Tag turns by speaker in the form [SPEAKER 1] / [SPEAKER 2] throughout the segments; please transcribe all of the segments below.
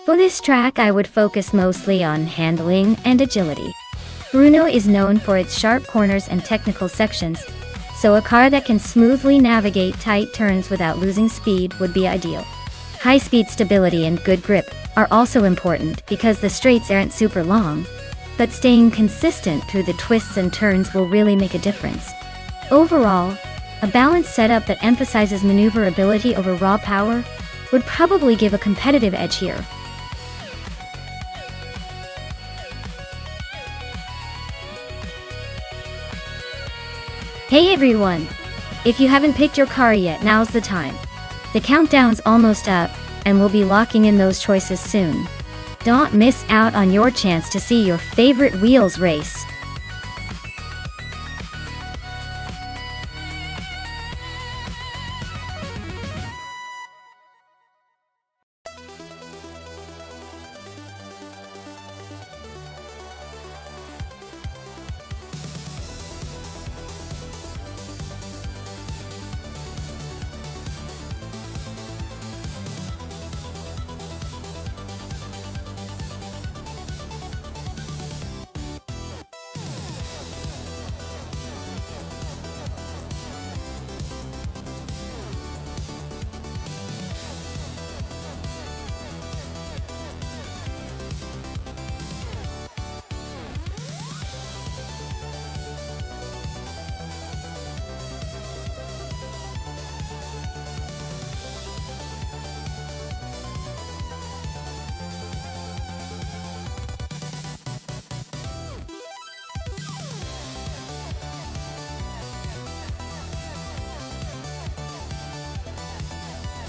[SPEAKER 1] For this track, I would focus mostly on handling and agility. Bruno is known for its sharp corners and technical sections, so a car that can smoothly navigate tight turns without losing speed would be ideal. High-speed stability and good grip are also important because the straights aren't super long, but staying consistent through the twists and turns will really make a difference. Overall, a balanced setup that emphasizes maneuverability over raw power would probably give a competitive edge here. Hey everyone! If you haven't picked your car yet, now's the time. The countdown's almost up, and we'll be locking in those choices soon. Don't miss out on your chance to see your favorite wheels race.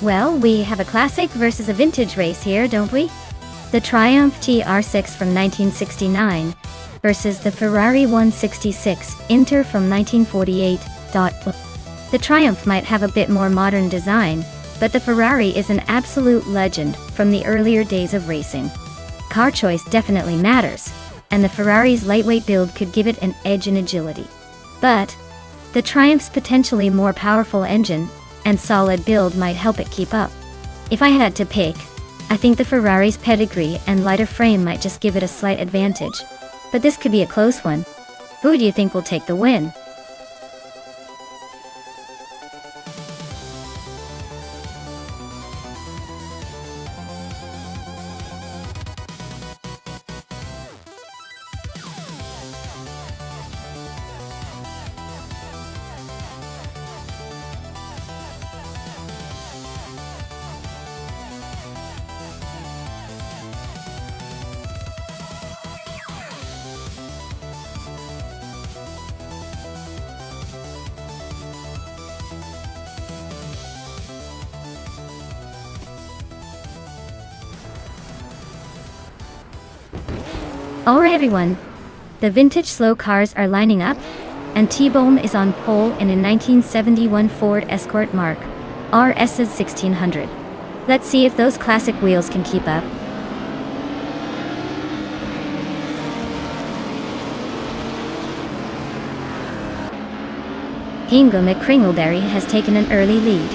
[SPEAKER 1] Well, we have a classic versus a vintage race here, don't we? The Triumph TR6 from 1969 versus the Ferrari 166 Inter from 1948. The Triumph might have a bit more modern design, but the Ferrari is an absolute legend from the earlier days of racing. Car choice definitely matters, and the Ferrari's lightweight build could give it an edge in agility. But the Triumph's potentially more powerful engine and solid build might help it keep up. If I had to pick, I think the Ferrari's pedigree and lighter frame might just give it a slight advantage. But this could be a close one. Who do you think will take the win? Alright everyone, the vintage slow cars are lining up, and T-Bone is on pole in a 1971 Ford Escort Mark RS's 1600. Let's see if those classic wheels can keep up. Ingo McCringleberry has taken an early lead.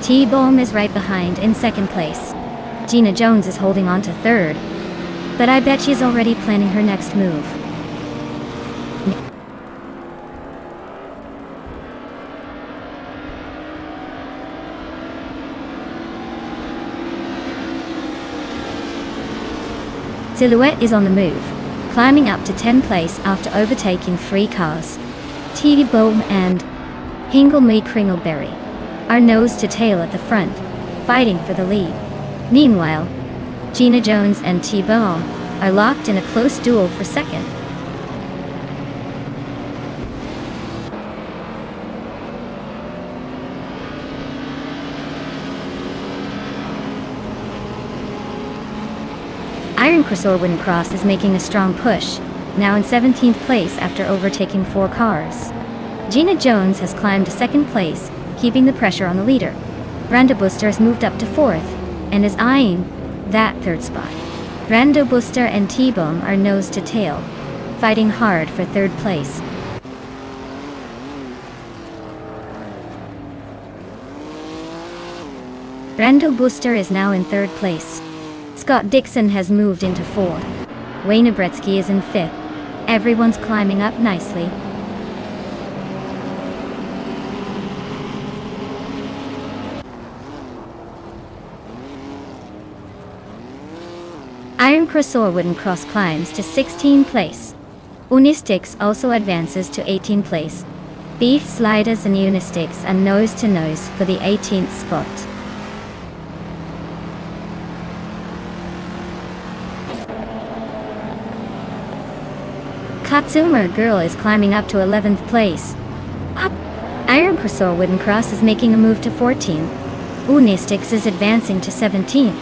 [SPEAKER 1] T-Bone is right behind in second place. Gina Jones is holding on to third, but I bet she's already planning her next move. Silhouette is on the move, climbing up to 10th place after overtaking 3 cars. T-Bone and Ingo McCringleberry are nose to tail at the front, fighting for the lead. Meanwhile, Gina Jones and T-Bone are locked in a close duel for second. Iron Crossorwood Cross is making a strong push, now in 17th place after overtaking 4 cars. Gina Jones has climbed to 2nd place, keeping the pressure on the leader. Brando Buster has moved up to 4th, and is eyeing that 3rd spot. Brando Buster and T-Bone are nose to tail, fighting hard for 3rd place. Randall Booster is now in 3rd place. Scott Dixon has moved into 4th. Wayne Abretsky is in 5th. Everyone's climbing up nicely. Iron Crossor Wooden Cross climbs to 16th place. Unistix also advances to 18th place. Beef Sliders and Unistix are nose to nose for the 18th spot. Katsumer Girl is climbing up to 11th place. Iron Crossor Wooden Cross is making a move to 14th. Unistix is advancing to 17th.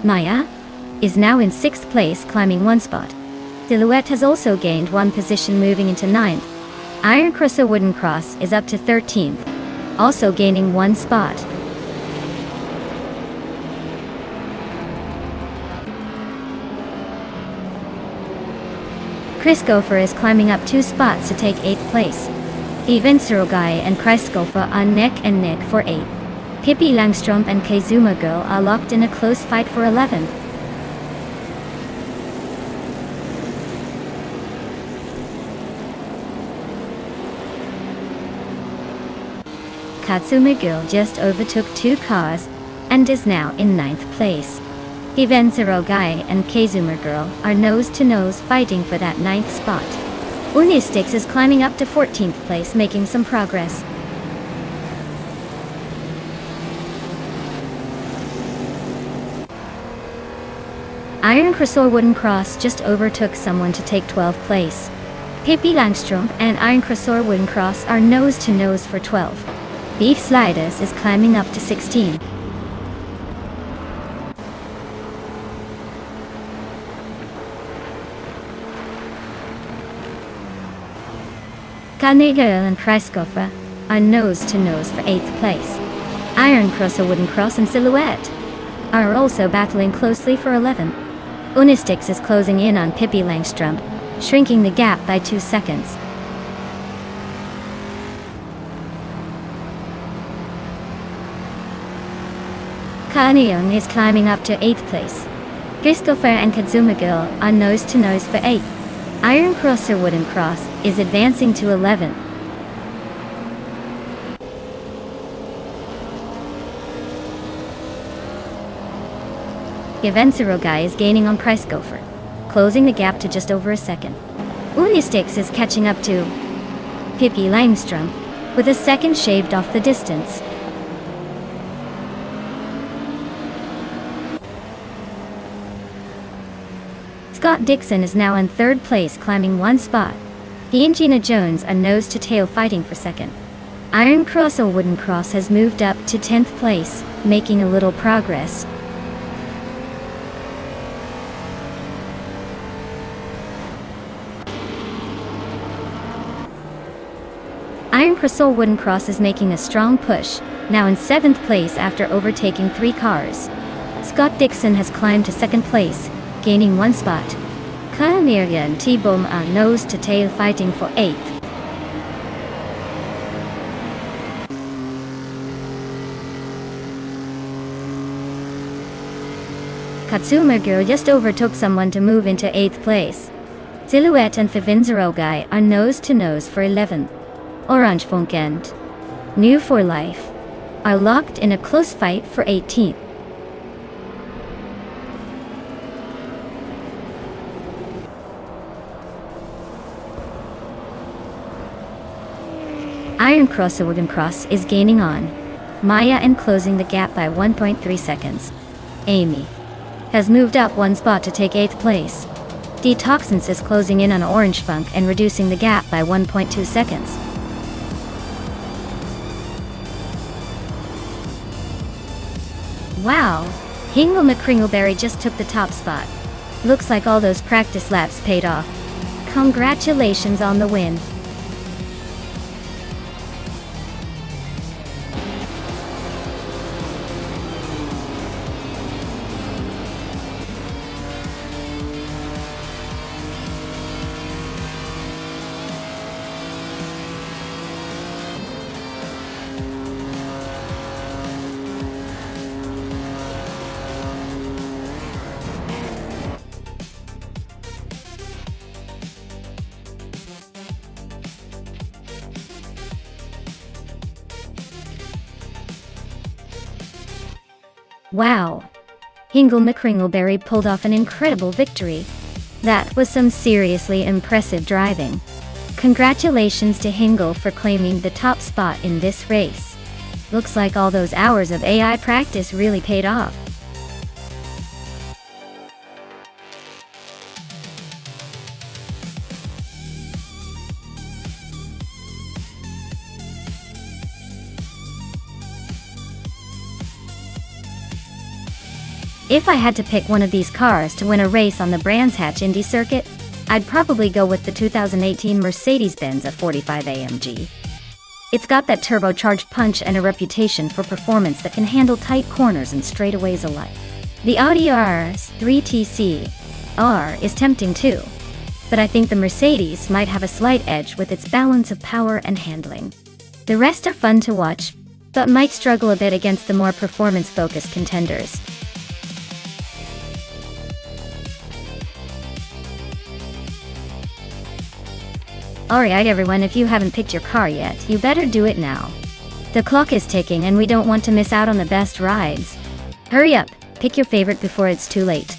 [SPEAKER 1] Maya is now in 6th place, climbing 1 spot. Silhouette has also gained 1 position, moving into 9th. Iron Crossor Wooden Cross is up to 13th, also gaining 1 spot. Chris Gopher is climbing up 2 spots to take 8th place. Even Surogai and Chris Gopher are neck and neck for 8th. Pippi Langstrom and Kazuma Girl are locked in a close fight for 11th. Katsuma Girl just overtook 2 cars and is now in 9th place. Even Surogai and Kazuma Girl are nose to nose fighting for that 9th spot. Unistix is climbing up to 14th place, making some progress. Iron Crossor Wooden Cross just overtook someone to take 12th place. Pippi Langstrom and Iron Crossor Wooden Cross are nose to nose for 12th. Beef Sliders is climbing up to 16. Kane Girl and Chris Gopher are nose to nose for 8th place. Iron Crossor Wooden Cross and Silhouette are also battling closely for 11th. Unistix is closing in on Pippi Langstrom, shrinking the gap by 2 seconds. Kaneyoung is climbing up to 8th place. Christopher and Kazuma Girl are nose to nose for 8th. Iron Crossor Wooden Cross is advancing to 11th. Surogai is gaining on Chris Gopher, closing the gap to just over a second. Unistix is catching up to Pippi Langstrom, with a second shaved off the distance. Scott Dixon is now in 3rd place, climbing 1 spot. He and Gina Jones are nose to tail fighting for 2nd. Iron Crossor Wooden Cross has moved up to 10th place, making a little progress. Iron Crossor Wooden Cross is making a strong push, now in 7th place after overtaking 3 cars. Scott Dixon has climbed to 2nd place, gaining 1 spot. Kaneria and T-Boom are nose to tail fighting for 8th. Katsuma Girl just overtook someone to move into 8th place. Silhouette and Favinzarogai are nose to nose for 11th. Orange Funk and New for Life are locked in a close fight for 18th. Iron Crossor Wooden Cross is gaining on Maya and closing the gap by 1.3 seconds. Amy has moved up 1 spot to take 8th place. Detoxins is closing in on Orange Funk and reducing the gap by 1.2 seconds. Wow! Hingle McCringleberry just took the top spot. Looks like all those practice laps paid off. Congratulations on the win. Wow! Hingle McCringleberry pulled off an incredible victory. That was some seriously impressive driving. Congratulations to Hingle for claiming the top spot in this race. Looks like all those hours of AI practice really paid off. If I had to pick one of these cars to win a race on the Brands Hatch Indy circuit, I'd probably go with the 2018 Mercedes-Benz F45 AMG. It's got that turbocharged punch and a reputation for performance that can handle tight corners and straightaways alike. The Audi RS3 TC-R is tempting too, but I think the Mercedes might have a slight edge with its balance of power and handling. The rest are fun to watch, but might struggle a bit against the more performance-focused contenders. Alright everyone, if you haven't picked your car yet, you better do it now. The clock is ticking and we don't want to miss out on the best rides. Hurry up, pick your favorite before it's too late.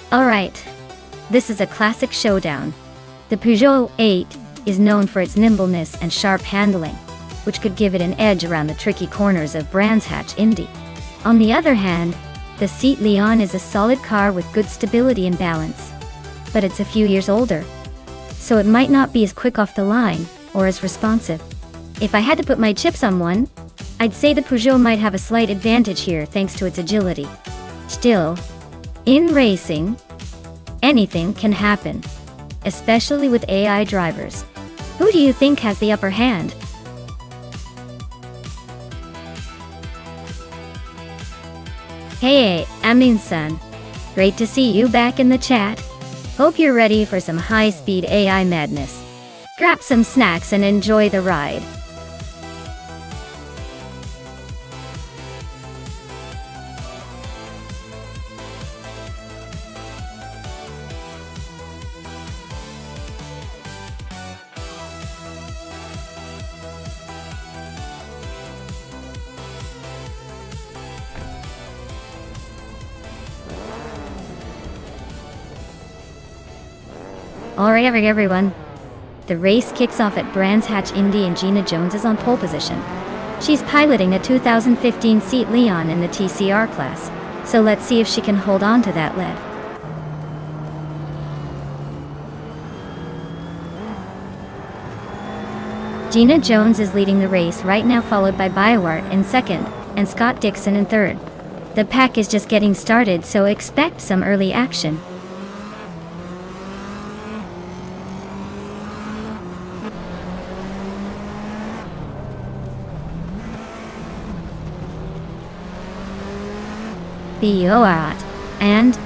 [SPEAKER 1] Alright, this is a classic showdown. The Peugeot 8 is known for its nimbleness and sharp handling, which could give it an edge around the tricky corners of Brands Hatch Indy. On the other hand, the Seat Leon is a solid car with good stability and balance, but it's a few years older, so it might not be as quick off the line or as responsive. If I had to put my chips on one, I'd say the Peugeot might have a slight advantage here thanks to its agility. Still, in racing, anything can happen, especially with AI drivers. Who do you think has the upper hand? Hey, Amin-san. Great to see you back in the chat. Hope you're ready for some high-speed AI madness. Grab some snacks and enjoy the ride. Alright everyone, the race kicks off at Brands Hatch Indy and Gina Jones is on pole position. She's piloting a 2015 Seat Leon in the TCR class, so let's see if she can hold on to that lead. Gina Jones is leading the race right now, followed by Biowart in second and Scott Dixon in third. The pack is just getting started, so expect some early action. Biowart and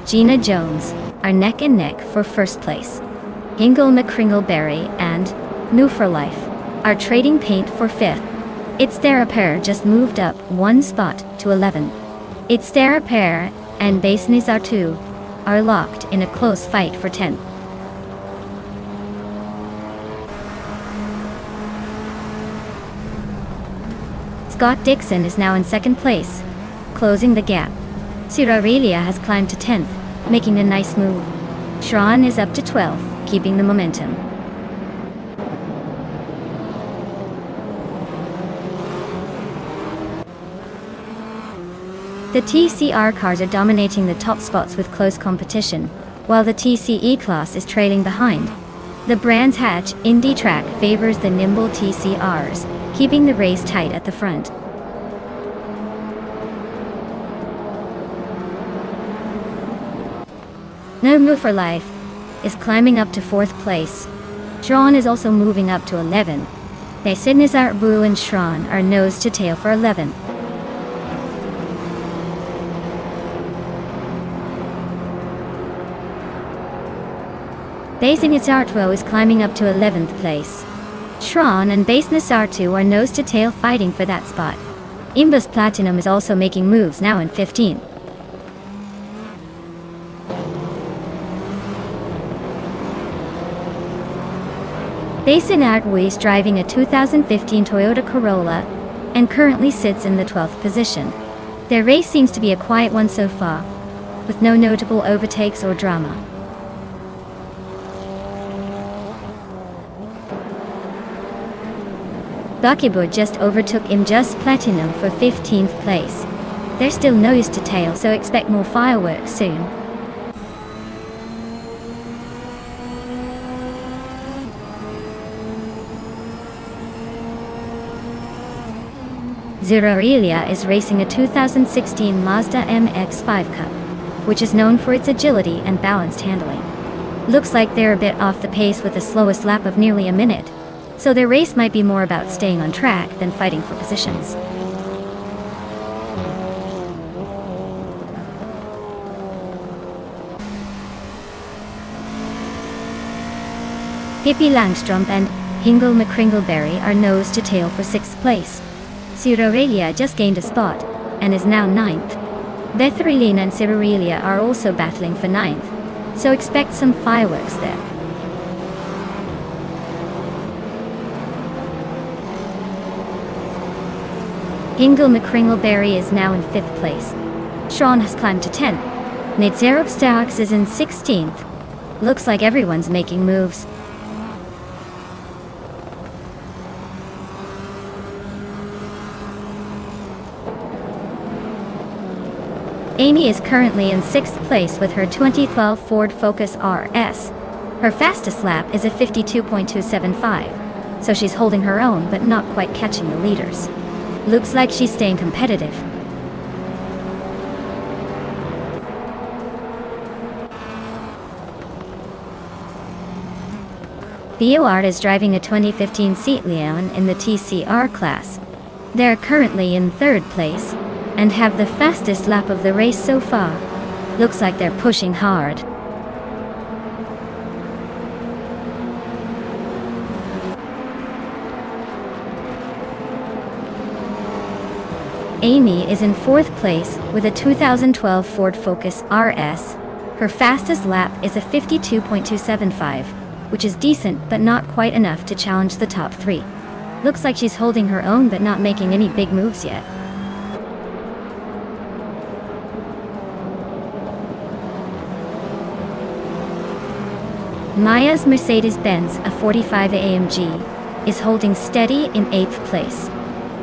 [SPEAKER 1] Gina Jones are neck and neck for first place. Hingle McCringleberry and New for Life are trading paint for fifth. It's their pair just moved up one spot to 11. It's their pair and Base Nizar 2 are locked in a close fight for 10th. Scott Dixon is now in second place, closing the gap. Sirarelia has climbed to 10th, making a nice move. Shran is up to 12th, keeping the momentum. The TCR cars are dominating the top spots with close competition, while the TCE class is trailing behind. The Brands Hatch Indy track favors the nimble TCRs, keeping the race tight at the front. No Move for Life is climbing up to 4th place. Shron is also moving up to 11th. They Sidnazar Boo and Shron are nose to tail for 11th. Base Inizartwo is climbing up to 11th place. Shron and Base Nasartu are nose to tail fighting for that spot. Imbus Platinum is also making moves now in 15th. Base Inartwi is driving a 2015 Toyota Corolla and currently sits in the 12th position. Their race seems to be a quiet one so far, with no notable overtakes or drama. Bakibud just overtook Imjust Platinum for 15th place. They're still nose to tail, so expect more fireworks soon. Zerorelia is racing a 2016 Mazda MX-5 Cup, which is known for its agility and balanced handling. Looks like they're a bit off the pace with the slowest lap of nearly a minute, so their race might be more about staying on track than fighting for positions. Pippi Langstrom and Hingle McCringleberry are nose to tail for 6th place. Zerorelia just gained a spot and is now 9th. Betharilina and Zerorelia are also battling for 9th, so expect some fireworks there. Hingle McCringleberry is now in 5th place. Shron has climbed to 10th. Nate Starks is in 16th. Looks like everyone's making moves. Amy is currently in 6th place with her 2012 Ford Focus RS. Her fastest lap is a 52.275, so she's holding her own but not quite catching the leaders. Looks like she's staying competitive. BioArt is driving a 2015 Seat Leon in the TCR class. They're currently in 3rd place and have the fastest lap of the race so far. Looks like they're pushing hard. Amy is in 4th place with a 2012 Ford Focus RS. Her fastest lap is a 52.275, which is decent but not quite enough to challenge the top 3. Looks like she's holding her own but not making any big moves yet. Maya's Mercedes-Benz, a 45 AMG, is holding steady in 8th place.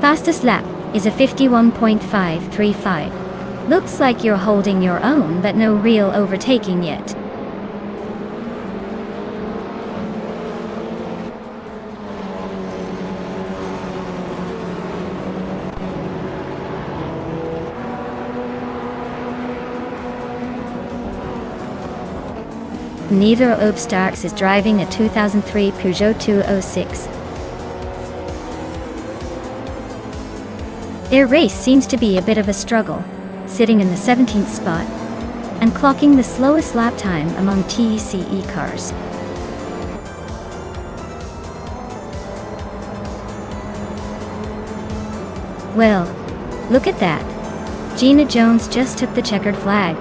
[SPEAKER 1] Fastest lap is a 51.535. Looks like you're holding your own, but no real overtaking yet. Neither Obstarks is driving a 2003 Peugeot 206. Their race seems to be a bit of a struggle, sitting in the 17th spot and clocking the slowest lap time among TCE cars. Well, look at that. Gina Jones just took the checkered flag.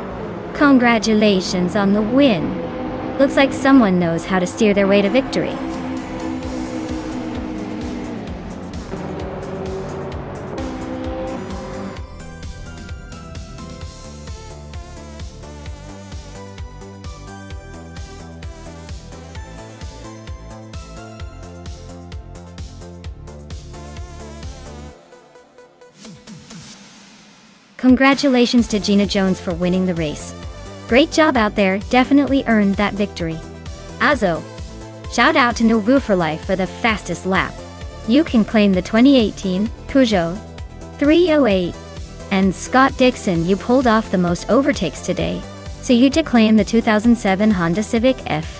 [SPEAKER 1] Congratulations on the win. Looks like someone knows how to steer their way to victory. Congratulations to Gina Jones for winning the race. Great job out there, definitely earned that victory. Also, shout out to Novu for Life for the fastest lap. You can claim the 2018 Peugeot 308. And Scott Dixon, you pulled off the most overtakes today. So you declaim the 2007 Honda Civic F.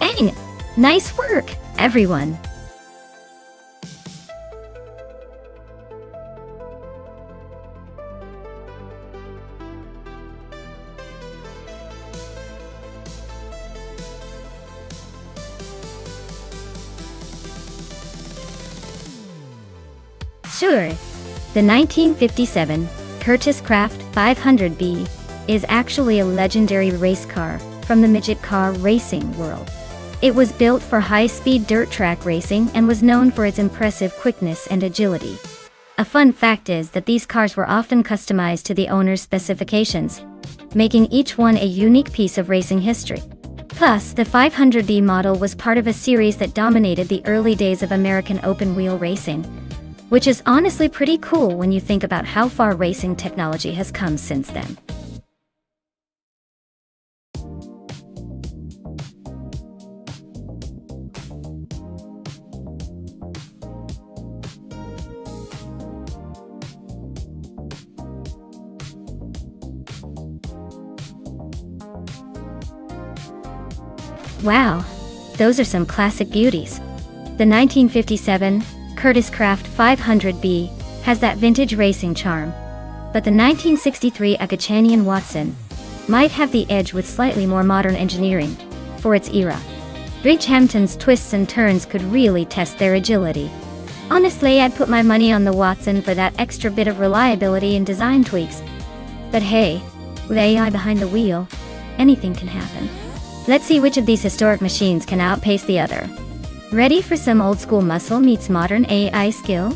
[SPEAKER 1] Dang! Nice work, everyone! Sure, the 1957 Curtiss Craft 500B is actually a legendary race car from the midget car racing world. It was built for high-speed dirt track racing and was known for its impressive quickness and agility. A fun fact is that these cars were often customized to the owner's specifications, making each one a unique piece of racing history. Plus, the 500B model was part of a series that dominated the early days of American open-wheel racing, which is honestly pretty cool when you think about how far racing technology has come since then. Wow, those are some classic beauties. The 1957 Curtiss Craft 500B has that vintage racing charm, but the 1963 Agachanian Watson might have the edge with slightly more modern engineering for its era. Bridgehampton's twists and turns could really test their agility. Honestly, I'd put my money on the Watson for that extra bit of reliability and design tweaks. But hey, with AI behind the wheel, anything can happen. Let's see which of these historic machines can outpace the other. Ready for some old school muscle meets modern AI skill?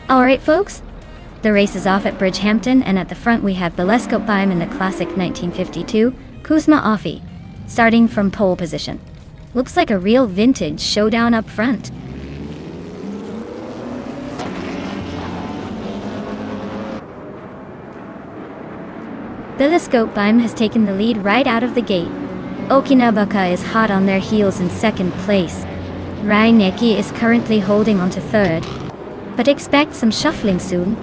[SPEAKER 1] Alright folks, the race is off at Bridgehampton, and at the front we have Belescope Bime in the classic 1952 Kuzma Offie, starting from pole position. Looks like a real vintage showdown up front. Belescope Bime has taken the lead right out of the gate. Okinabaka is hot on their heels in second place. Raineki is currently holding on to third, but expect some shuffling soon.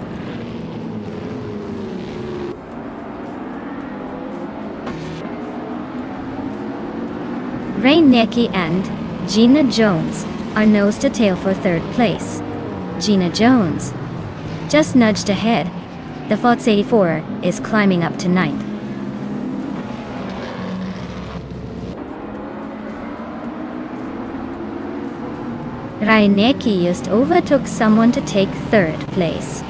[SPEAKER 1] Raineki and Gina Jones are nose to tail for third place. Gina Jones just nudged ahead. The Fox 84 is climbing up to ninth. Raineki just overtook someone to take third place.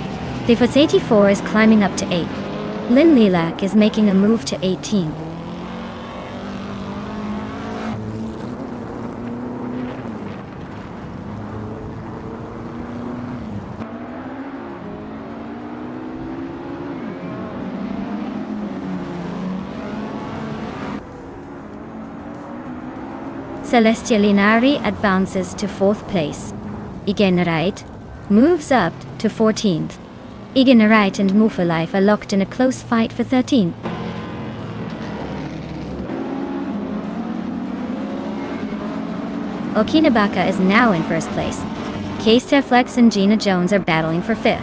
[SPEAKER 1] The Fox 84 is climbing up to 8th. Lynn Lilac is making a move to 18th. Celestia Linari advances to 4th place. Igenrite moves up to 14th. Igenrite and Mufalife are locked in a close fight for 13th. Okinabaka is now in 1st place. Case Teflex and Gina Jones are battling for 5th.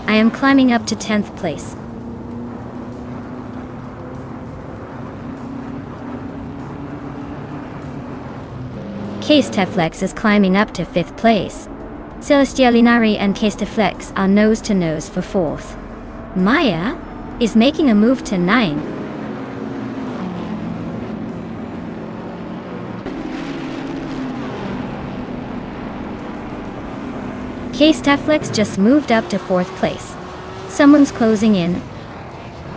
[SPEAKER 1] I am climbing up to 10th place. Case Teflex is climbing up to 5th place. Celestia Linari and Case Teflex are nose to nose for 4th. Maya is making a move to 9th. Case Teflex just moved up to 4th place. Someone's closing in.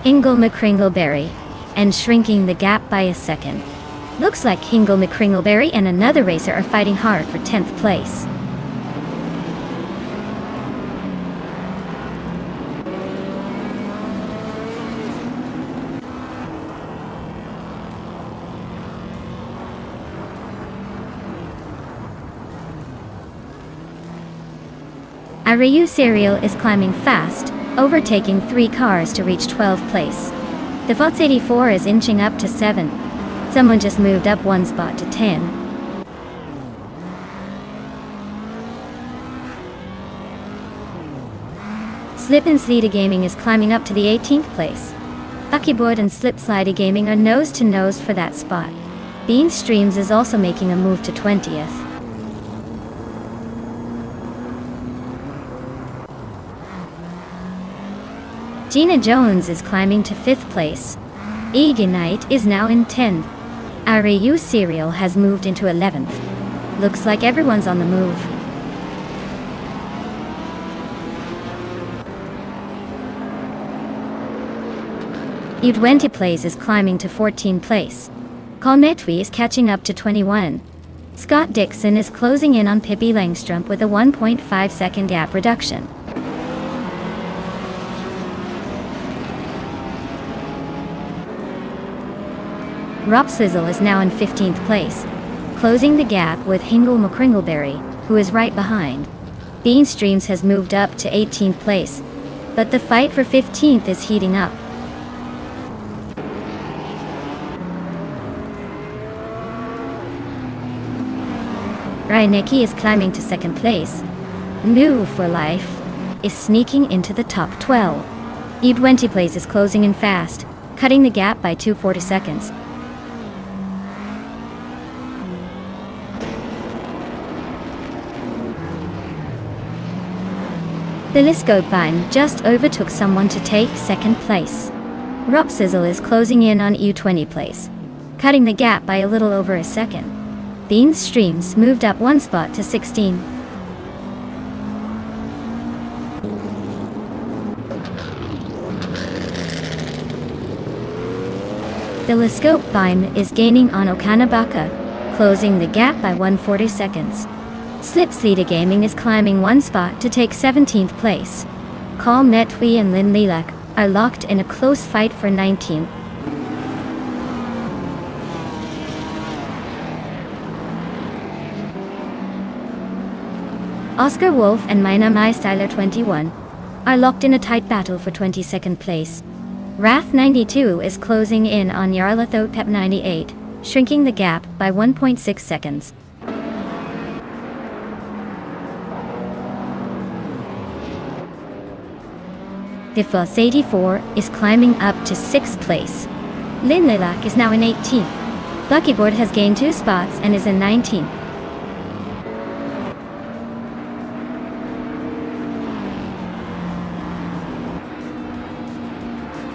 [SPEAKER 1] Ingle McCringleberry and shrinking the gap by a second. Looks like Hingle McCringleberry and another racer are fighting hard for 10th place. Arayu Serial is climbing fast, overtaking 3 cars to reach 12th place. The Fox 84 is inching up to 7. Someone just moved up 1 spot to 10. Slip and Slida Gaming is climbing up to the 18th place. Buckyboard and Slip Slida Gaming are nose to nose for that spot. Bean Streams is also making a move to 20th. Gina Jones is climbing to 5th place. Eganite is now in 10th. Arayu Serial has moved into 11th. Looks like everyone's on the move. U20 Plays is climbing to 14th place. Colmetwi is catching up to 21. Scott Dixon is closing in on Pippi Langstrup with a 1.5 second gap reduction. Rob Sizzle is now in 15th place, closing the gap with Hingle McCringleberry, who is right behind. Bean Streams has moved up to 18th place, but the fight for 15th is heating up. Ryanecki is climbing to 2nd place. New for Life is sneaking into the top 12. E20 Plays is closing in fast, cutting the gap by 240 seconds. The Liscopeine just overtook someone to take 2nd place. Rob Sizzle is closing in on U20 Place, cutting the gap by a little over a second. Bean Streams moved up 1 spot to 16. The Liscopeine is gaining on Okanabaka, closing the gap by 140 seconds. Slip Slida Gaming is climbing 1 spot to take 17th place. Call Metwi and Lynn Lilac are locked in a close fight for 19th. Oscar Wolf and Mina Mai Styler 21 are locked in a tight battle for 22nd place. Wrath 92 is closing in on Yarlatho Pep 98, shrinking the gap by 1.6 seconds. The Fuss 84 is climbing up to 6th place. Lynn Lilac is now in 18th. Buckyboard has gained 2 spots and is in 19th.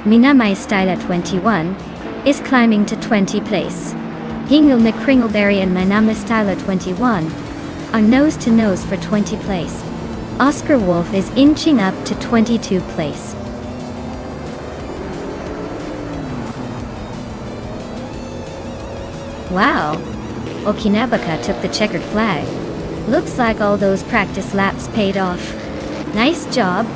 [SPEAKER 1] Mina Mai Style at 21 is climbing to 20th place. Hingle McCringleberry and Minama Style at 21 are nose to nose for 20th place. Oscar Wolf is inching up to 22nd place. Wow! Okinabaka took the checkered flag. Looks like all those practice laps paid off. Nice job!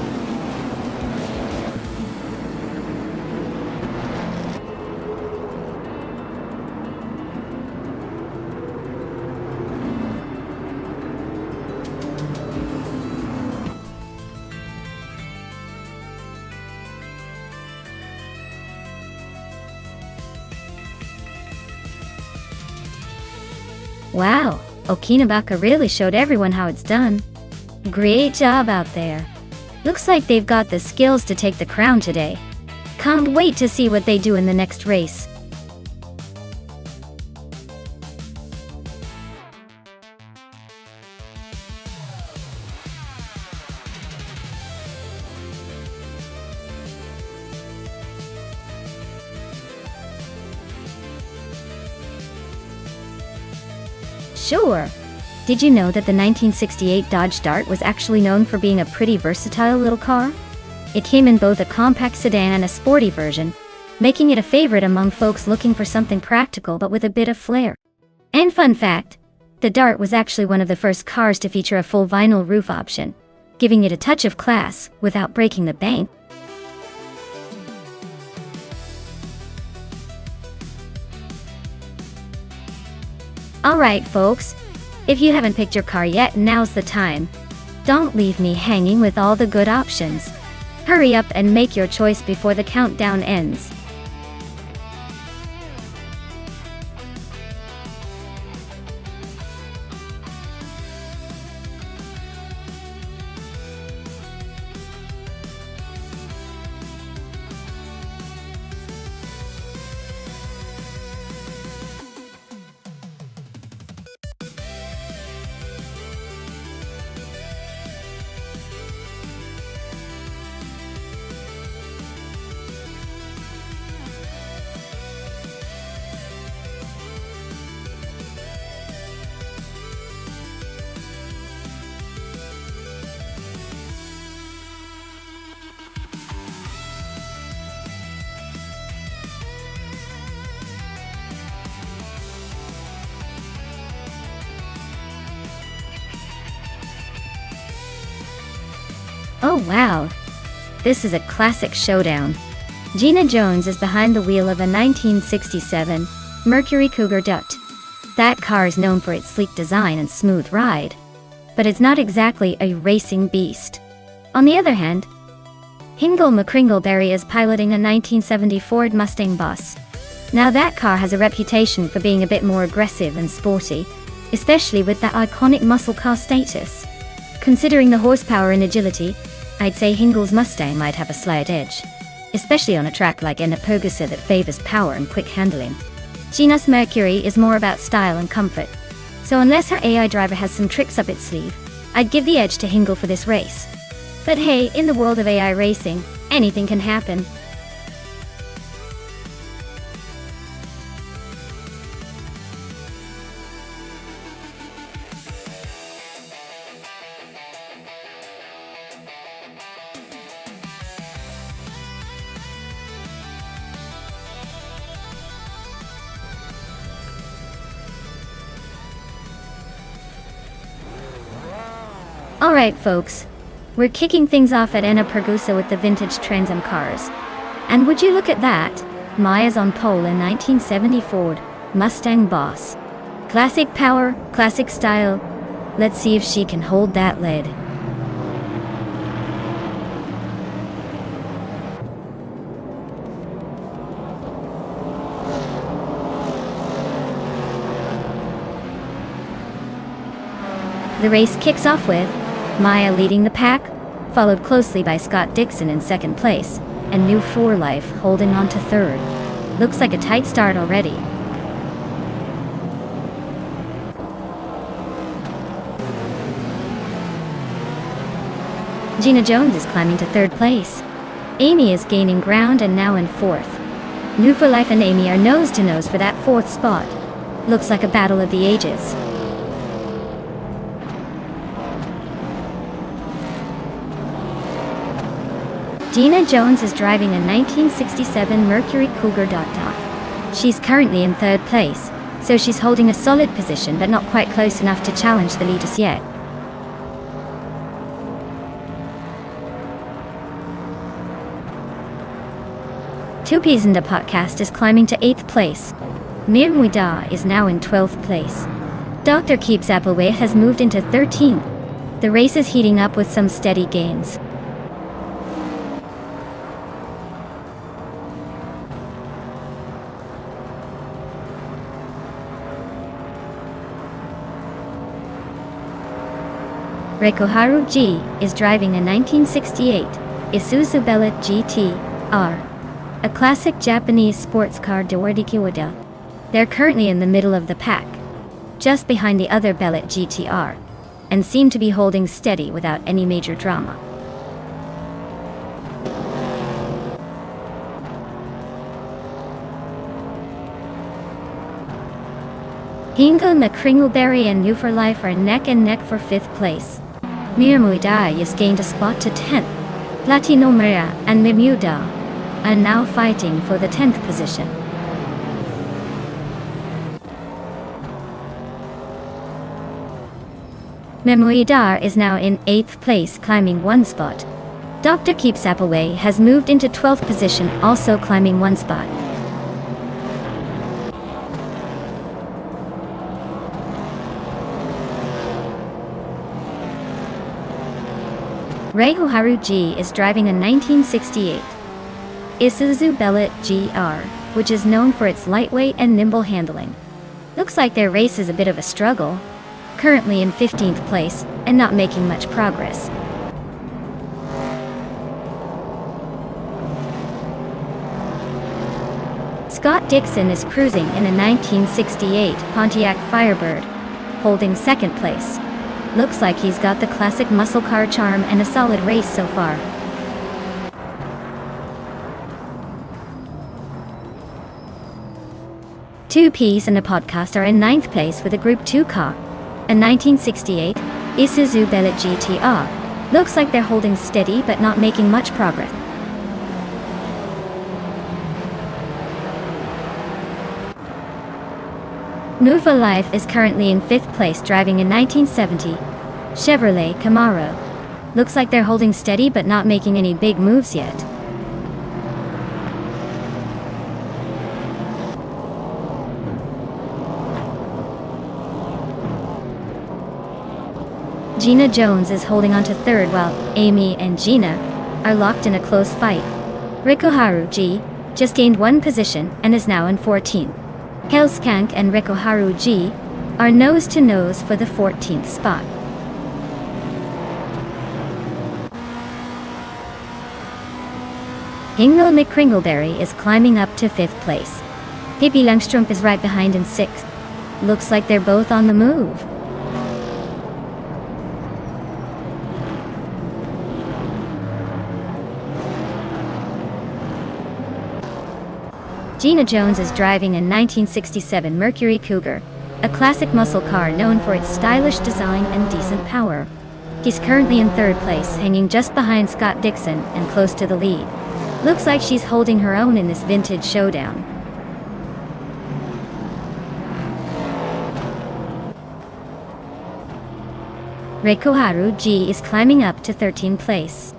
[SPEAKER 1] Wow, Okinabaka really showed everyone how it's done. Great job out there. Looks like they've got the skills to take the crown today. Can't wait to see what they do in the next race. Sure. Did you know that the 1968 Dodge Dart was actually known for being a pretty versatile little car? It came in both a compact sedan and a sporty version, making it a favorite among folks looking for something practical but with a bit of flair. And fun fact, the Dart was actually one of the first cars to feature a full vinyl roof option, giving it a touch of class without breaking the bank. Alright folks, if you haven't picked your car yet, now's the time. Don't leave me hanging with all the good options. Hurry up and make your choice before the countdown ends. Oh wow! This is a classic showdown. Gina Jones is behind the wheel of a 1967 Mercury Cougar Dutt. That car is known for its sleek design and smooth ride, but it's not exactly a racing beast. On the other hand, Hingle McCringleberry is piloting a 1970 Ford Mustang Boss. Now that car has a reputation for being a bit more aggressive and sporty, especially with that iconic muscle car status. Considering the horsepower and agility, I'd say Hingle's Mustang might have a slight edge, especially on a track like Ennepogusa that favors power and quick handling. Gina's Mercury is more about style and comfort, so unless her AI driver has some tricks up its sleeve, I'd give the edge to Hingle for this race. But hey, in the world of AI racing, anything can happen. Alright folks, we're kicking things off at Ennepogusa with the vintage Trans Am cars. And would you look at that, Maya's on pole in 1970 Ford Mustang Boss. Classic power, classic style. Let's see if she can hold that lead. The race kicks off with Maya leading the pack, followed closely by Scott Dixon in second place, and New 4 Life holding on to third. Looks like a tight start already. Gina Jones is climbing to third place. Amy is gaining ground and now in fourth. New 4 Life and Amy are nose to nose for that fourth spot. Looks like a battle of the ages. Gina Jones is driving a 1967 Mercury Cougar Dutt. She's currently in third place, so she's holding a solid position but not quite close enough to challenge the leaders yet. Two Peas in the Podcast is climbing to 8th place. Mir Muida is now in 12th place. Dr. Keeps Appleway has moved into 13th. The race is heating up with some steady gains. Reikoharu G is driving a 1968 Isuzu Bellet GT-R, a classic Japanese sports car Dwardikiwada. They're currently in the middle of the pack, just behind the other Bellet GT-R, and seem to be holding steady without any major drama. Hingle McCringleberry and New 4 Life are neck and neck for 5th place. Mir Muida has gained a spot to 10th. Platino Maria and Mimuda are now fighting for the 10th position. Memoidar is now in 8th place, climbing 1 spot. Dr. Keeps Appleway has moved into 12th position, also climbing 1 spot. Reikoharu G is driving a 1968 Isuzu Bellet GR, which is known for its lightweight and nimble handling. Looks like their race is a bit of a struggle, currently in 15th place and not making much progress. Scott Dixon is cruising in a 1968 Pontiac Firebird, holding 2nd place. Looks like he's got the classic muscle car charm and a solid race so far. Two Ps and a podcast are in 9th place with a Group 2 car, a 1968 Isuzu Bellet GTR. Looks like they're holding steady but not making much progress. Nuva Life is currently in 5th place, driving a 1970 Chevrolet Camaro. Looks like they're holding steady but not making any big moves yet. Gina Jones is holding on to 3rd while Amy and Gina are locked in a close fight. Rikoharu G just gained 1 position and is now in 14th. Helskank and Rikoharu G are nose to nose for the 14th spot. Hingle McCringleberry is climbing up to 5th place. Hippie Langstrumpf is right behind in 6th. Looks like they're both on the move. Gina Jones is driving a 1967 Mercury Cougar, a classic muscle car known for its stylish design and decent power. He's currently in 3rd place, hanging just behind Scott Dixon and close to the lead. Looks like she's holding her own in this vintage showdown. Reikoharu G is climbing up to 13th place.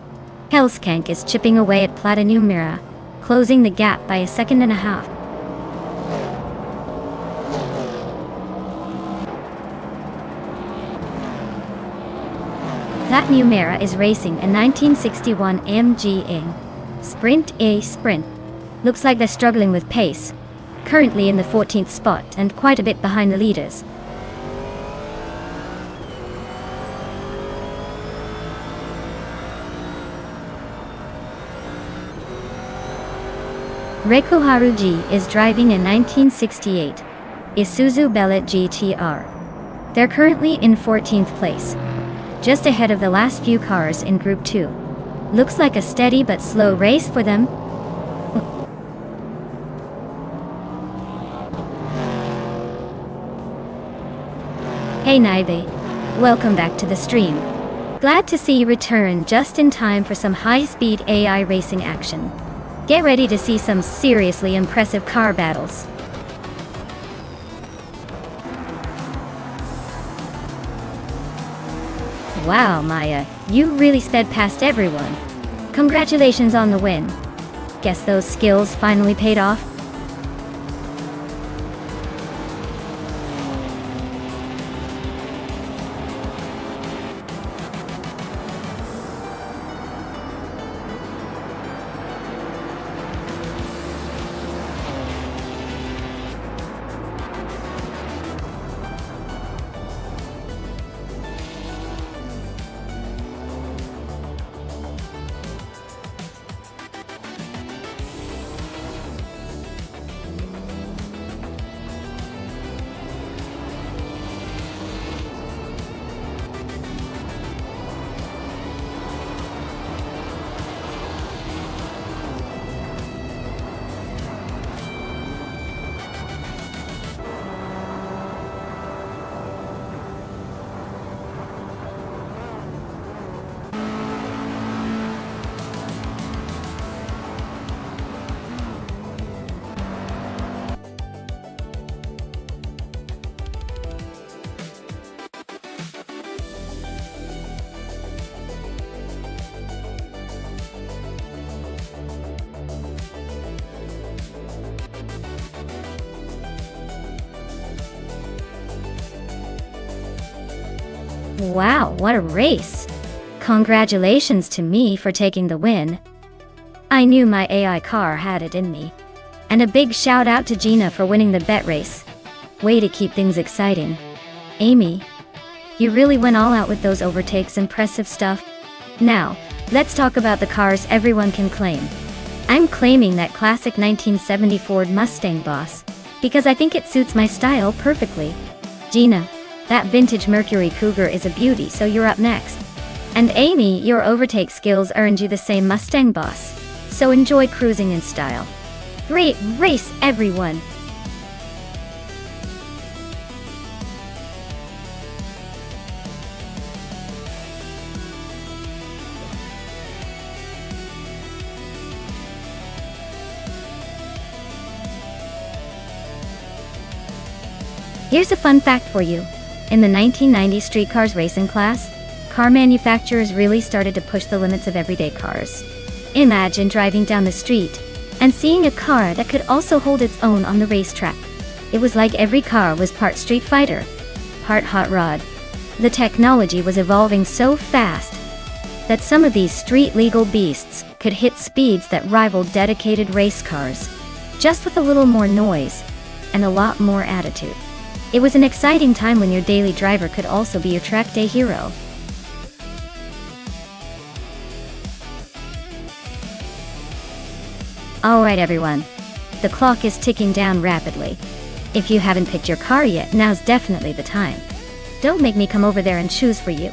[SPEAKER 1] Helskank is chipping away at Platinum Mira, closing the gap by a 1.5 seconds. That Numera is racing a 1961 MG Ing Sprint A Sprint. Looks like they're struggling with pace, currently in the 14th spot and quite a bit behind the leaders. Reikoharu G is driving a 1968 Isuzu Bellet GTR. They're currently in 14th place, just ahead of the last few cars in Group 2. Looks like a steady but slow race for them. Hey Naibe, welcome back to the stream. Glad to see you return just in time for some high-speed AI racing action. Get ready to see some seriously impressive car battles. Wow, Maya, you really sped past everyone. Congratulations on the win. Guess those skills finally paid off. Wow, what a race! Congratulations to me for taking the win. I knew my AI car had it in me. And a big shout out to Gina for winning the bet race. Way to keep things exciting. Amy, you really went all out with those overtakes, impressive stuff. Now, let's talk about the cars everyone can claim. I'm claiming that classic 1970 Ford Mustang Boss, because I think it suits my style perfectly. Gina, that vintage Mercury Cougar is a beauty, so you're up next. And Amy, your overtake skills earned you the same Mustang Boss, so enjoy cruising in style. Great race, everyone! Here's a fun fact for you. In the 1990 street cars racing class, car manufacturers really started to push the limits of everyday cars. Imagine driving down the street and seeing a car that could also hold its own on the racetrack. It was like every car was part Street Fighter, part hot rod. The technology was evolving so fast that some of these street-legal beasts could hit speeds that rivaled dedicated race cars, just with a little more noise and a lot more attitude. It was an exciting time when your daily driver could also be your track day hero. Alright everyone, the clock is ticking down rapidly. If you haven't picked your car yet, now's definitely the time. Don't make me come over there and choose for you.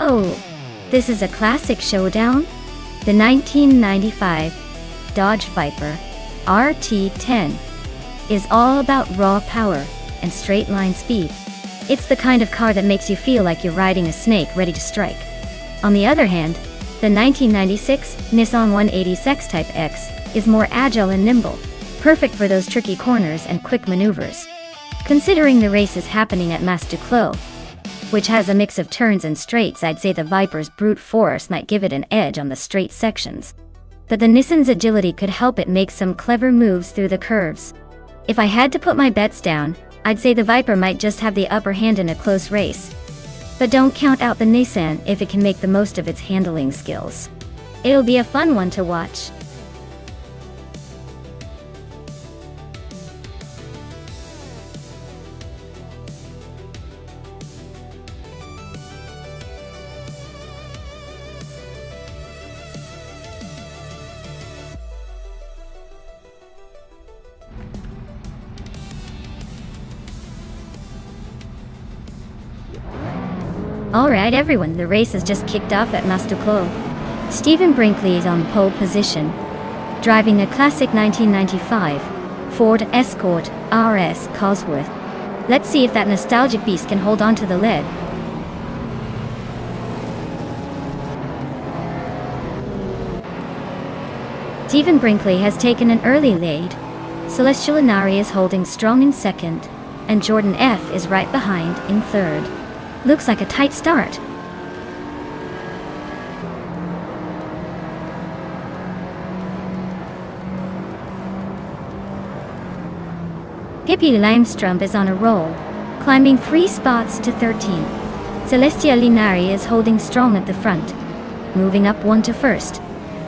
[SPEAKER 1] Oh, this is a classic showdown? The 1995 Dodge Viper RT10 is all about raw power and straight line speed. It's the kind of car that makes you feel like you're riding a snake ready to strike. On the other hand, the 1996 Nissan 180 X-Type X is more agile and nimble, perfect for those tricky corners and quick maneuvers. Considering the race is happening at Mas Duclos, which has a mix of turns and straights, I'd say the Viper's brute force might give it an edge on the straight sections. But the Nissan's agility could help it make some clever moves through the curves. If I had to put my bets down, I'd say the Viper might just have the upper hand in a close race. But don't count out the Nissan if it can make the most of its handling skills. It'll be a fun one to watch. Alright everyone, the race has just kicked off at Mas Duclos. Stephen Brinkley is on pole position, driving a classic 1995 Ford Escort RS Cosworth. Let's see if that nostalgic beast can hold on to the lead. Stephen Brinkley has taken an early lead. Celestial Inari is holding strong in second, and Jordan F is right behind in third. Looks like a tight start. Pippi Langstrump is on a roll, climbing 3 spots to 13. Celestia Linari is holding strong at the front, moving up 1 to first.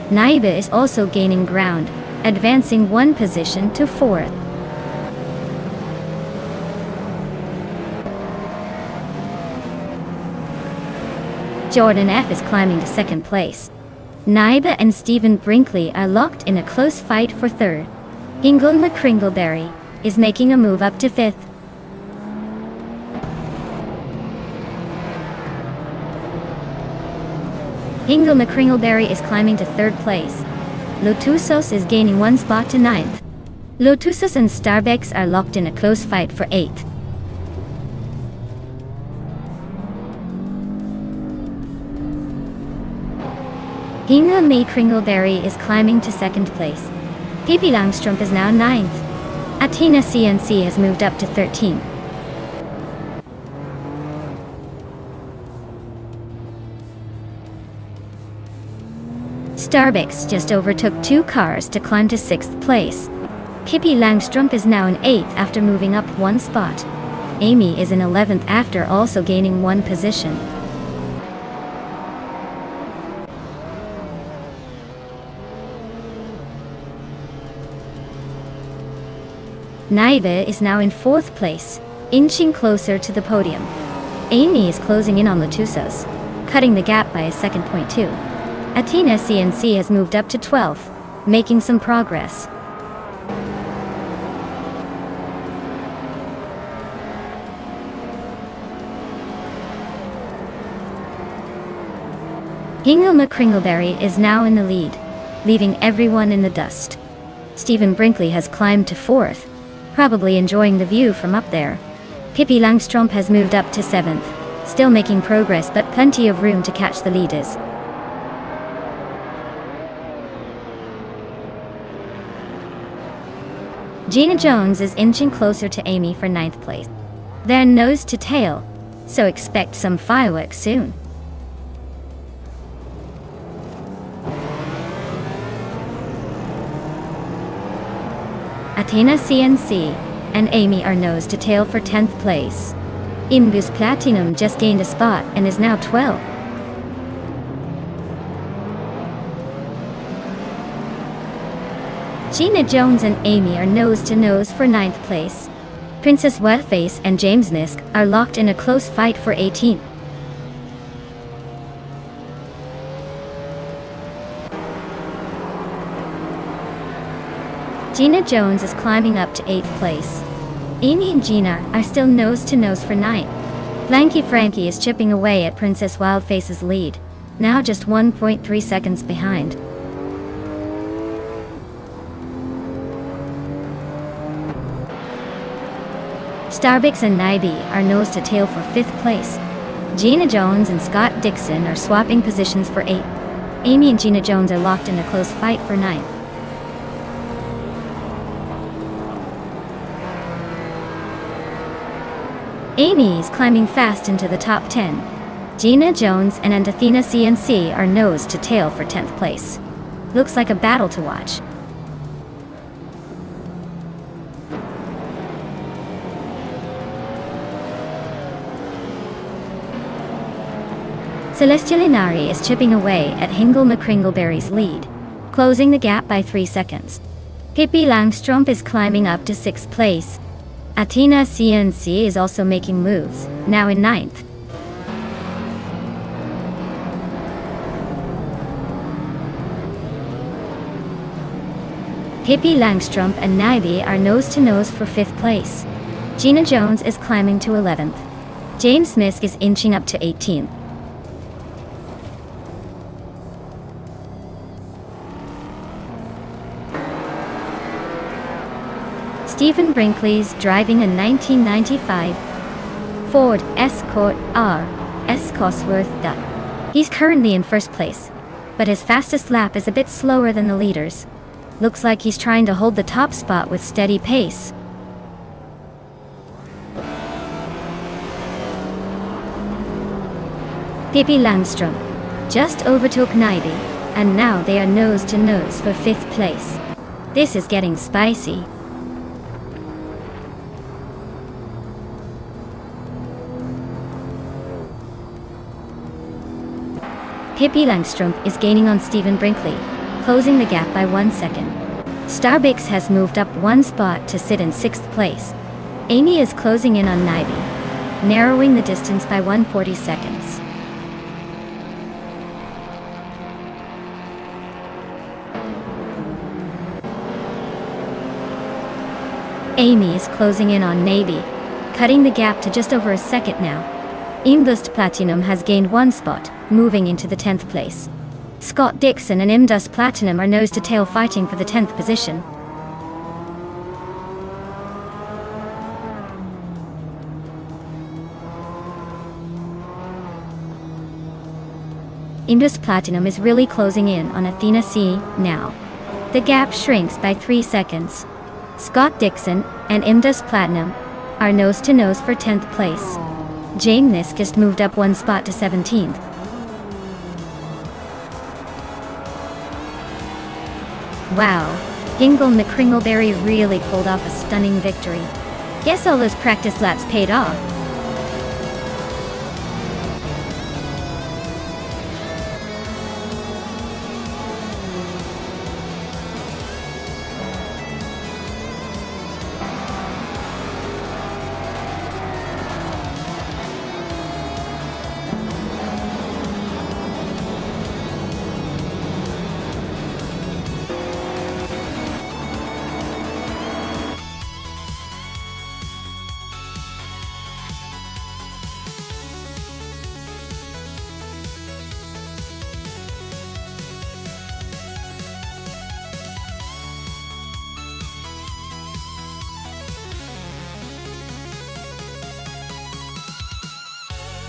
[SPEAKER 1] Naiba is also gaining ground, advancing 1 position to 4th. Jordan F is climbing to 2nd place. Naiba and Stephen Brinkley are locked in a close fight for 3rd. Ingle McCringleberry is making a move up to 5th. Hingle McCringleberry is climbing to 3rd place. Lotusos is gaining 1 spot to 9th. Lotusos and Starbucks are locked in a close fight for 8th. Hingle May Kringleberry is climbing to 2nd place. Pippi Langstrumpf is now 9th. Athena CNC has moved up to 13th. Starbucks just overtook 2 cars to climb to 6th place. Pippi Langstrumpf is now in 8th after moving up 1 spot. Amy is in 11th after also gaining 1 position. Naiva is now in 4th place, inching closer to the podium. Amy is closing in on Lotusos, cutting the gap by a 2.2. Athena CNC has moved up to 12th, making some progress. Hingle McCringleberry is now in the lead, leaving everyone in the dust. Stephen Brinkley has climbed to 4th, probably enjoying the view from up there. Pippi Langstrumpf has moved up to 7th, still making progress but plenty of room to catch the leaders. Gina Jones is inching closer to Amy for 9th place. They're nose to tail, so expect some fireworks soon. Athena CNC and Amy are nose to tail for 10th place. Imbus Platinum just gained a spot and is now 12. Gina Jones and Amy are nose to nose for 9th place. Princess Wellface and James Nisk are locked in a close fight for 18th. Gina Jones is climbing up to 8th place. Amy and Gina are still nose to nose for 9th. Flanky Frankie is chipping away at Princess Wildface's lead, now just 1.3 seconds behind. Starbucks and Naibi are nose to tail for 5th place. Gina Jones and Scott Dixon are swapping positions for 8th. Amy and Gina Jones are locked in a close fight for 9th. Amy is climbing fast into the top 10. Gina Jones and Athena CNC are nose to tail for 10th place. Looks like a battle to watch. Celestia Linari is chipping away at Hingle McCringleberry's lead, closing the gap by 3 seconds. Pippi Langstrumpf is climbing up to 6th place. Athena CNC is also making moves, now in 9th. Pippi Langstrumpf and Naibi are nose to nose for 5th place. Gina Jones is climbing to 11th. James Misk is inching up to 18th. Stephen Brinkley's driving a 1995 Ford Escort R S Cosworth. He's currently in 1st place, but his fastest lap is a bit slower than the leaders. Looks like he's trying to hold the top spot with steady pace. Pippi Langstrumpf just overtook Naibi, and now they are nose to nose for 5th place. This is getting spicy. Pippi Langstrumpf is gaining on Stephen Brinkley, closing the gap by 1 second. Starbucks has moved up 1 spot to sit in 6th place. Amy is closing in on Naibi, narrowing the distance by 140 seconds. Amy is closing in on Naibi, cutting the gap to just over a second now. Imbust Platinum has gained 1 spot, moving into the 10th place. Scott Dixon and Indus Platinum are nose-to-tail fighting for the 10th position. Indus Platinum is really closing in on Athena C now. The gap shrinks by 3 seconds. Scott Dixon and Indus Platinum are nose-to-nose for 10th place. Jane Nisk just moved up 1 spot to 17th. Wow, Hingle McCringleberry really pulled off a stunning victory. Guess all those practice laps paid off.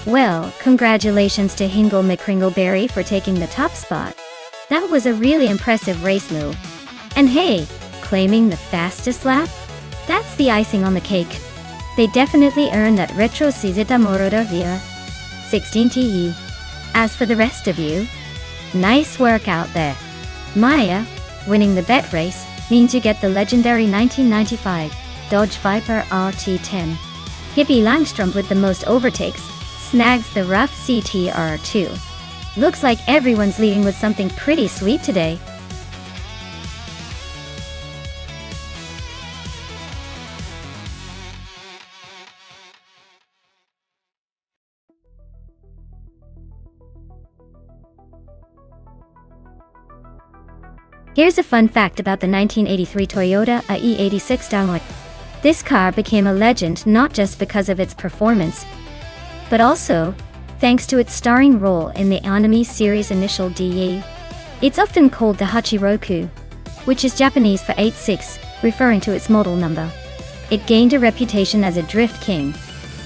[SPEAKER 1] Well, congratulations to Hingle McCringleberry for taking the top spot. That was a really impressive race move. And hey, claiming the fastest lap? That's the icing on the cake. They definitely earned that Retro Sizita Moroder via 16TE. As for the rest of you, nice work out there. Maya, winning the bet race means you get the legendary 1995 Dodge Viper RT10. Hippie Langstrom with the most overtakes snags the rough CTR2. Looks like everyone's leading with something pretty sweet today. Here's a fun fact about the 1983 Toyota AE86 Downward. This car became a legend not just because of its performance, but also thanks to its starring role in the anime series initial DE. It's often called the Hachiroku, which is Japanese for 86, referring to its model number. It gained a reputation as a drift king,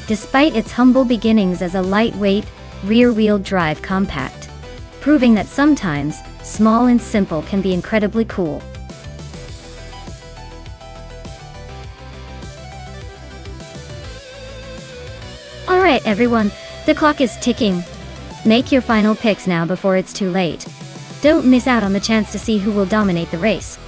[SPEAKER 1] despite its humble beginnings as a lightweight, rear-wheel drive compact, proving that sometimes small and simple can be incredibly cool. Alright everyone, the clock is ticking. Make your final picks now before it's too late. Don't miss out on the chance to see who will dominate the race.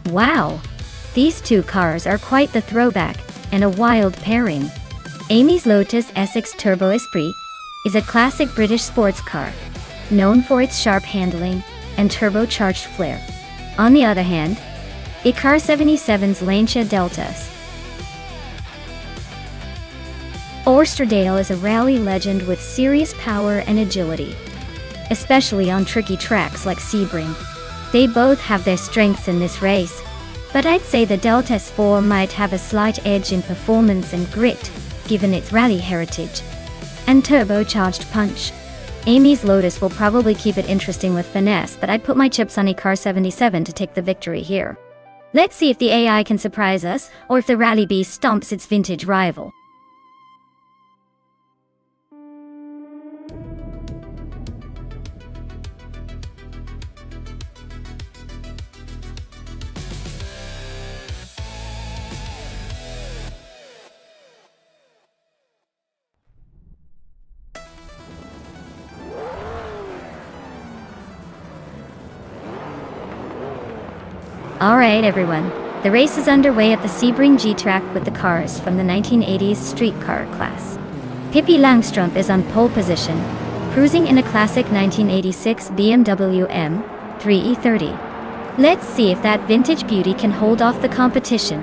[SPEAKER 1] Wow! These two cars are quite the throwback, and a wild pairing. Amy's Lotus Essex Turbo Esprit is a classic British sports car, known for its sharp handling and turbocharged flair. On the other hand, Car 77's Lancia Deltas. Osterdahl is a rally legend with serious power and agility, especially on tricky tracks like Sebring. They both have their strengths in this race, but I'd say the Deltas 4 might have a slight edge in performance and grit, given its rally heritage and turbocharged punch. Amy's Lotus will probably keep it interesting with finesse, but I'd put my chips on Car 77 to take the victory here. Let's see if the AI can surprise us, or if the Rally Beast stomps its vintage rival. Alright everyone, the race is underway at the Sebring G track with the cars from the 1980s streetcar class. Pippi Langstrumpf is on pole position, cruising in a classic 1986 BMW M3E30. Let's see if that vintage beauty can hold off the competition.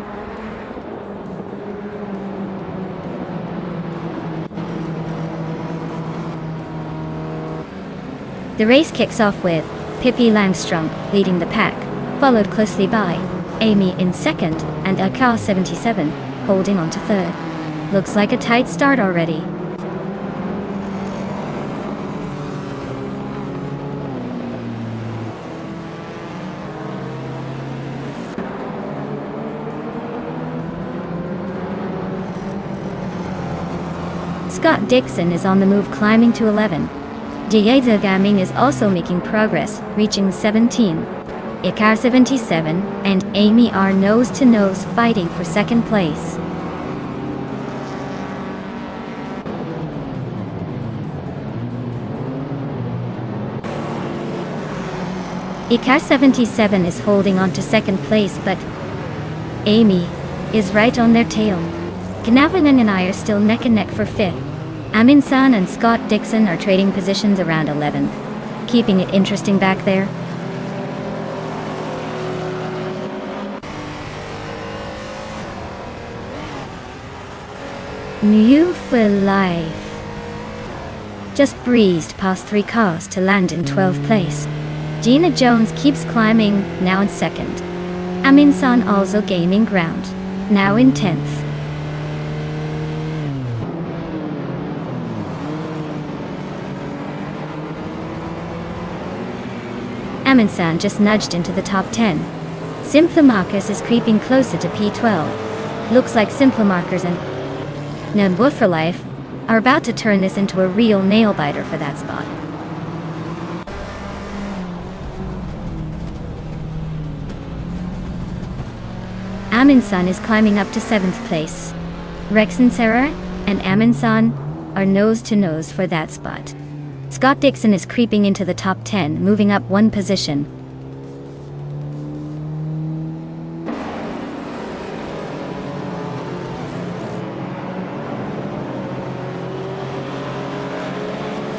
[SPEAKER 1] The race kicks off with Pippi Langstrumpf leading the pack, followed closely by Amy in second and AK-77 holding on to third. Looks like a tight start already. Scott Dixon is on the move, climbing to 11. Diego Gaming is also making progress, reaching 17. AK-77 and Amy are nose-to-nose fighting for second place. AK-77 is holding on to second place, but Amy is right on their tail. Gnavan and I are still neck and neck for fifth. Amin-san and Scott Dixon are trading positions around 11th, keeping it interesting back there. New for life. Just breezed past 3 cars to land in 12th place. Gina Jones keeps climbing, now in second. Amin-san also gaining ground, now in 10th. Amin-san just nudged into the top 10. Simplamarcus is creeping closer to P12. Looks like Simplamarcus and New for Life are about to turn this into a real nail-biter for that spot. Amin-san is climbing up to 7th place. Rex and Sarah and Amin-san are nose-to-nose for that spot. Scott Dixon is creeping into the top 10, moving up 1 position.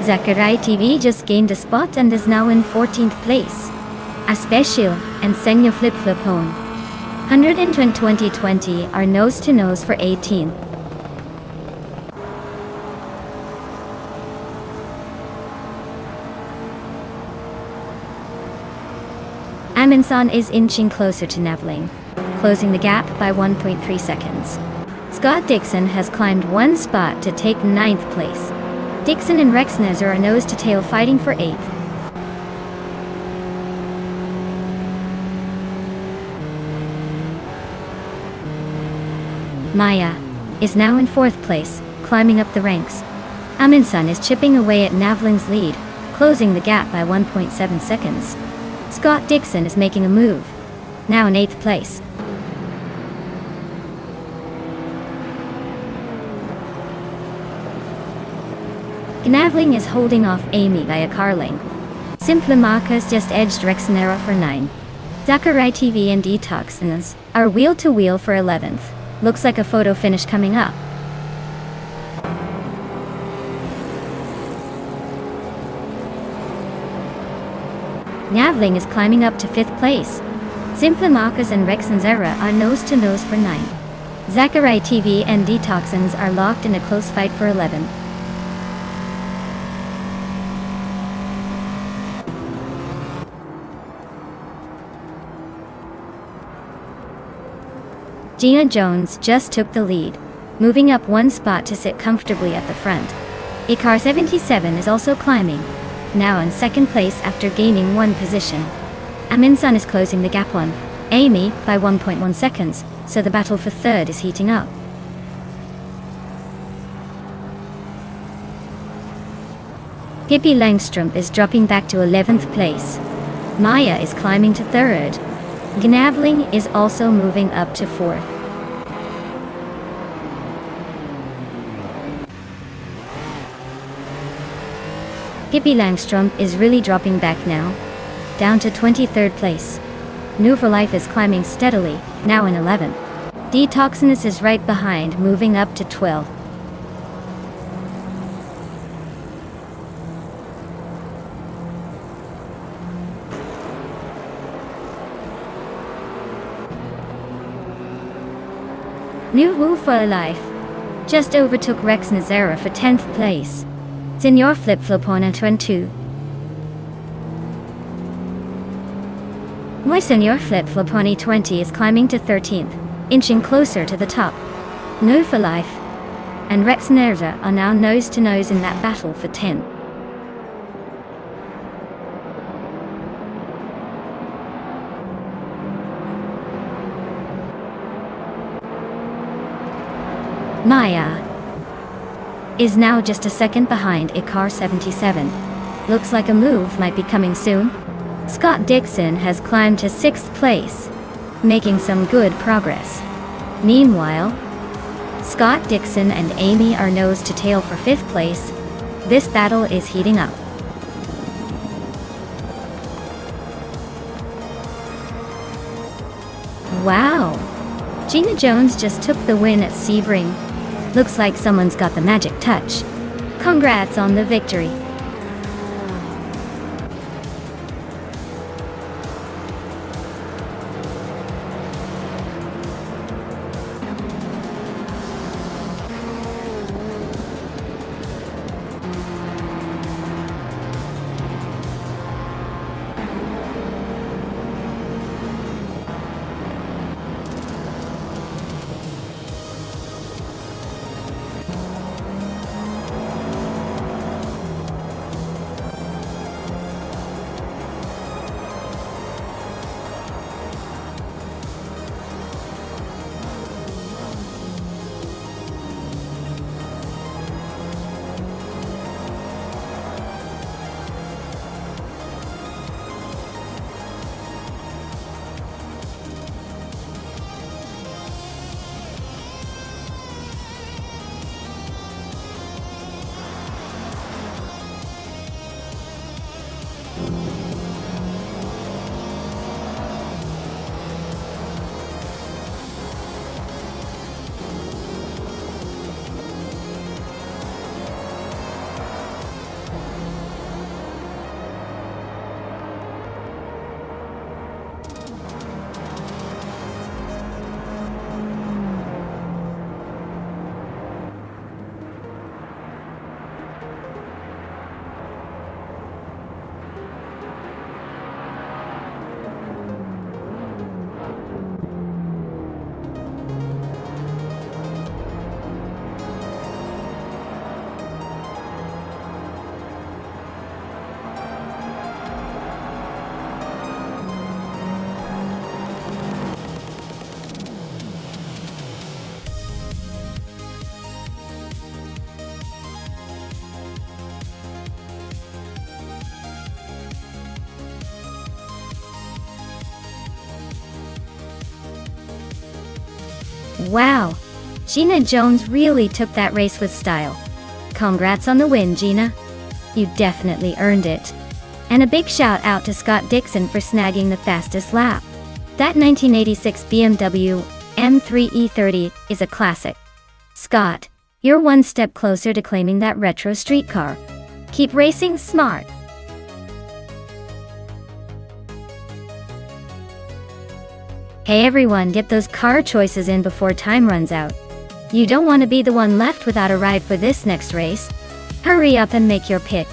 [SPEAKER 1] Zachary TV just gained a spot and is now in 14th place. Aspecial and Senyo Flip Flipone 100 and 2020 are nose-to-nose for 18. Amin-san is inching closer to Nevling, closing the gap by 1.3 seconds. Scott Dixon has climbed 1 spot to take 9th place. Dixon and Rexnezer are nose-to-tail fighting for 8th. Maya is now in 4th place, climbing up the ranks. Amin-san is chipping away at Navling's lead, closing the gap by 1.7 seconds. Scott Dixon is making a move, now in 8th place. Gnavling is holding off Amy by a car length. Simplamarcus just edged Rexnera for 9. Zachary TV and Detoxins are wheel-to-wheel for 11th. Looks like a photo finish coming up. Navling is climbing up to 5th place. Simplamarcus and Rexnera are nose-to-nose for 9. Zachary TV and Detoxins are locked in a close fight for 11. Gina Jones just took the lead, moving up 1 spot to sit comfortably at the front. AK-77 is also climbing, now in 2nd place after gaining 1 position. Amin-san is closing the gap on Amy by 1.1 seconds, so the battle for 3rd is heating up. Pippi Langstrumpf is dropping back to 11th place. Maya is climbing to 3rd. Gnavling is also moving up to 4th. Pippi Langstrumpf is really dropping back now, down to 23rd place. New for Life is climbing steadily, now in 11th. Detoxinus is right behind, moving up to 12th. New for Life just overtook Rex Nazara for 10th place. Senor Flip-Flop on a 22. My Senor Flip-Flop on E20 is climbing to 13th, inching closer to the top. New for Life and Rex Nazara are now nose to nose in that battle for 10th. Maya is now just a second behind Icar 77. Looks like a move might be coming soon. Scott Dixon has climbed to 6th place, making some good progress. Meanwhile, Scott Dixon and Amy are nose to tail for 5th place. This battle is heating up. Wow! Gina Jones just took the win at Sebring. Looks like someone's got the magic touch. Congrats on the victory. Wow! Gina Jones really took that race with style. Congrats on the win, Gina. You definitely earned it. And a big shout out to Scott Dixon for snagging the fastest lap. That 1986 BMW M3 E30 is a classic. Scott, you're one step closer to claiming that retro street car. Keep racing smart. Hey everyone, get those car choices in before time runs out. You don't want to be the one left without a ride for this next race. Hurry up and make your pick.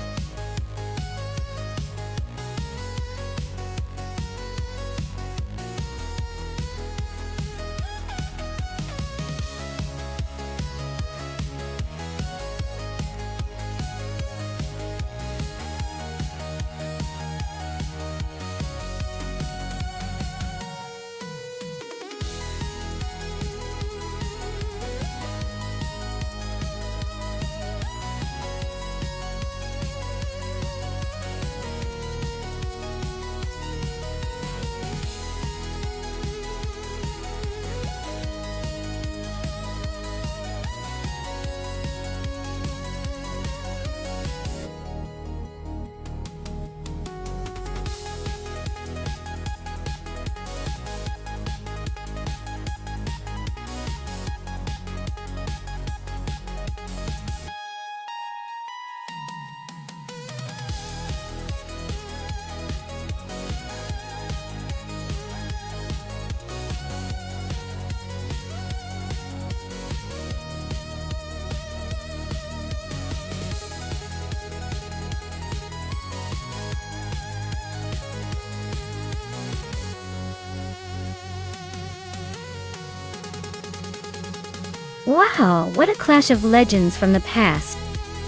[SPEAKER 1] Wow, what a clash of legends from the past.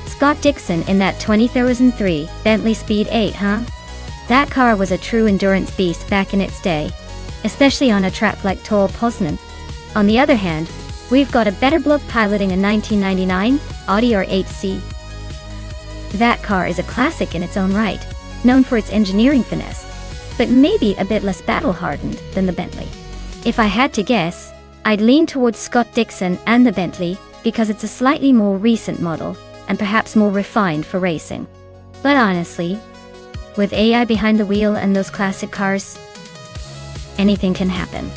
[SPEAKER 1] Scott Dixon in that 2003 Bentley Speed 8, huh? That car was a true endurance beast back in its day, especially on a track like Tor Poznan. On the other hand, we've got a better bloke piloting a 1999 Audi R8C. That car is a classic in its own right, known for its engineering finesse, but maybe a bit less battle-hardened than the Bentley. If I had to guess, I'd lean towards Scott Dixon and the Bentley because it's a slightly more recent model and perhaps more refined for racing. But honestly, with AI behind the wheel and those classic cars, anything can happen.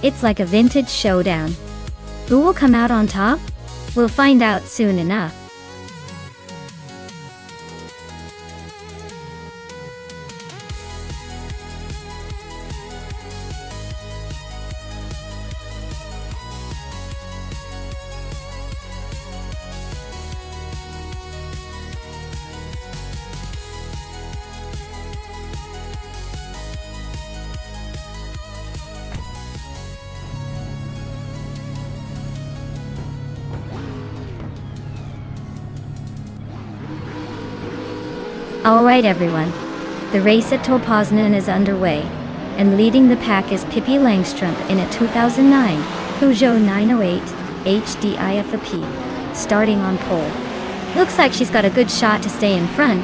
[SPEAKER 1] It's like a vintage showdown. Who will come out on top? We'll find out soon enough. Alright everyone, the race at Tor Poznan is underway, and leading the pack is Pippi Langstrup in a 2009 Peugeot 908 HDIFAP, starting on pole. Looks like she's got a good shot to stay in front,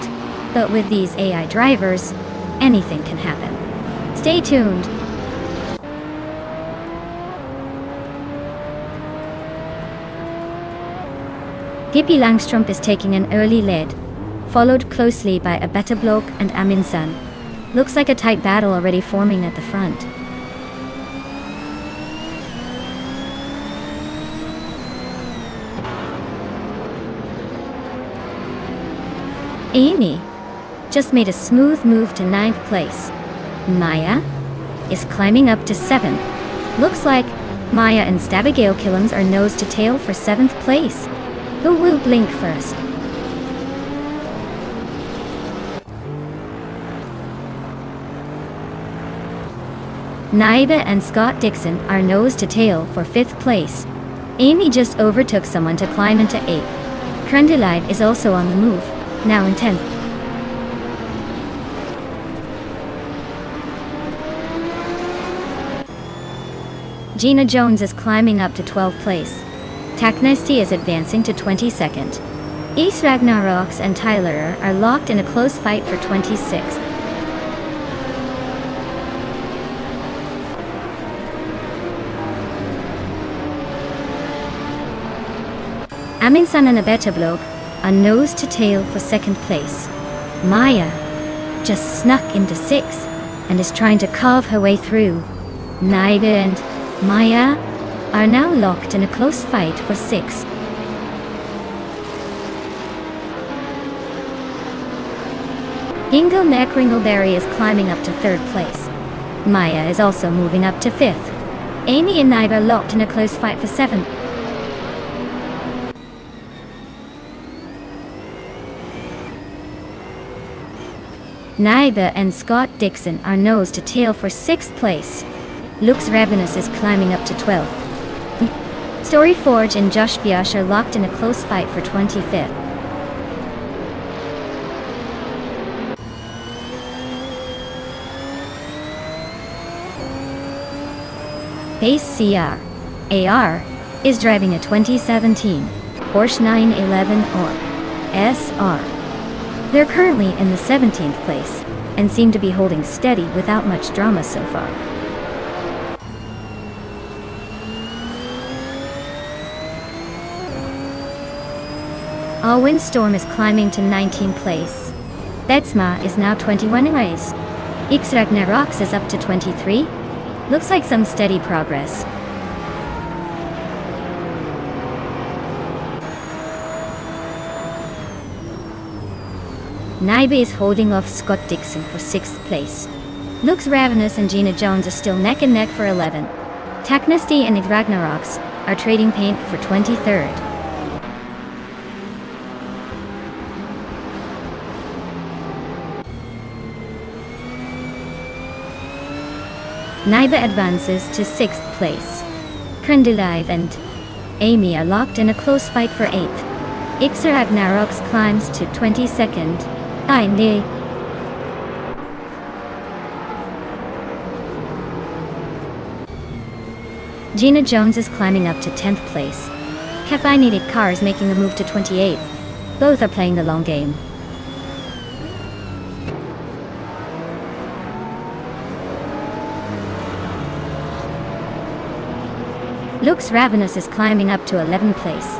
[SPEAKER 1] but with these AI drivers, anything can happen. Stay tuned. Pippi Langstrup is taking an early lead, followed closely by a better bloke and Amin San. Looks like a tight battle already forming at the front. Amy just made a smooth move to 9th place. Maya is climbing up to 7th. Looks like Maya and Stabigail Killams are nose to tail for 7th place. Who will blink first? Naiba and Scott Dixon are nose to tail for 5th place. Amy just overtook someone to climb into 8th. Krendelive is also on the move, now in 10th. Gina Jones is climbing up to 12th place. Taknesti is advancing to 22nd. Ace Ragnaroks and Tyler are locked in a close fight for 26th. Aminsan and Abeta Bloke are nose to tail for 2nd place. Maya just snuck into 6th and is trying to carve her way through. Naiba and Maya are now locked in a close fight for 6th. Ingleneck Ringleberry is climbing up to 3rd place. Maya is also moving up to 5th. Amy and Naiba locked in a close fight for 7th. Naiba and Scott Dixon are nose to tail for 6th place. Lux Ravenous is climbing up to 12th. Storyforge and Josh Biash are locked in a close fight for 25th. Pace CR AR is driving a 2017 Porsche 911 or SR. They're currently in the 17th place, and seem to be holding steady without much drama so far. Alwyn Storm is climbing to 19th place. Betsma is now 21 race. X Ragnaroks is up to 23. Looks like some steady progress. Naiba is holding off Scott Dixon for 6th place. Lux Ravenous and Gina Jones are still neck and neck for 11th. Taknesti and Ragnaroks are trading paint for 23rd. Naiba advances to 6th place. Krendelive and Amy are locked in a close fight for 8th. Ixaragnarox climbs to 22nd. Ine. Gina Jones is climbing up to 10th place. Caffeinated Car is making a move to 28th. Both are playing the long game. Lux Ravenous is climbing up to 11th place.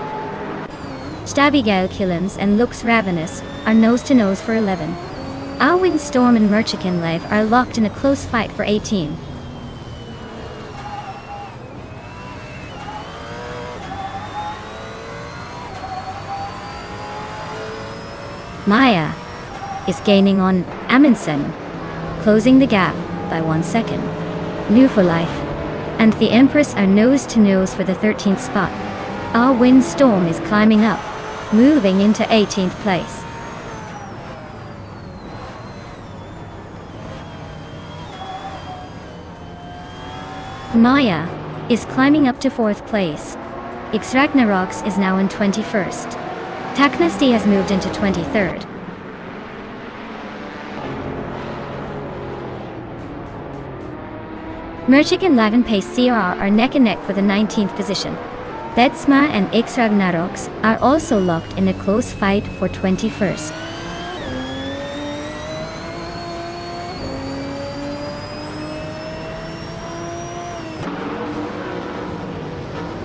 [SPEAKER 1] Stabigail Killens and Lux Ravenous are nose-to-nose for 11. Alwyn Storm and Merchican Life are locked in a close fight for 18. Maya is gaining on Amundsen, closing the gap by 1 second. New for Life and the Empress are nose-to-nose for the 13th spot. Alwyn Storm is climbing up, moving into 18th place. Maya is climbing up to 4th place. Ixragnarox is now in 21st. Taknasty has moved into 23rd. Merchik and Lagan Pace CR are neck and neck for the 19th position. Betsma and Ixragnarox are also locked in a close fight for 21st.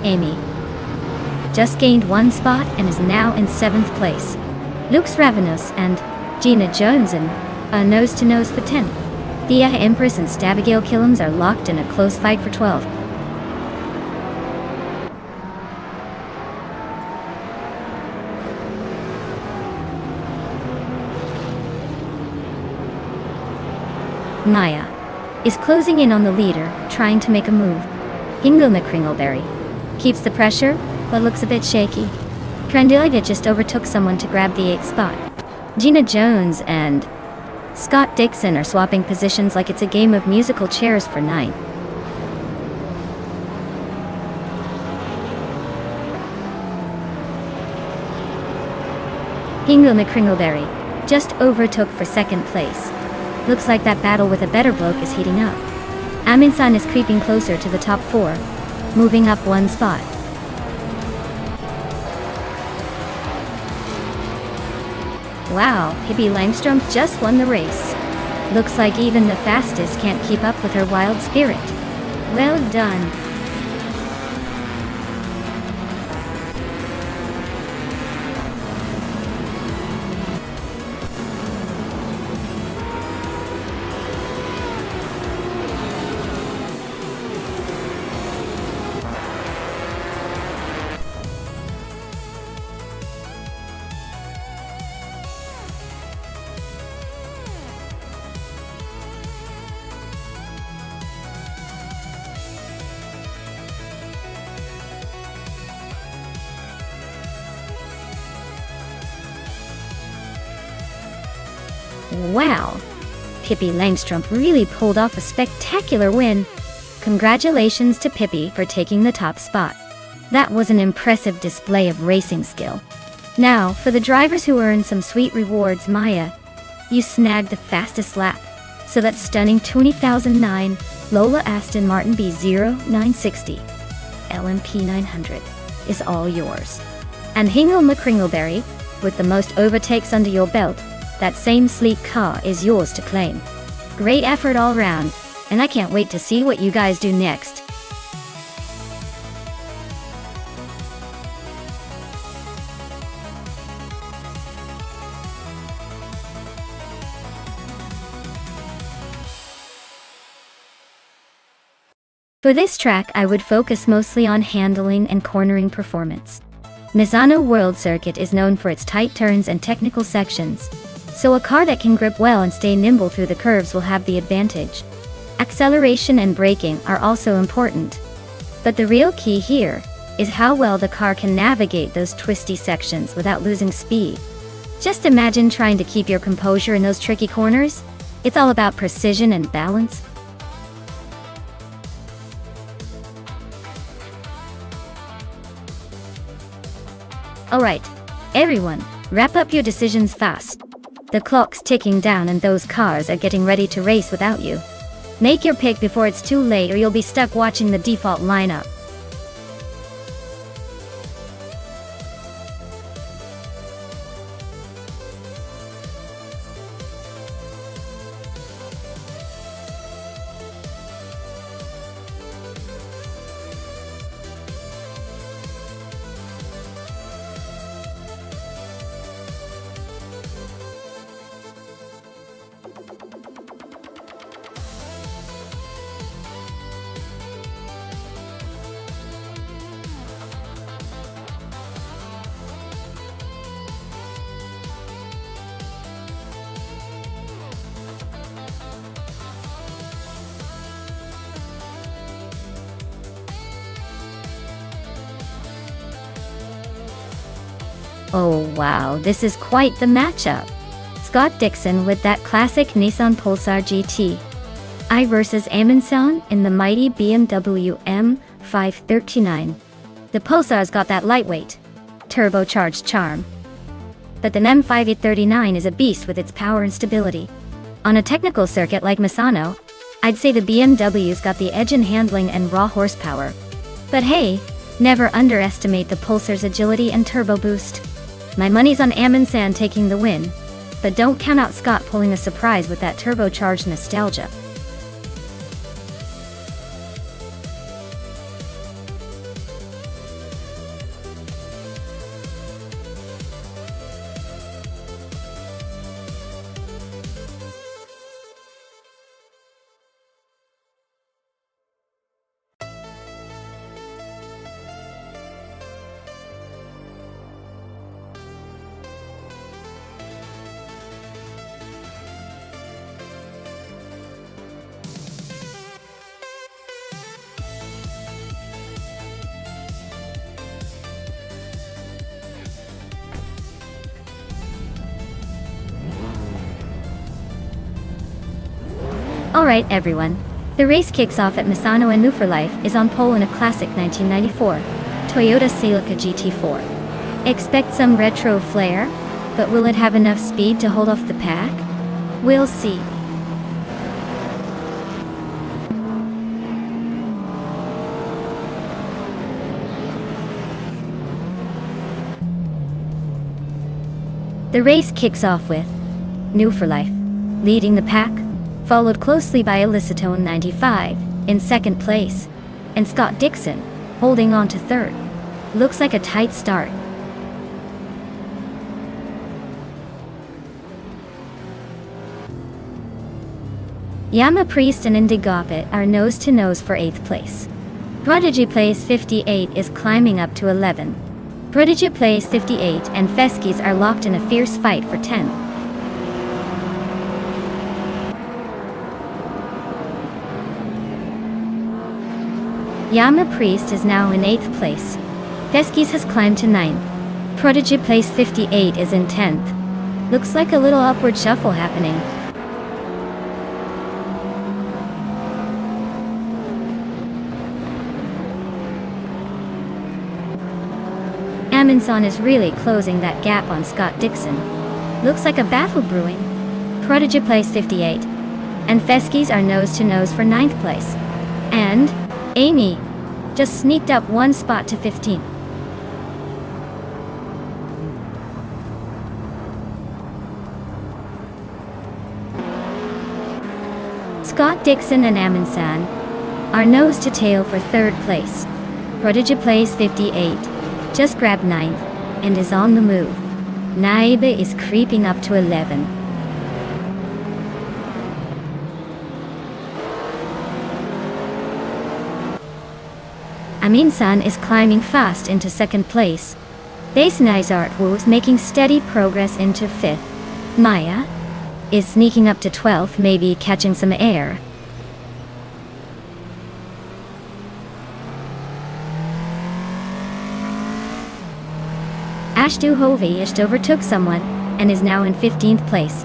[SPEAKER 1] Amy just gained 1 spot and is now in 7th place. Lux Ravenous and Gina Jones are nose-to-nose for 10th. Thea Empress and Stabigail Killens are locked in a close fight for 12th. Maya is closing in on the leader, trying to make a move. Hingle McCringleberry keeps the pressure, but looks a bit shaky. Trandilliga just overtook someone to grab the 8th spot. Gina Jones and Scott Dixon are swapping positions like it's a game of musical chairs for 9. Hingle McCringleberry just overtook for 2nd place. Looks like that battle with a better bloke is heating up. Amundsen is creeping closer to the top 4, moving up 1 spot. Wow, Pippi Langstrom just won the race. Looks like even the fastest can't keep up with her wild spirit. Well done. Wow, Pippi Langstrom really pulled off a spectacular win. Congratulations to Pippi for taking the top spot. That was an impressive display of racing skill. Now, for the drivers who earned some sweet rewards, Maya, you snagged the fastest lap. So that stunning 20,009 Lola Aston Martin B0960 LMP 900 is all yours. And Hingle McCringleberry, with the most overtakes under your belt, that same sleek car is yours to claim. Great effort all round, and I can't wait to see what you guys do next. For this track, I would focus mostly on handling and cornering performance. Misano World Circuit is known for its tight turns and technical sections, so a car that can grip well and stay nimble through the curves will have the advantage. Acceleration and braking are also important, but the real key here is how well the car can navigate those twisty sections without losing speed. Just imagine trying to keep your composure in those tricky corners. It's all about precision and balance. Alright, everyone, wrap up your decisions fast. The clock's ticking down and those cars are getting ready to race without you. Make your pick before it's too late or you'll be stuck watching the default lineup. Oh wow, this is quite the matchup. Scott Dixon with that classic Nissan Pulsar GT. I versus Amundsen in the mighty BMW M539. The Pulsar's got that lightweight, turbocharged charm. But the M539 is a beast with its power and stability. On a technical circuit like Misano, I'd say the BMW's got the edge in handling and raw horsepower. But hey, never underestimate the Pulsar's agility and turbo boost. My money's on Amundsen taking the win, but don't count out Scott pulling a surprise with that turbocharged nostalgia. Alright everyone, the race kicks off at Misano and New for Life is on pole in a classic 1994 Toyota Celica GT4. Expect some retro flair, but will it have enough speed to hold off the pack? We'll see. The race kicks off with New for Life leading the pack, followed closely by Elicitone 95 in second place, and Scott Dixon holding on to third. Looks like a tight start. Yama Priest and Indigopit are nose to nose for 8th place. Prodigy Place 58 is climbing up to 11. Prodigy Place 58 and Feskies are locked in a fierce fight for 10th. Yama Priest is now in 8th place. Feskies has climbed to 9th. Prodigy Place 58 is in 10th. Looks like a little upward shuffle happening. Amundsen is really closing that gap on Scott Dixon. Looks like a battle brewing. Prodigy Place 58 and Feskies are nose to nose for 9th place. And Amy just sneaked up one spot to 15th. Scott Dixon and Amundsen are nose to tail for 3rd place. Prodigy Place 58 just grabbed 9th and is on the move. Naibe is creeping up to 11. Amundsen is climbing fast into 2nd place. Base Nizart is making steady progress into 5th. Maya is sneaking up to 12th, maybe catching some air. Ashtu Hovey just overtook someone and is now in 15th place.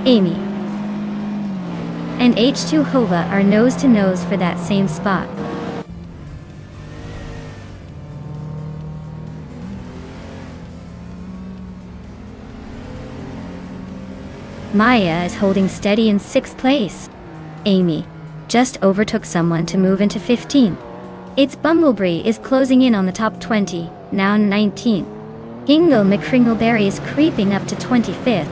[SPEAKER 1] Amy and H2 Hova are nose to nose for that same spot. Maya is holding steady in 6th place. Amy just overtook someone to move into 15th. Its Bumblebee is closing in on the top 20, now 19th. Hingle McCringleberry is creeping up to 25th.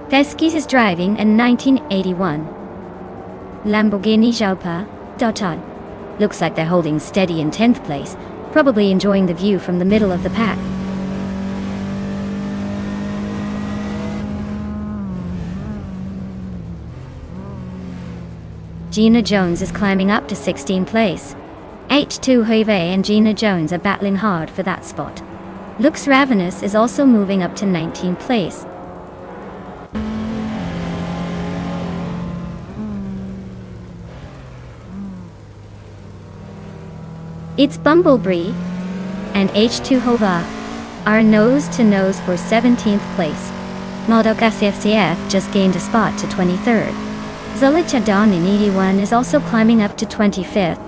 [SPEAKER 1] Teskis is driving in 1981. Lamborghini Jalpa, Dotad. Looks like they're holding steady in 10th place, probably enjoying the view from the middle of the pack. Gina Jones is climbing up to 16th place. H2 Have and Gina Jones are battling hard for that spot. Looks Ravenous is also moving up to 19th place. It's Bumblebee and H2 Hova are nose to nose for 17th place. Modok SFCF just gained a spot to 23rd. Zulicha Dawn in 81 is also climbing up to 25th.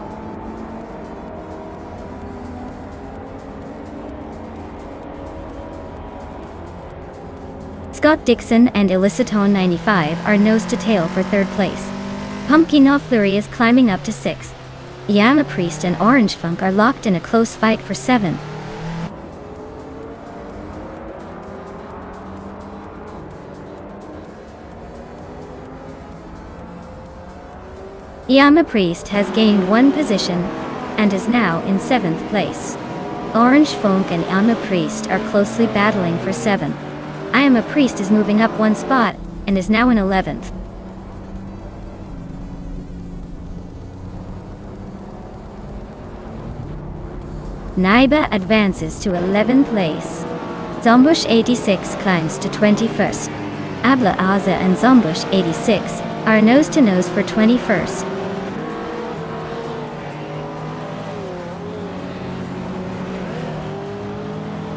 [SPEAKER 1] Scott Dixon and Illicitone 95 are nose to tail for 3rd place. Pumpkin Off Flurry is climbing up to 6th. Yama Priest and Orange Funk are locked in a close fight for 7th. Yama Priest has gained 1 position and is now in 7th place. Orange Funk and Yama Priest are closely battling for 7th. I Am a Priest is moving up 1 spot and is now in 11th. Naiba advances to 11th place. Zombush 86 climbs to 21st. Abla Aza and Zombush 86 are nose to nose for 21st.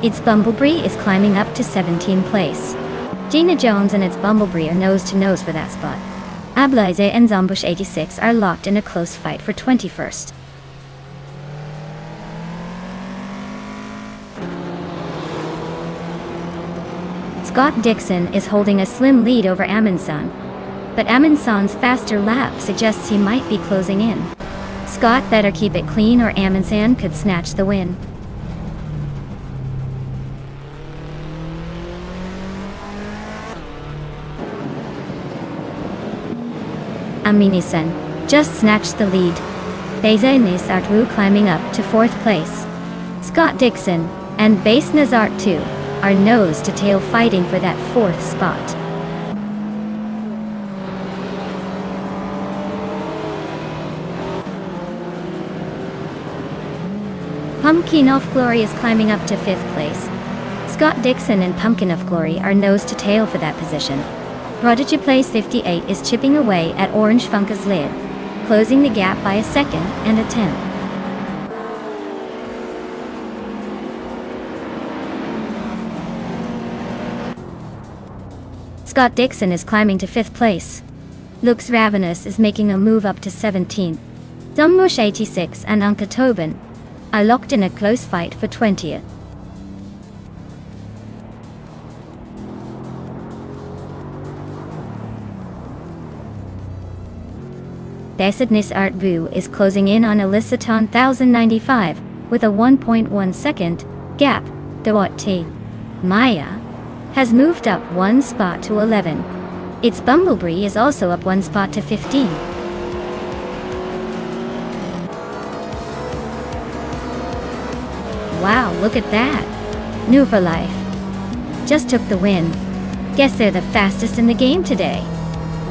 [SPEAKER 1] Its Bumblebee is climbing up to 17th place. Gina Jones and its Bumblebee are nose to nose for that spot. Ablaze and Zombush 86 are locked in a close fight for 21st. Scott Dixon is holding a slim lead over Amundsen, but Amundsen's faster lap suggests he might be closing in. Scott better keep it clean or Amundsen could snatch the win. Aminisen just snatched the lead. Beza Nisartu climbing up to 4th place. Scott Dixon and Base Nazart 2 are nose to tail fighting for that 4th spot. Pumpkin of Glory is climbing up to 5th place. Scott Dixon and Pumpkin of Glory are nose to tail for that position. Prodigy Place 58 is chipping away at Orange Funka's lid, closing the gap by a 2nd and a 10th. Scott Dixon is climbing to 5th place. Looks Ravenous is making a move up to 17th. Dumbush 86 and Unca Tobin are locked in a close fight for 20th. Decidness Art Vu is closing in on Eliciton 1095 with a 1.1 second gap. Dewat T. Maya has moved up 1 spot to 11. Its Bumblebee is also up 1 spot to 15. Wow, look at that. New for Life just took the win. Guess they're the fastest in the game today.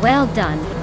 [SPEAKER 1] Well done.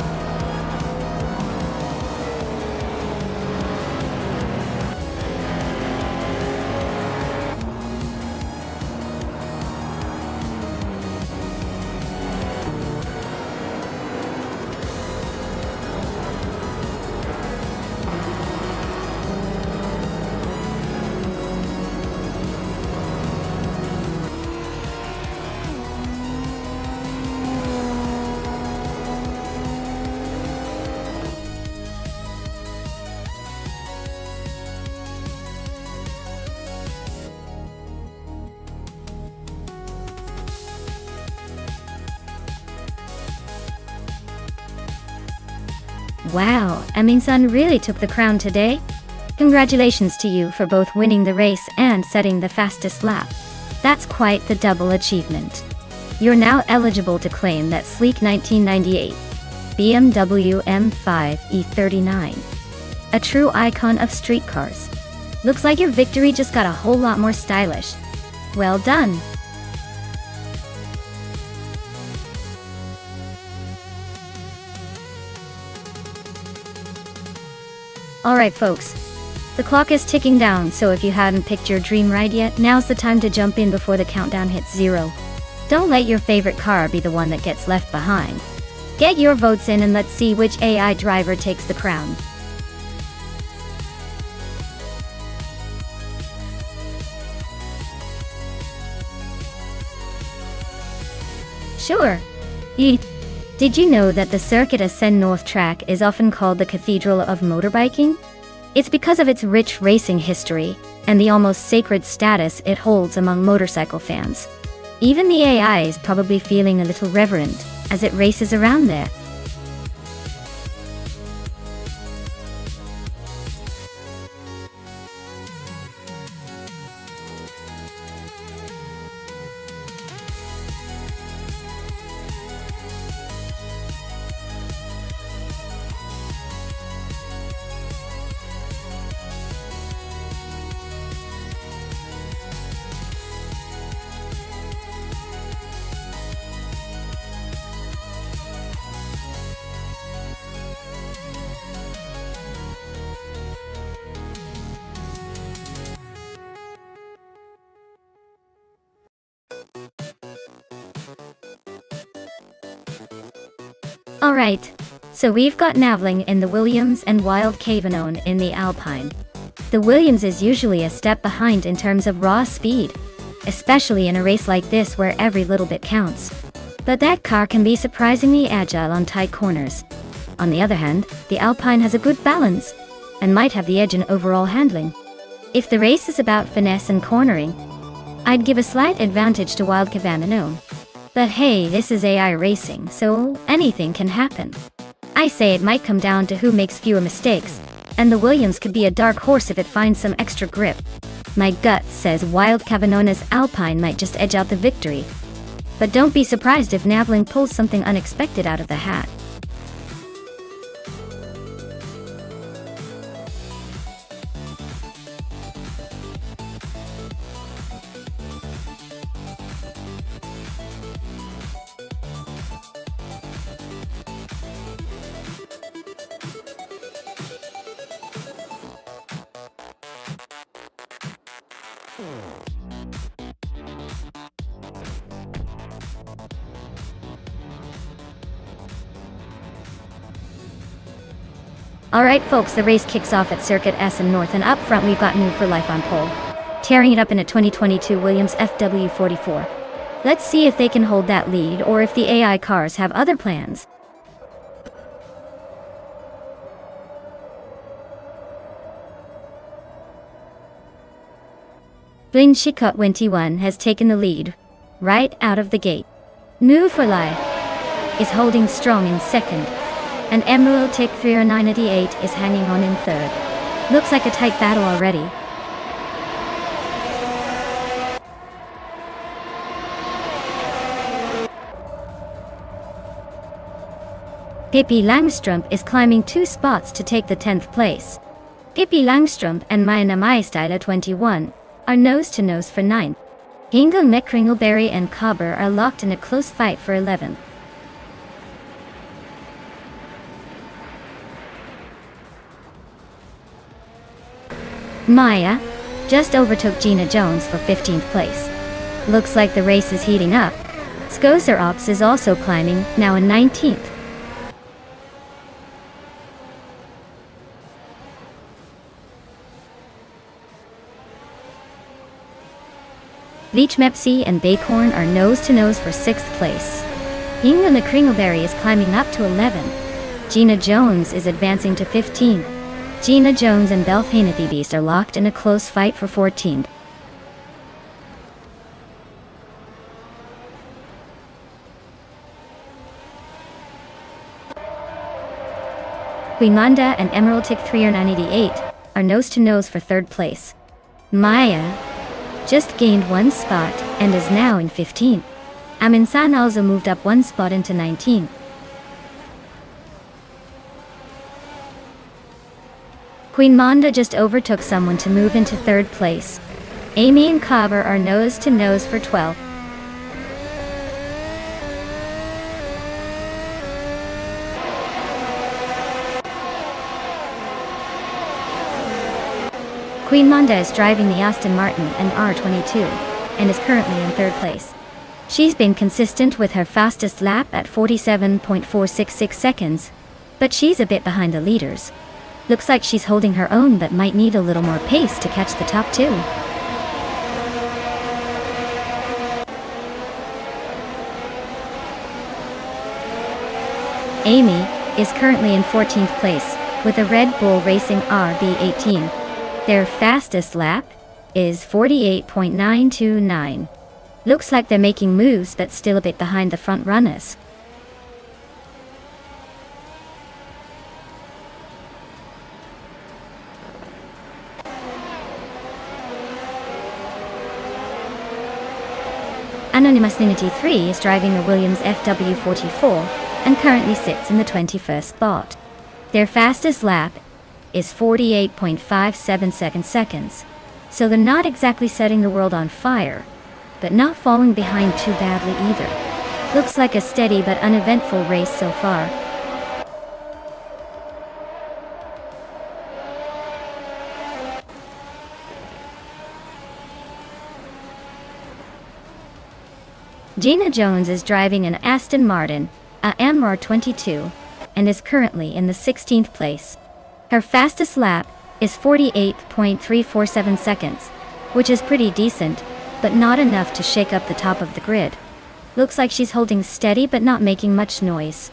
[SPEAKER 1] Wow, Emin-san really took the crown today? Congratulations to you for both winning the race and setting the fastest lap. That's quite the double achievement. You're now eligible to claim that sleek 1998 BMW M5 E39. A true icon of street cars. Looks like your victory just got a whole lot more stylish. Well done! Alright folks, the clock is ticking down, so if you hadn't picked your dream ride yet, now's the time to jump in before the countdown hits 0. Don't let your favorite car be the one that gets left behind. Get your votes in and let's see which AI driver takes the crown. Sure. Did you know that the Circuit Ascend North track is often called the Cathedral of Motorbiking? It's because of its rich racing history and the almost sacred status it holds among motorcycle fans. Even the AI is probably feeling a little reverent as it races around there. Alright, so we've got Navling in the Williams and Wild Cavenone in the Alpine. The Williams is usually a step behind in terms of raw speed, especially in a race like this where every little bit counts. But that car can be surprisingly agile on tight corners. On the other hand, the Alpine has a good balance, and might have the edge in overall handling. If the race is about finesse and cornering, I'd give a slight advantage to Wild Cavenone. But hey, this is AI racing, so anything can happen. I say it might come down to who makes fewer mistakes, and the Williams could be a dark horse if it finds some extra grip. My gut says Wild Cavenone's Alpine might just edge out the victory. But don't be surprised if Navling pulls something unexpected out of the hat. Alright folks, the race kicks off at Circuit Ascend North, and up front we've got Move for Life on pole, tearing it up in a 2022 Williams FW44. Let's see if they can hold that lead or if the AI cars have other plans. Blin Shikot 21 has taken the lead right out of the gate. Move for Life is holding strong in second, and Emerald Tick 988 is hanging on in third. Looks like a tight battle already. Pippi Langstrump is climbing 2 spots to take the 10th place. Pippi Langstrump and Maina Maistyla 21 are nose-to-nose for 9th. Hingle McCringleberry and Cobber are locked in a close fight for 11th. Maya just overtook Gina Jones for 15th place. Looks like the race is heating up. Scoser Ops is also climbing, now in 19th. Leech Mepsi and Bacorn are nose-to-nose for 6th place. Hingle McCringleberry is climbing up to 11. Gina Jones is advancing to 15th. Gina Jones and Belthanethi Beast are locked in a close fight for 14th. Queen Manda and Emerald Tick 3988 are nose-to-nose for third place. Maya just gained one spot and is now in 15th. Aminsan also moved up one spot into 19th. Queen Manda just overtook someone to move into third place. Amy and Cobb are nose-to-nose for 12th. Queen Manda is driving the Aston Martin and R22 and is currently in third place. She's been consistent with her fastest lap at 47.466 seconds, but she's a bit behind the leaders. Looks like she's holding her own but might need a little more pace to catch the top two. Amy is currently in 14th place with a Red Bull Racing RB18. Their fastest lap is 48.929. Looks like they're making moves but still a bit behind the front runners. Anonymous Ninity 3 is driving the Williams FW44 and currently sits in the 21st spot. Their fastest lap is 48.577 seconds, so they're not exactly setting the world on fire, but not falling behind too badly either. Looks like a steady but uneventful race so far. Gina Jones is driving an Aston Martin, a MR22, and is currently in the 16th place. Her fastest lap is 48.347 seconds, which is pretty decent, but not enough to shake up the top of the grid. Looks like she's holding steady but not making much noise.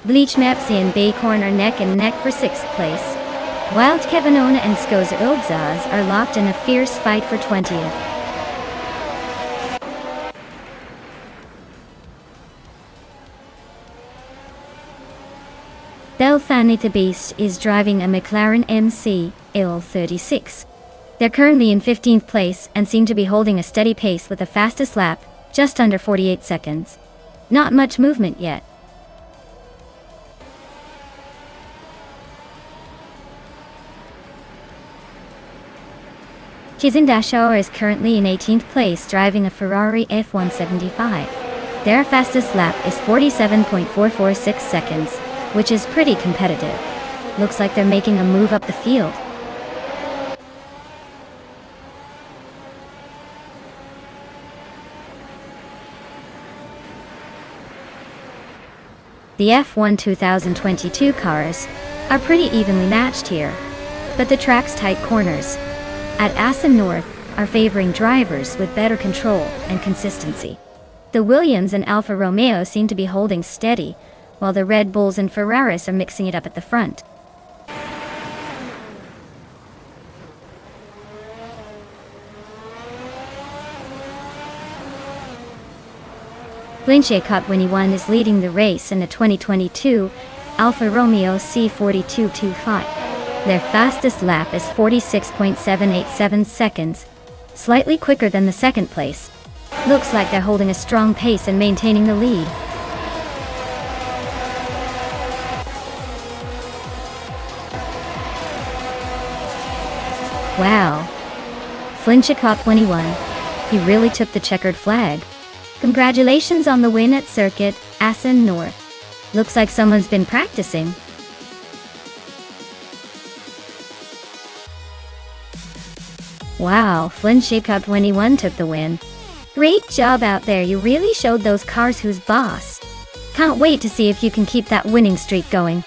[SPEAKER 1] Bleach Mepsi and Baycorn are neck and neck for 6th place. Wild Kevinona and Skoza Ilgzaz are locked in a fierce fight for 20th. Belfanita Beast is driving a McLaren MC Il36. They're currently in 15th place and seem to be holding a steady pace with the fastest lap, just under 48 seconds. Not much movement yet. Chizindasho is currently in 18th place driving a Ferrari F175. Their fastest lap is 47.446 seconds, which is pretty competitive. Looks like they're making a move up the field. The F1 2022 cars are pretty evenly matched here, but the track's tight corners at Assen North are favoring drivers with better control and consistency. The Williams and Alfa Romeo seem to be holding steady, while the Red Bulls and Ferraris are mixing it up at the front. Blinche Cup 21 is leading the race in the 2022 Alfa Romeo C4225. Their fastest lap is 46.787 seconds, slightly quicker than the second place. Looks like they're holding a strong pace and maintaining the lead. Wow. Flinchicop 21. He really took the checkered flag. Congratulations on the win at Circuit Assen North. Looks like someone's been practicing. Wow, Flinchicop 21 took the win. Great job out there, you really showed those cars who's boss. Can't wait to see if you can keep that winning streak going.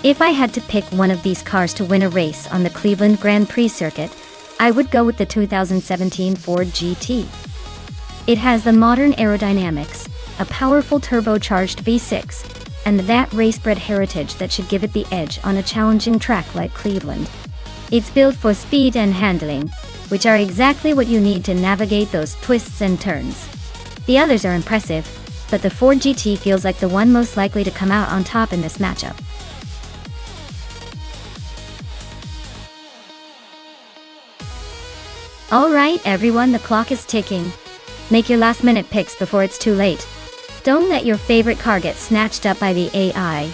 [SPEAKER 1] If I had to pick one of these cars to win a race on the Cleveland Grand Prix circuit, I would go with the 2017 Ford GT. It has the modern aerodynamics, a powerful turbocharged V6, and that race-bred heritage that should give it the edge on a challenging track like Cleveland. It's built for speed and handling, which are exactly what you need to navigate those twists and turns. The others are impressive, but the Ford GT feels like the one most likely to come out on top in this matchup. Alright everyone, the clock is ticking. Make your last minute picks before it's too late. Don't let your favorite car get snatched up by the AI.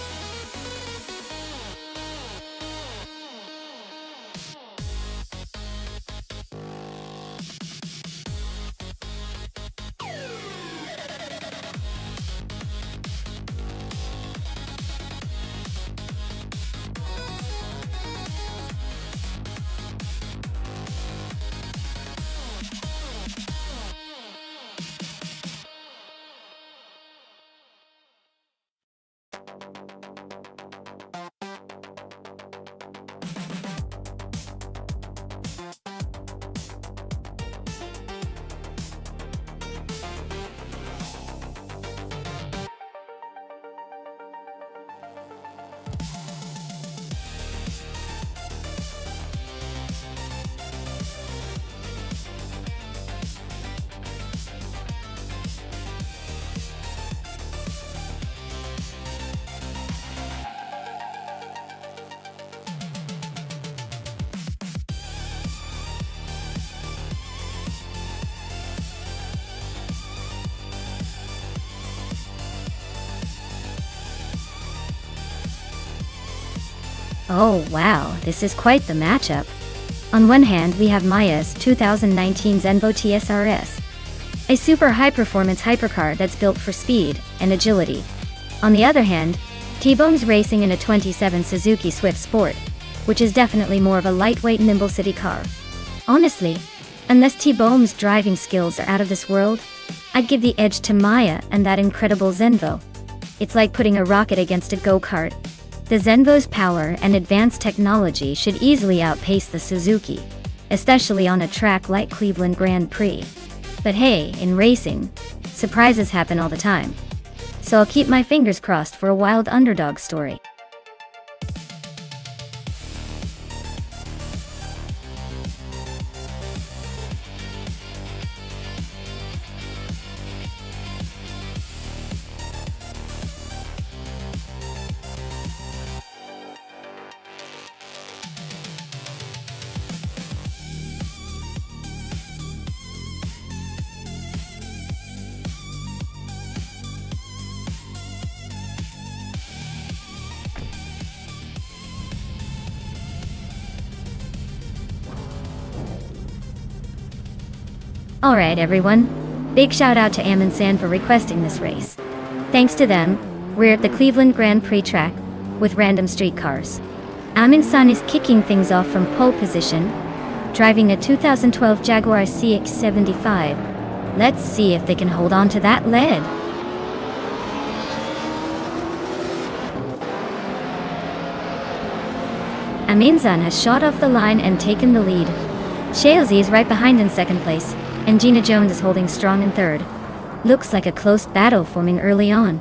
[SPEAKER 1] Oh wow, this is quite the matchup. On one hand, we have Maya's 2019 Zenvo TSRS, a super high-performance hypercar that's built for speed and agility. On the other hand, T-Bone's racing in a 27 Suzuki Swift Sport, which is definitely more of a lightweight, nimble city car. Honestly, unless T-Bone's driving skills are out of this world, I'd give the edge to Maya and that incredible Zenvo. It's like putting a rocket against a go-kart. The Zenvo's power and advanced technology should easily outpace the Suzuki, especially on a track like Cleveland Grand Prix. But hey, in racing, surprises happen all the time. So I'll keep my fingers crossed for a wild underdog story. Alright everyone, big shout out to Am and San for requesting this race. Thanks to them, we're at the Cleveland Grand Prix track with random street cars. Am San is kicking things off from pole position, driving a 2012 Jaguar CX-75. Let's see if they can hold on to that lead. Am San has shot off the line and taken the lead. Shailsy is right behind in second place, and Gina Jones is holding strong in third. Looks like a close battle forming early on.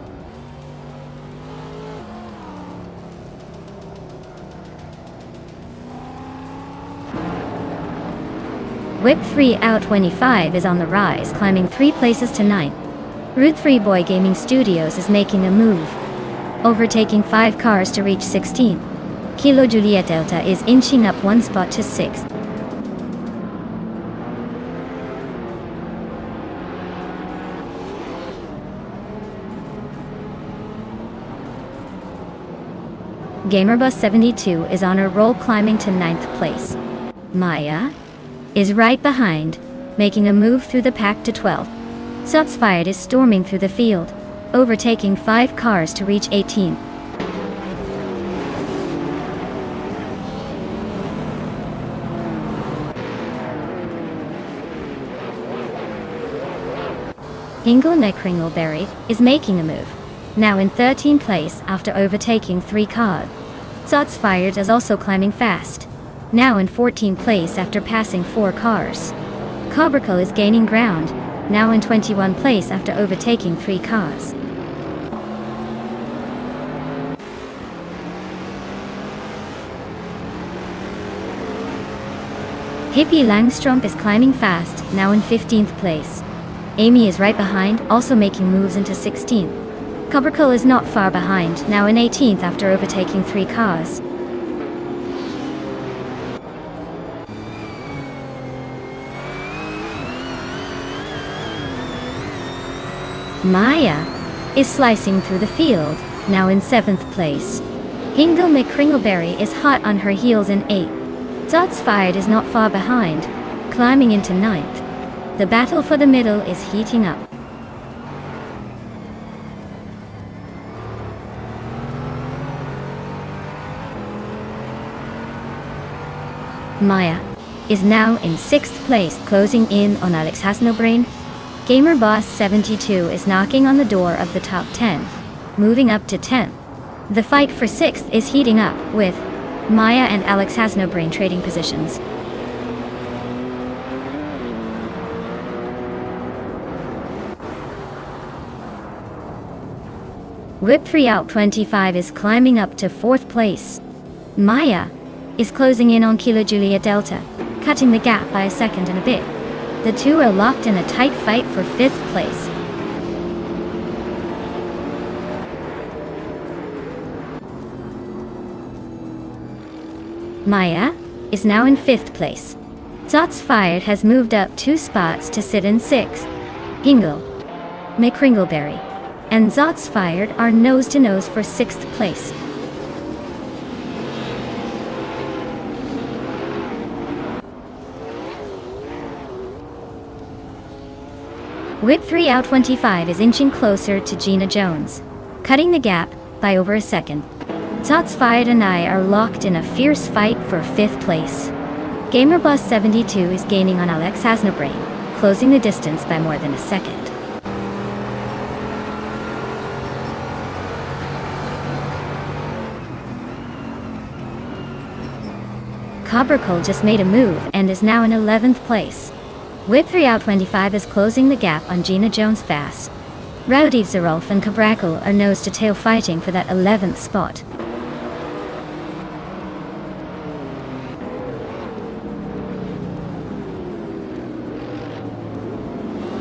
[SPEAKER 1] Whip 3 out 25 is on the rise, climbing 3 places to 9th. Route 3 Boy Gaming Studios is making a move, overtaking 5 cars to reach 16th. Kilo Juliet Delta is inching up 1 spot to 6th. Gamerbus 72 is on a roll, climbing to 9th place. Maya is right behind, making a move through the pack to 12th. Sutsfired is storming through the field, overtaking 5 cars to reach 18th. Ingleneck Kringleberry is making a move, now in 13th place after overtaking 3 cars. Shots Fired is also climbing fast, now in 14th place after passing 4 cars. Cobracle is gaining ground, now in 21st place after overtaking 3 cars. Hippie Langstrom is climbing fast, now in 15th place. Amy is right behind, also making moves into 16th. Cobracle is not far behind, now in 18th after overtaking 3 cars. Maya is slicing through the field, now in 7th place. Hingle McCringleberry is hot on her heels in 8th. Shots Fired is not far behind, climbing into 9th. The battle for the middle is heating up. Maya is now in 6th place, closing in on Alex Hasnobrain. Gamer Boss 72 is knocking on the door of the top 10, moving up to 10th. The fight for 6th is heating up, with Maya and Alex Hasnobrain trading positions. Whip 3 out 25 is climbing up to 4th place. Maya is closing in on Kilo Julia Delta, cutting the gap by a second and a bit. The two are locked in a tight fight for 5th place. Maya is now in 5th place. Shots Fired has moved up 2 spots to sit in 6th. Hingle, McCringleberry, and Shots Fired are nose-to-nose for 6th place. Whip 3 out 25 is inching closer to Gina Jones, cutting the gap by over a second. Shots Fired and I are locked in a fierce fight for 5th place. GamerBoss 72 is gaining on Alex Hasnobrain, closing the distance by more than a second. Cobracle just made a move and is now in 11th place. Whip 3 out 25 is closing the gap on Gina Jones fast. Rowdy Zerolf and Cobracle are nose-to-tail fighting for that 11th spot.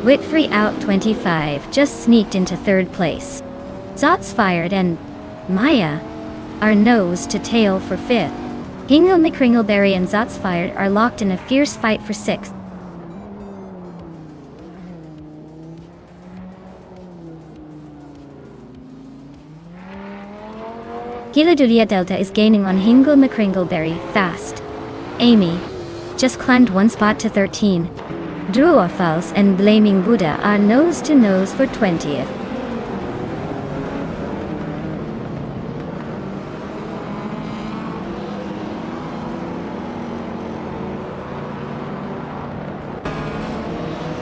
[SPEAKER 1] Whip 3 out 25 just sneaked into 3rd place. Shots Fired and Maya are nose-to-tail for 5th. Hingle McCringleberry and Shots Fired are locked in a fierce fight for 6th. Kilodulia Delta is gaining on Hingle McCringleberry fast. Amy just climbed 1 spot to 13. Druorfals and Blaming Buddha are nose-to-nose for 20th.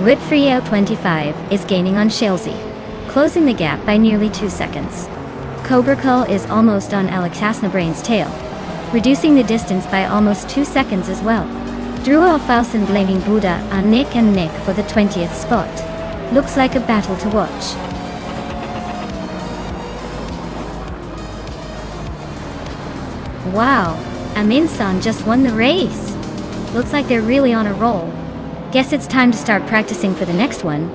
[SPEAKER 1] Whip 3 out 25 is gaining on Shalesy, closing the gap by nearly 2 seconds. Cobracle is almost on Alex Hasnobrain's tail, reducing the distance by almost 2 seconds as well. Druorfals and Blaming Buddha are neck and neck for the 20th spot. Looks like a battle to watch. Wow, Aminsan just won the race. Looks like they're really on a roll. Guess it's time to start practicing for the next one.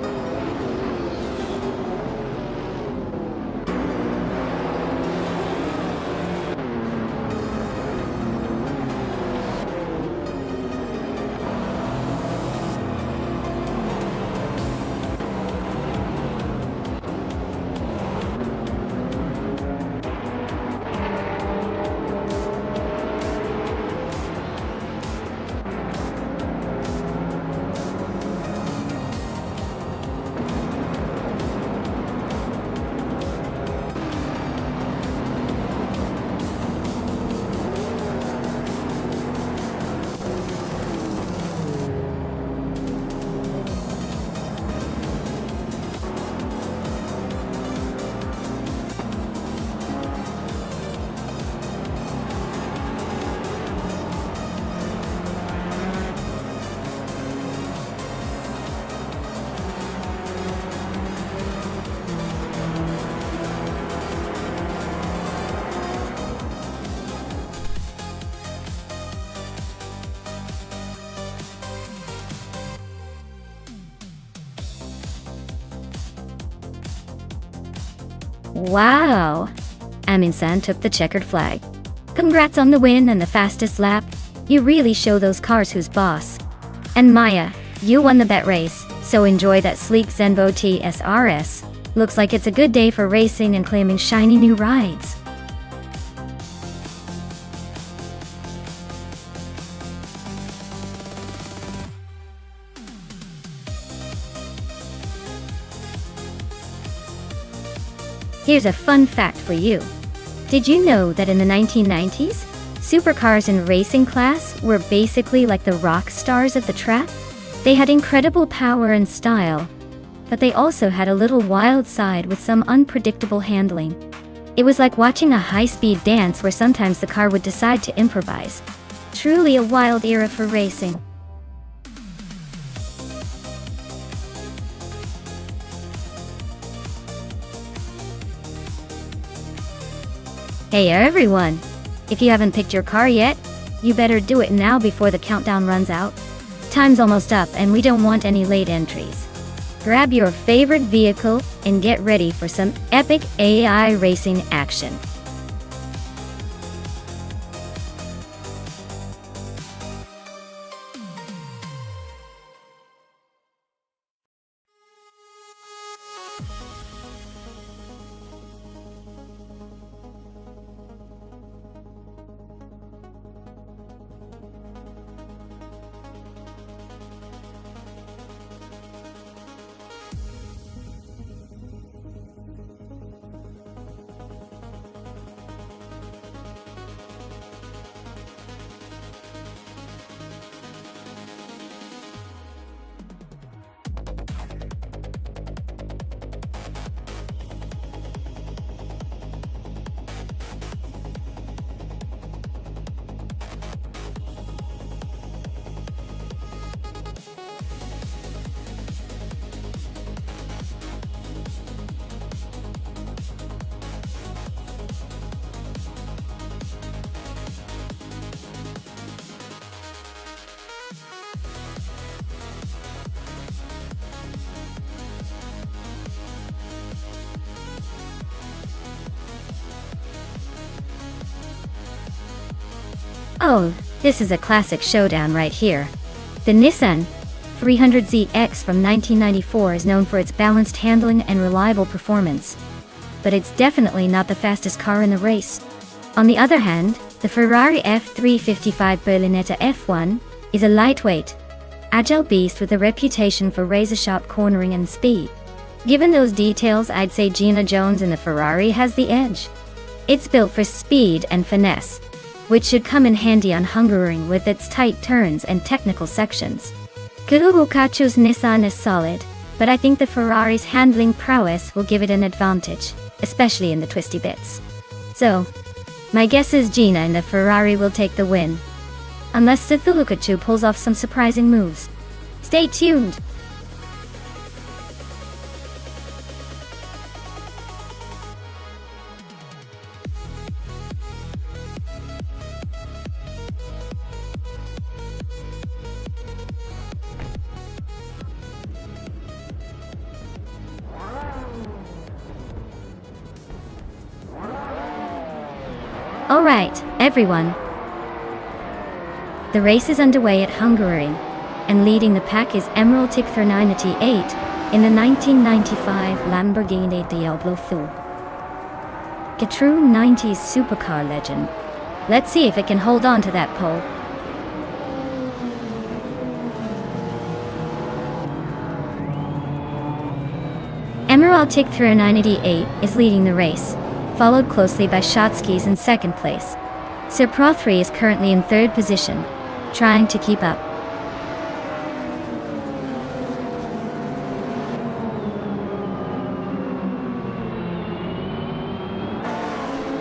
[SPEAKER 1] Wow! Amin-san took the checkered flag. Congrats on the win and the fastest lap. You really show those cars who's boss. And Maya, you won the bet race, so enjoy that sleek Zenvo TSRS. Looks like it's a good day for racing and claiming shiny new rides. Here's a fun fact for you. Did you know that in the 1990s, supercars in racing class were basically like the rock stars of the track? They had incredible power and style, but they also had a little wild side with some unpredictable handling. It was like watching a high-speed dance where sometimes the car would decide to improvise. Truly a wild era for racing. Hey everyone! If you haven't picked your car yet, you better do it now before the countdown runs out. Time's almost up and we don't want any late entries. Grab your favorite vehicle and get ready for some epic AI racing action. Oh, this is a classic showdown right here. The Nissan 300ZX from 1994 is known for its balanced handling and reliable performance. But it's definitely not the fastest car in the race. On the other hand, the Ferrari F355 Berlinetta F1 is a lightweight, agile beast with a reputation for razor-sharp cornering and speed. Given those details, I'd say Gina Jones in the Ferrari has the edge. It's built for speed and finesse, which should come in handy on Hungaroring with its tight turns and technical sections. Kurubukachu's Nissan is solid, but I think the Ferrari's handling prowess will give it an advantage, especially in the twisty bits. So, my guess is Gina in the Ferrari will take the win. Unless Kurubukachu pulls off some surprising moves. Stay tuned! Alright, everyone. The race is underway at Hungaroring, and leading the pack is Emerald Tickfer 98 in the 1995 Lamborghini Diablo Full. A true 90s supercar legend. Let's see if it can hold on to that pole. Emerald Tickfer 98 is leading the race, followed closely by Shotskis in second place. Sir Pro 3 is currently in third position, trying to keep up.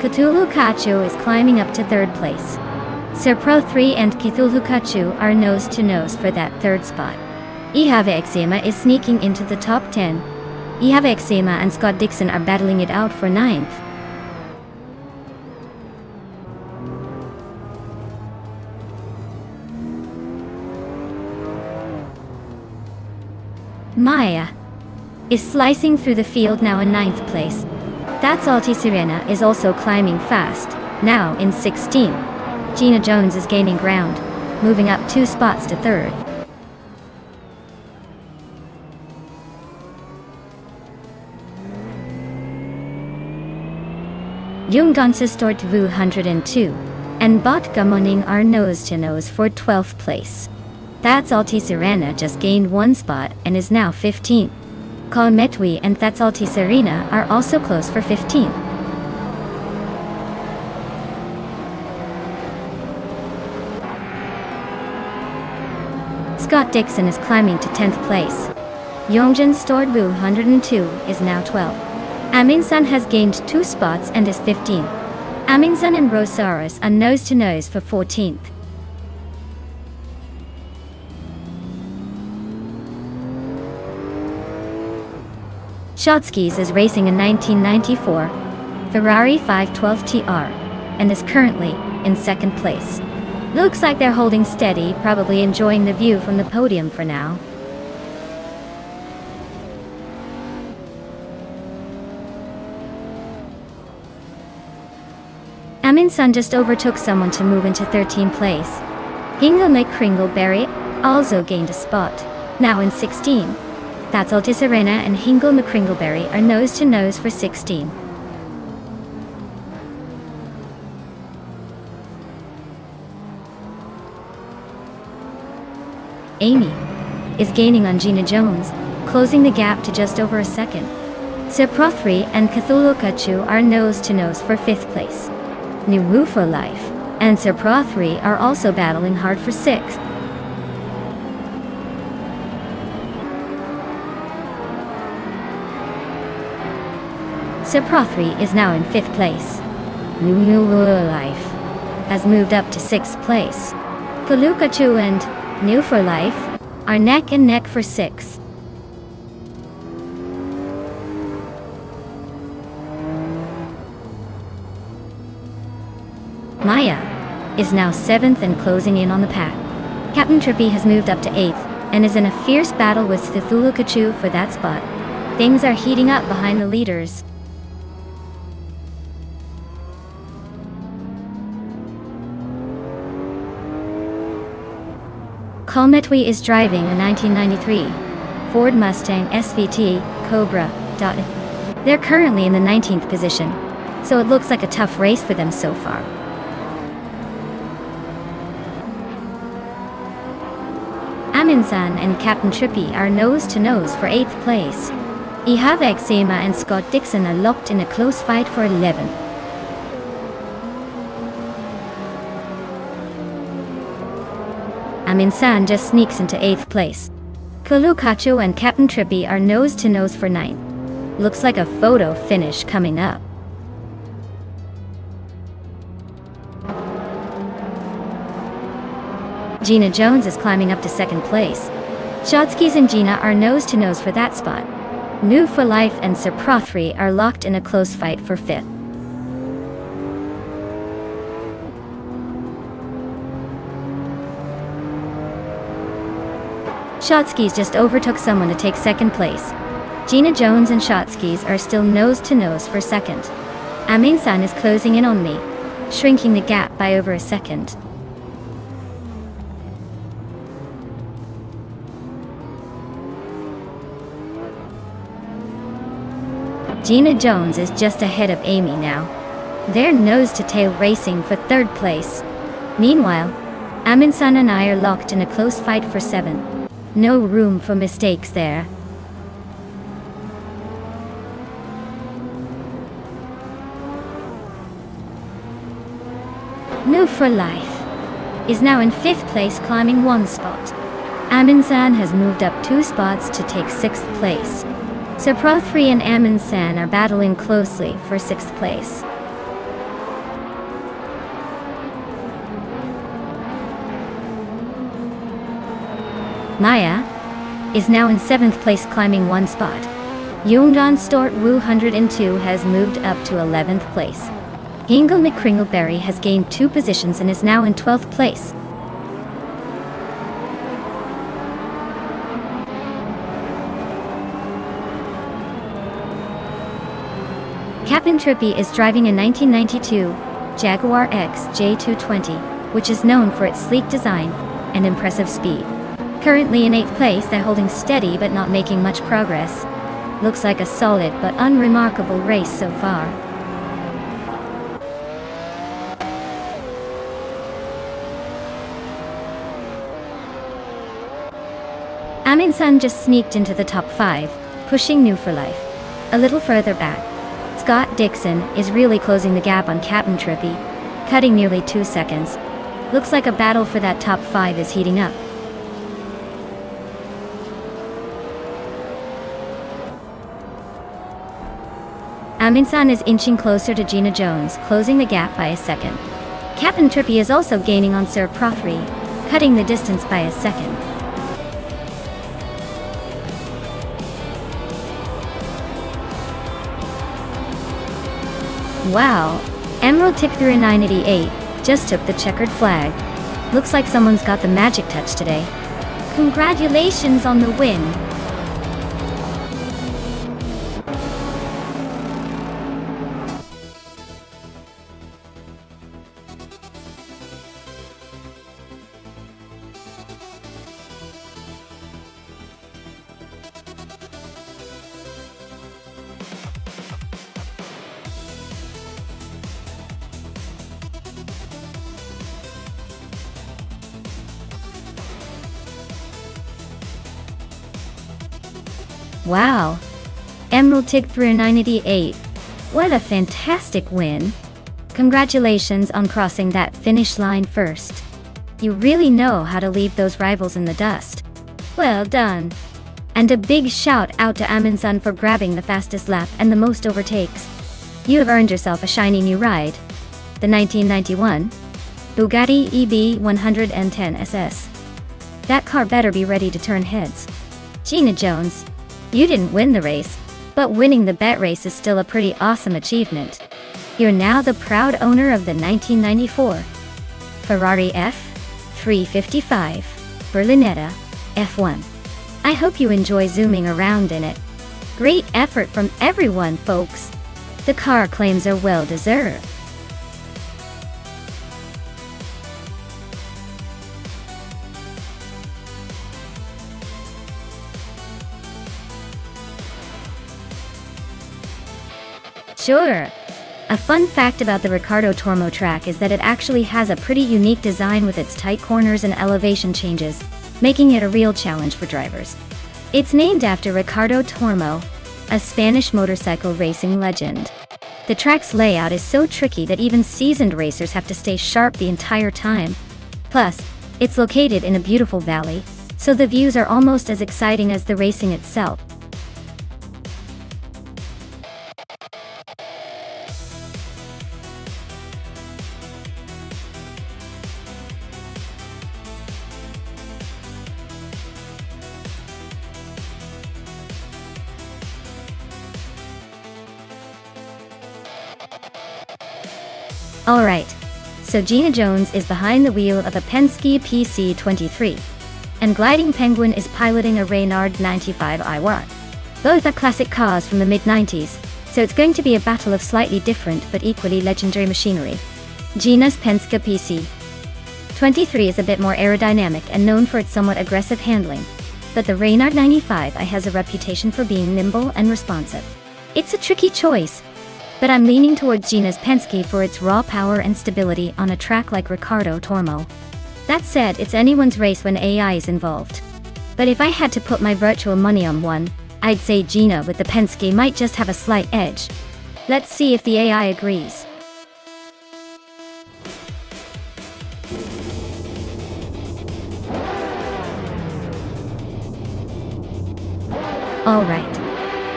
[SPEAKER 1] Cthulhu Kachu is climbing up to third place. Sir Pro 3 and Cthulhu Kachu are nose to nose for that third spot. Ihave Eczema is sneaking into the top 10. Ihave Eczema and Scott Dixon are battling it out for 9th. Maya is slicing through the field now in 9th place. That's Alti Sirena is also climbing fast, now in 16. Gina Jones is gaining ground, moving up 2 spots to 3rd. Jungdanses start Vu 102, and Bot Gamoning are nose to nose for 12th place. That's Alti Sirena just gained 1 spot and is now 15. Kalmetwi and That's Alti Serena are also close for 15. Scott Dixon is climbing to 10th place. Yongjin Stored Vu 102 is now 12. Aminsan has gained 2 spots and is 15. Aminsan and Rosaris are nose to nose for 14th. Shotskis is racing a 1994 Ferrari 512 TR and is currently in 2nd place. Looks like they're holding steady, probably enjoying the view from the podium for now. Aminsan just overtook someone to move into 13th place. Hingle McCringleberry also gained a spot, now in 16. That's Alti Serena and Hingle McCringleberry are nose to nose for 16. Amy is gaining on Gina Jones, closing the gap to just over a second. Seprothri and Cthulhu Kachu are nose to nose for 5th place. New Woo for Life and Seprothri are also battling hard for 6th. Seprothri is now in 5th place. New Woo Life has moved up to 6th place. Kalukachu and New for Life are neck and neck for 6th. Maya is now 7th and closing in on the pack. Captain Trippy has moved up to 8th and is in a fierce battle with Cthulhu Kachu for that spot. Things are heating up behind the leaders. Kalmetwi is driving a 1993 Ford Mustang SVT Cobra. They're currently in the 19th position, so it looks like a tough race for them so far. Aminsan and Captain Trippy are nose to nose for 8th place. Ihavek Sema and Scott Dixon are locked in a close fight for 11th. Aminsan just sneaks into 8th place. Kalukacho and Captain Trippy are nose to nose for 9th. Looks like a photo finish coming up. Gina Jones is climbing up to 2nd place. Shotskis and Gina are nose to nose for that spot. New for Life and Seprothri are locked in a close fight for 5th. Shotskis just overtook someone to take 2nd place. Gina Jones and Shotskis are still nose to nose for 2nd. Aminsan is closing in on me, shrinking the gap by over a second. Gina Jones is just ahead of Amy now. They're nose-to-tail racing for 3rd place. Meanwhile, Aminsan and I are locked in a close fight for 7th. No room for mistakes there. New for Life is now in 5th place, climbing 1 spot. Aminsan has moved up 2 spots to take 6th place. Seprothri and Aminsan are battling closely for 6th place. Maya is now in 7th place, climbing 1 spot. Yongdan Stort Wu 102 has moved up to 11th place. Hingle McCringleberry has gained 2 positions and is now in 12th place. Captain Trippy is driving a 1992 Jaguar XJ220, which is known for its sleek design and impressive speed. Currently in 8th place, they're holding steady but not making much progress. Looks like a solid but unremarkable race so far. Amin-san just sneaked into the top 5, pushing New for life. A little further back, Scott Dixon is really closing the gap on Captain Trippy, cutting nearly 2 seconds. Looks like a battle for that top 5 is heating up. Amin-san is inching closer to Gina Jones, closing the gap by a second. Captain Trippy is also gaining on Sir Prothry, cutting the distance by a second. Wow, Emerald Tick through a 988 just took the checkered flag. Looks like someone's got the magic touch today. Congratulations on the win. Wow, Emerald Tick through a 988. What a fantastic win. Congratulations on crossing that finish line first. You really know how to leave those rivals in the dust. Well done. And a big shout out to Amin-san for grabbing the fastest lap and the most overtakes. You have earned yourself a shiny new ride. The 1991 Bugatti EB110 SS. That car better be ready to turn heads. Gina Jones, you didn't win the race, but winning the bet race is still a pretty awesome achievement. You're now the proud owner of the 1994 Ferrari F355 Berlinetta F1. I hope you enjoy zooming around in it. Great effort from everyone, folks. The car claims are well deserved. Sure. A fun fact about the Riccardo Tormo track is that it actually has a pretty unique design with its tight corners and elevation changes, making it a real challenge for drivers. It's named after Riccardo Tormo, a Spanish motorcycle racing legend. The track's layout is so tricky that even seasoned racers have to stay sharp the entire time. Plus, it's located in a beautiful valley, so the views are almost as exciting as the racing itself. Alright, so Gina Jones is behind the wheel of a Penske PC23, and Gliding Penguin is piloting a Reynard 95 i1. Both are classic cars from the mid-90s, so it's going to be a battle of slightly different but equally legendary machinery. Gina's Penske PC23 is a bit more aerodynamic and known for its somewhat aggressive handling, but the Reynard 95i has a reputation for being nimble and responsive. It's a tricky choice, but I'm leaning towards Gina's Penske for its raw power and stability on a track like Riccardo Tormo. That said, it's anyone's race when AI is involved. But if I had to put my virtual money on one, I'd say Gina with the Penske might just have a slight edge. Let's see if the AI agrees. Alright,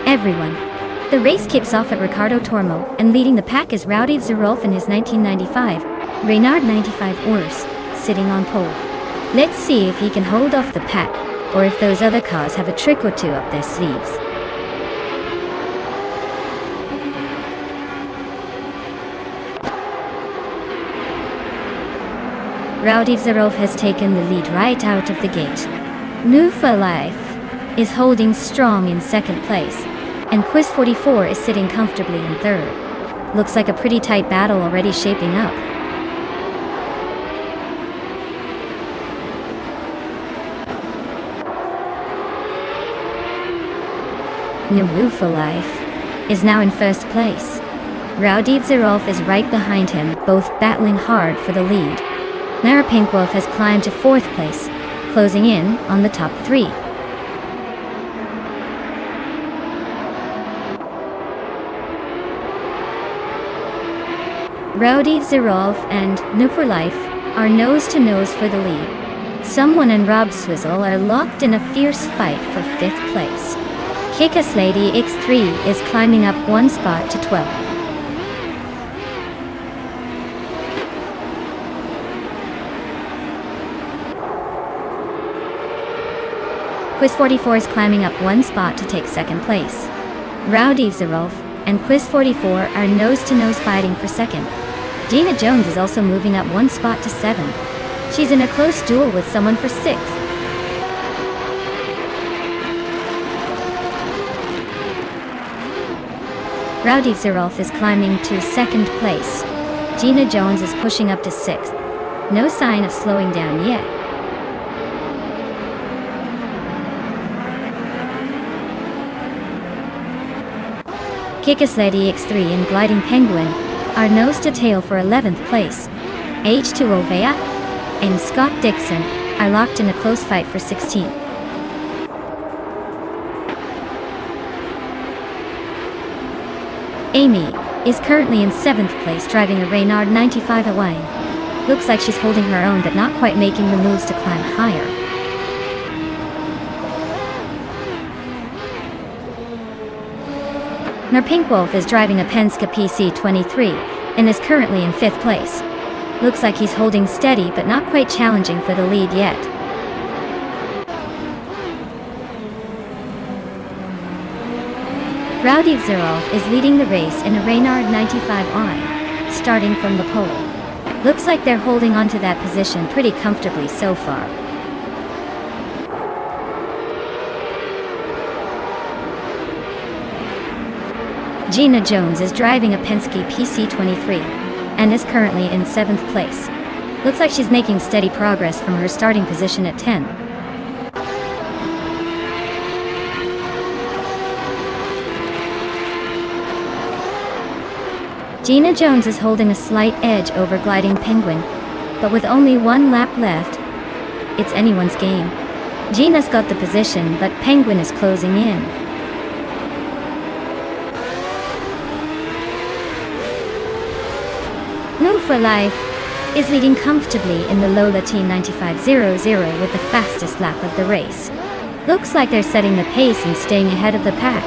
[SPEAKER 1] everyone. The race kicks off at Riccardo Tormo, and leading the pack is Rowdy Zerolf in his 1995 Reynard 95 Urs, sitting on pole. Let's see if he can hold off the pack, or if those other cars have a trick or two up their sleeves. Rowdy Zerolf has taken the lead right out of the gate. New for Life is holding strong in second place, and Quiz 44 is sitting comfortably in third. Looks like a pretty tight battle already shaping up. New for Life is now in first place. Rowdy Zerolf is right behind him, both battling hard for the lead. Nara Pinkwolf has climbed to fourth place, closing in on the top three. Rowdy Zerolf and New for Life are nose to nose for the lead. Someone and Rob Swizzle are locked in a fierce fight for fifth place. Kick-Ass Lady X3 is climbing up one spot to 12. Quiz 44 is climbing up one spot to take second place. Rowdy Zerolf and Quiz 44 are nose-to-nose fighting for second. Gina Jones is also moving up one spot to 7. She's in a close duel with someone for 6th. Rowdy Zerolf is climbing to second place. Gina Jones is pushing up to 6th. No sign of slowing down yet. Kick-Ass Lady X3 and Gliding Penguin are nose to tail for 11th place. H2O Vea and Scott Dixon are locked in a close fight for 16th. Amy is currently in 7th place driving a Reynard 95 Hawaiian. Looks like she's holding her own but not quite making the moves to climb higher. Pinkwolf is driving a Penske PC23 and is currently in 5th place. Looks like he's holding steady but not quite challenging for the lead yet. Rowdy Zerolf is leading the race in a Reynard 95i, starting from the pole. Looks like they're holding onto that position pretty comfortably so far. Gina Jones is driving a Penske PC23 and is currently in 7th place. Looks like she's making steady progress from her starting position at 10. Gina Jones is holding a slight edge over Gliding Penguin, but with only one lap left, it's anyone's game. Gina's got the position, but Penguin is closing in. New for Life is leading comfortably in the Lola T9500 with the fastest lap of the race. Looks like they're setting the pace and staying ahead of the pack.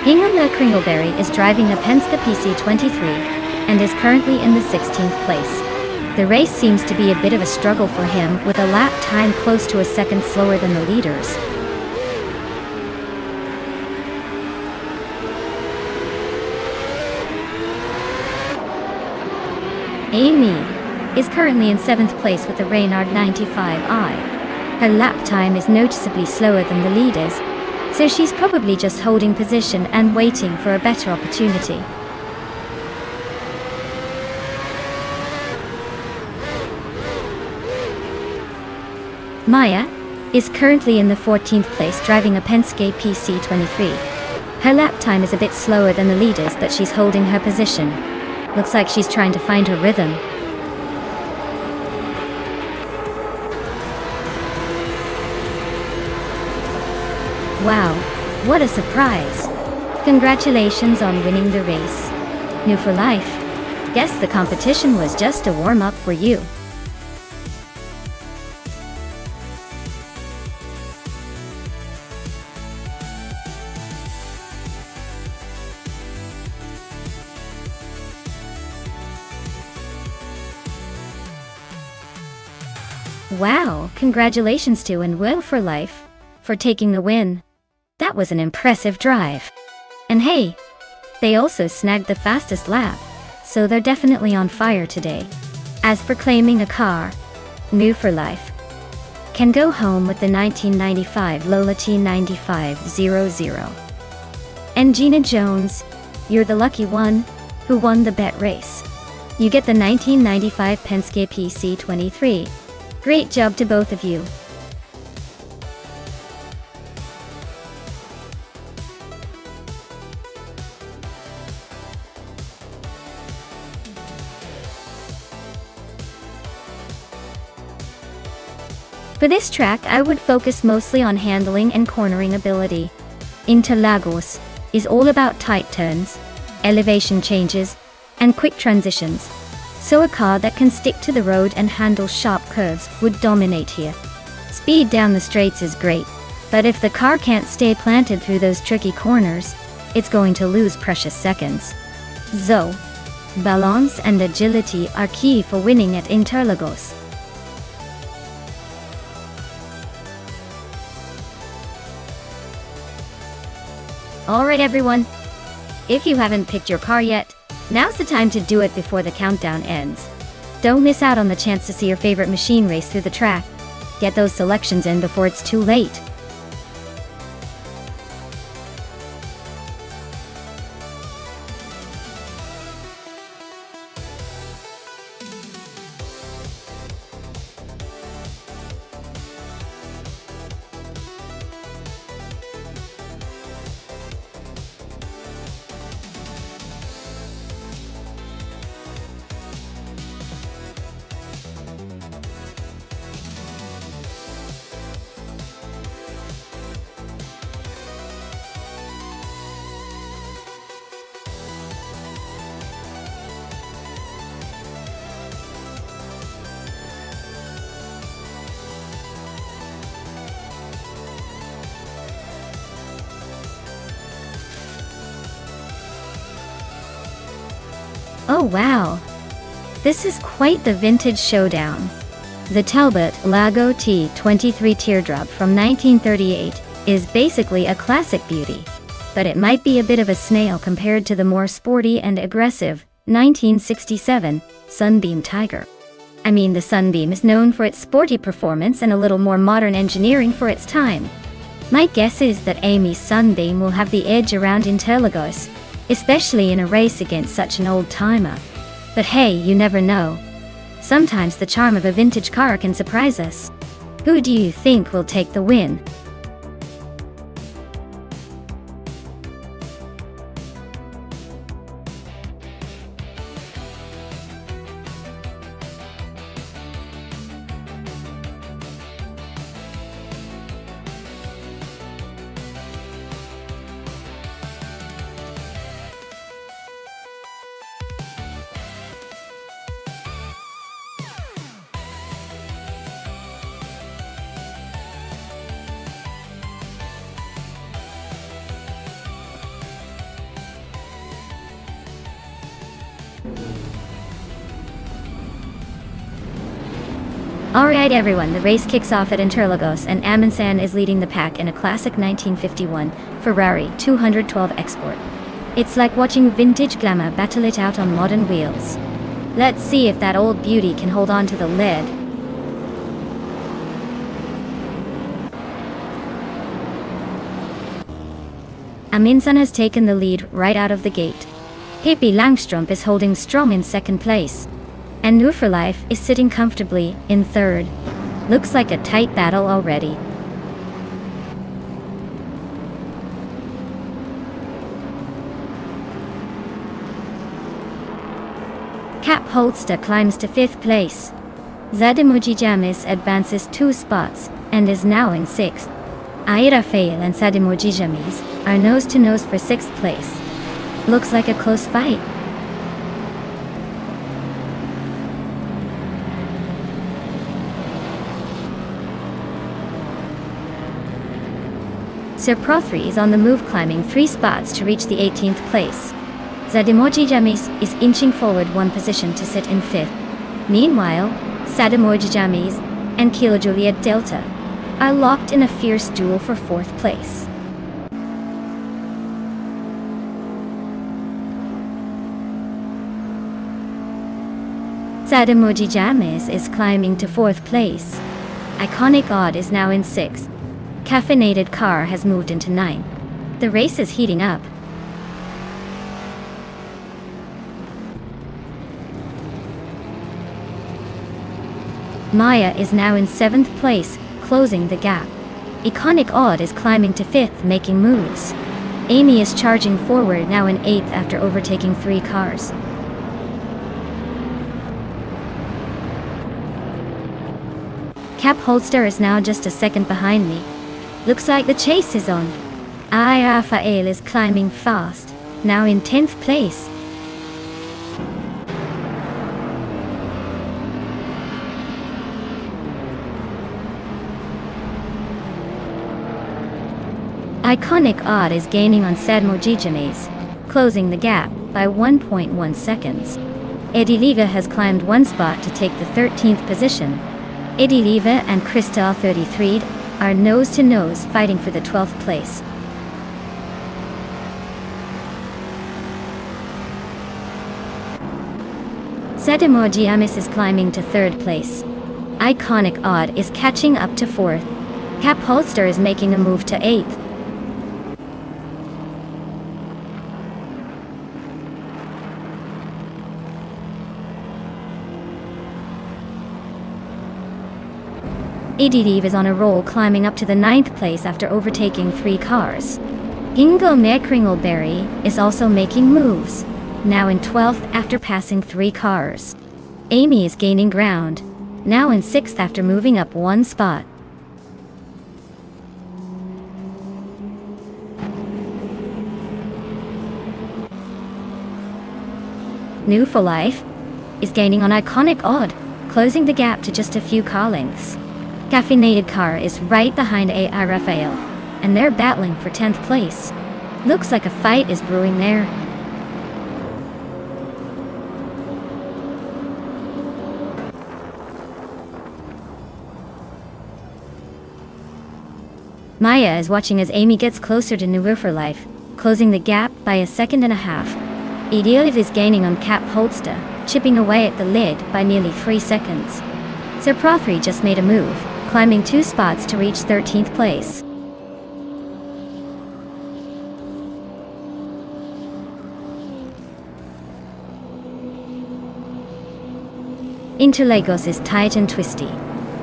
[SPEAKER 1] Hingham Kringleberry is driving a Penske PC23 and is currently in the 16th place. The race seems to be a bit of a struggle for him, with a lap time close to a second slower than the leaders. Amy is currently in 7th place with the Reynard 95i. Her lap time is noticeably slower than the leaders, so she's probably just holding position and waiting for a better opportunity. Maya is currently in the 14th place driving a Penske PC23. Her lap time is a bit slower than the leaders, but she's holding her position. Looks like she's trying to find her rhythm. Wow, what a surprise! Congratulations on winning the race. New for Life. Guess the competition was just a warm-up for you. Wow, congratulations to and Will for Life for taking the win. That was an impressive drive. And hey, they also snagged the fastest lap, so they're definitely on fire today. As for claiming a car, New for Life can go home with the 1995 Lola T9500. And Gina Jones, you're the lucky one who won the bet race. You get the 1995 Penske PC23. Great job to both of you. For this track, I would focus mostly on handling and cornering ability. Interlagos is all about tight turns, elevation changes, and quick transitions, so a car that can stick to the road and handle sharp curves would dominate here. Speed down the straights is great, but if the car can't stay planted through those tricky corners, it's going to lose precious seconds. So, balance and agility are key for winning at Interlagos. Alright everyone, if you haven't picked your car yet, now's the time to do it before the countdown ends. Don't miss out on the chance to see your favorite machine race through the track. Get those selections in before it's too late. Oh wow! This is quite the vintage showdown. The Talbot Lago T23 Teardrop from 1938 is basically a classic beauty, but it might be a bit of a snail compared to the more sporty and aggressive 1967 Sunbeam Tiger. I mean, the Sunbeam is known for its sporty performance and a little more modern engineering for its time. My guess is that Amy's Sunbeam will have the edge around Interlagos, especially in a race against such an old-timer. But hey, you never know. Sometimes the charm of a vintage car can surprise us. Who do you think will take the win? Alright everyone, the race kicks off at Interlagos and Amundsen is leading the pack in a classic 1951 Ferrari 212 Export. It's like watching vintage glamour battle it out on modern wheels. Let's see if that old beauty can hold on to the lead. Amundsen has taken the lead right out of the gate. Hippie Langstrup is holding strong in second place. And New for Life is sitting comfortably in third. Looks like a tight battle already. Cap Holster climbs to fifth place. Zademoji Jamis advances 2 spots and is now in sixth. Aira Fail and Zademoji Jamis are nose to nose for sixth place. Looks like a close fight. Sir Prothry is on the move, climbing 3 spots to reach the 18th place. Zademoji Jamis is inching forward 1 position to sit in 5th. Meanwhile, Zademoji Jamis and Kilo Juliet Delta are locked in a fierce duel for 4th place. Zademoji Jamis is climbing to 4th place. Iconic Odd is now in 6th. Caffeinated Car has moved into 9th. The race is heating up. Maya is now in 7th place, closing the gap. Iconic Odd is climbing to 5th, making moves. Amy is charging forward, now in 8th after overtaking 3 cars. Cap Holster is now just a second behind me. Looks like the chase is on. Rafael is climbing fast, now in 10th place. Iconic Odd is gaining on Sadmojijanes, closing the gap by 1.1 seconds. Eddie Leva has climbed 1 spot to take the 13th position. Eddie Leva and Crystal 33 are nose-to-nose fighting for the 12th place. Sadmojijanes is climbing to 3rd place. Iconic Odd is catching up to 4th. Cap Holster is making a move to 8th. Edidiv is on a roll, climbing up to the 9th place after overtaking 3 cars. Ingo Mekringelberry is also making moves, now in 12th after passing 3 cars. Amy is gaining ground, now in 6th after moving up 1 spot. New for Life is gaining on Iconic Odd, closing the gap to just a few car lengths. Caffeinated Car is right behind AI Rafael, and they're battling for 10th place. Looks like a fight is brewing there. Maya is watching as Amy gets closer to New for Life, closing the gap by a second and a half. Idealiv is gaining on Cap Holster, chipping away at the lead by nearly 3 seconds. Sir Prothry just made a move, climbing 2 spots to reach 13th place. Interlagos is tight and twisty,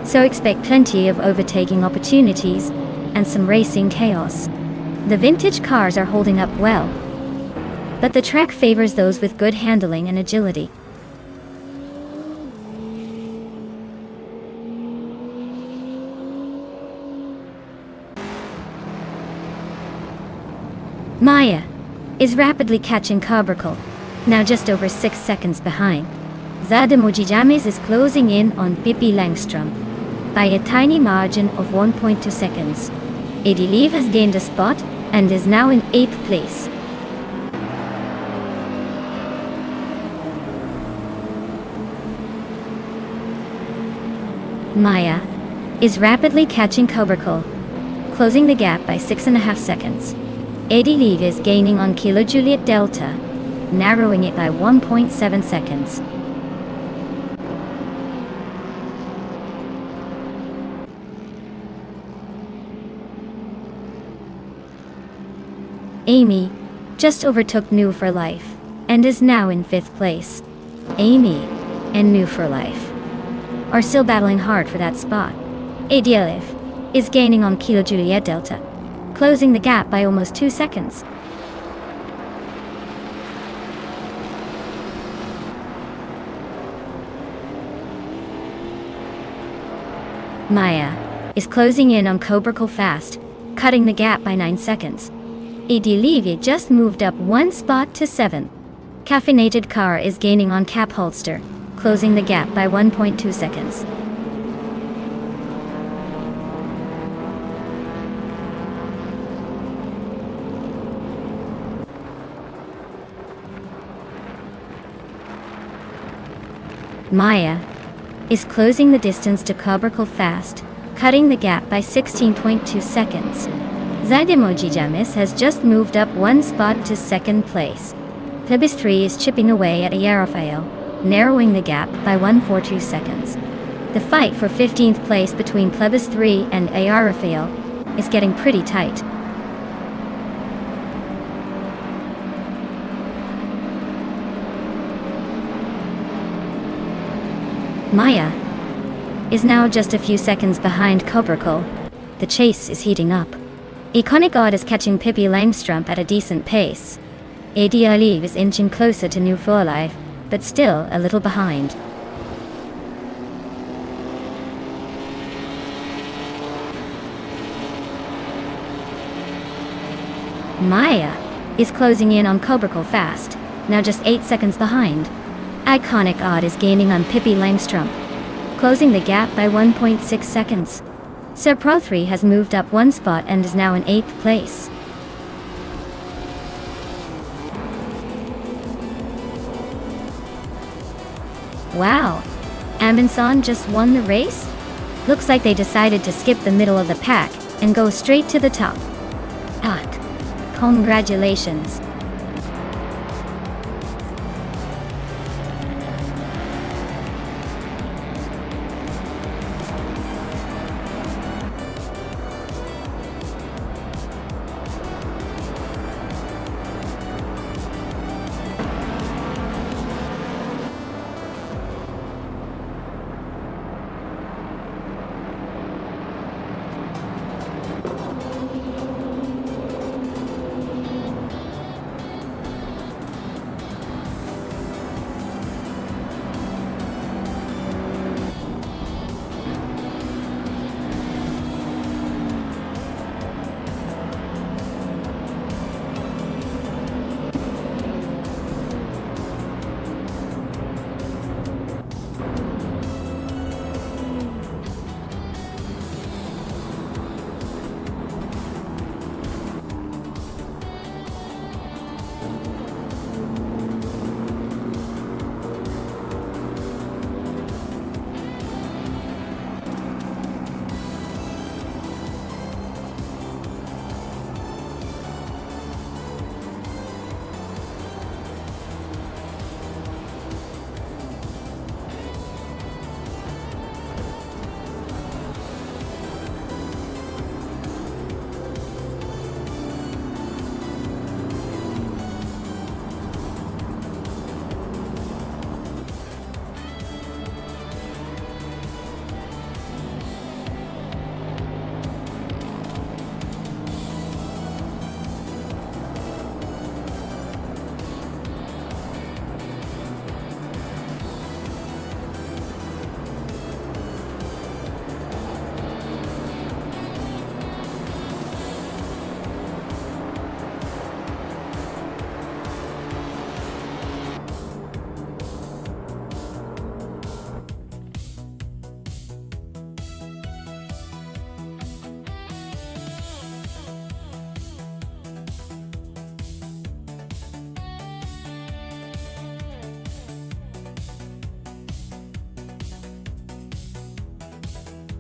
[SPEAKER 1] so expect plenty of overtaking opportunities and some racing chaos. The vintage cars are holding up well, but the track favors those with good handling and agility. Maya is rapidly catching Cabracle, now just over 6 seconds behind. Sadmojijanes is closing in on Pippi Langstrom by a tiny margin of 1.2 seconds. Eddie Leave has gained a spot and is now in 8th place. Maya is rapidly catching Cabracle, closing the gap by 6.5 seconds. Eddie Leave is gaining on Kilo Juliet Delta, narrowing it by 1.7 seconds. Amy just overtook New for Life and is now in 5th place. Amy and New for Life are still battling hard for that spot. Adielif is gaining on Kilo Juliet Delta, closing the gap by almost 2 seconds. Maya is closing in on Cabracle fast, cutting the gap by 9 seconds. Edilivia just moved up 1 spot to 7th. Caffeinated Car is gaining on Cap Holster, closing the gap by 1.2 seconds. Maya is closing the distance to Cabracle fast, cutting the gap by 16.2 seconds. Zadimojijamis has just moved up 1 spot to 2nd place. Plebis 3 is chipping away at Ayarafael, narrowing the gap by 1.42 seconds. The fight for 15th place between Plebis 3 and AR Rafael is getting pretty tight. Maya is now just a few seconds behind Cobracle. The chase is heating up. Iconic God is catching Pippi Langstrumpf at a decent pace. AD Olive is inching closer to New Life, but still a little behind. Maya is closing in on Cobracle fast, now just 8 seconds behind. Iconic Odd is gaining on Pippi Langstrumpf, closing the gap by 1.6 seconds. Sir Pro 3 has moved up 1 spot and is now in 8th place. Wow, Amundsen just won the race? Looks like they decided to skip the middle of the pack and go straight to the top. Congratulations.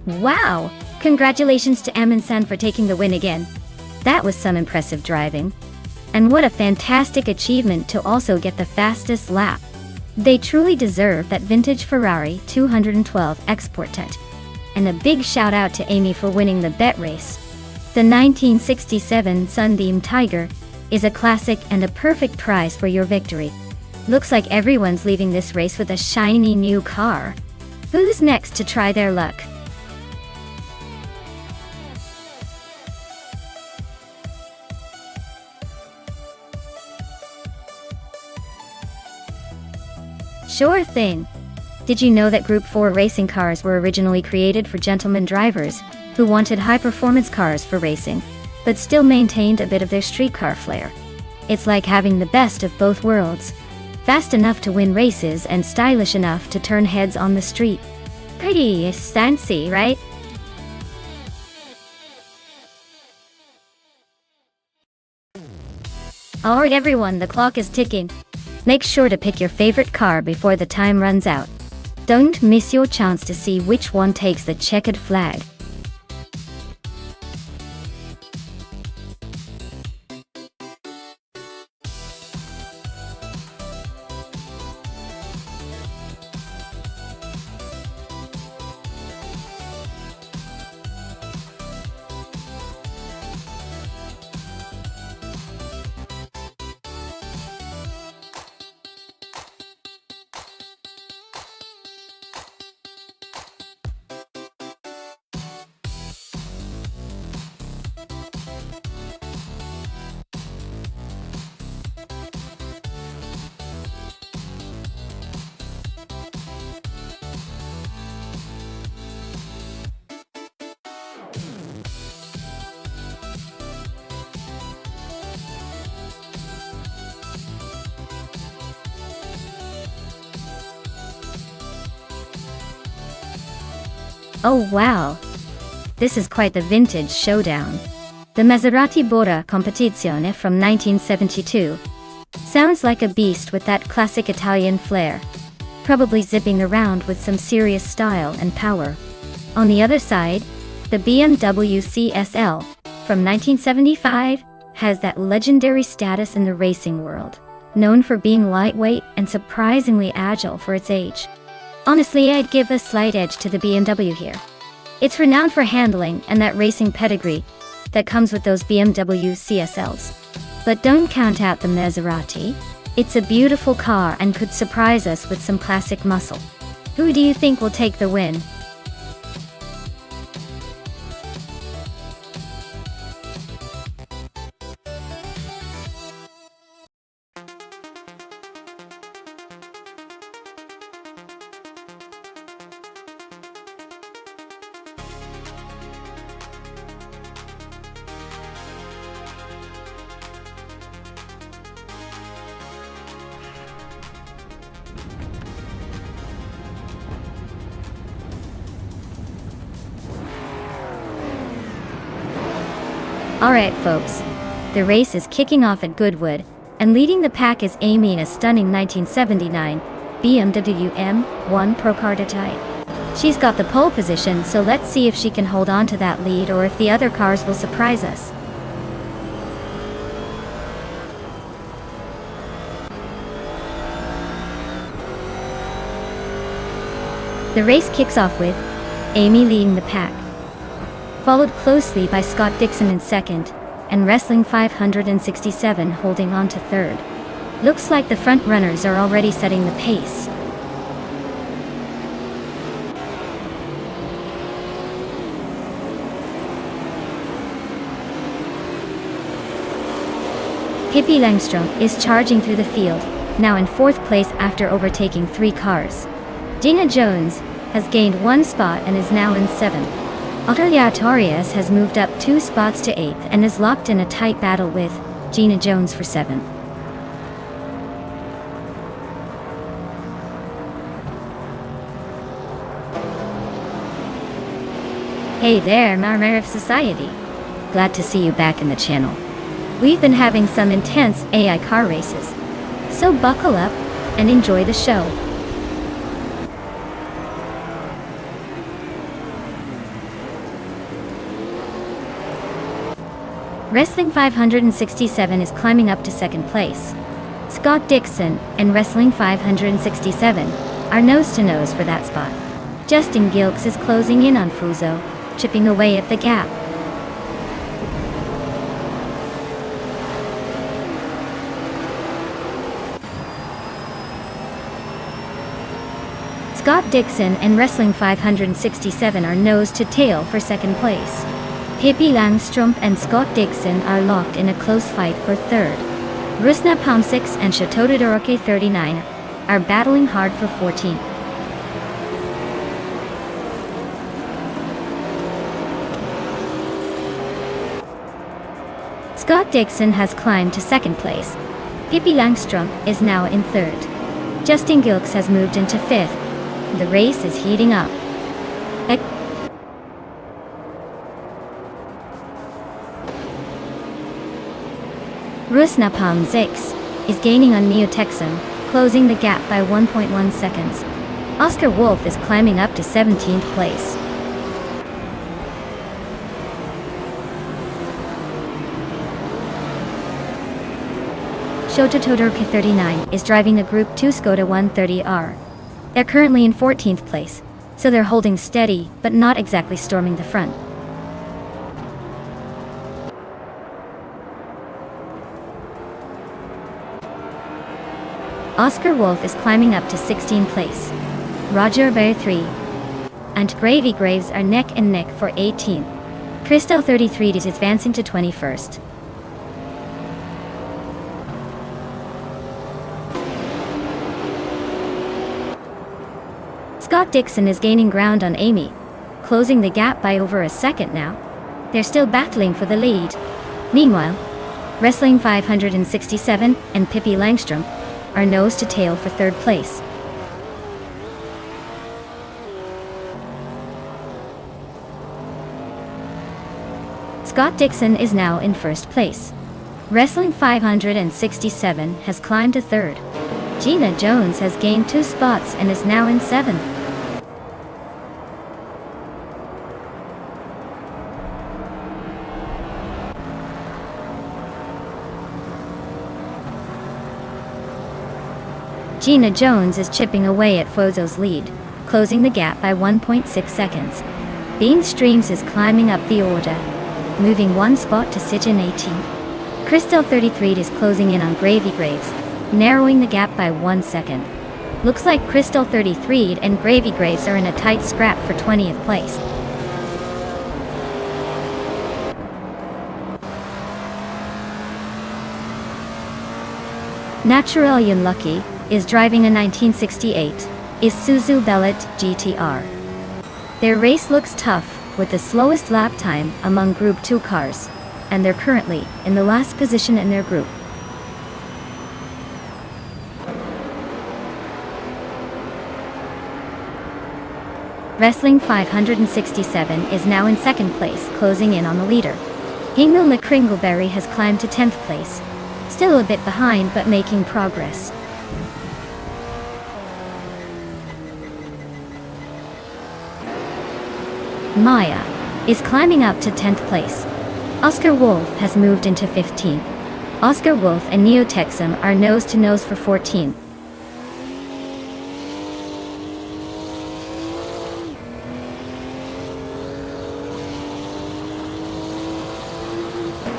[SPEAKER 1] Wow! Congratulations to Amundsen for taking the win again. That was some impressive driving. And what a fantastic achievement to also get the fastest lap. They truly deserve that vintage Ferrari 212 Exportet. And a big shout out to Amy for winning the bet race. The 1967 Sunbeam Tiger is a classic and a perfect prize for your victory. Looks like everyone's leaving this race with a shiny new car. Who's next to try their luck? Sure thing. Did you know that Group 4 racing cars were originally created for gentlemen drivers who wanted high-performance cars for racing, but still maintained a bit of their street car flair? It's like having the best of both worlds. Fast enough to win races and stylish enough to turn heads on the street. Pretty fancy, right? Alright everyone, the clock is ticking. Make sure to pick your favorite car before the time runs out. Don't miss your chance to see which one takes the checkered flag. Oh wow! This is quite the vintage showdown. The Maserati Bora Competizione from 1972. Sounds like a beast with that classic Italian flair. Probably zipping around with some serious style and power. On the other side, the BMW CSL from 1975 has that legendary status in the racing world, known for being lightweight and surprisingly agile for its age. Honestly, I'd give a slight edge to the BMW here. It's renowned for handling and that racing pedigree that comes with those BMW CSLs. But don't count out the Maserati. It's a beautiful car and could surprise us with some classic muscle. Who do you think will take the win? Alright folks, the race is kicking off at Goodwood, and leading the pack is Amy in a stunning 1979 BMW M1 Prototype. She's got the pole position, so let's see if she can hold on to that lead or if the other cars will surprise us. The race kicks off with Amy leading the pack, followed closely by Scott Dixon in second, and Wrestling 567 holding on to third. Looks like the front runners are already setting the pace. Pippi Langström is charging through the field, now in fourth place after overtaking 3 cars. Gina Jones has gained 1 spot and is now in 7th. Otelia Torres has moved up 2 spots to 8th and is locked in a tight battle with Gina Jones for 7th. Hey there, Marmar of Society. Glad to see you back in the channel. We've been having some intense AI car races, so buckle up and enjoy the show. Wrestling 567 is climbing up to second place. Scott Dixon and Wrestling 567 are nose-to-nose for that spot. Justin Gilks is closing in on Fuso, chipping away at the gap. Scott Dixon and Wrestling 567 are nose-to-tail for second place. Pippi Langström and Scott Dixon are locked in a close fight for third. Rusna Palm 6 and Chateau de Doroke 39 are battling hard for 14th. Scott Dixon has climbed to second place. Pippi Langström is now in third. Justin Gilks has moved into 5th. The race is heating up. Rusna Palm 6 is gaining on Mio Texan, closing the gap by 1.1 seconds. Oscar Wolf is climbing up to 17th place. Shota Todoroki 39 is driving a Group 2 Skoda 130R. They're currently in 14th place, so they're holding steady, but not exactly storming the front. Oscar Wolf is climbing up to 16th place. Roger Bear 3 and Gravy Graves are neck and neck for 18th. Crystal 33 is advancing to 21st. Scott Dixon is gaining ground on Amy, closing the gap by over a second now. They're still battling for the lead. Meanwhile, Wrestling 567 and Pippi Langström are nose to tail for third place. Scott Dixon is now in first place. Wrestling 567 has climbed to third. Gina Jones has gained 2 spots and is now in 7th. Gina Jones is chipping away at Fozo's lead, closing the gap by 1.6 seconds. Bean Streams is climbing up the order, moving 1 spot to sit in 18th. Crystal 33 is closing in on Gravy Graves, narrowing the gap by 1 second. Looks like Crystal 33 and Gravy Graves are in a tight scrap for 20th place. Natural Unlucky is driving a 1968 Isuzu Bellet GTR. Their race looks tough, with the slowest lap time among Group 2 cars, and they're currently in the last position in their group. Wrestling 567 is now in 2nd place, closing in on the leader. Hingle McCringleberry has climbed to 10th place, still a bit behind but making progress. Maya is climbing up to 10th place. Oscar Wolf has moved into 15th. Oscar Wolf and Neo Texum are nose to nose for 14th.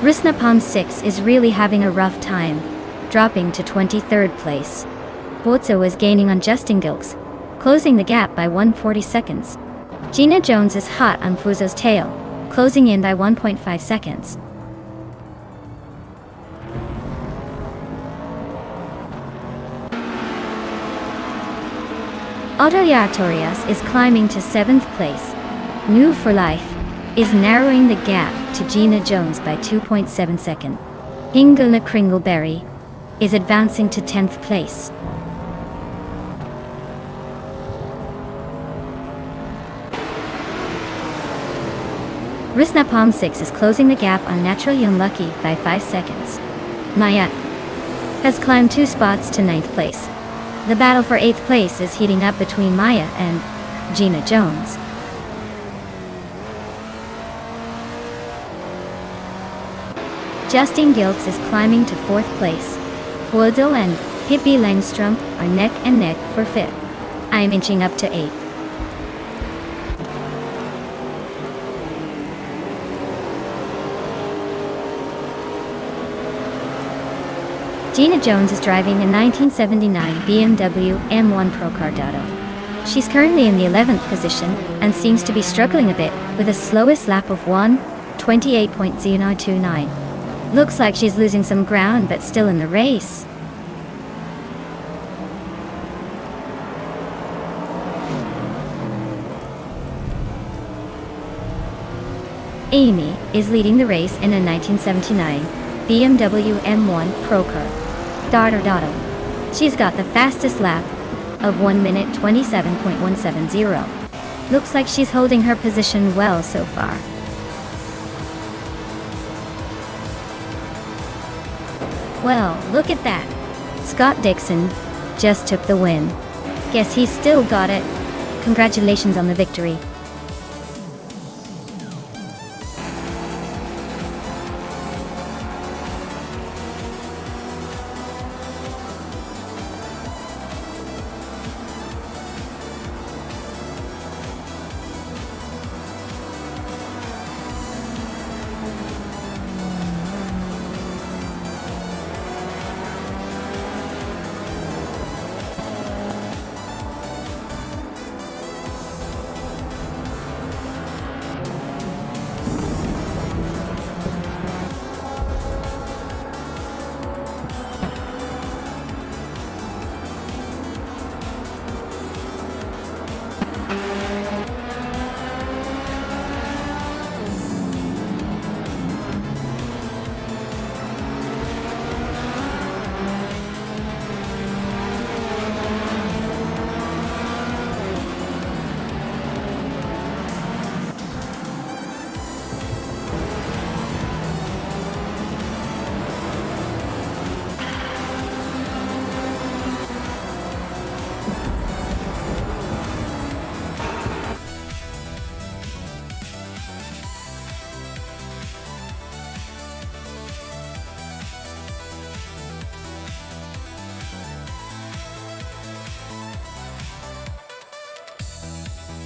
[SPEAKER 1] Risnapalm 6 is really having a rough time, dropping to 23rd place. Bozo is gaining on Justin Gilks, closing the gap by 140 seconds. Gina Jones is hot on Fuzo's tail, closing in by 1.5 seconds. Otto Yartorias is climbing to 7th place. New for Life is narrowing the gap to Gina Jones by 2.7 seconds. Hingle McCringleberry is advancing to 10th place. Risnapalm 6 is closing the gap on Naturally Unlucky by 5 seconds. Maya has climbed 2 spots to 9th place. The battle for 8th place is heating up between Maya and Gina Jones. Justin Gilks is climbing to 4th place. Bozo and Pippi Langstrom are neck and neck for 5th. I am inching up to 8th. Gina Jones is driving a 1979 BMW M1 Procardado. She's currently in the 11th position and seems to be struggling a bit with a slowest lap of 1:28.0929. Looks like she's losing some ground but still in the race. Amy is leading the race in a 1979 BMW M1 Procar. Dotto. She's got the fastest lap of 1:27.170. Looks like she's holding her position well so far. Well, look at that. Scott Dixon just took the win. Guess he's still got it. Congratulations on the victory.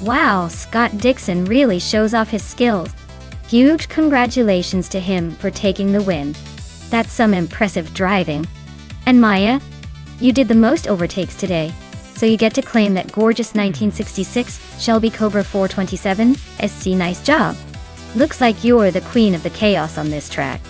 [SPEAKER 1] Wow, Scott Dixon really shows off his skills. Huge congratulations to him for taking the win. That's some impressive driving. And Maya, you did the most overtakes today, so you get to claim that gorgeous 1966 Shelby Cobra 427 SC. Nice job. Looks like you're the queen of the chaos on this track.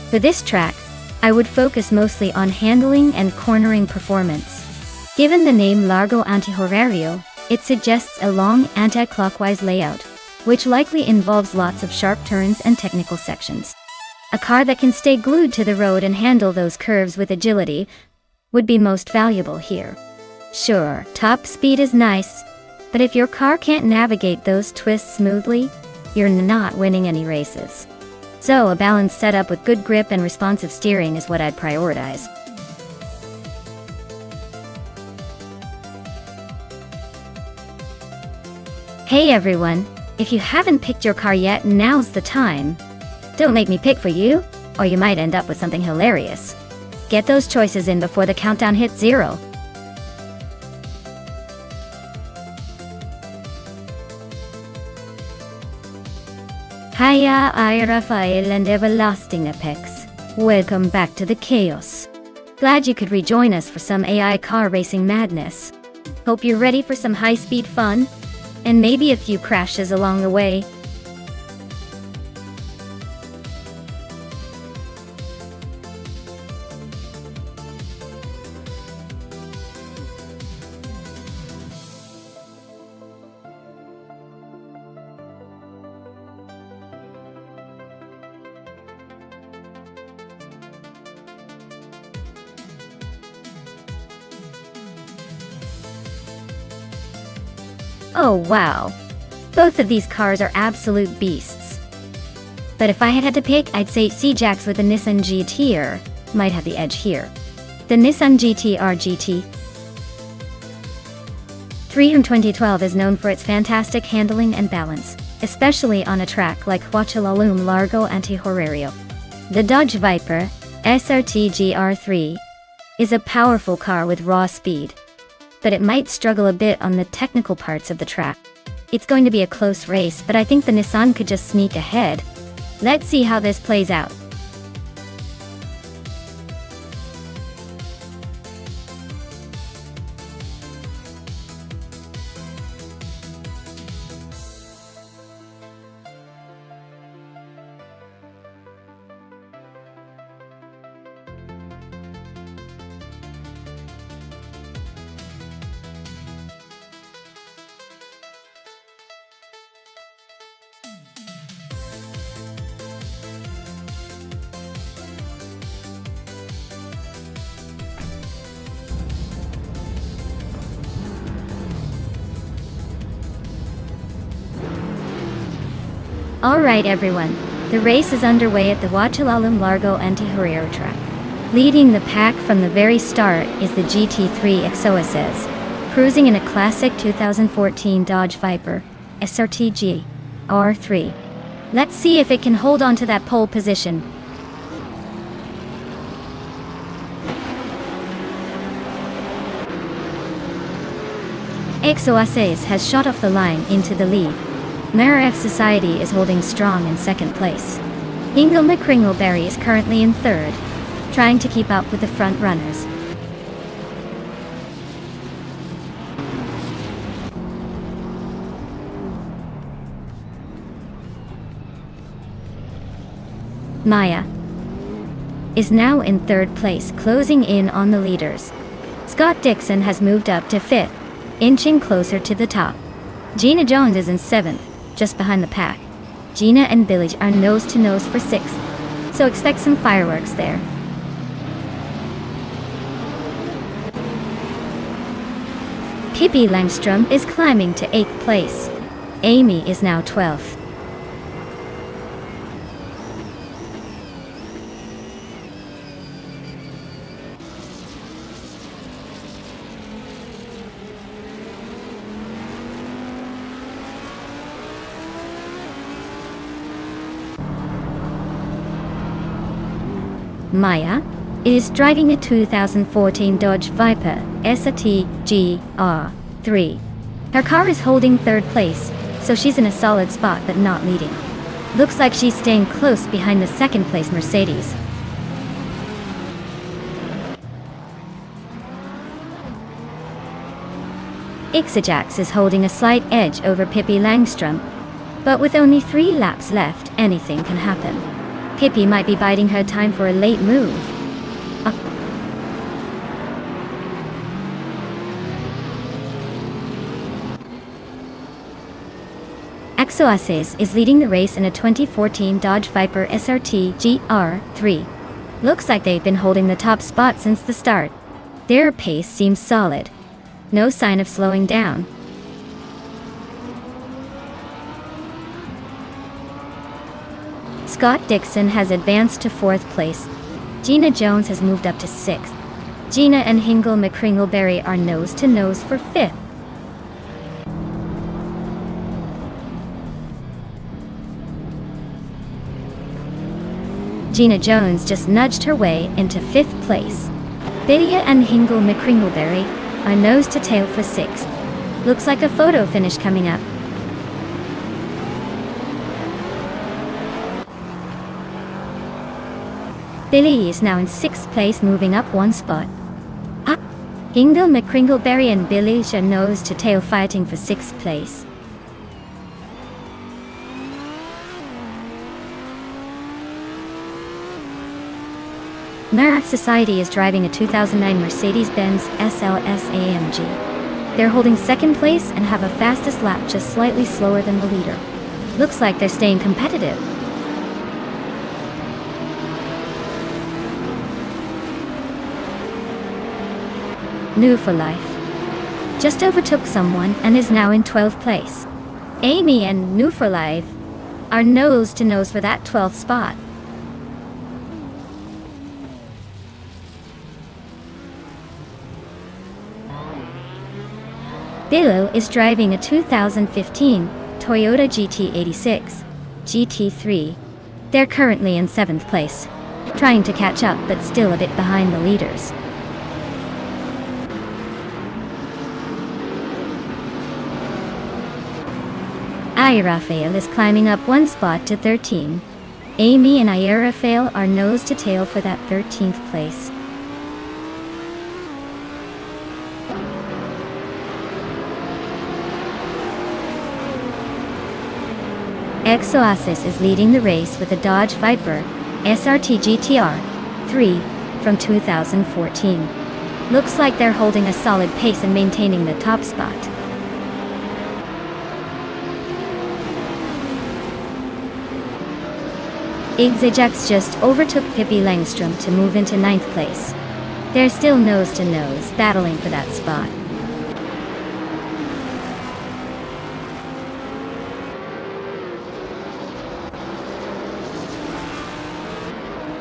[SPEAKER 1] For this track, I would focus mostly on handling and cornering performance. Given the name Largo Antihorario, it suggests a long anti-clockwise layout, which likely involves lots of sharp turns and technical sections. A car that can stay glued to the road and handle those curves with agility would be most valuable here. Sure, top speed is nice, but if your car can't navigate those twists smoothly, you're not winning any races. So a balanced setup with good grip and responsive steering is what I'd prioritize. Hey everyone, if you haven't picked your car yet, now's the time. Don't make me pick for you, or you might end up with something hilarious. Get those choices in before the countdown hits 0. Hiya, I Raphael and Everlasting Apex. Welcome back to the chaos. Glad you could rejoin us for some AI car racing madness. Hope you're ready for some high-speed fun, and maybe a few crashes along the way. Oh wow, both of these cars are absolute beasts. But if I had to pick, I'd say C-Jax with the Nissan GT-R might have the edge here. The Nissan GT-R GT 3 from 2012 is known for its fantastic handling and balance, especially on a track like Huachilalum Largo Antihorario. The Dodge Viper SRT GR3 is a powerful car with raw speed, but it might struggle a bit on the technical parts of the track. It's going to be a close race, but I think the Nissan could just sneak ahead. Let's see how this plays out. Alright everyone, the race is underway at the Huachilalum Largo Antihorario track. Leading the pack from the very start is the GT3 XOSS, cruising in a classic 2014 Dodge Viper SRT GR3. Let's see if it can hold on to that pole position. XOSS has shot off the line into the lead. Mara F Society is holding strong in second place. Ingle McCringleberry is currently in third, trying to keep up with the front runners. Maya is now in third place, closing in on the leaders. Scott Dixon has moved up to fifth, inching closer to the top. Gina Jones is in seventh, just behind the pack. Gina and Billie are nose to nose for sixth, so expect some fireworks there. Pippi Langstrom is climbing to 8th place. Amy is now 12th. Maya is driving a 2014 Dodge Viper SRT GR3. Her car is holding third place, so she's in a solid spot but not leading. Looks like she's staying close behind the second place Mercedes. Ixajax is holding a slight edge over Pippi Langstrom, but with only 3 laps left, anything can happen. Pippi might be biding her time for a late move. Exoaces is leading the race in a 2014 Dodge Viper SRT GR3. Looks like they've been holding the top spot since the start. Their pace seems solid. No sign of slowing down. Scott Dixon has advanced to 4th place. Gina Jones has moved up to 6th. Gina and Hingle McCringleberry are nose to nose for 5th. Gina Jones just nudged her way into 5th place. Lydia and Hingle McCringleberry are nose to tail for 6th. Looks like a photo finish coming up. Billy is now in 6th place, moving up 1 spot. Hingle McCringleberry and Billy are nose to tail fighting for 6th place. Merit Society is driving a 2009 Mercedes-Benz SLS AMG. They're holding 2nd place and have a fastest lap just slightly slower than the leader. Looks like they're staying competitive. New for Life just overtook someone and is now in 12th place. Amy and New for Life are nose to nose for that 12th spot. Billo is driving a 2015 Toyota GT86 GT3. They're currently in 7th place, trying to catch up but still a bit behind the leaders. Rafael is climbing up 1 spot to 13. Amy and Rafael are nose to tail for that 13th place. Exoasis is leading the race with a Dodge Viper SRT GTR 3 from 2014. Looks like they're holding a solid pace and maintaining the top spot. Ixajax just overtook Pippi Langstrom to move into 9th place. They're still nose to nose, battling for that spot.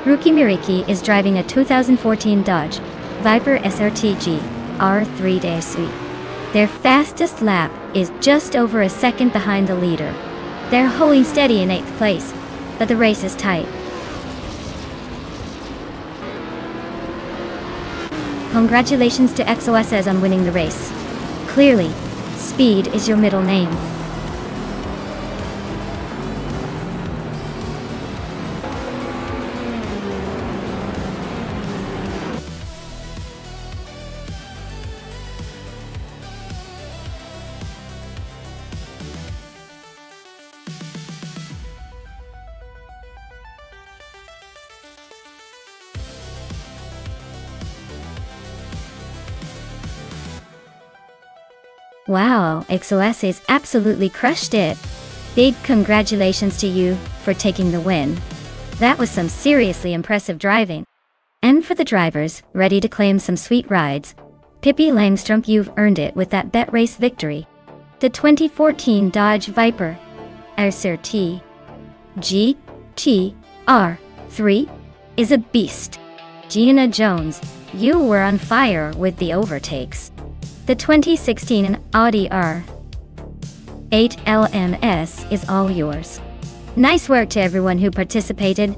[SPEAKER 1] Ruki Miriki is driving a 2014 Dodge Viper SRT R3-Suite. Their fastest lap is just over a second behind the leader. They're holding steady in 8th place, but the race is tight. Congratulations to XOSS on winning the race. Clearly, speed is your middle name. Wow, XOSS absolutely crushed it. Big congratulations to you for taking the win. That was some seriously impressive driving. And for the drivers ready to claim some sweet rides, Pippi Langstrom, you've earned it with that bet race victory. The 2014 Dodge Viper SRT GTR3 is a beast. Gina Jones, you were on fire with the overtakes. The 2016 Audi R8 LMS is all yours. Nice work to everyone who participated.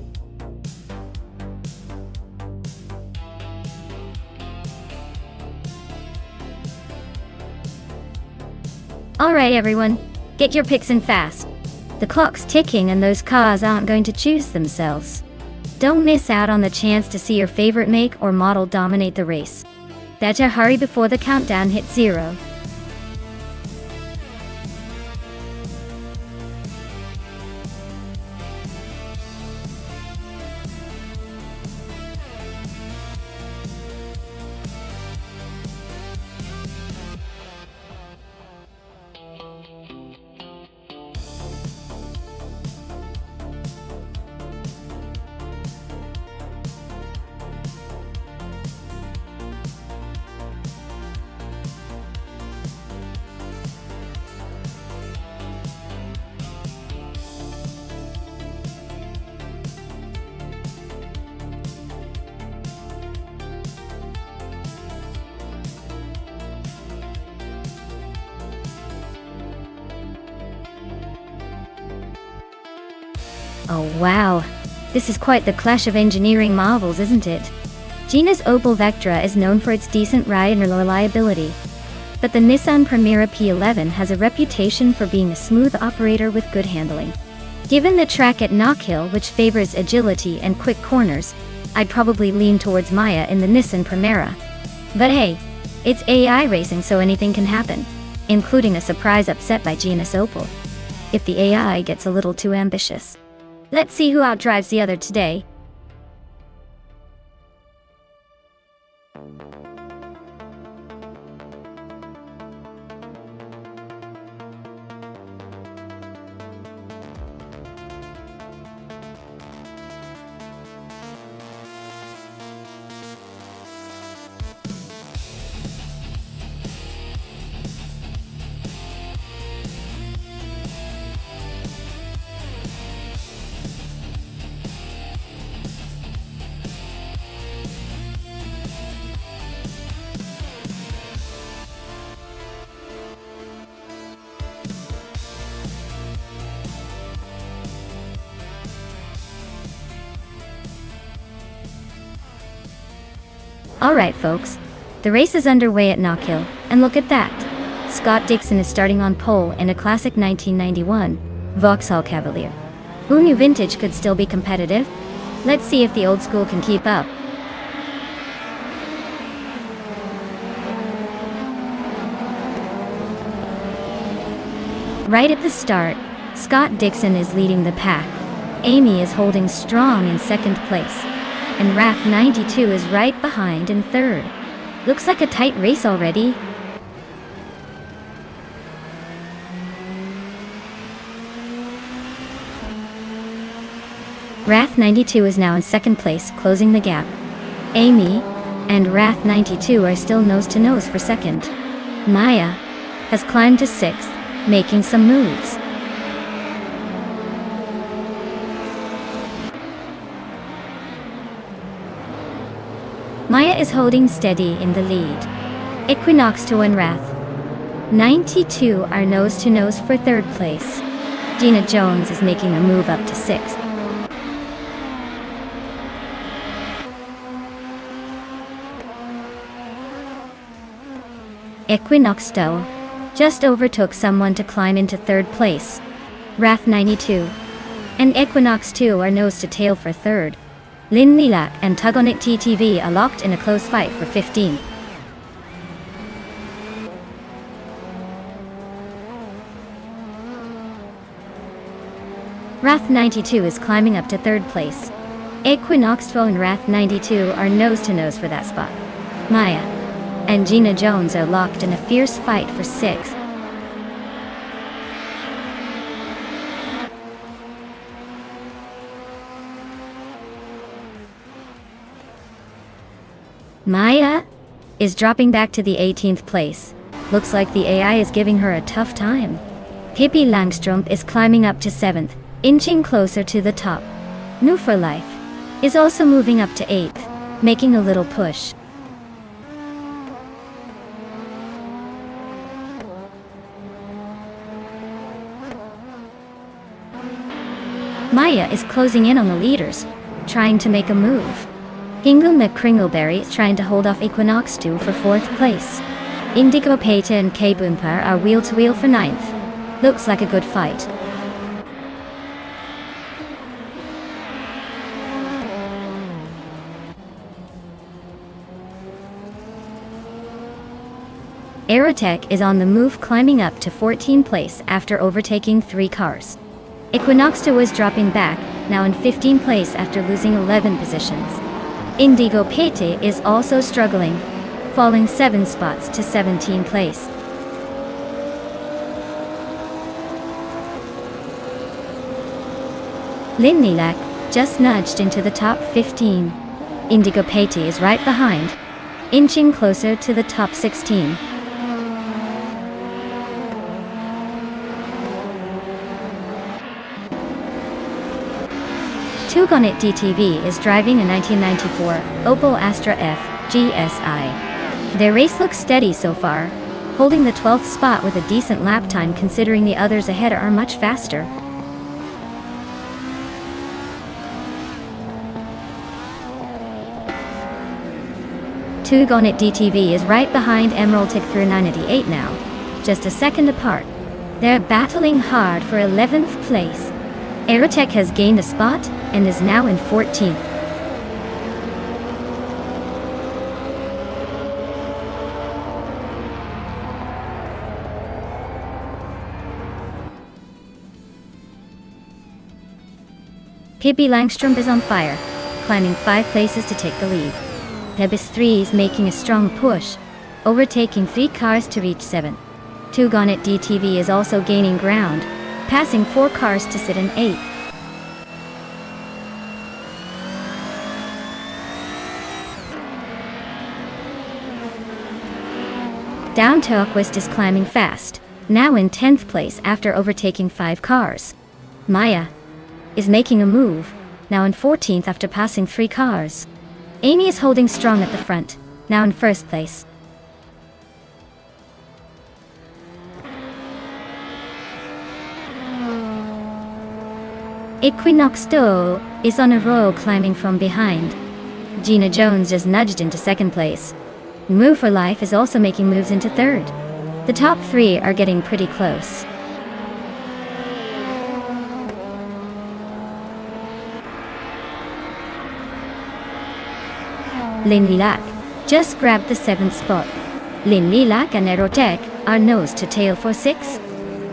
[SPEAKER 1] Alright everyone, get your picks in fast. The clock's ticking and those cars aren't going to choose themselves. Don't miss out on the chance to see your favorite make or model dominate the race. Better hurry before the countdown hits 0. Oh wow, this is quite the clash of engineering marvels, isn't it? Gina's Opel Vectra is known for its decent ride and reliability, but the Nissan Primera P11 has a reputation for being a smooth operator with good handling. Given the track at Knockhill, which favors agility and quick corners, I'd probably lean towards Maya in the Nissan Primera. But hey, it's AI racing, so anything can happen, including a surprise upset by Gina's Opel, if the AI gets a little too ambitious. Let's see who outdrives the other today. Alright folks, the race is underway at Knockhill, and look at that! Scott Dixon is starting on pole in a classic 1991 Vauxhall Cavalier. Who knew vintage could still be competitive? Let's see if the old school can keep up. Right at the start, Scott Dixon is leading the pack. Amy is holding strong in second place, and RAF 92 is right behind in third. Looks like a tight race already. RAF 92 is now in second place, closing the gap. Amy and RAF 92 are still nose to nose for second. Maya has climbed to sixth, making some moves. Maya is holding steady in the lead. Equinox 2 and RAF 92 are nose to nose for third place. Gina Jones is making a move up to sixth. Equinox 2 just overtook someone to climb into third place. RAF 92 and Equinox 2 are nose to tail for third. Lynn Lilac and Tugonit TTV are locked in a close fight for 15th. RAF 92 is climbing up to third place. Equinox 2 and RAF 92 are nose to nose for that spot. Maya and Gina Jones are locked in a fierce fight for sixth. Maya is dropping back to the 18th place. Looks like the AI is giving her a tough time. Pippi Langstrup is climbing up to 7th, inching closer to the top. New for Life is also moving up to 8th, making a little push. Maya is closing in on the leaders, trying to make a move. Hingle McCringleberry is trying to hold off Equinox 2 for 4th place. Indigo Peta and K Boompa are wheel-to-wheel for 9th. Looks like a good fight. Aerotech is on the move, climbing up to 14th place after overtaking 3 cars. Equinoxta was dropping back, now in 15th place after losing 11 positions. Indigo Pete is also struggling, falling 7 spots to 17th place. Lin Lilac just nudged into the top 15. Indigo Pete is right behind, inching closer to the top 16. Tugonit DTV is driving a 1994 Opel Astra F GSI. Their race looks steady so far, holding the 12th spot with a decent lap time considering the others ahead are much faster. Tugonit DTV is right behind Emerald Tick through 988 now, just a second apart. They're battling hard for 11th place. Aerotech has gained a spot and is now in 14th. Pippi Langstrom is on fire, climbing 5 places to take the lead. Hebis 3 is making a strong push, overtaking 3 cars to reach 7th. Tugonit DTV is also gaining ground, passing 4 cars to sit in 8th. Down Turquoise is climbing fast, now in 10th place after overtaking 5 cars. Maya is making a move, now in 14th after passing 3 cars. Amy is holding strong at the front, now in 1st place. Equinoxta is on a roll, climbing from behind. Gina Jones just nudged into 2nd place. Move for Life is also making moves into 3rd. The top 3 are getting pretty close. Lin Lilac just grabbed the 7th spot. Lin Lilac and Aerotech are nose to tail for 6th.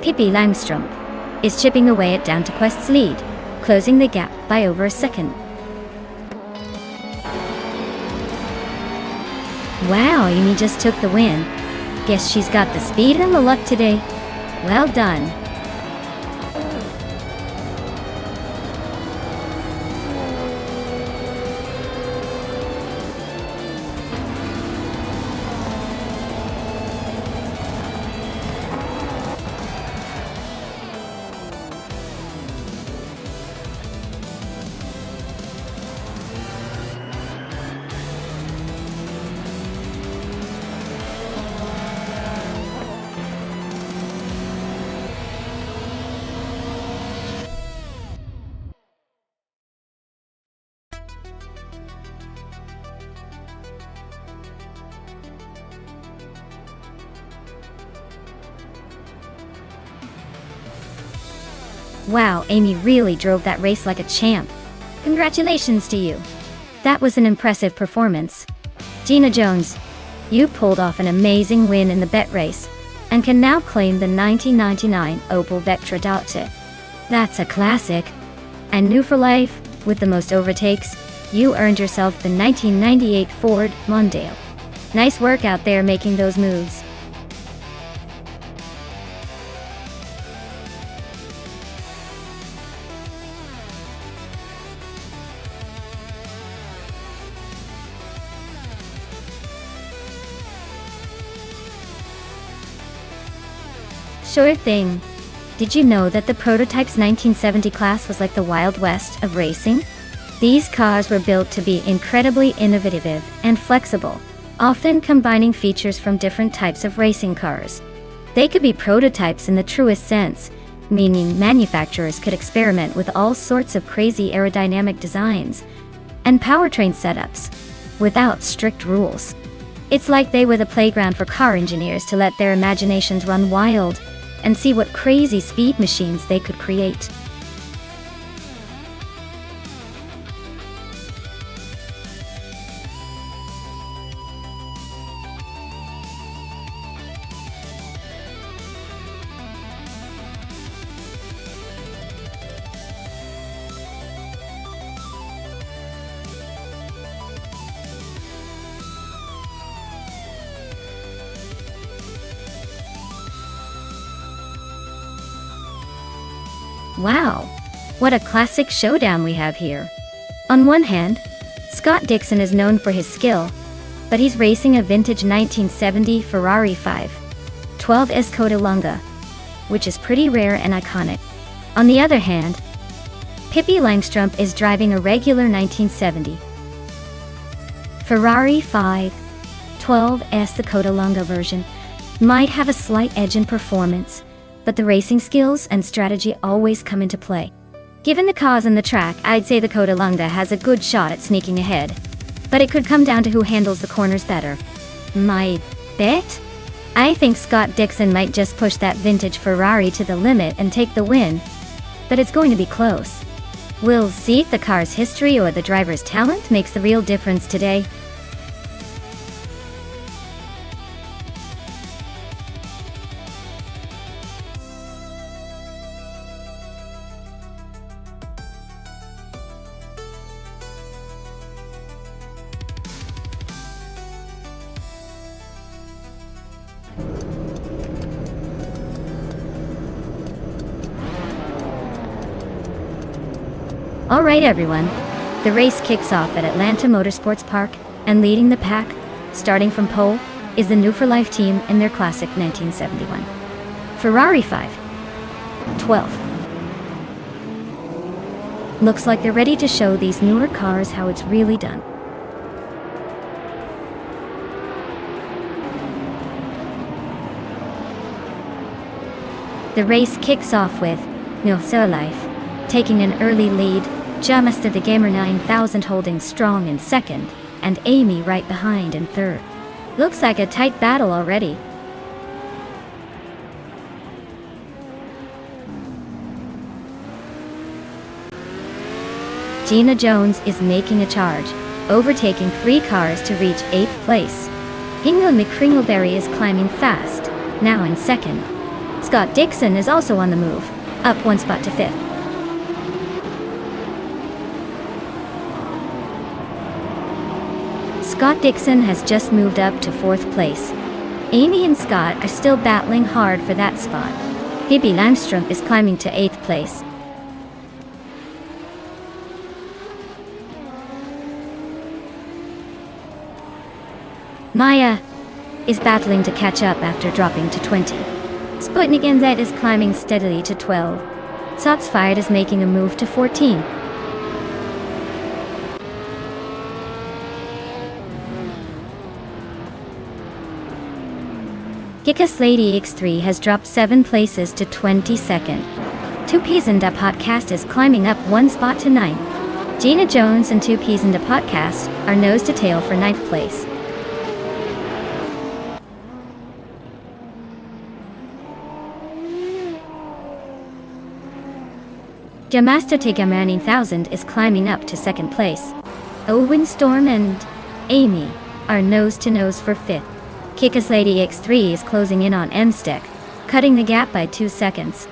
[SPEAKER 1] Pippi Langstrom is chipping away at Down to Quest's lead, closing the gap by over a second. Wow, Amy just took the win. Guess she's got the speed and the luck today. Well done. Wow, Amy really drove that race like a champ. Congratulations to you. That was an impressive performance. Gina Jones, you pulled off an amazing win in the bet race, and can now claim the 1999 Opel Vectra Dotze. That's a classic. And new for life, with the most overtakes, you earned yourself the 1998 Ford Mondeo. Nice work out there making those moves. Sure thing. Did you know that the prototype's 1970 class was like the Wild West of racing? These cars were built to be incredibly innovative and flexible, often combining features from different types of racing cars. They could be prototypes in the truest sense, meaning manufacturers could experiment with all sorts of crazy aerodynamic designs and powertrain setups without strict rules. It's like they were the playground for car engineers to let their imaginations run wild and see what crazy speed machines they could create. Wow, what a classic showdown we have here. On one hand, Scott Dixon is known for his skill, but he's racing a vintage 1970 Ferrari 512 Escota, which is pretty rare and iconic. On the other hand, Pippi Langstrup is driving a regular 1970 Ferrari 512 Escota version. Might have a slight edge in performance, but the racing skills and strategy always come into play. Given the cars and the track, I'd say the Codalunga has a good shot at sneaking ahead, but it could come down to who handles the corners better. My bet? I think Scott Dixon might just push that vintage Ferrari to the limit and take the win, but it's going to be close. We'll see if the car's history or the driver's talent makes the real difference today. Alright everyone, the race kicks off at Atlanta Motorsports Park, and leading the pack, starting from pole, is the New for Life team in their classic 1971 Ferrari 512. Looks like they're ready to show these newer cars how it's really done. The race kicks off with New for Life taking an early lead, Jamster the Gamer 9000 holding strong in second, and Amy right behind in third. Looks like a tight battle already. Gina Jones is making a charge, overtaking 3 cars to reach 8th place. Hingle McCringleberry is climbing fast, now in second. Scott Dixon is also on the move, up 1 spot to 5th. Scott Dixon has just moved up to 4th place. Amy and Scott are still battling hard for that spot. Pippi Langstrup is climbing to 8th place. Maya is battling to catch up after dropping to 20. Sputnik NZ is climbing steadily to 12. Shots Fired is making a move to 14. Kickass Lady X3 has dropped 7 places to 22nd. 2 Peas in the Podcast is climbing up 1 spot to 9th. Gina Jones and 2 Peas in the Podcast are nose to tail for 9th place. Jamasta Tigamer 9000 is climbing up to 2nd place. Owen Storm and Amy are nose to nose for 5th. Kickass Lady X3 is closing in on M-Stick, cutting the gap by 2 seconds.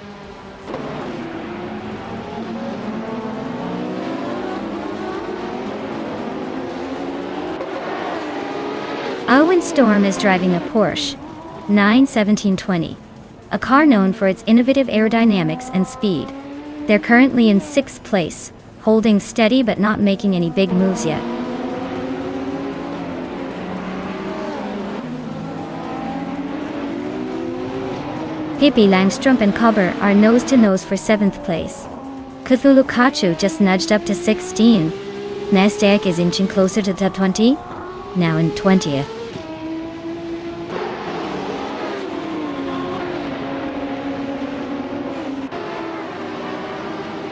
[SPEAKER 1] Owen Storm is driving a Porsche 91720, a car known for its innovative aerodynamics and speed. They're currently in 6th place, holding steady but not making any big moves yet. Pippi Langstrup and Cobber are nose-to-nose for 7th place. Cthulhu Kachu just nudged up to 16. Nasdaq is inching closer to top 20, now in 20th.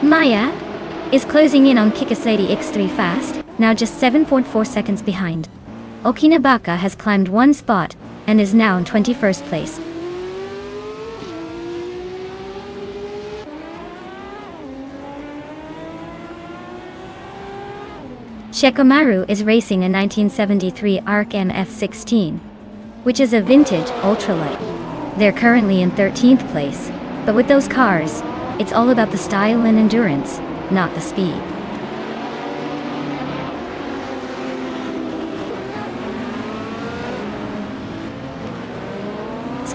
[SPEAKER 1] Maya is closing in on Kickass Lady X3 fast, now just 7.4 seconds behind. Okinabaka has climbed one spot and is now in 21st place. Shikamaru is racing a 1973 ARC MF-16, which is a vintage ultralight. They're currently in 13th place, but with those cars, it's all about the style and endurance, not the speed.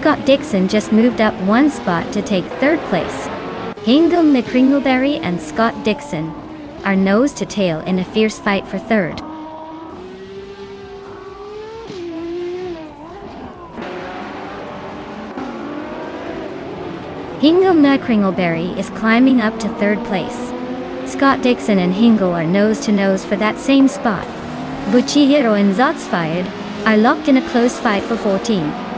[SPEAKER 1] Scott Dixon just moved up one spot to take third place. Hingle McCringleberry and Scott Dixon are nose to tail in a fierce fight for third. Hingle McCringleberry is climbing up to third place. Scott Dixon and Hingle are nose to nose for that same spot. Buchihiro and Zotsfired are locked in a close fight for 14.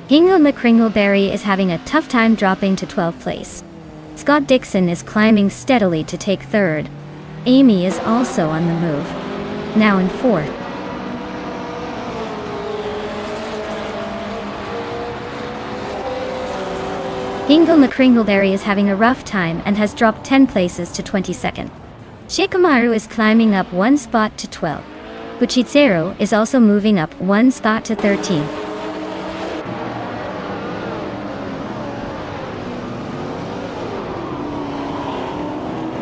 [SPEAKER 1] Hingle McCringleberry is having a tough time dropping to 12th place. Scott Dixon is climbing steadily to take third. Amy is also on the move, now in fourth. Hingle McCringleberry is having a rough time and has dropped 10 places to 22nd. Shikamaru is climbing up one spot to 12th. Buchitsero is also moving up one spot to 13th.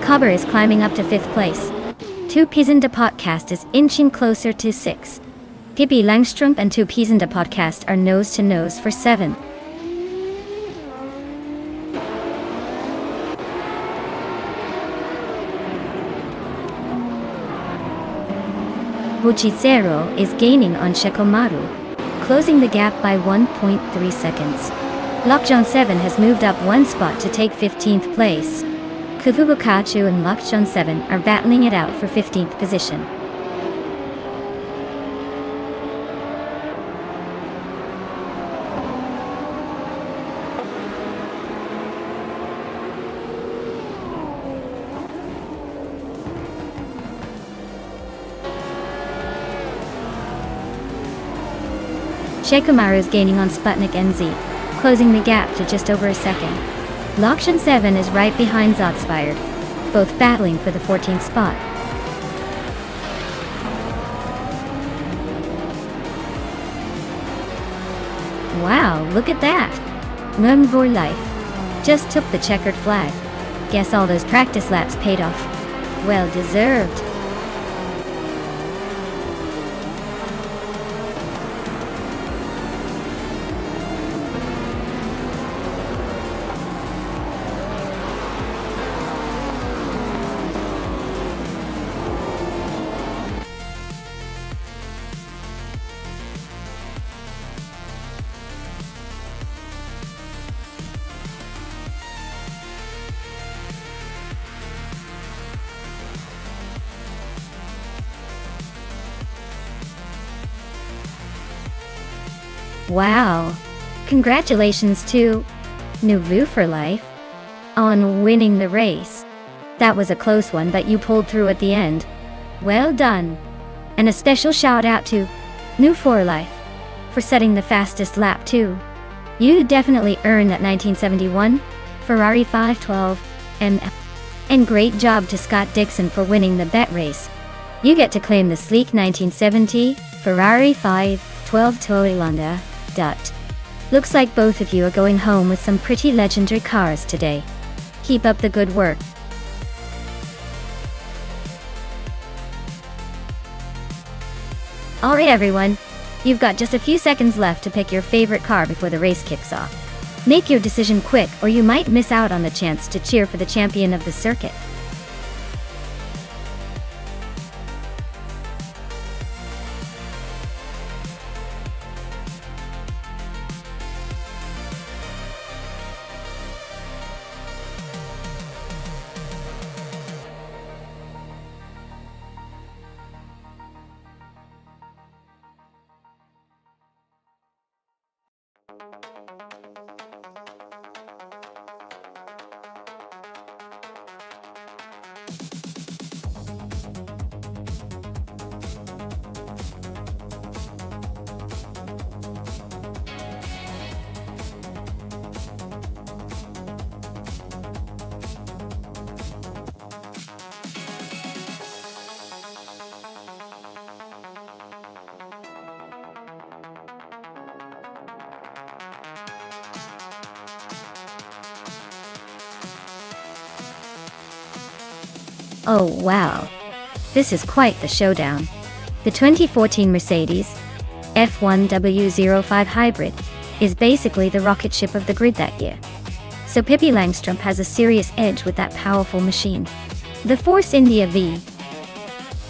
[SPEAKER 1] Cobber is climbing up to 5th place. Two Pisanda Podcast is inching closer to 6. Pippi Langstrup and Two Pisanda Podcast are nose to nose for 7. Buchitsero is gaining on Shikamaru, closing the gap by 1.3 seconds. Lockjaw 7 has moved up one spot to take 15th place. Kufubukachu and Lockjaw 7 are battling it out for 15th position. Shikamaru is gaining on Sputnik NZ, closing the gap to just over a second. Lockjaw 7 is right behind Zotsfired, both battling for the 14th spot. Wow, look at that! Mumvor Life just took the checkered flag. Guess all those practice laps paid off. Well deserved. Wow! Congratulations to Nuvu for Life on winning the race. That was a close one, but you pulled through at the end. Well done! And a special shout out to New for Life for setting the fastest lap too. You definitely earned that 1971 Ferrari 512 MF. And great job to Scott Dixon for winning the bet race. You get to claim the sleek 1970 Ferrari 512 Toyota. Looks like both of you are going home with some pretty legendary cars today. Keep up the good work. Alright everyone, you've got just a few seconds left to pick your favorite car before the race kicks off. Make your decision quick or you might miss out on the chance to cheer for the champion of the circuit. Oh wow. This is quite the showdown. The 2014 Mercedes F1W05 Hybrid is basically the rocket ship of the grid that year. So Pippi Langstrup has a serious edge with that powerful machine. The Force India V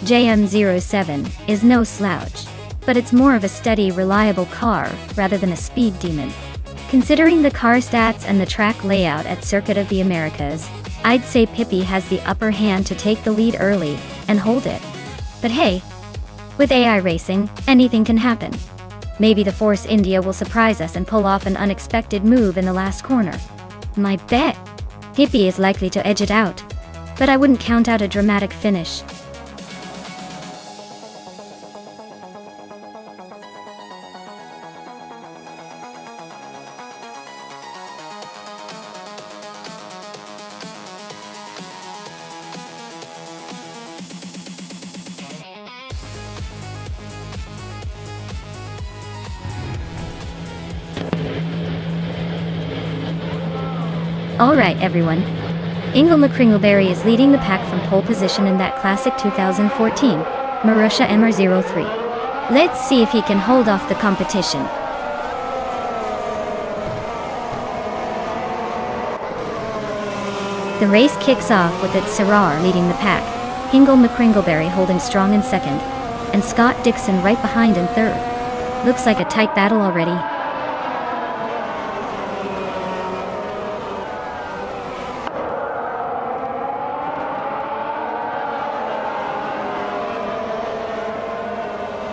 [SPEAKER 1] JM07 is no slouch, but it's more of a steady, reliable car rather than a speed demon. Considering the car stats and the track layout at Circuit of the Americas, I'd say Pippi has the upper hand to take the lead early and hold it. But hey, with AI racing, anything can happen. Maybe the Force India will surprise us and pull off an unexpected move in the last corner. My bet, Pippi is likely to edge it out, but I wouldn't count out a dramatic finish. Alright everyone, Ingle McCringleberry is leading the pack from pole position in that classic 2014 Marussia MR03. Let's see if he can hold off the competition. The race kicks off with its Sirrar leading the pack, Ingle McCringleberry holding strong in second, and Scott Dixon right behind in third. Looks like a tight battle already.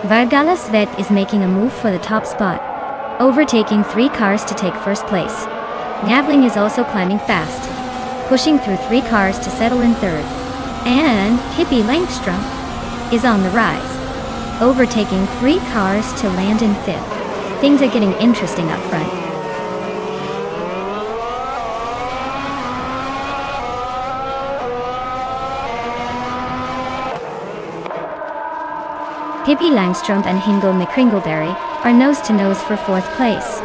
[SPEAKER 1] Vargala Svet is making a move for the top spot, overtaking 3 cars to take first place. Navling is also climbing fast, pushing through 3 cars to settle in third. And Pippi Langstrup is on the rise, overtaking 3 cars to land in fifth. Things are getting interesting up front. Pippi Langstrup and Ingle McCringleberry are nose-to-nose for 4th place.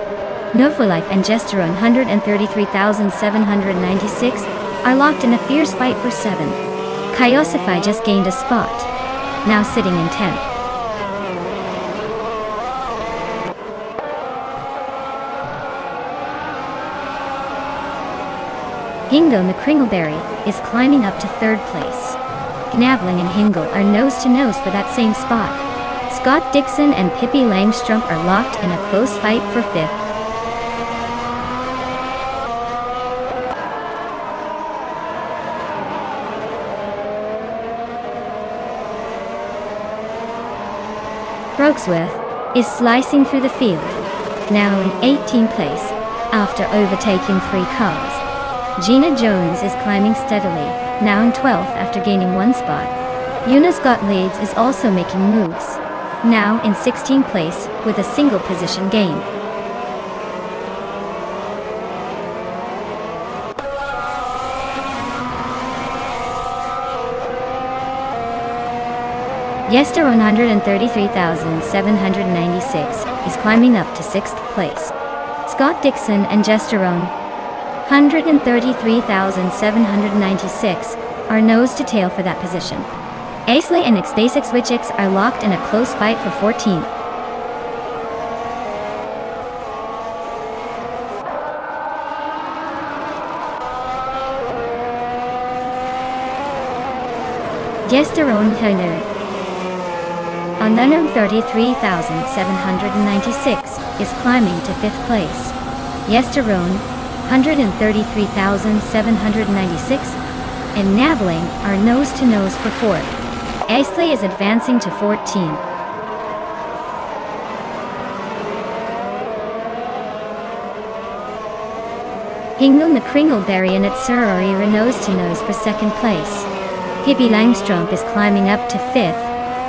[SPEAKER 1] Novolife and Gesterone 133,796 are locked in a fierce fight for 7. Kyosify just gained a spot, now sitting in 10th. Ingle McCringleberry is climbing up to 3rd place. Navling and Ingle are nose-to-nose for that same spot. Scott Dixon and Pippi Langstrup are locked in a close fight for 5th. Brogsworth is slicing through the field, now in 18th place, after overtaking 3 cars. Gina Jones is climbing steadily, now in 12th after gaining 1 spot. Eunice Gottlieb is also making moves, now in 16th place with a single position gain. Yester 133,796 is climbing up to 6th place. Scott Dixon and Gesterone 133,796 are nose to tail for that position. Aisley and X-Basics Wichix are locked in a close fight for 14th. Gesterone Höner 133,796 is climbing to 5th place. Yesterone 133,796 and Navling are nose-to-nose for 4th. Aisley is advancing to 14th. Ingle McCringleberry and Sirrar are nose-to-nose for 2nd place. Pippi Langstrup is climbing up to 5th,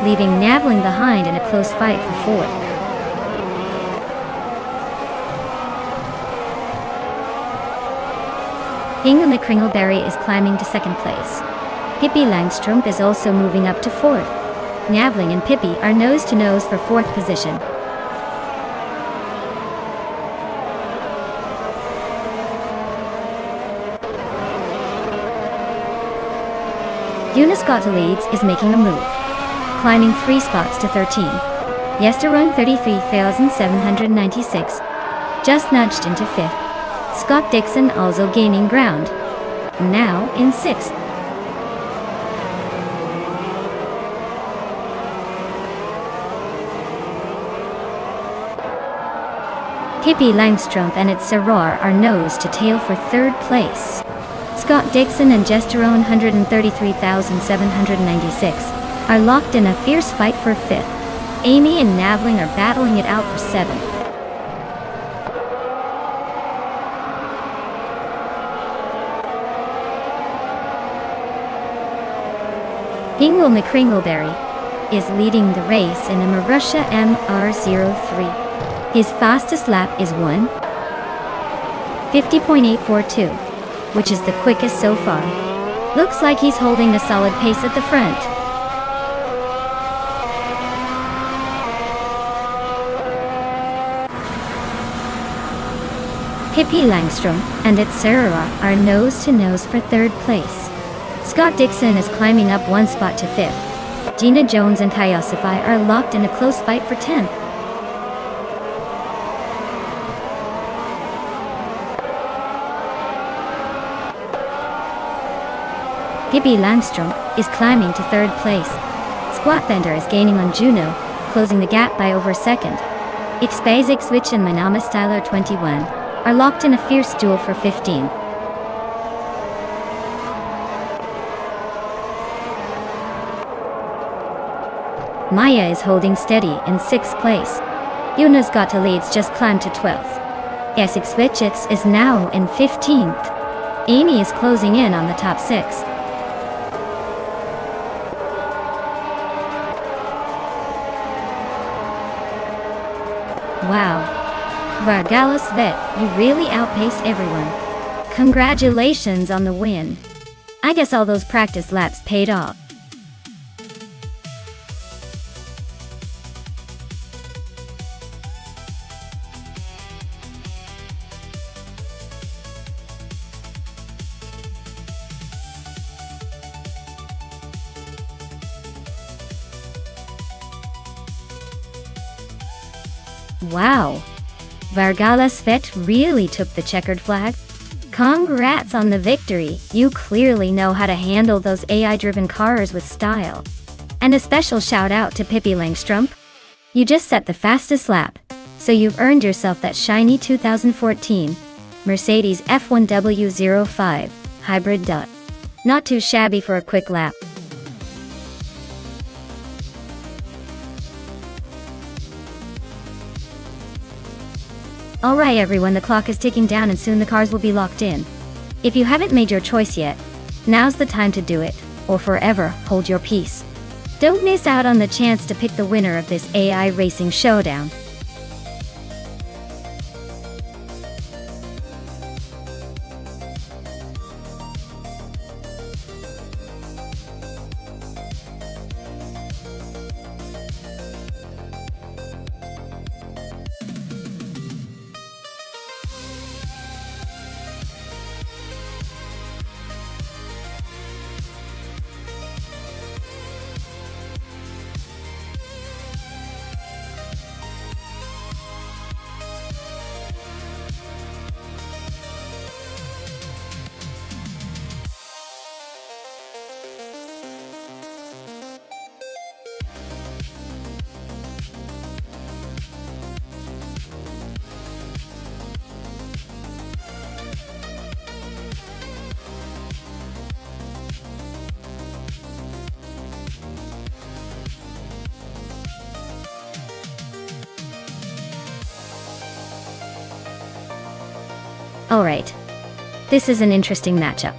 [SPEAKER 1] leaving Navling behind in a close fight for 4th. Ingle McCringleberry is climbing to 2nd place. Pippi Langstrup is also moving up to 4th. Navling and Pippi are nose-to-nose for 4th position. Uniscotta leads is making a move, climbing 3 spots to 13. Yesterone 33,796, just nudged into 5th. Scott Dixon also gaining ground, now in 6th. Pippi Langstrumpf and its Saror are nose to tail for 3rd place. Scott Dixon and Gesterone 133,796 are locked in a fierce fight for 5th. Amy and Navling are battling it out for 7th. Hingle McCringleberry is leading the race in a Marussia MR03. His fastest lap is 1:50.842, which is the quickest so far. Looks like he's holding a solid pace at the front. Pippi Langstrumpf and its Sarah are nose to nose for 3rd place. Scott Dixon is climbing up 1 spot to 5th. Gina Jones and Tyosify are locked in a close fight for 10th. Pippi Langstrumpf is climbing to 3rd place. Squatbender is gaining on Juno, closing the gap by over a second. Xbasic Switch and Manama Styler 21 are locked in a fierce duel for 15. Maya is holding steady in 6th place. Yuna's Gata leads just climbed to 12th. Essex Switchits is now in 15th. Amy is closing in on the top 6. Wow. Vargalas Vet, you really outpaced everyone. Congratulations on the win. I guess all those practice laps paid off. Wow. Vargalas Vet really took the checkered flag. Congrats on the victory. You clearly know how to handle those AI-driven cars with style. And a special shout out to Pippi Langstrumpf. You just set the fastest lap, so you've earned yourself that shiny 2014 Mercedes F1W05 Hybrid Dot. Not too shabby for a quick lap. Alright everyone, the clock is ticking down and soon the cars will be locked in. If you haven't made your choice yet, now's the time to do it, or forever hold your peace. Don't miss out on the chance to pick the winner of this AI racing showdown. Alright. This is an interesting matchup.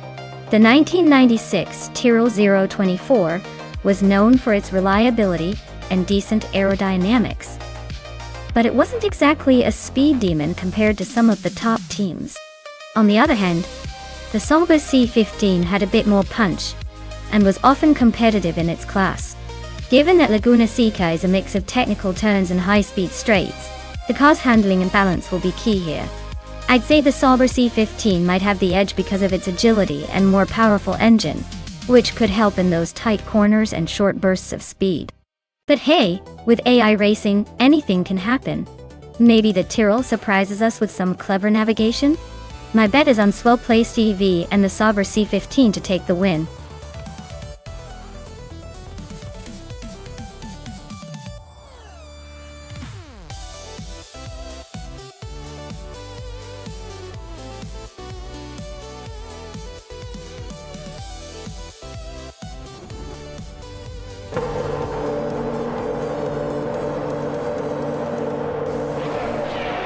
[SPEAKER 1] The 1996 Tyrrell 024 was known for its reliability and decent aerodynamics. But it wasn't exactly a speed demon compared to some of the top teams. On the other hand, the Sauber C15 had a bit more punch, and was often competitive in its class. Given that Laguna Seca is a mix of technical turns and high-speed straights, the car's handling and balance will be key here. I'd say the Sauber C15 might have the edge because of its agility and more powerful engine, which could help in those tight corners and short bursts of speed. But hey, with AI racing, anything can happen. Maybe the Tyrrell surprises us with some clever navigation? My bet is on Swell Place EV and the Sauber C15 to take the win.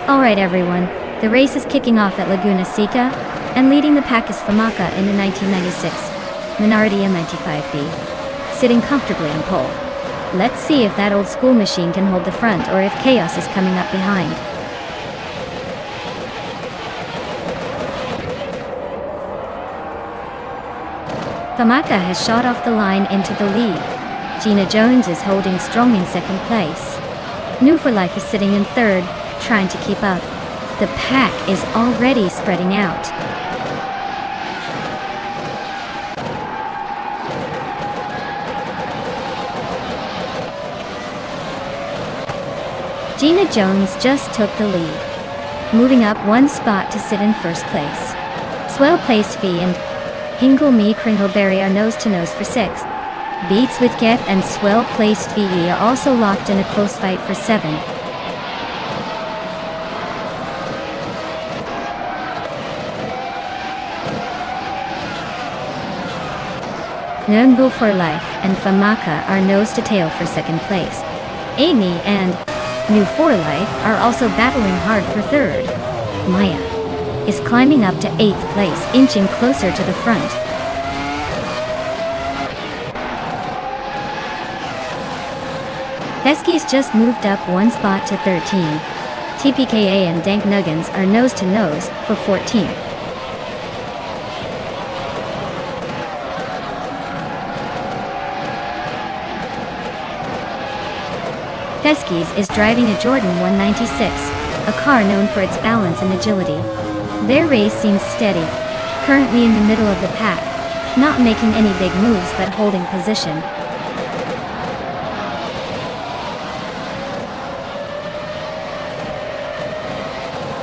[SPEAKER 1] Alright everyone, the race is kicking off at Laguna Seca, and leading the pack is Famaka in the 1996 Minardi M95B, sitting comfortably on pole. Let's see if that old school machine can hold the front or if chaos is coming up behind. Famaka has shot off the line into the lead. Gina Jones is holding strong in second place. New for Life is sitting in third, trying to keep up. The pack is already spreading out. Gina Jones just took the lead, moving up one spot to sit in first place. Swell Placed V and Hingle Me Kringleberry are nose-to-nose for sixth. Beats with Geff and Swell Placed VE are also locked in a close fight for seventh. Nunbu for Life and Famaka are nose-to-tail for second place. Amy and New for Life are also battling hard for third. Maya is climbing up to 8th place, inching closer to the front. Pesky's just moved up one spot to 13. TPKA and Dank Nuggins are nose-to-nose for 14th. Pesky's is driving a Jordan 196, a car known for its balance and agility. Their race seems steady, currently in the middle of the pack, not making any big moves but holding position.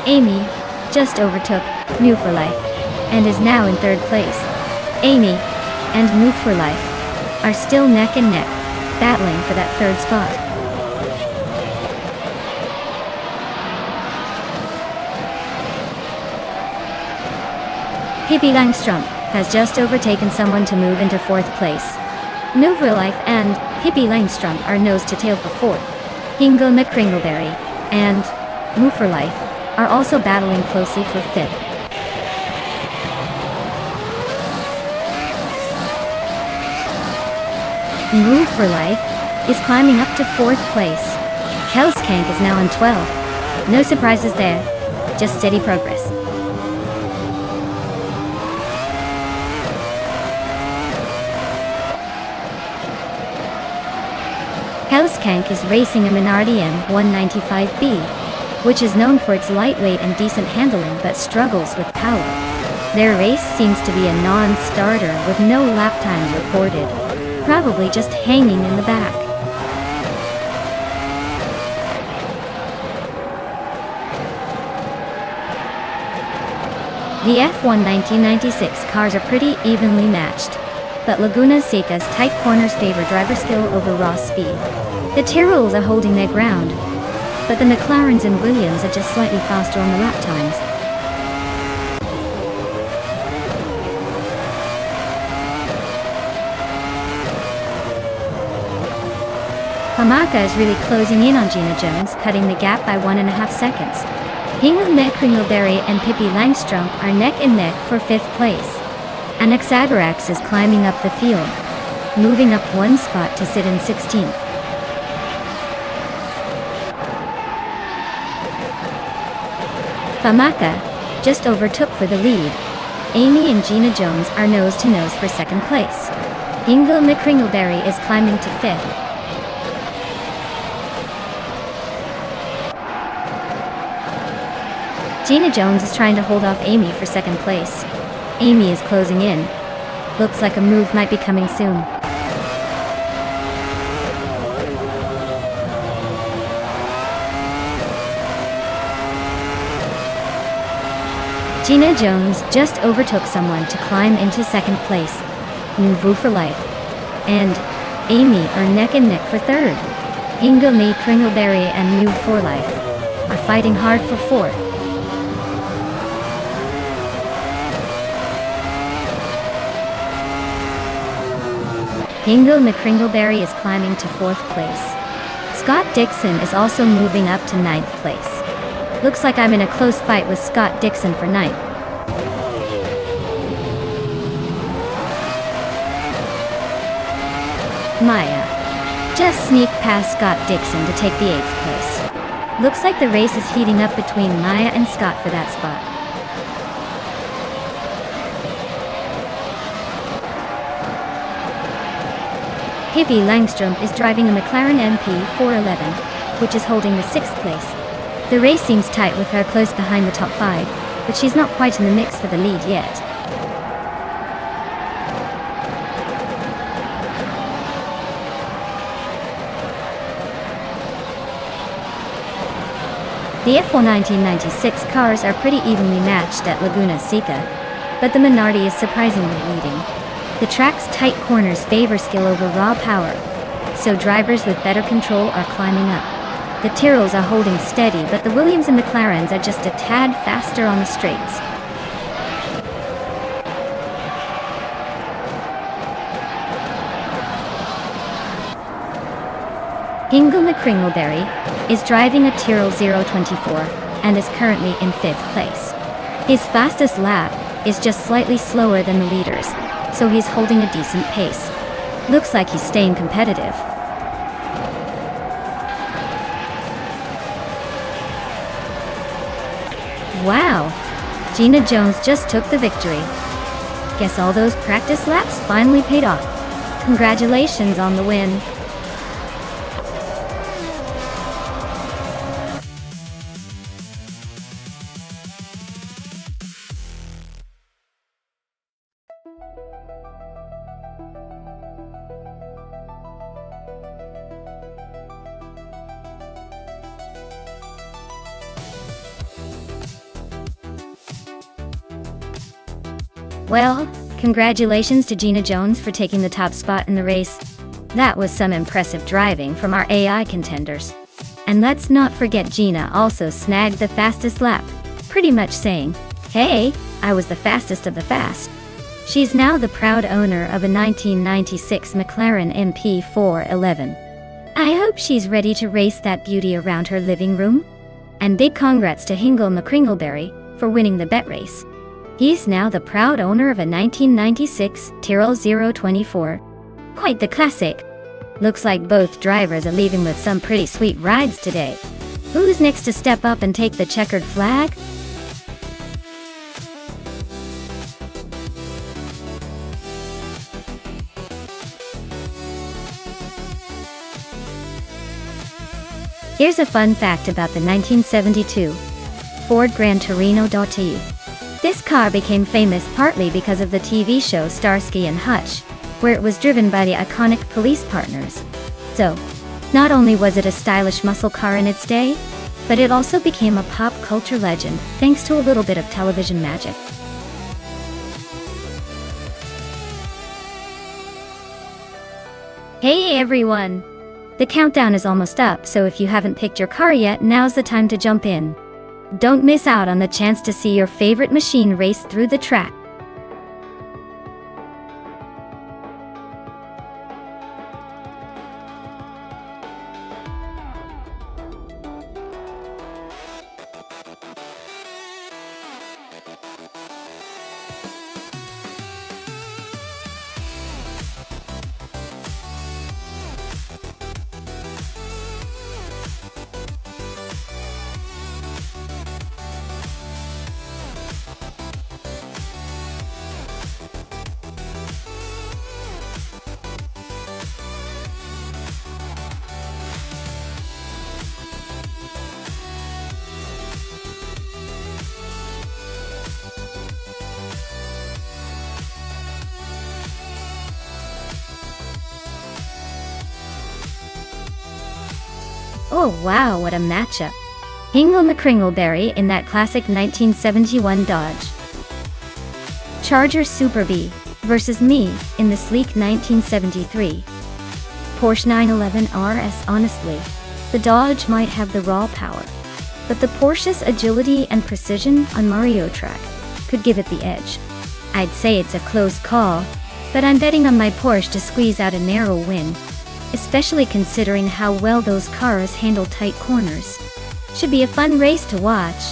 [SPEAKER 1] Amy just overtook New for Life and is now in third place. Amy and New for Life are still neck and neck, battling for that third spot. Pippi Langstrom has just overtaken someone to move into fourth place. New for Life and Pippi Langstrom are nose-to-tail for fourth. Hingle McCringleberry and Move for Life are also battling closely for fifth. Move for Life is climbing up to fourth place. Hellskank is now in 12th. No surprises there, just steady progress. Hellskank is racing a Minardi M195B, which is known for its lightweight and decent handling but struggles with power. Their race seems to be a non-starter with no lap times recorded, probably just hanging in the back. The F1 1996 cars are pretty evenly matched, but Laguna Seca's tight corners favor driver skill over raw speed. The Tyrrells are holding their ground, but the McLarens and Williams are just slightly faster on the lap times. Famaka is really closing in on Gina Jones, cutting the gap by 1.5 seconds. Hingle Kringleberry and Pippi Langstrom are neck and neck for 5th place. Anaxagarax is climbing up the field, moving up one spot to sit in 16th. Famaka just overtook for the lead. Amy and Gina Jones are nose-to-nose for 2nd place. Hingle McCringleberry is climbing to 5th. Gina Jones is trying to hold off Amy for 2nd place. Amy is closing in. Looks like a move might be coming soon. Gina Jones just overtook someone to climb into second place. Nouveau for life. And Amy are neck and neck for third. Inga May Kringleberry and New for Life are fighting hard for fourth. Inga McCringleberry is climbing to fourth place. Scott Dixon is also moving up to ninth place. Looks like I'm in a close fight with Scott Dixon for ninth. Maya just sneaked past Scott Dixon to take the 8th place. Looks like the race is heating up between Maya and Scott for that spot. Hippie Langstrom is driving a McLaren MP 411, which is holding the 6th place. The race seems tight with her close behind the top 5, but she's not quite in the mix for the lead yet. The F1 1996 cars are pretty evenly matched at Laguna Seca, but the Minardi is surprisingly leading. The track's tight corners favor skill over raw power, so drivers with better control are climbing up. The Tyrrells are holding steady, but the Williams and McLarens are just a tad faster on the straights. Inga McCringleberry is driving a Tyrrell 024 and is currently in 5th place. His fastest lap is just slightly slower than the leaders, so he's holding a decent pace. Looks like he's staying competitive. Wow! Gina Jones just took the victory. Guess all those practice laps finally paid off. Congratulations on the win. Well, congratulations to Gina Jones for taking the top spot in the race. That was some impressive driving from our AI contenders. And let's not forget Gina also snagged the fastest lap, pretty much saying, "Hey, I was the fastest of the fast." She's now the proud owner of a 1996 McLaren MP 411. I hope she's ready to race that beauty around her living room. And big congrats to Hingle McCringleberry for winning the bet race. He's now the proud owner of a 1996 Tyrrell 024. Quite the classic. Looks like both drivers are leaving with some pretty sweet rides today. Who's next to step up and take the checkered flag? Here's a fun fact about the 1972 Ford Gran Torino Dotti. This car became famous partly because of the TV show Starsky and Hutch, where it was driven by the iconic Police Partners. So, not only was it a stylish muscle car in its day, but it also became a pop culture legend thanks to a little bit of television magic. Hey everyone! The countdown is almost up, so if you haven't picked your car yet, now's the time to jump in. Don't miss out on the chance to see your favorite machine race through the track. Oh wow, what a matchup. Hingle McCringleberry in that classic 1971 Dodge Charger Super B versus me in the sleek 1973 Porsche 911 RS. Honestly, the Dodge might have the raw power, but the Porsche's agility and precision on Mario Track could give it the edge. I'd say it's a close call, but I'm betting on my Porsche to squeeze out a narrow win, especially considering how well those cars handle tight corners. Should be a fun race to watch.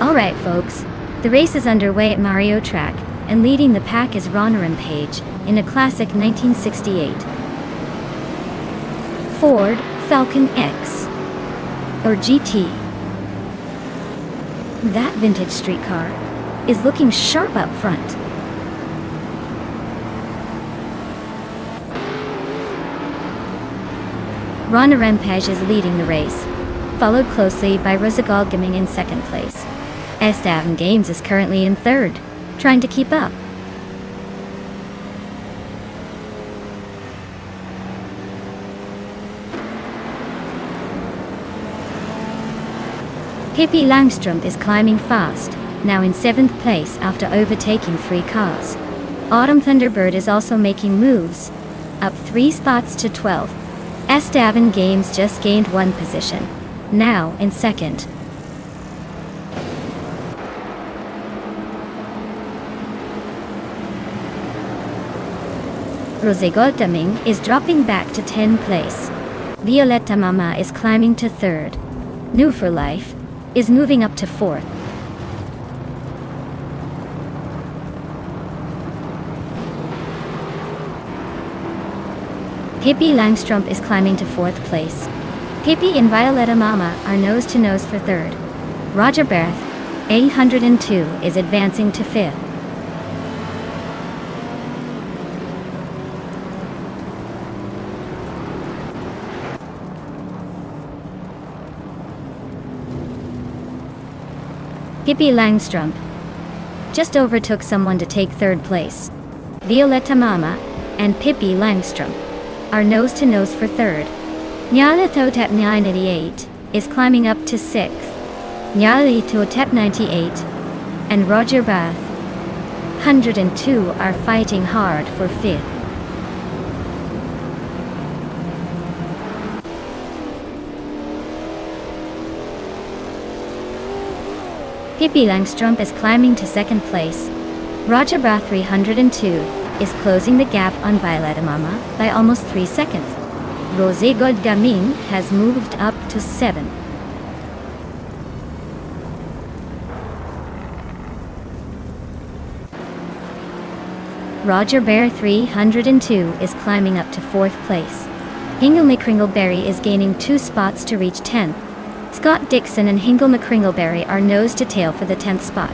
[SPEAKER 1] Alright folks, the race is underway at Mario Track, and leading the pack is Ronner Page in a classic 1968 Ford Falcon X, or GT. That vintage street car is looking sharp up front. Ronner Page is leading the race, followed closely by Rosagal Gaming in second place. Esteban Games is currently in third, trying to keep up. Pippi Langström is climbing fast, now in 7th place after overtaking 3 cars. Autumn Thunderbird is also making moves, up 3 spots to 12th. Esteban Games just gained 1 position, now in 2nd. Rosé Goldaming is dropping back to 10th place. Violetta Mama is climbing to 3rd. New for Life is moving up to 4th. Pippi Langström is climbing to 4th place. Pippi and Violetta Mama are nose to nose for 3rd. Roger Berth, 802, is advancing to 5th. Pippi Langström just overtook someone to take 3rd place. Violetta Mama and Pippi Langström are nose to nose for 3rd. Nyala Thotep 988 is climbing up to 6th. Nyali Thotep 98 and Roger Bath 102 are fighting hard for 5th. Pippi Langström is climbing to 2nd place. Roger Bath 302 is closing the gap on Violetta Mama by almost 3 seconds. Rosé Goldgaming has moved up to 7th. Roger Bear 302 is climbing up to 4th place. Hingle McCringleberry is gaining 2 spots to reach 10th. Scott Dixon and Hingle McCringleberry are nose to tail for the 10th spot.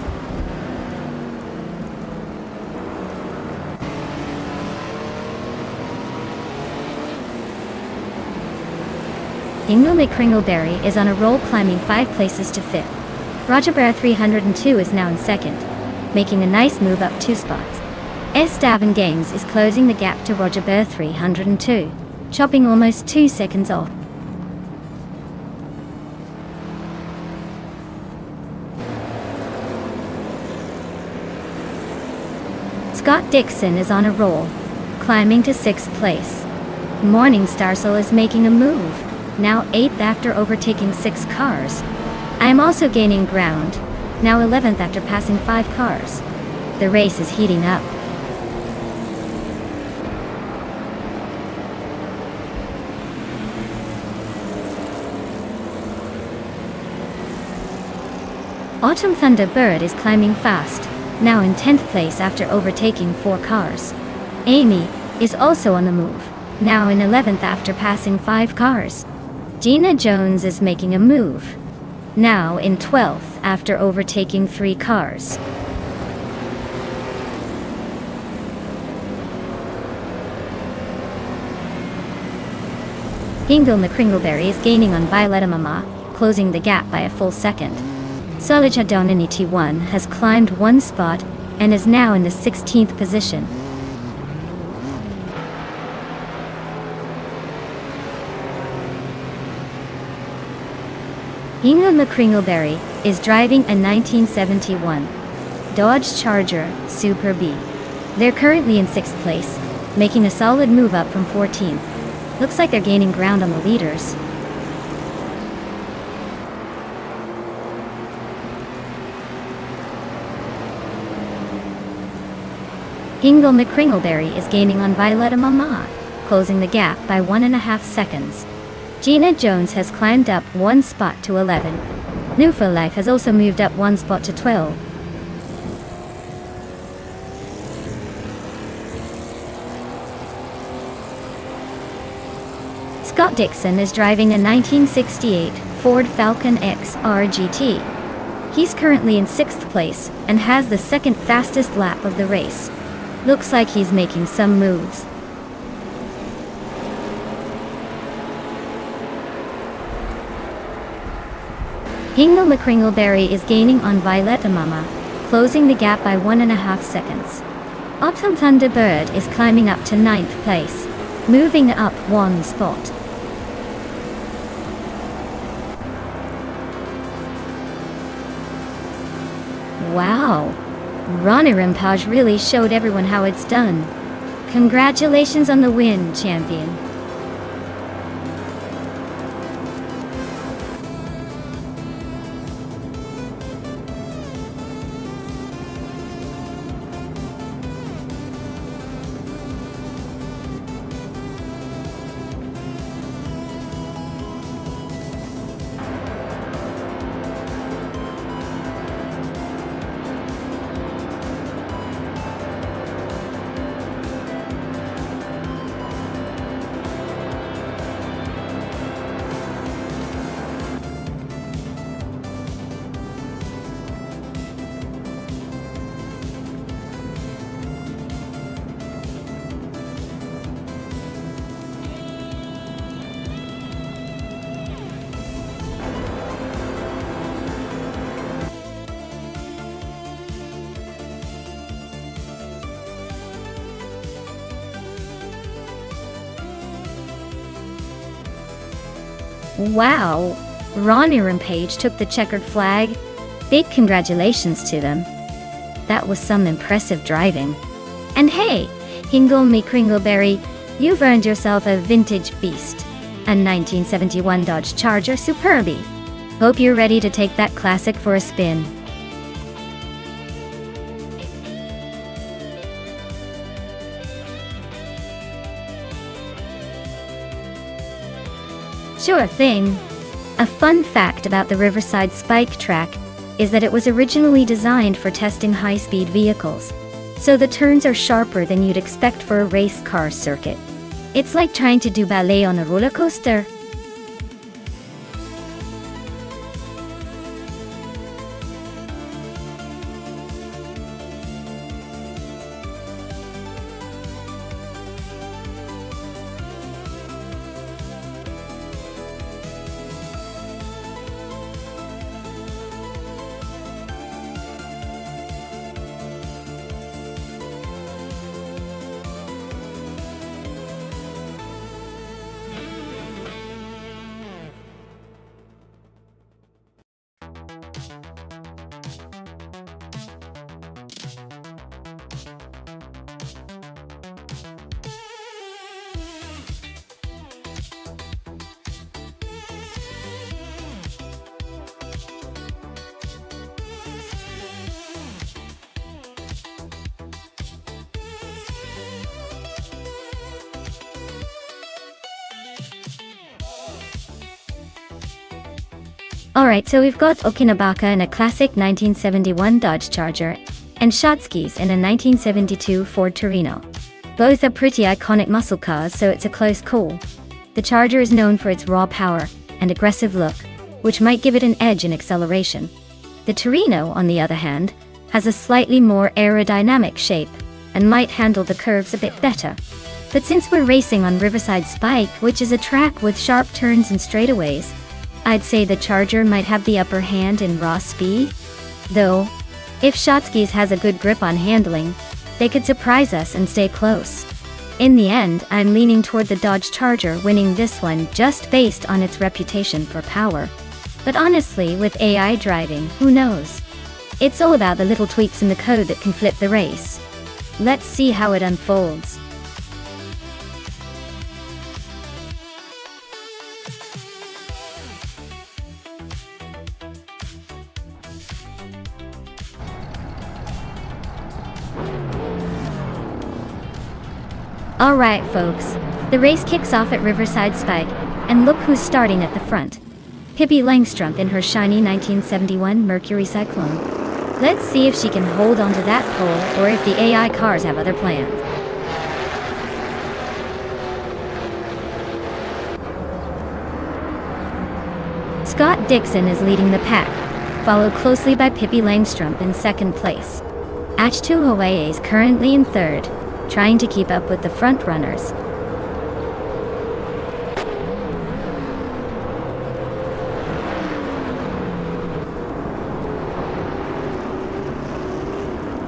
[SPEAKER 1] Hingle McCringleberry is on a roll, climbing 5 places to 5th. Roger Bear 302 is now in 2nd, making a nice move up 2 spots. Esteban Games is closing the gap to Roger Bear 302, chopping almost 2 seconds off. Scott Dixon is on a roll, climbing to 6th place. Morning Starsel is making a move, now 8th after overtaking 6 cars. I am also gaining ground, now 11th after passing 5 cars. The race is heating up. Autumn Thunderbird is climbing fast, now in 10th place after overtaking 4 cars. Amy is also on the move, now in 11th after passing 5 cars. Gina Jones is making a move, now in 12th after overtaking 3 cars. Hingle McCringleberry is gaining on Violetta Mama, closing the gap by a full second. Solija Donini T1 has climbed 1 spot and is now in the 16th position. Hingle McCringleberry is driving a 1971 Dodge Charger Super B. They're currently in 6th place, making a solid move up from 14th. Looks like they're gaining ground on the leaders. Hingle McCringleberry is gaining on Violetta Mama, closing the gap by 1.5 seconds. Gina Jones has climbed up 1 spot to 11. Nufa Life has also moved up 1 spot to 12. Scott Dixon is driving a 1968 Ford Falcon X RGT. He's currently in 6th place and has the 2nd fastest lap of the race. Looks like he's making some moves. Hingle McCringleberry is gaining on Violetta Mama, closing the gap by 1.5 seconds. Autumn Thunderbird is climbing up to 9th place, moving up 1 spot. Wow, Ronnie Rimpage really showed everyone how it's done. Congratulations on the win, champion. Wow, Ronnie Rimpage took the checkered flag. Big congratulations to them. That was some impressive driving. And hey, Hingle McCringleberry, you've earned yourself a vintage beast, a 1971 Dodge Charger Superbie. Hope you're ready to take that classic for a spin. Sure thing. A fun fact about the Riverside Spike Track is that it was originally designed for testing high-speed vehicles, so the turns are sharper than you'd expect for a race car circuit. It's like trying to do ballet on a roller coaster. Alright, so we've got Okinabaka in a classic 1971 Dodge Charger, and Shotsky's in a 1972 Ford Torino. Both are pretty iconic muscle cars, so it's a close call. The Charger is known for its raw power and aggressive look, which might give it an edge in acceleration. The Torino, on the other hand, has a slightly more aerodynamic shape and might handle the curves a bit better. But since we're racing on Riverside Spike, which is a track with sharp turns and straightaways, I'd say the Charger might have the upper hand in raw speed. Though, if Shotsky's has a good grip on handling, they could surprise us and stay close. In the end, I'm leaning toward the Dodge Charger winning this one just based on its reputation for power. But honestly, with AI driving, who knows? It's all about the little tweaks in the code that can flip the race. Let's see how it unfolds. Alright folks, the race kicks off at Riverside Spike, and look who's starting at the front. Pippi Langstrumpf in her shiny 1971 Mercury Cyclone. Let's see if she can hold onto that pole or if the AI cars have other plans. Scott Dixon is leading the pack, followed closely by Pippi Langstrumpf in second place. H2 Hawaii is currently in third, trying to keep up with the front runners.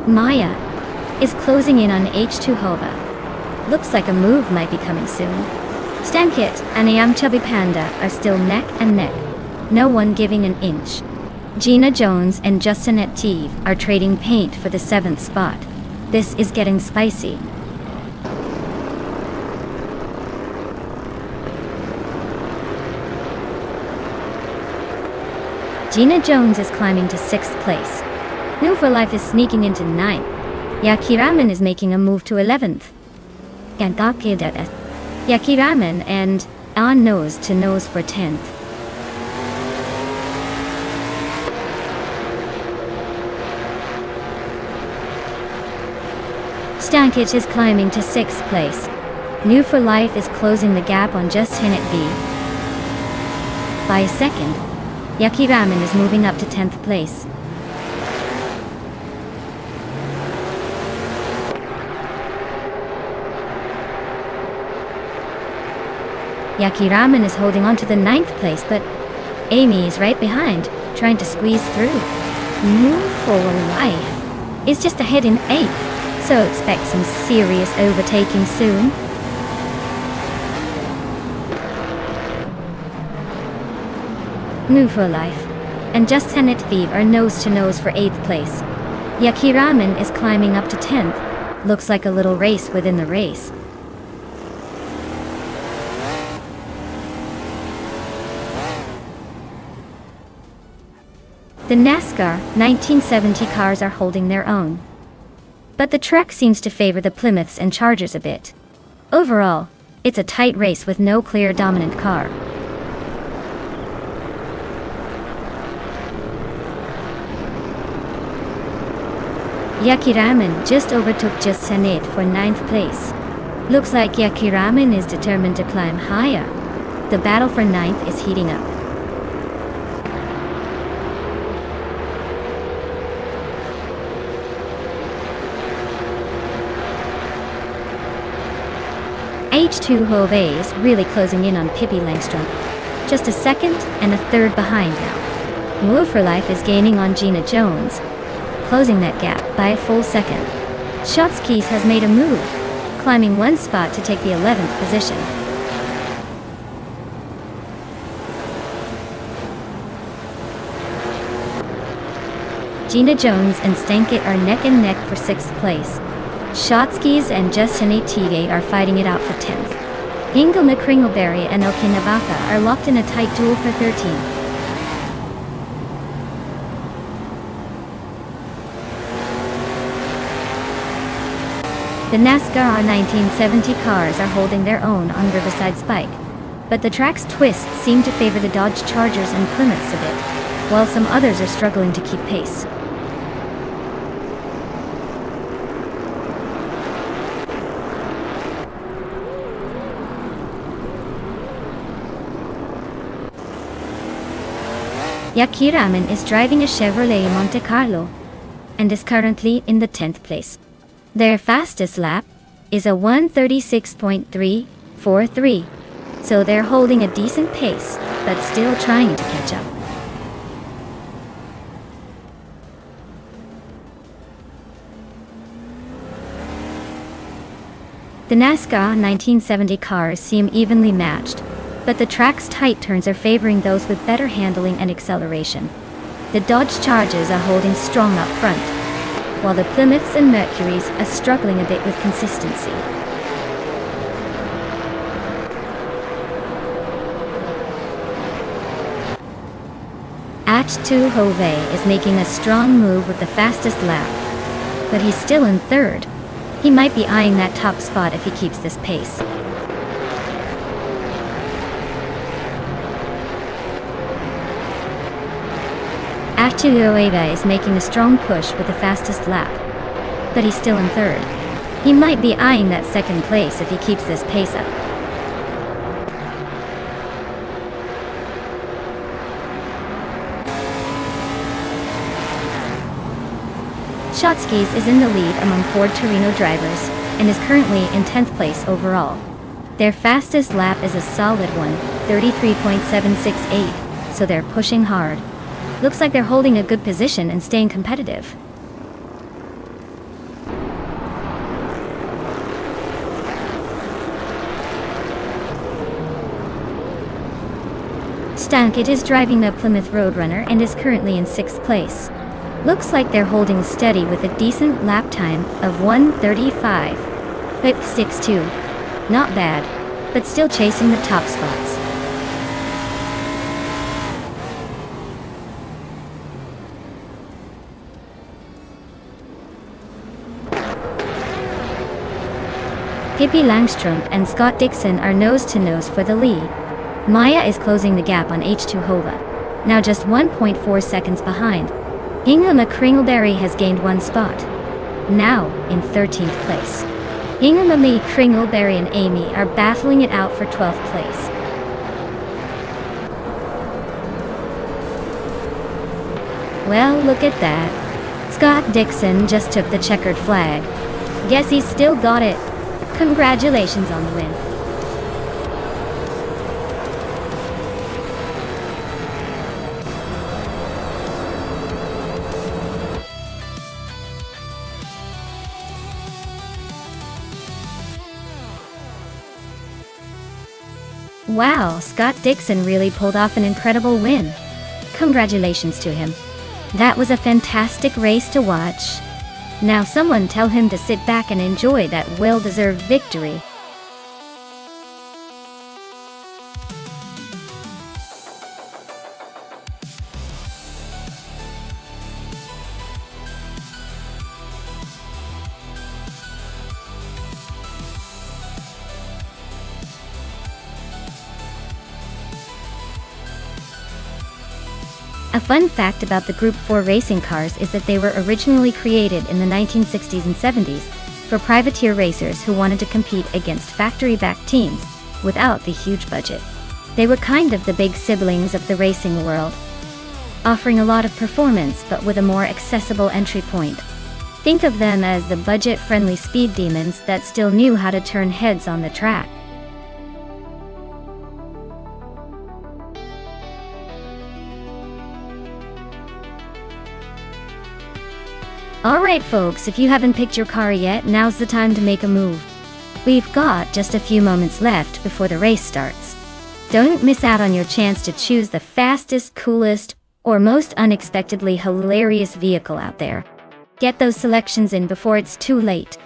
[SPEAKER 1] Maya is closing in on H2 Hova. Looks like a move might be coming soon. Stankit and Ayam Chubby Panda are still neck and neck, no one giving an inch. Gina Jones and Justinette Teeve are trading paint for the 7th spot. This is getting spicy. Gina Jones is climbing to 6th place. New for Life is sneaking into 9th. Yakiraman is making a move to 11th. Yakiraman and on nose to nose for 10th. Stankic is climbing to 6th place. New for Life is closing the gap on Just Tenet V by a second. Yakiraman is moving up to 10th place. Yakiraman is holding on to the 9th place, but Amy is right behind, trying to squeeze through. Move for Life is just ahead in 8th, so expect some serious overtaking soon. New for Life and Just Tenet Vive are nose to nose for 8th place. Yakiraman is climbing up to 10th. Looks like a little race within the race. The NASCAR 1970 cars are holding their own. But the Trek seems to favor the Plymouths and Chargers a bit. Overall, it's a tight race with no clear dominant car. Yakiraman just overtook Just Tenet for 9th place. Looks like Yakiraman is determined to climb higher. The battle for 9th is heating up. H2 Hove is really closing in on Pippi Langstrumpf. Just a second and a third behind now. Move for Life is gaining on Gina Jones, closing that gap by a full second. Shotsky's has made a move, climbing one spot to take the 11th position. Gina Jones and Stankit are neck and neck for 6th place. Shotsky's and Justin Tige are fighting it out for 10th. Ingelma Kringleberry and Okinabaka are locked in a tight duel for 13th. The NASCAR 1970 cars are holding their own on Riverside Spike, but the track's twists seem to favor the Dodge Chargers and Plymouths a bit, while some others are struggling to keep pace. Yakiraman is driving a Chevrolet Monte Carlo and is currently in the 10th place. Their fastest lap is a 1:36.343, so they're holding a decent pace, but still trying to catch up. The NASCAR 1970 cars seem evenly matched, but the track's tight turns are favoring those with better handling and acceleration. The Dodge Chargers are holding strong up front, while the Plymouths and Mercuries are struggling a bit with consistency. H2 Hove is making a strong move with the fastest lap, but he's still in third. He might be eyeing that top spot if he keeps this pace. H2 is making a strong push with the fastest lap, but he's still in third. He might be eyeing that second place if he keeps this pace up. Shotskis is in the lead among Ford Torino drivers and is currently in 10th place overall. Their fastest lap is a solid one, 33.768, so they're pushing hard. Looks like they're holding a good position and staying competitive. Stankit is driving the Plymouth Roadrunner and is currently in 6th place. Looks like they're holding steady with a decent lap time of 1:35.62. Not bad, but still chasing the top spots. Pippi Langstrom and Scott Dixon are nose-to-nose for the lead. Maya is closing the gap on H2 Hova, now just 1.4 seconds behind. Hingham Kringleberry has gained one spot, now in 13th place. Hingham Lee, Kringleberry and Amy are battling it out for 12th place. Well, look at that. Scott Dixon just took the checkered flag. Guess he's still got it. Congratulations on the win. Wow, Scott Dixon really pulled off an incredible win. Congratulations to him. That was a fantastic race to watch. Now someone tell him to sit back and enjoy that well-deserved victory. A fun fact about the Group 4 racing cars is that they were originally created in the 1960s and 70s for privateer racers who wanted to compete against factory-backed teams without the huge budget. They were kind of the big siblings of the racing world, offering a lot of performance but with a more accessible entry point. Think of them as the budget-friendly speed demons that still knew how to turn heads on the track. Alright folks, if you haven't picked your car yet, now's the time to make a move. We've got just a few moments left before the race starts. Don't miss out on your chance to choose the fastest, coolest, or most unexpectedly hilarious vehicle out there. Get those selections in before it's too late.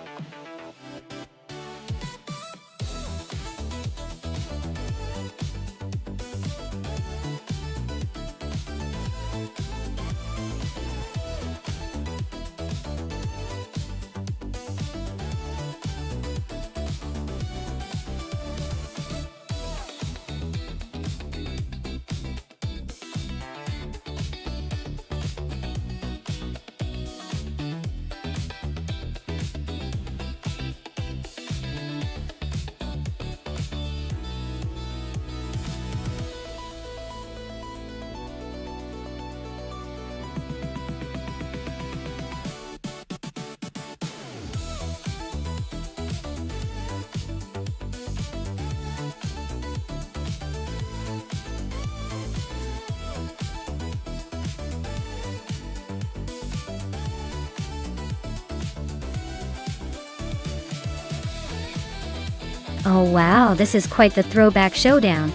[SPEAKER 1] Oh wow, this is quite the throwback showdown.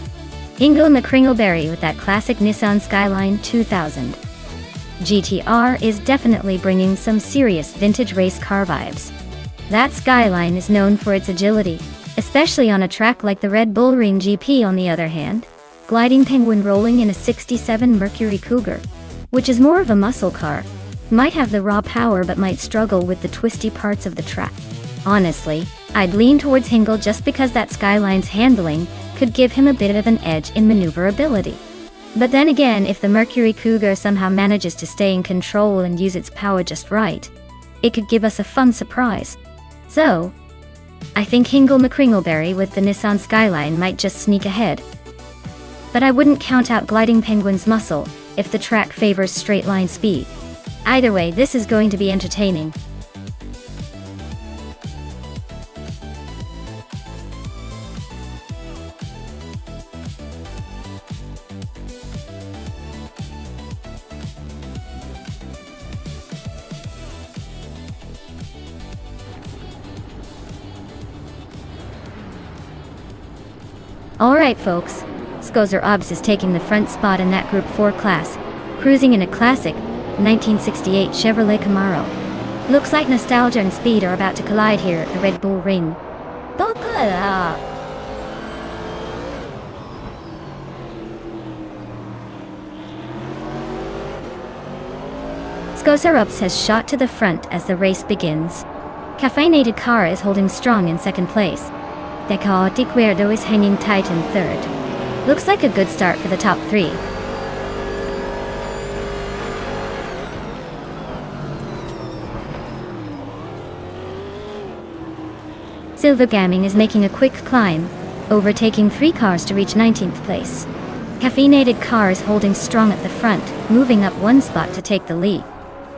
[SPEAKER 1] Ingo McCringleberry with that classic Nissan Skyline 2000. GTR is definitely bringing some serious vintage race car vibes. That Skyline is known for its agility, especially on a track like the Red Bull Ring GP. On the other hand, Gliding Penguin rolling in a 67 Mercury Cougar, which is more of a muscle car, might have the raw power but might struggle with the twisty parts of the track. Honestly, I'd lean towards Hingle just because that Skyline's handling could give him a bit of an edge in maneuverability. But then again, if the Mercury Cougar somehow manages to stay in control and use its power just right, it could give us a fun surprise. So, I think Hingle McCringleberry with the Nissan Skyline might just sneak ahead. But I wouldn't count out Gliding Penguin's muscle if the track favors straight line speed. Either way, this is going to be entertaining. Alright folks, Skozer Obs is taking the front spot in that Group 4 class, cruising in a classic 1968 Chevrolet Camaro. Looks like nostalgia and speed are about to collide here at the Red Bull Ring. Skozer Obs has shot to the front as the race begins. Caffeinated Car is holding strong in second place. The Chaotic Weirdo is hanging tight in third. Looks like a good start for the top three. Silver Gaming is making a quick climb, overtaking 3 cars to reach 19th place. Caffeinated Car is holding strong at the front, moving up 1 spot to take the lead.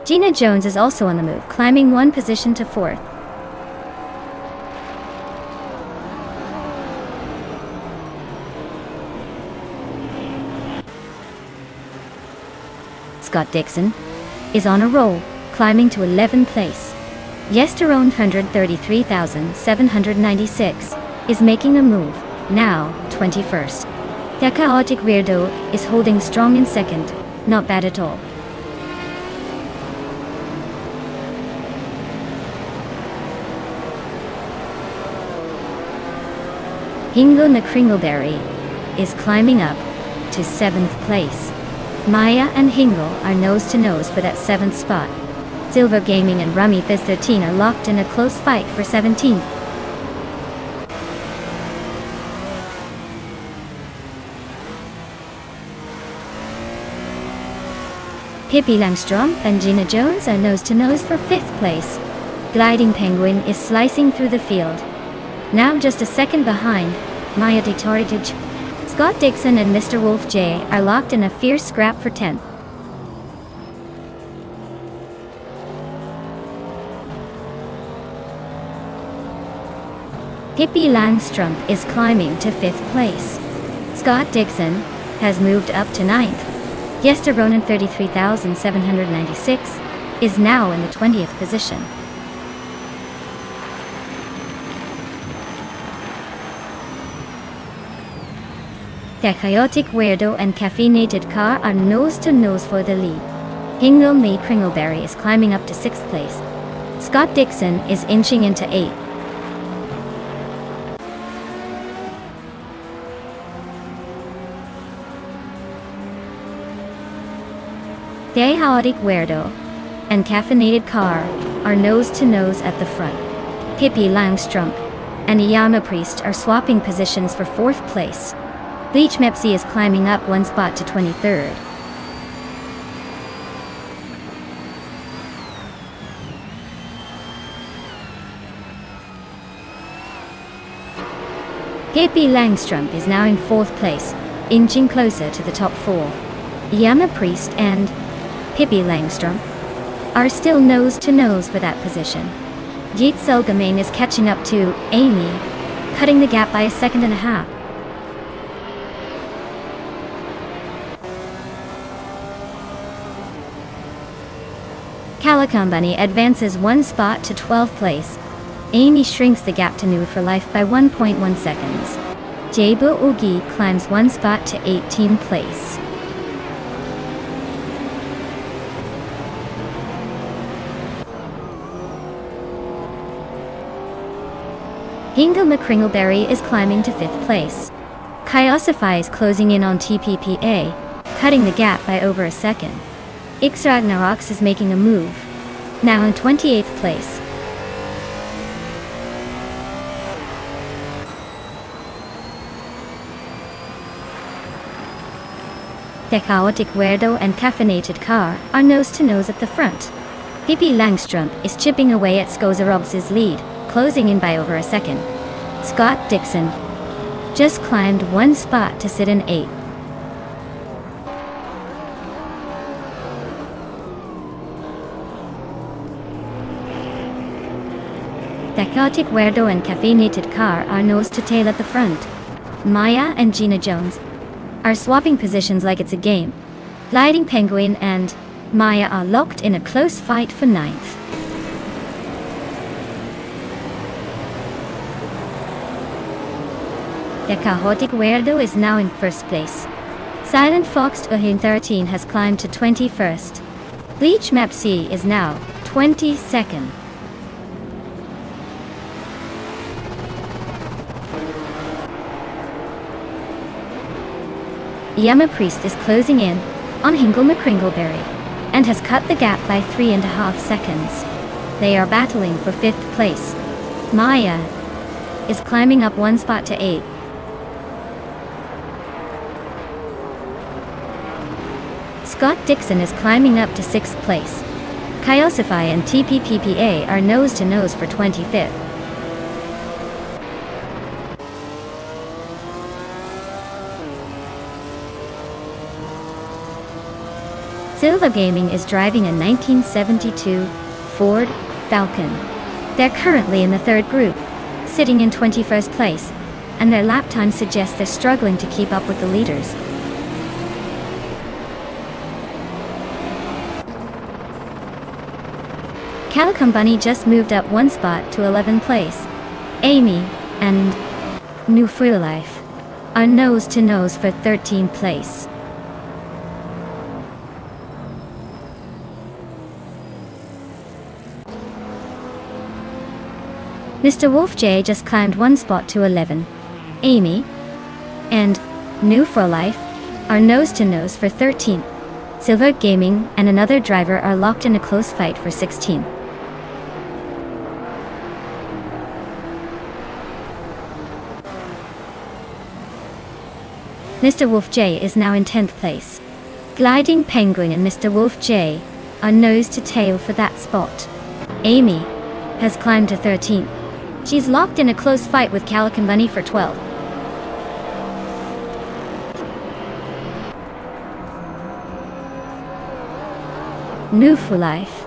[SPEAKER 1] Gina Jones is also on the move, climbing 1 position to 4th. Scott Dixon is on a roll, climbing to 11th place. Yesterone 133,796 is making a move, now 21st. The Chaotic Weirdo is holding strong in second, not bad at all. Hingle McCringleberry is climbing up to 7th place. Maya and Hingle are nose to nose for that 7th spot. Silver Gaming and Rummy Fizz 13 are locked in a close fight for 17th. Pippi Langstrom and Gina Jones are nose to nose for 5th place. Gliding Penguin is slicing through the field. Now just a second behind, Maya Detoritage. Scott Dixon and Mr. Wolf J are locked in a fierce scrap for 10th. Pippi Langstrom is climbing to 5th place. Scott Dixon has moved up to 9th. Yester Ronan 33,796 is now in the 20th position. The Chaotic Weirdo and Caffeinated Car are nose to nose for the lead. Hingle McCringleberry is climbing up to 6th place. Scott Dixon is inching into 8th. The Chaotic Weirdo and Caffeinated Car are nose to nose at the front. Pippi Langstrom and Iyama Priest are swapping positions for 4th place. Bleach Mepsi is climbing up 1 spot to 23rd. Pippi Langstrom is now in 4th place, inching closer to the top 4. Iyama Priest and Pippi Langstrom are still nose to nose for that position. Yeet Selgamain is catching up to Amy, cutting the gap by a second and a half. Calicombunny advances 1 spot to 12th place. Amy shrinks the gap to New for Life by 1.1 seconds. Jaebo Ogi climbs one spot to 18th place. Hingle McCringleberry is climbing to 5th place. Kyosify is closing in on TPPA, cutting the gap by over a second. Ixragnarox is making a move, now in 28th place. The Chaotic Weirdo and Caffeinated Car are nose-to-nose at the front. Pippi Langstrup is chipping away at Skozarob's lead, closing in by over a second. Scott Dixon just climbed one spot to sit in 8th. The Chaotic Weirdo and Caffeinated Car are nose-to-tail at the front. Maya and Gina Jones are swapping positions like it's a game. Gliding Penguin and Maya are locked in a close fight for 9th. The Chaotic Weirdo is now in 1st place. Silent Fox 13 has climbed to 21st. Bleach Map C is now 22nd. Yama Priest is closing in on Hingle McCringleberry and has cut the gap by 3.5 seconds. They are battling for 5th place. Maya is climbing up one spot to 8th. Scott Dixon is climbing up to 6th place. Kyosify and TPPPA are nose-to-nose for 25th. Silva Gaming is driving a 1972 Ford Falcon. They're currently in the 3rd group, sitting in 21st place, and their lap time suggests they're struggling to keep up with the leaders. Calicum Bunny just moved up one spot to 11th place. Amy and New Free Life are nose-to-nose for 13th place. Mr. Wolf J just climbed one spot to 11. Amy and New for Life are nose-to-nose for 13th. Silver Gaming and another driver are locked in a close fight for 16th. Mr. Wolf J is now in 10th place. Gliding Penguin and Mr. Wolf J are nose-to-tail for that spot. Amy has climbed to 13th. She's locked in a close fight with Calicum Bunny for 12th. New for Life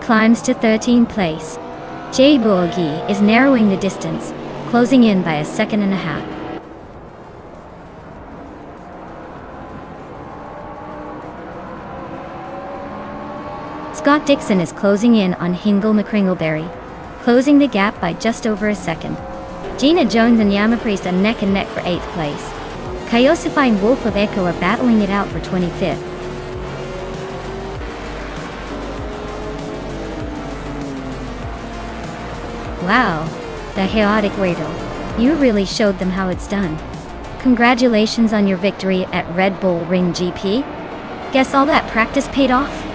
[SPEAKER 1] climbs to 13th place. Jay Borgi is narrowing the distance, closing in by 1.5 seconds. Scott Dixon is closing in on Hingle McCringleberry, closing the gap by just over a second. Gina Jones and Yama Priest are neck and neck for 8th place. Kyosify and Wolf of Echo are battling it out for 25th. Wow, the Chaotic Weirdo. You really showed them how it's done. Congratulations on your victory at Red Bull Ring GP. Guess all that practice paid off?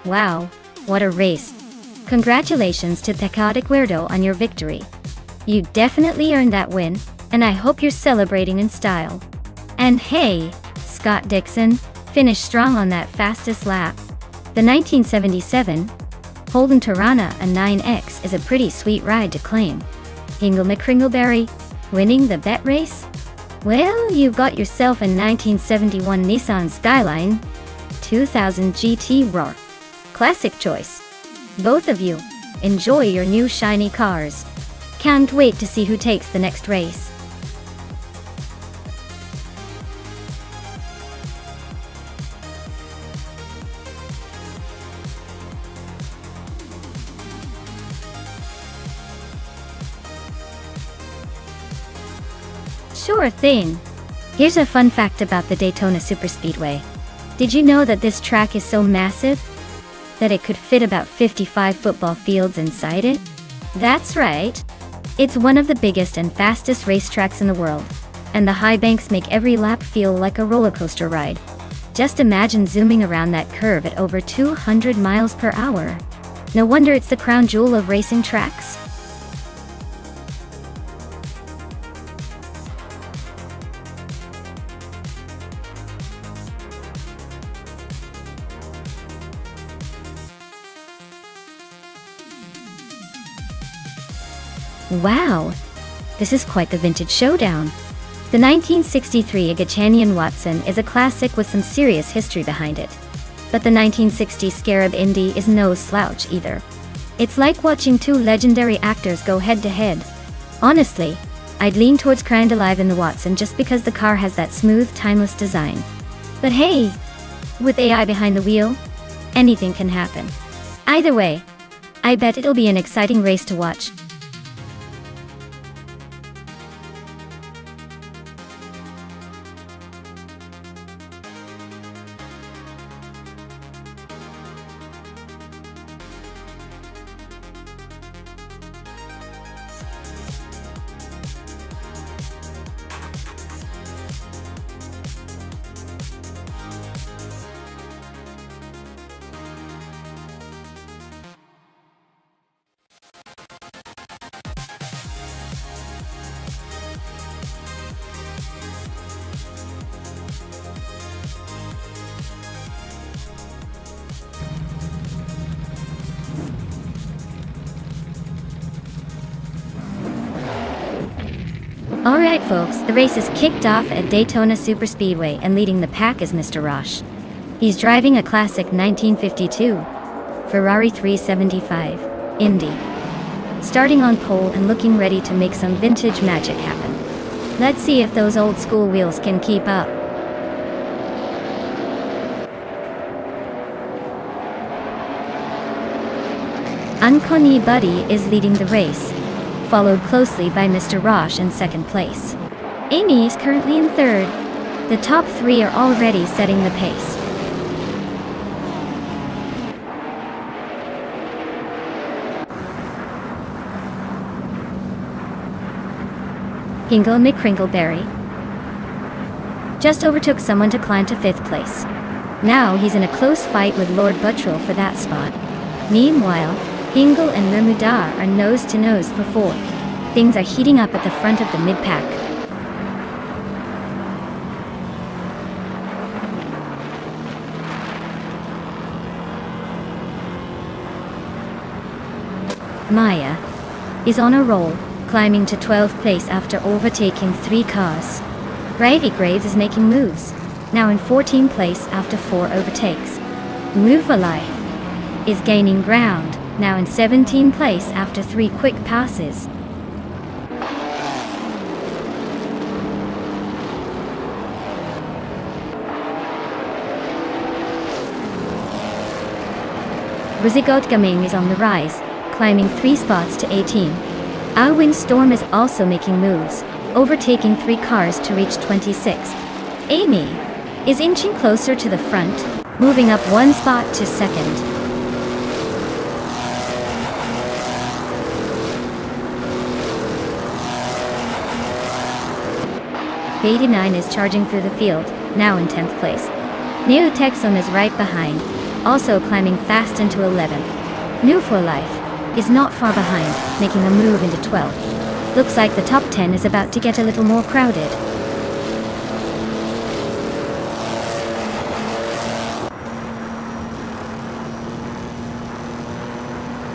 [SPEAKER 1] Wow, what a race. Congratulations to Tecate on your victory. You definitely earned that win, and I hope you're celebrating in style. And hey, Scott Dixon, finish strong on that fastest lap. The 1977 Holden Torana a 9X is a pretty sweet ride to claim. Hingle McCringleberry, winning the bet race? Well, you've got yourself a 1971 Nissan Skyline 2000 GT Roar. Classic choice. Both of you, enjoy your new shiny cars. Can't wait to see who takes the next race. Sure thing. Here's a fun fact about the Daytona Superspeedway. Did you know that this track is so massive that it could fit about 55 football fields inside it? That's right. It's one of the biggest and fastest racetracks in the world, and the high banks make every lap feel like a roller coaster ride. Just imagine zooming around that curve at over 200 miles per hour. No wonder it's the crown jewel of racing tracks. Wow, this is quite the vintage showdown. The 1963 Agachanian Watson is a classic with some serious history behind it. But the 1960 Scarab Indy is no slouch either. It's like watching two legendary actors go head to head. Honestly, I'd lean towards Crowned Alive in the Watson just because the car has that smooth, timeless design. But hey, with AI behind the wheel, anything can happen. Either way, I bet it'll be an exciting race to watch. Alright folks, the race is kicked off at Daytona Superspeedway, and leading the pack is Mr. Roche. He's driving a classic 1952 Ferrari 375 Indy. Starting on pole and looking ready to make some vintage magic happen. Let's see if those old school wheels can keep up. Unconi Buddy is leading the race, followed closely by Mr. Roche in second place. Amy is currently in third. The top three are already setting the pace. Hingle McCringleberry just overtook someone to climb to fifth place. Now he's in a close fight with Lord Buttrell for that spot. Meanwhile, Hingle and Mermudar are nose to nose for fourth. Things are heating up at the front of the mid-pack. Maya is on a roll, climbing to 12th place after overtaking 3 cars. Gravy Graves is making moves, now in 14th place after 4 overtakes. Move Alive is gaining ground, now in 17th place after 3 quick passes. Rizigot Gaming is on the rise, climbing 3 spots to 18. Alwyn Storm is also making moves, overtaking 3 cars to reach 26. Amy is inching closer to the front, moving up 1 spot to second. B89 is charging through the field, now in 10th place. Neo Texum is right behind, also climbing fast into 11th. New for Life is not far behind, making a move into 12th. Looks like the top 10 is about to get a little more crowded.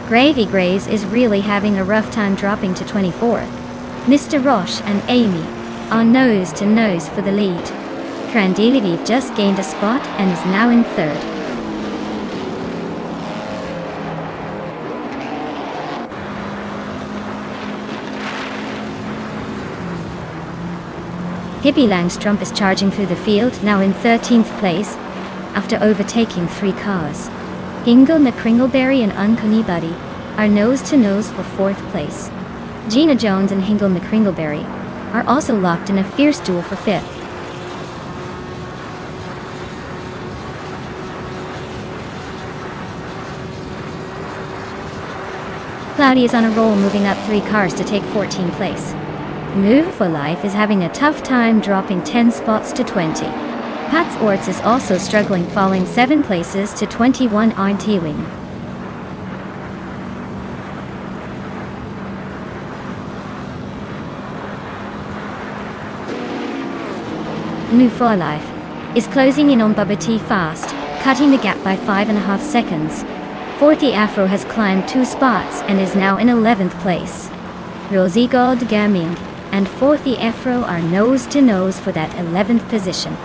[SPEAKER 1] Gravy Grays is really having a rough time dropping to 24th. Mr. Roche and Amy are nose to nose for the lead. Crandilivi just gained a spot and is now in 3rd. Hippie Langstrump is charging through the field, now in 13th place, after overtaking 3 cars. Hingle McCringleberry and Uncanny Buddy are nose to nose for 4th place. Gina Jones and Hingle McCringleberry are also locked in a fierce duel for 5th. Cloudy is on a roll, moving up 3 cars to take 14th place. Move for Life is having a tough time, dropping 10 spots to 20. Pat's Orts is also struggling, falling 7 places to 21 on T-Wing. Move for Life is closing in on Bubba T fast, cutting the gap by 5.5 seconds. 40 Afro has climbed 2 spots and is now in 11th place. Rosie Gold Gaming and 40 Afro are nose to nose for that 11th position.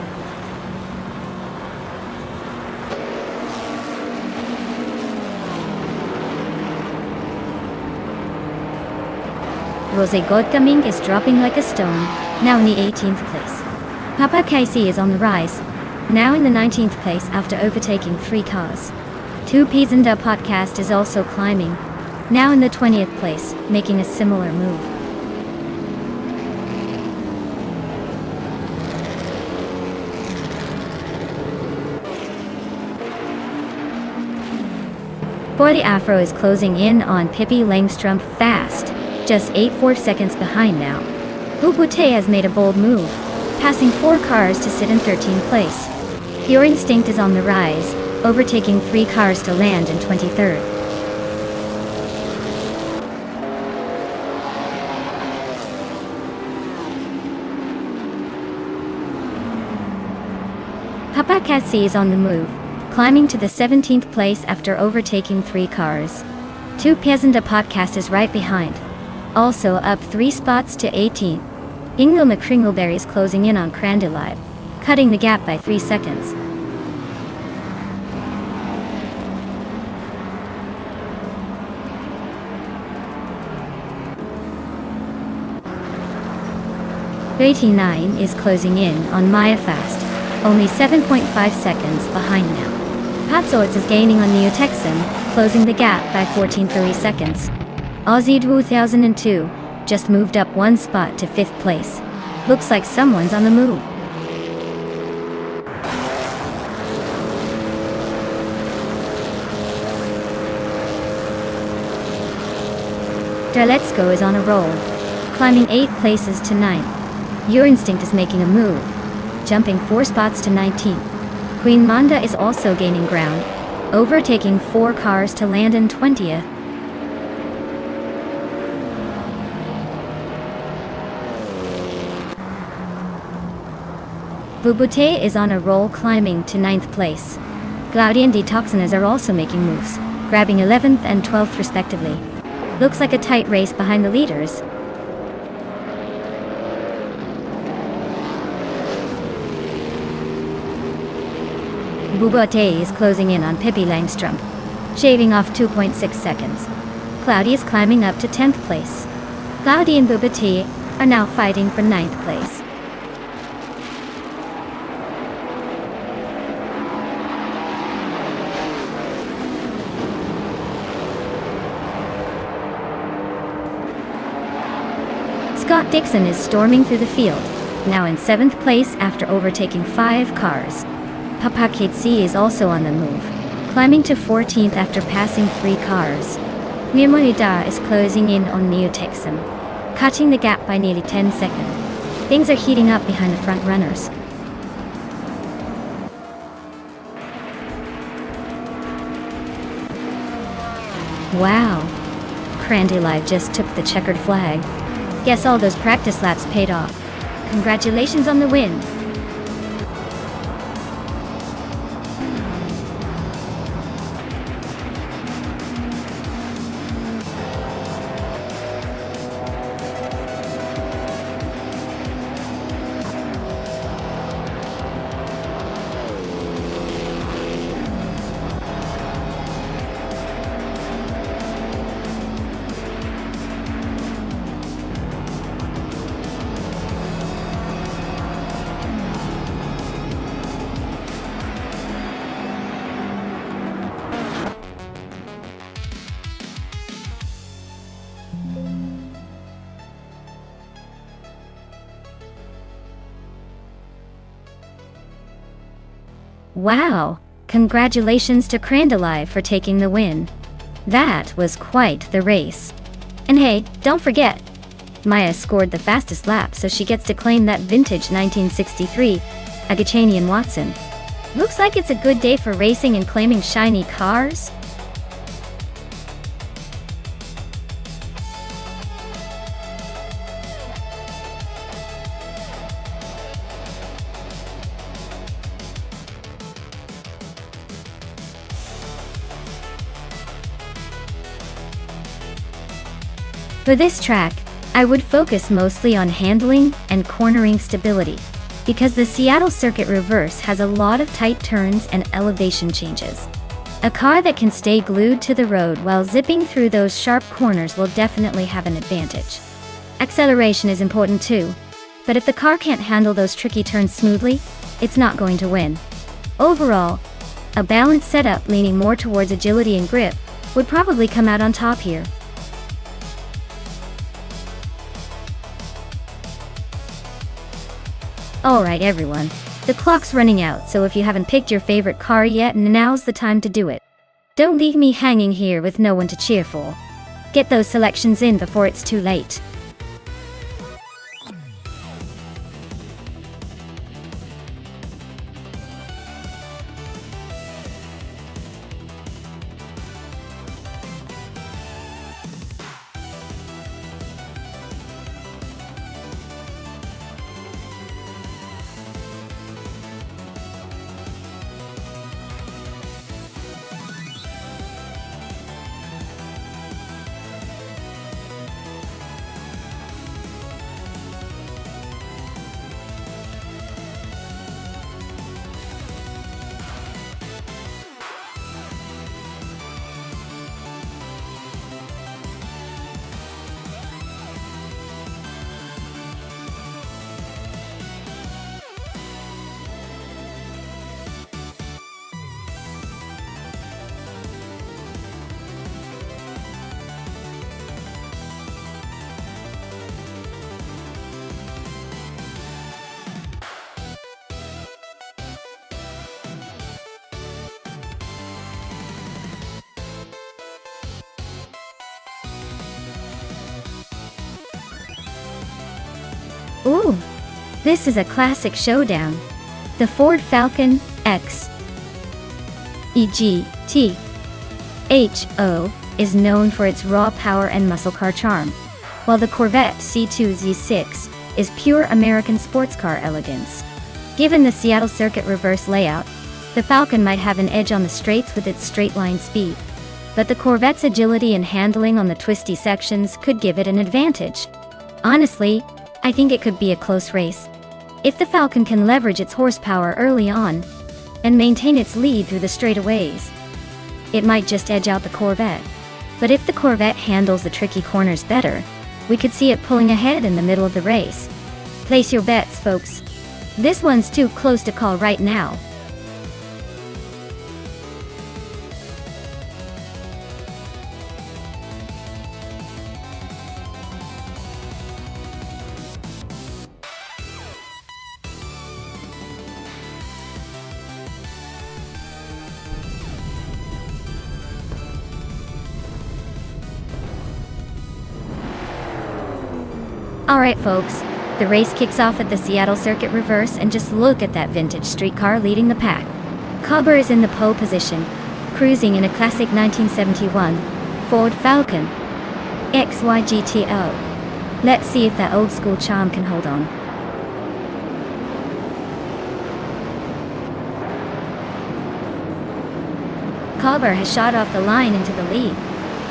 [SPEAKER 1] Rosie Gold Gaming is dropping like a stone, now in the 18th place. Papa Casey is on the rise, now in the 19th place after overtaking 3 cars. 2 Peas and a Podcast is also climbing, now in the 20th place, making a similar move. Boy Afro is closing in on Pippi Langstrom fast, just 8.4 seconds behind now. Bubute has made a bold move, passing 4 cars to sit in 13th place. Pure Instinct is on the rise, overtaking 3 cars to land in 23rd. Papa Cassie is on the move, climbing to the 17th place after overtaking 3 cars. 2 Peasant a Podcast is right behind, also up 3 spots to 18th. Ingle McCringleberry is closing in on Crandalive, cutting the gap by 3 seconds. '89 is closing in on Maya fast, only 7.5 seconds behind now. Pat Zorts is gaining on Neo Texan, closing the gap by 14.3 seconds. Aussie 2002 just moved up 1 spot to 5th place. Looks like someone's on the move. Let's Go is on a roll, climbing 8 places to 9th. Your Instinct is making a move, jumping 4 spots to 19th. Queen Manda is also gaining ground, overtaking 4 cars to land in 20th. Bubute is on a roll, climbing to 9th place. Glaudian Detoxiners are also making moves, grabbing 11th and 12th respectively. Looks like a tight race behind the leaders. Bubate is closing in on Pippi Langstrom, shaving off 2.6 seconds. Cloudy is climbing up to 10th place. Cloudy and Bubate are now fighting for 9th place. Scott Dixon is storming through the field, now in 7th place after overtaking 5 cars. Papa Kitsi is also on the move, climbing to 14th after passing 3 cars. Miyamoida is closing in on Neo Texan, cutting the gap by nearly 10 seconds. Things are heating up behind the front runners. Wow. Crandy Live just took the checkered flag. Guess all those practice laps paid off. Congratulations on the win. Wow! Congratulations to Crandalive for taking the win. That was quite the race. And hey, don't forget, Maya scored the fastest lap, so she gets to claim that vintage 1963 Agachanian Watson. Looks like it's a good day for racing and claiming shiny cars. For this track, I would focus mostly on handling and cornering stability, because the Seattle Circuit Reverse has a lot of tight turns and elevation changes. A car that can stay glued to the road while zipping through those sharp corners will definitely have an advantage. Acceleration is important too, but if the car can't handle those tricky turns smoothly, it's not going to win. Overall, a balanced setup leaning more towards agility and grip would probably come out on top here. Alright everyone, the clock's running out, so if you haven't picked your favorite car yet, now's the time to do it. Don't leave me hanging here with no one to cheer for. Get those selections in before it's too late. Ooh, this is a classic showdown. The Ford Falcon X EGT-HO is known for its raw power and muscle car charm, while the Corvette C2Z6 is pure American sports car elegance. Given the Seattle Circuit Reverse layout, the Falcon might have an edge on the straights with its straight-line speed, but the Corvette's agility and handling on the twisty sections could give it an advantage. Honestly, I think it could be a close race. If the Falcon can leverage its horsepower early on and maintain its lead through the straightaways, it might just edge out the Corvette. But if the Corvette handles the tricky corners better, we could see it pulling ahead in the middle of the race. Place your bets, folks. This one's too close to call right now. Alright folks, the race kicks off at the Seattle Circuit Reverse, and just look at that vintage street car leading the pack. Cobber is in the pole position, cruising in a classic 1971 Ford Falcon XYGTO. Let's see if that old school charm can hold on. Cobber has shot off the line into the lead.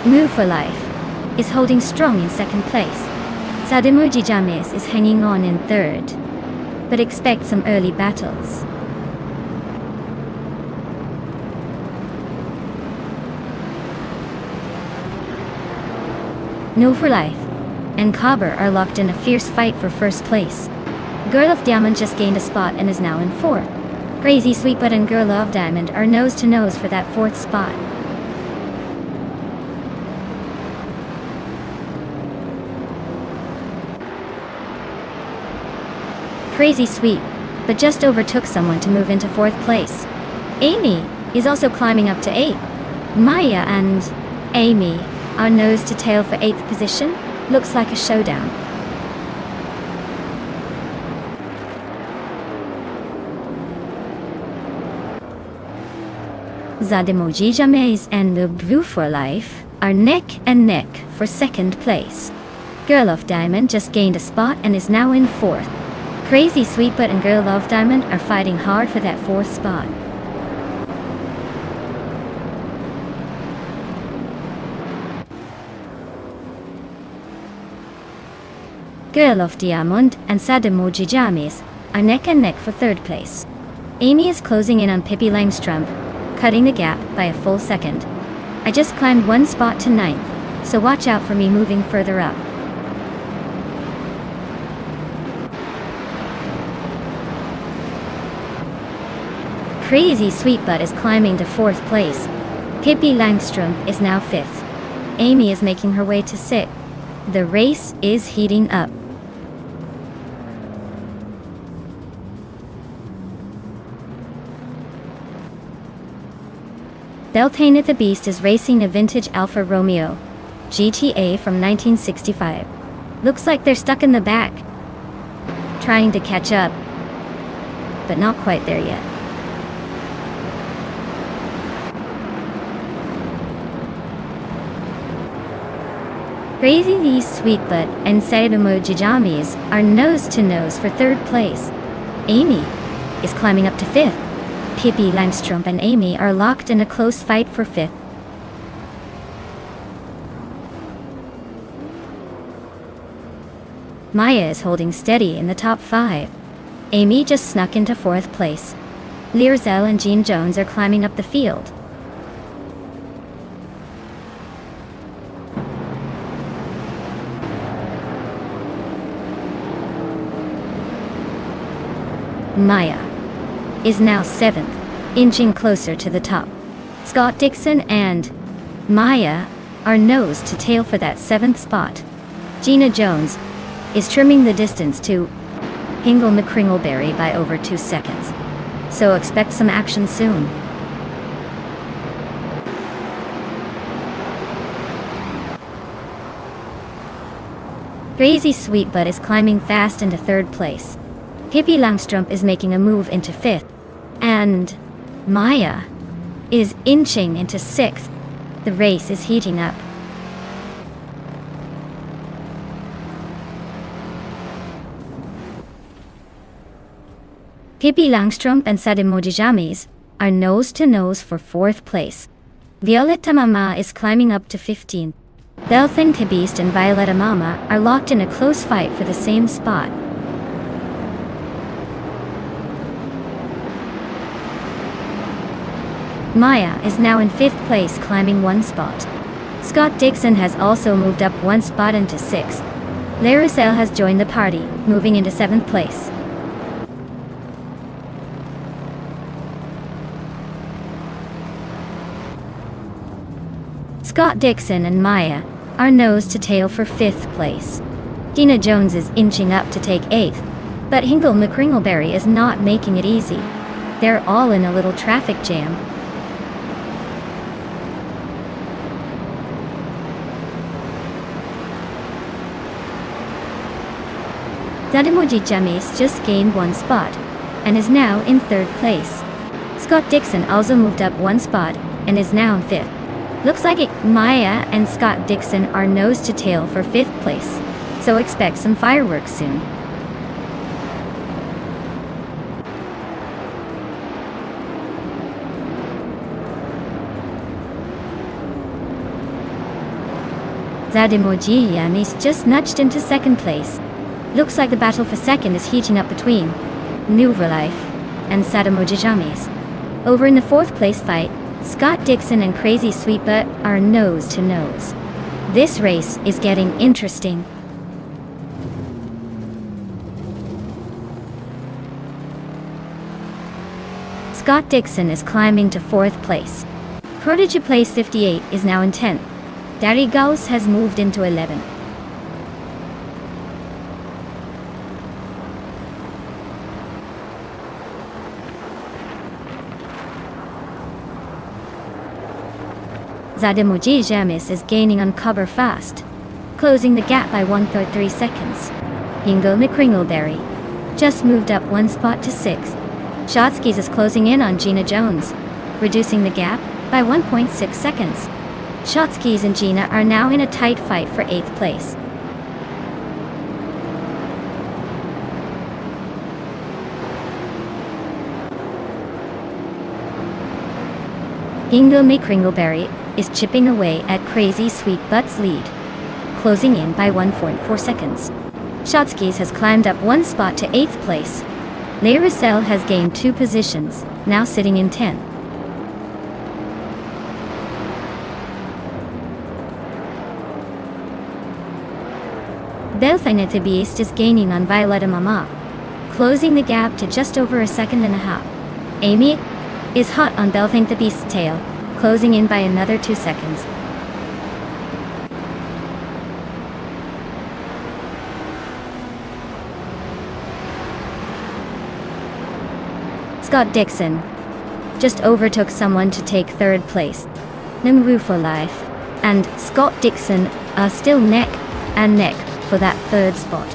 [SPEAKER 1] Move for Life is holding strong in second place. Sademoji James is hanging on in third, but expect some early battles. No for Life and Cobber are locked in a fierce fight for first place. Girl of Diamond just gained a spot and is now in fourth. Crazy Sweetbutt and Girl of Diamond are nose to nose for that fourth spot. Crazy Sweet, but just overtook someone to move into fourth place. Amy is also climbing up to 8th. Maya and Amy are nose to tail for 8th position. Looks like a showdown. Sademoji James and the Blue for Life are neck and neck for second place. Girl of Diamond just gained a spot and is now in fourth. Crazy Sweetbutt and Girl of Diamond are fighting hard for that fourth spot. Girl of Diamond and Sademoji James are neck and neck for third place. Amy is closing in on Pippi Langstrumpf, cutting the gap by a full second. I just climbed one spot to 9th, so watch out for me moving further up. Crazy Sweetbutt is climbing to 4th place. Pippi Langstrumpf is now 5th. Amy is making her way to 6th. The race is heating up. Beltane the Beast is racing a vintage Alfa Romeo GTA from 1965. Looks like they're stuck in the back, trying to catch up, but not quite there yet. Crazy Sweetbutt and Sademoji James are nose to nose for third place. Amy is climbing up to 5th. Pippi Langstrumpf and Amy are locked in a close fight for 5th. Maya is holding steady in the top 5. Amy just snuck into 4th place. Learzell and Jean Jones are climbing up the field. Maya is now 7th, inching closer to the top. Scott Dixon and Maya are nose to tail for that 7th spot. Gina Jones is trimming the distance to Hingle McCringleberry by over 2 seconds, so expect some action soon. Crazy Sweetbutt is climbing fast into 3rd place. Pippi Langstrumpf is making a move into 5th, and Maya is inching into 6th. The race is heating up. Pippi Langstrumpf and Sademoji James are nose to nose for 4th place. Violetta Mama is climbing up to 15th. Beltane the Beast and Violetta Mama are locked in a close fight for the same spot. Maya is now in 5th place, climbing 1 spot. Scott Dixon has also moved up 1 spot into 6th. Learzell has joined the party, moving into 7th place. Scott Dixon and Maya are nose to tail for 5th place. Gina Jones is inching up to take 8th, but Hingle McCringleberry is not making it easy. They're all in a little traffic jam. Sademoji James just gained 1 spot, and is now in 3rd place. Scott Dixon also moved up 1 spot, and is now in 5th. Looks like Maya and Scott Dixon are nose to tail for 5th place, so expect some fireworks soon. Zademojiyam is just nudged into 2nd place. Looks like the battle for 2nd is heating up between Life and Sadamojijamis. Over in the 4th place fight, Scott Dixon and Crazy Sweetbutt are nose to nose. This race is getting interesting. Scott Dixon is climbing to 4th place. Prodigy Place 58 is now in 10th. Dari Gauss has moved into 11th. Zademoji Jamis is gaining on cover fast, closing the gap by 1.3 seconds. Ingo McCringleberry just moved up 1 spot to 6th. Shotskis is closing in on Gina Jones, reducing the gap by 1.6 seconds. Shotskis and Gina are now in a tight fight for 8th place. Ingo McCringleberry is chipping away at Crazy Sweetbutt's lead, closing in by 1.4 seconds. Shotskis has climbed up 1 spot to 8th place. Larissel has gained 2 positions, now sitting in 10th. Belthanete Beast is gaining on Violetta Mama, closing the gap to just over 1.5 seconds. Amy is hot on Belthing the Beast's tail, closing in by another 2 seconds. Scott Dixon just overtook someone to take 3rd place. Numru for Life and Scott Dixon are still neck and neck for that 3rd spot.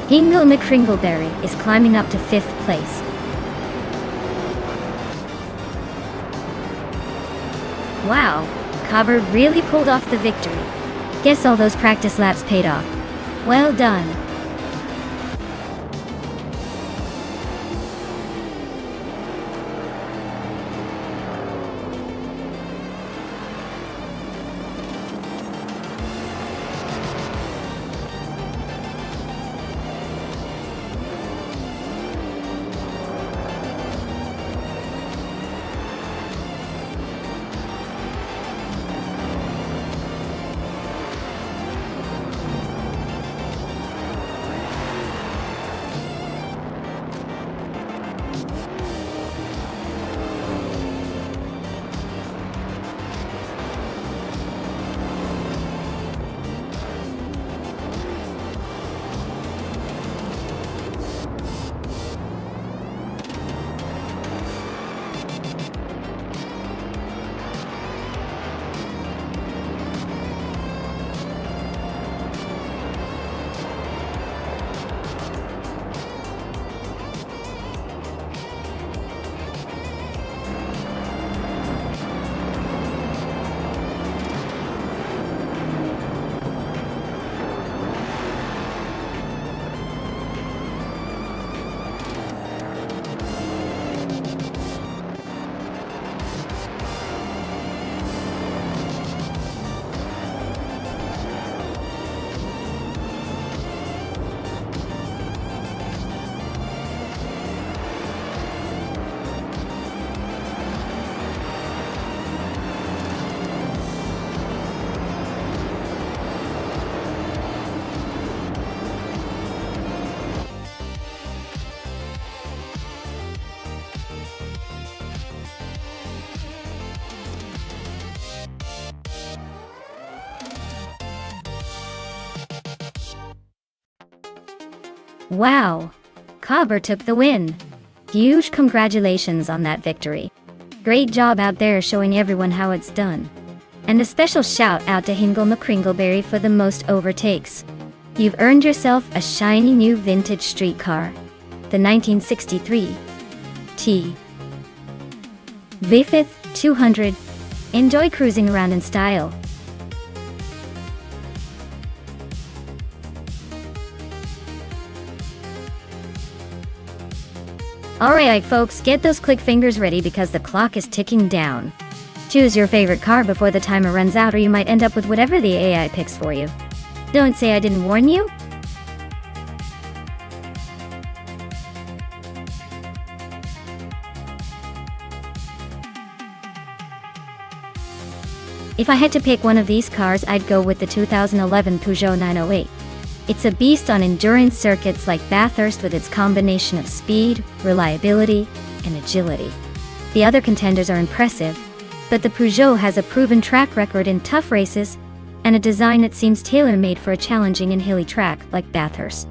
[SPEAKER 1] Ingo McCringleberry is climbing up to 5th place. Wow, Cover really pulled off the victory. Guess all those practice laps paid off. Well done. Wow! Cover took the win. Huge congratulations on that victory. Great job out there showing everyone how it's done. And a special shout out to Hingle McCringleberry for the most overtakes. You've earned yourself a shiny new vintage streetcar, the 1963 T. V5 200 Enjoy cruising around in style. Alright folks, get those click fingers ready because the clock is ticking down. Choose your favorite car before the timer runs out or you might end up with whatever the AI picks for you. Don't say I didn't warn you. If I had to pick one of these cars, I'd go with the 2011 Peugeot 908. It's a beast on endurance circuits like Bathurst with its combination of speed, reliability, and agility. The other contenders are impressive, but the Peugeot has a proven track record in tough races and a design that seems tailor-made for a challenging and hilly track like Bathurst.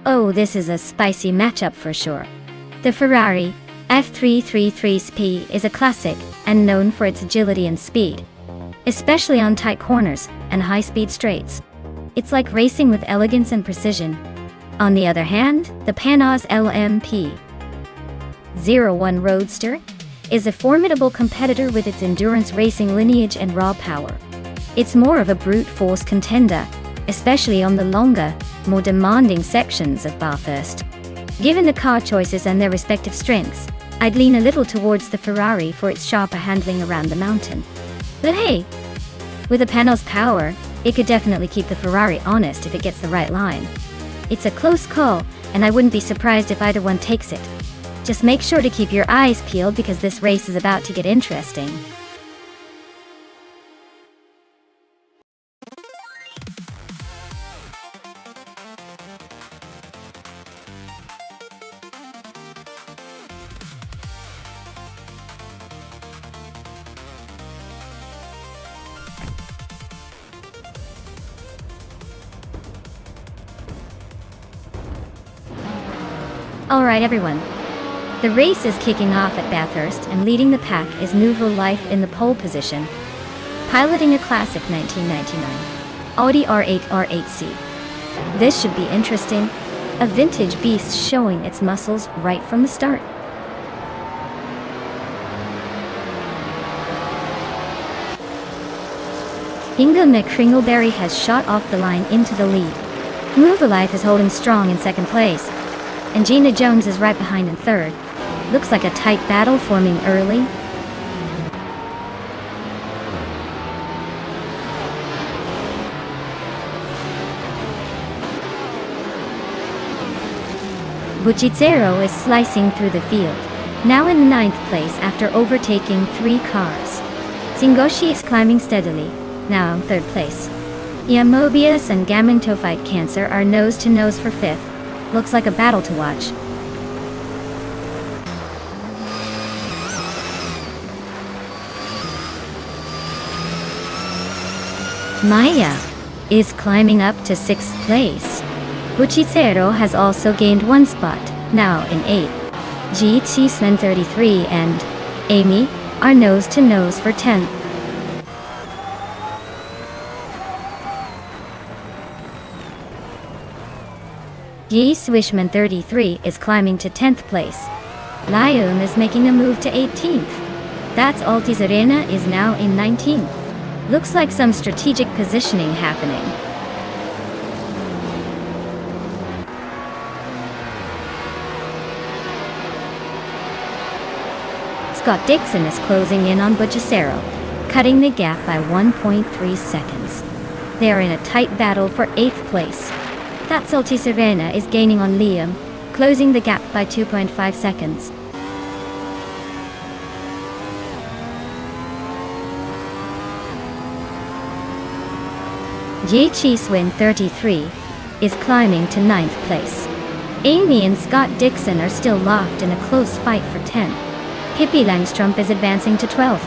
[SPEAKER 1] Oh, this is a spicy matchup for sure. The Ferrari F333SP is a classic and known for its agility and speed, especially on tight corners and high-speed straights. It's like racing with elegance and precision. On the other hand, the Panoz LMP01 Roadster is a formidable competitor with its endurance racing lineage and raw power. It's more of a brute force contender, especially on the longer, more demanding sections of Bathurst. Given the car choices and their respective strengths, I'd lean a little towards the Ferrari for its sharper handling around the mountain. But hey, with a Panoz power, it could definitely keep the Ferrari honest if it gets the right line. It's a close call, and I wouldn't be surprised if either one takes it. Just make sure to keep your eyes peeled because this race is about to get interesting. Alright everyone, the race is kicking off at Bathurst and leading the pack is Nouveau Life in the pole position, piloting a classic 1999 Audi R8 R8C. This should be interesting, a vintage beast showing its muscles right from the start. Inga McCringleberry has shot off the line into the lead. Nouveau Life is holding strong in second place, and Gina Jones is right behind in third. Looks like a tight battle forming early. Bucicero is slicing through the field, now in ninth place after overtaking 3 cars. Singoshi is climbing steadily, now in third place. Iamobius and Gamintophyte Cancer are nose-to-nose for fifth. Looks like a battle to watch. Maya is climbing up to 6th place. Bucicero has also gained 1 spot, now in 8th. GT Sven 33 and Amy are nose-to-nose for 10th. Yi Swishman 33 is climbing to 10th place. Liam is making a move to 18th. That's Altis Arena is now in 19th. Looks like some strategic positioning happening. Scott Dixon is closing in on Bucicero, cutting the gap by 1.3 seconds. They are in a tight battle for 8th place. That Altis Arena is gaining on Liam, closing the gap by 2.5 seconds. Swin 33 is climbing to 9th place. Amy and Scott Dixon are still locked in a close fight for 10th. Pippi Langstrumpf is advancing to 12th.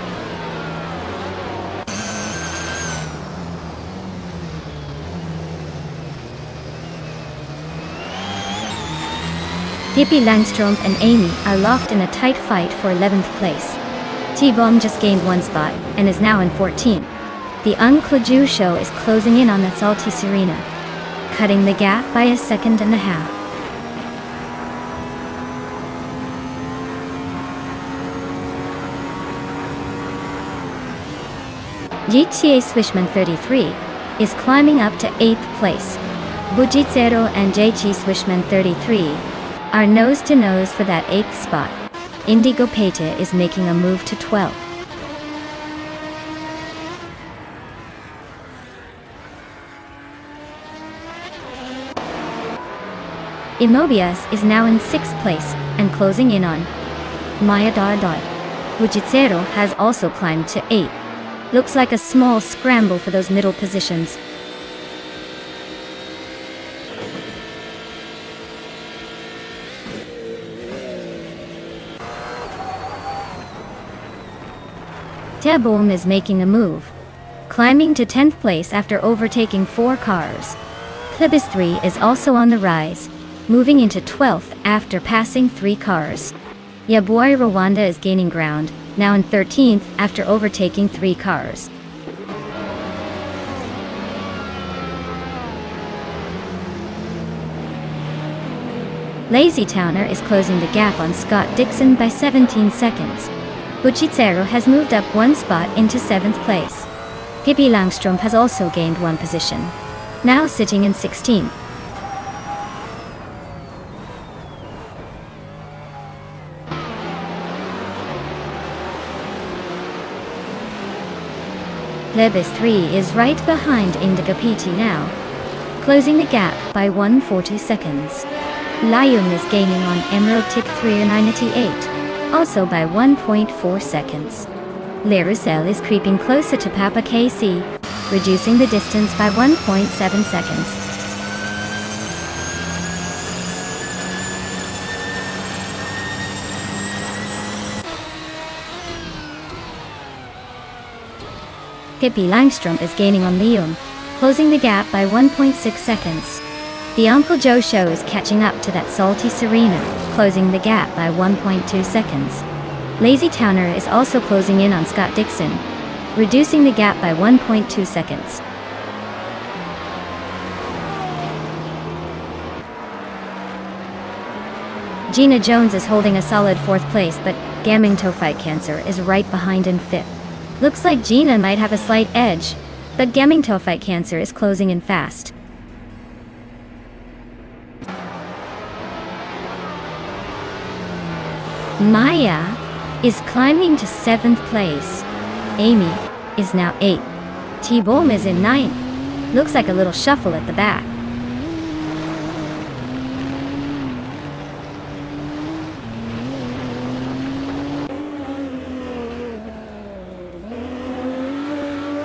[SPEAKER 1] Pippi Langstrumpf and Amy are locked in a tight fight for 11th place. T-Bomb just gained 1 spot and is now in 14th. The Unclaju show is closing in on the Salty Serena, cutting the gap by a second and a half. GTA Swishman 33 is climbing up to 8th place. Bujitsero and JT Swishman 33 are nose-to-nose for that 8th spot. Indigo Pete is making a move to 12th. Imobius is now in 6th place and closing in on Maya Dardar. Bujitsero has also climbed to 8th. Looks like a small scramble for those middle positions. T-Bomb is making a move, climbing to 10th place after overtaking 4 cars. Plebis 3 is also on the rise, moving into 12th after passing 3 cars. Yaboy Rwanda is gaining ground, now in 13th after overtaking 3 cars. Lazy Towner is closing the gap on Scott Dixon by 17 seconds. Bujitsero has moved up 1 spot into 7th place. Pippi Langstrumpf has also gained 1 position, now sitting in 16th. Plebis 3 is right behind Indigo PT now, closing the gap by 140 seconds. Lium is gaining on Emerald Tick 398, also by 1.4 seconds. Larusel is creeping closer to Papa KC, reducing the distance by 1.7 seconds. Pippi Langstrumpf is gaining on Lium, closing the gap by 1.6 seconds. The Uncle Joe show is catching up to that Salty Serena, closing the gap by 1.2 seconds. Lazy Towner is also closing in on Scott Dixon, reducing the gap by 1.2 seconds. Gina Jones is holding a solid 4th place, but Gaming Tophyte Cancer is right behind in 5th. Looks like Gina might have a slight edge, but Gaming Tophyte Cancer is closing in fast. Maya is climbing to 7th place. Amy is now 8th. T-Bomb is in 9th. Looks like a little shuffle at the back.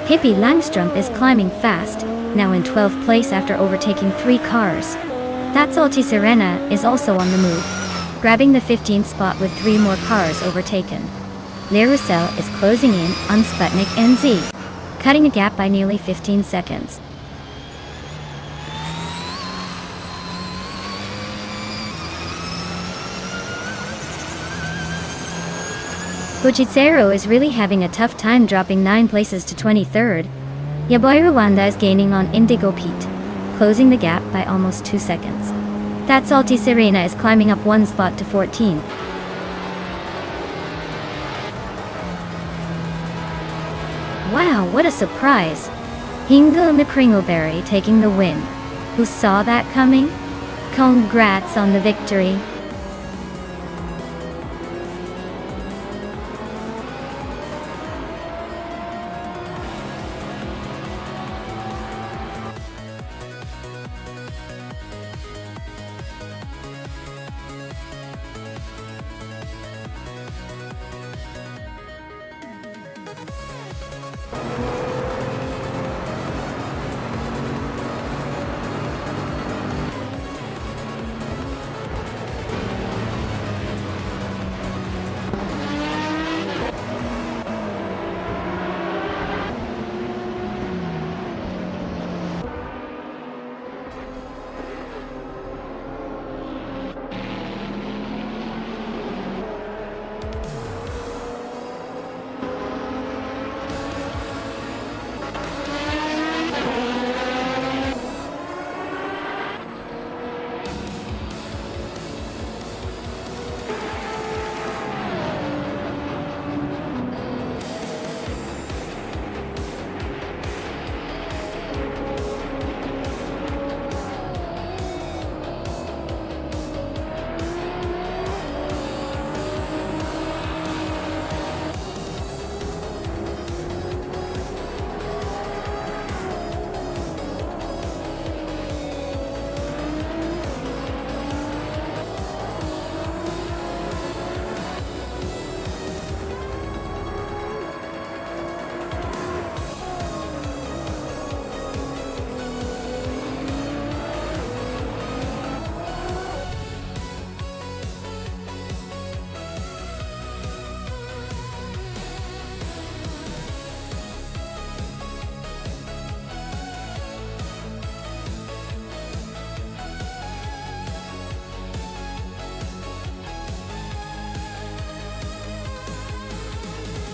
[SPEAKER 1] Pippi Langstrumpf is climbing fast, now in 12th place after overtaking 3 cars. That Salty Serena is also on the move, grabbing the 15th spot with 3 more cars overtaken. Larusel is closing in on Sputnik NZ, cutting a gap by nearly 15 seconds. Bujitsero is really having a tough time dropping 9 places to 23rd. Yaboy Rwanda is gaining on Indigo Pete, closing the gap by almost 2 seconds. That Salty Serena is climbing up 1 spot to 14th. Wow, what a surprise! Hingle McCringleberry taking the win. Who saw that coming? Congrats on the victory!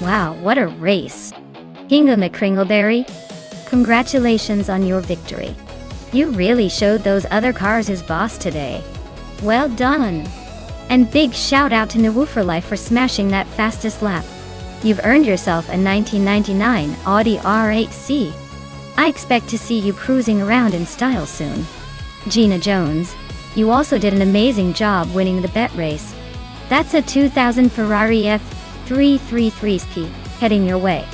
[SPEAKER 1] Wow, what a race. Hinga McCringleberry, congratulations on your victory. You really showed those other cars his boss today. Well done. And big shout out to Nawu for Life for smashing that fastest lap. You've earned yourself a 1999 Audi R8C. I expect to see you cruising around in style soon. Gina Jones, you also did an amazing job winning the bet race. That's a 2000 Ferrari F333SP heading your way.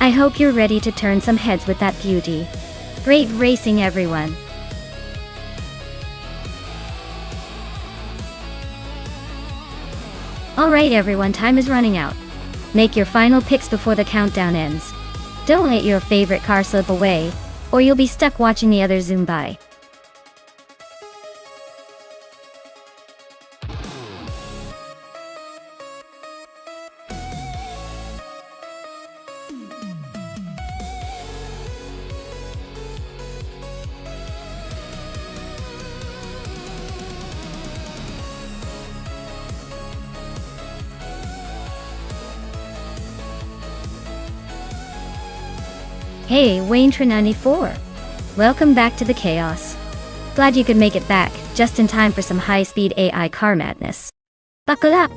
[SPEAKER 1] I hope you're ready to turn some heads with that beauty. Great racing, everyone. Alright everyone, time is running out. Make your final picks before the countdown ends. Don't let your favorite car slip away, or you'll be stuck watching the others zoom by. Hey, Wayne94. Welcome back to the chaos. Glad you could make it back, just in time for some high-speed AI car madness. Buckle up!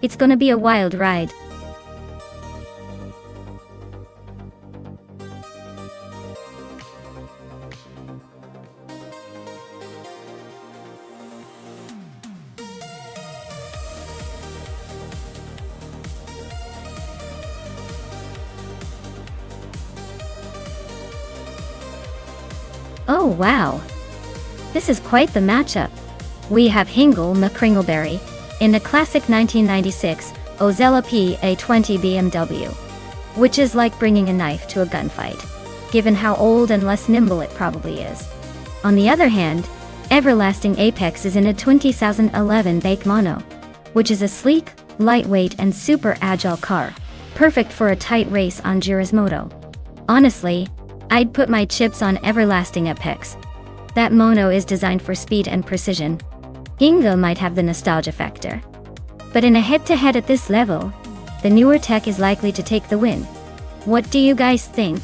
[SPEAKER 1] It's gonna be a wild ride. Oh wow! This is quite the matchup. We have Hingle McCringleberry in the classic 1996 Ozella PA20 BMW, which is like bringing a knife to a gunfight, given how old and less nimble it probably is. On the other hand, Everlasting Apex is in a 2011 Bake Mono, which is a sleek, lightweight and super agile car, perfect for a tight race on Girismoto. Honestly, I'd put my chips on Everlasting Apex. That mono is designed for speed and precision. Hingo might have the nostalgia factor. But in a head-to-head at this level, the newer tech is likely to take the win. What do you guys think?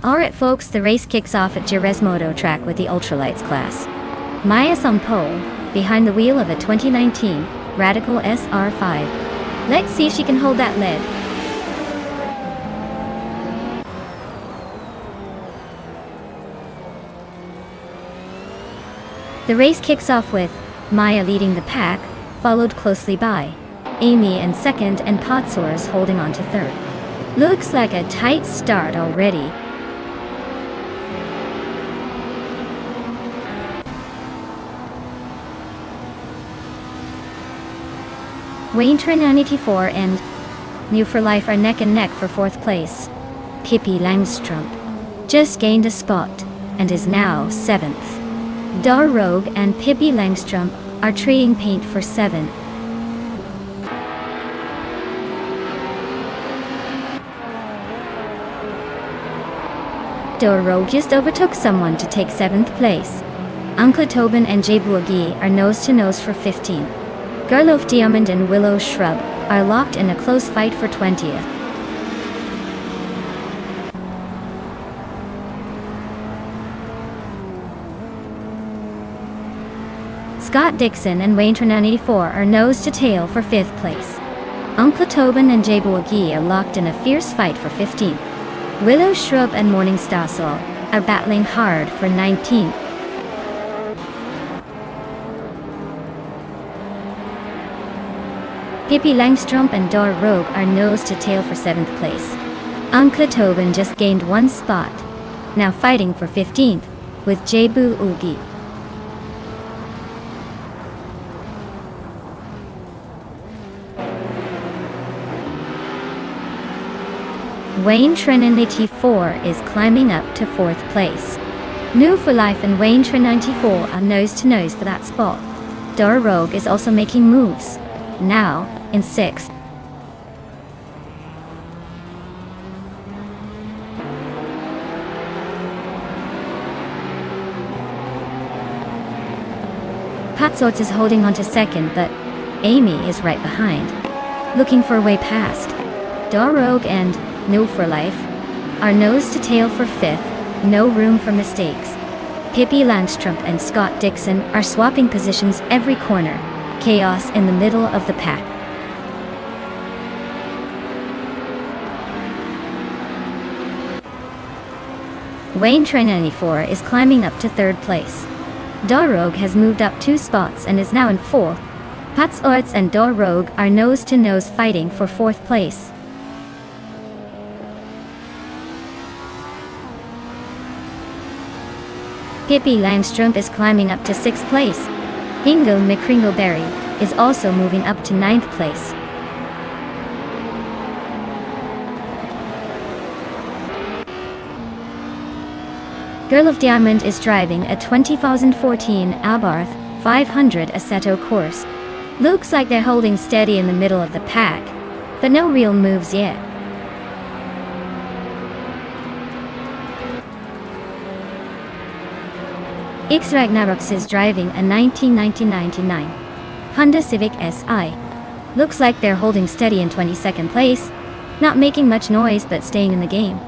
[SPEAKER 1] Alright folks, the race kicks off at Giresmoto track with the ultralights class. Maya's on pole, behind the wheel of a 2019 Radical SR5. Let's see if she can hold that lead. The race kicks off with Maya leading the pack, followed closely by Amy in second and Potsors holding on to third. Looks like a tight start already. Wayne Trin 84 and New for Life are neck and neck for fourth place. Pippi Langstrup just gained a spot and is now seventh. Dar Rogue and Pippi Langstrup are trading paint for seventh. Dar Rogue just overtook someone to take seventh place. Uncle Tobin and Jay Bourgui are nose to nose for 15th. Garlof Diamond and Willow Shrub are locked in a close fight for 20th. Scott Dixon and Wayne Trin 84 are nose to tail for 5th place. Uncle Tobin and Jay Bourgui are locked in a fierce fight for 15th. Willow Shrub and Morning Stasel are battling hard for 19th. Pippi Langstrup and Dar Rogue are nose to tail for 7th place. Uncle Tobin just gained one spot, now fighting for 15th, with Jebu Ugi. Wayne Trinity 4 is climbing up to 4th place. New for Life and Wayne Trinity 4 are nose to nose for that spot. Dora Rogue is also making moves. Now, in 6th. Patsorts is holding on to 2nd, but Amy is right behind, looking for a way past. Dora Rogue and New for Life are nose to tail for 5th, no room for mistakes. Pippi Langstrup and Scott Dixon are swapping positions every corner, chaos in the middle of the pack. Wayne Trinity 4 is climbing up to 3rd place. Dora Rogue has moved up 2 spots and is now in 4th. Patsorts and Dora Rogue are nose to nose fighting for 4th place. Pippi Langstrup is climbing up to 6th place. Hingle McCringleberry is also moving up to 9th place. Girl of Diamond is driving a 2014 Abarth 500 Assetto course. Looks like they're holding steady in the middle of the pack, but no real moves yet. X Ragnaroks is driving a 1999 Honda Civic Si. Looks like they're holding steady in 22nd place, not making much noise but staying in the game.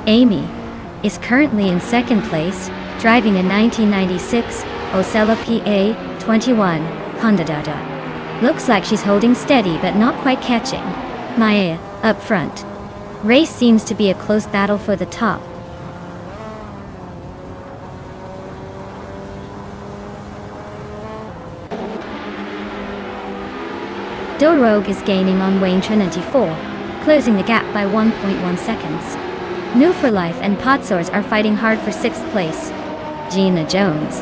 [SPEAKER 1] Amy is currently in 2nd place, driving a 1996 Osella PA21 Honda Dada. Looks like she's holding steady but not quite catching Maya up front. Race seems to be a close battle for the top. Dora Rogue is gaining on Wayne Trinity 4, closing the gap by 1.1 seconds. New for Life and Patsorts are fighting hard for 6th place. Gina Jones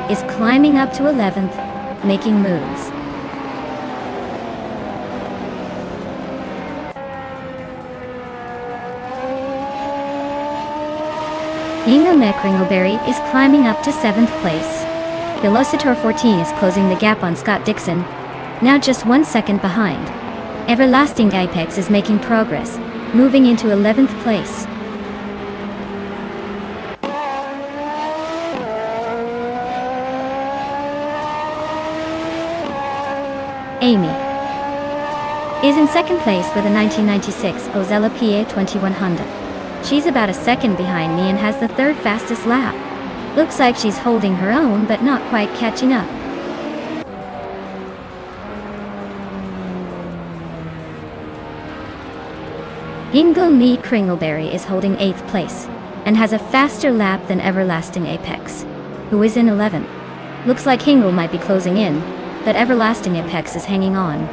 [SPEAKER 1] is climbing up to 11th, making moves. Inga McCringleberry is climbing up to 7th place. Velocitor 14 is closing the gap on Scott Dixon, now just 1 second behind. Everlasting Apex is making progress, moving into 11th place. Amy is in 2nd place with a 1996 Osella PA21 Honda. She's about a second behind me and has the 3rd fastest lap. Looks like she's holding her own but not quite catching up. Hingle Me Kringleberry is holding 8th place and has a faster lap than Everlasting Apex, who is in 11th. Looks like Hingle might be closing in, but Everlasting Apex is hanging on.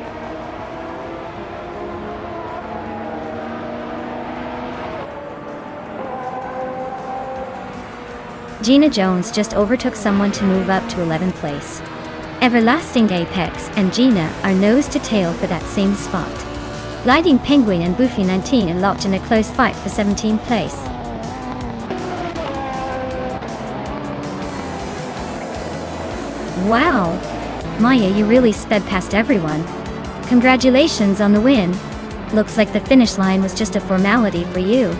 [SPEAKER 1] Gina Jones just overtook someone to move up to 11th place. Everlasting Apex and Gina are nose to tail for that same spot. Lighting Penguin and Buffy 19 are locked in a close fight for 17th place. Wow! Maya, you really sped past everyone. Congratulations on the win. Looks like the finish line was just a formality for you.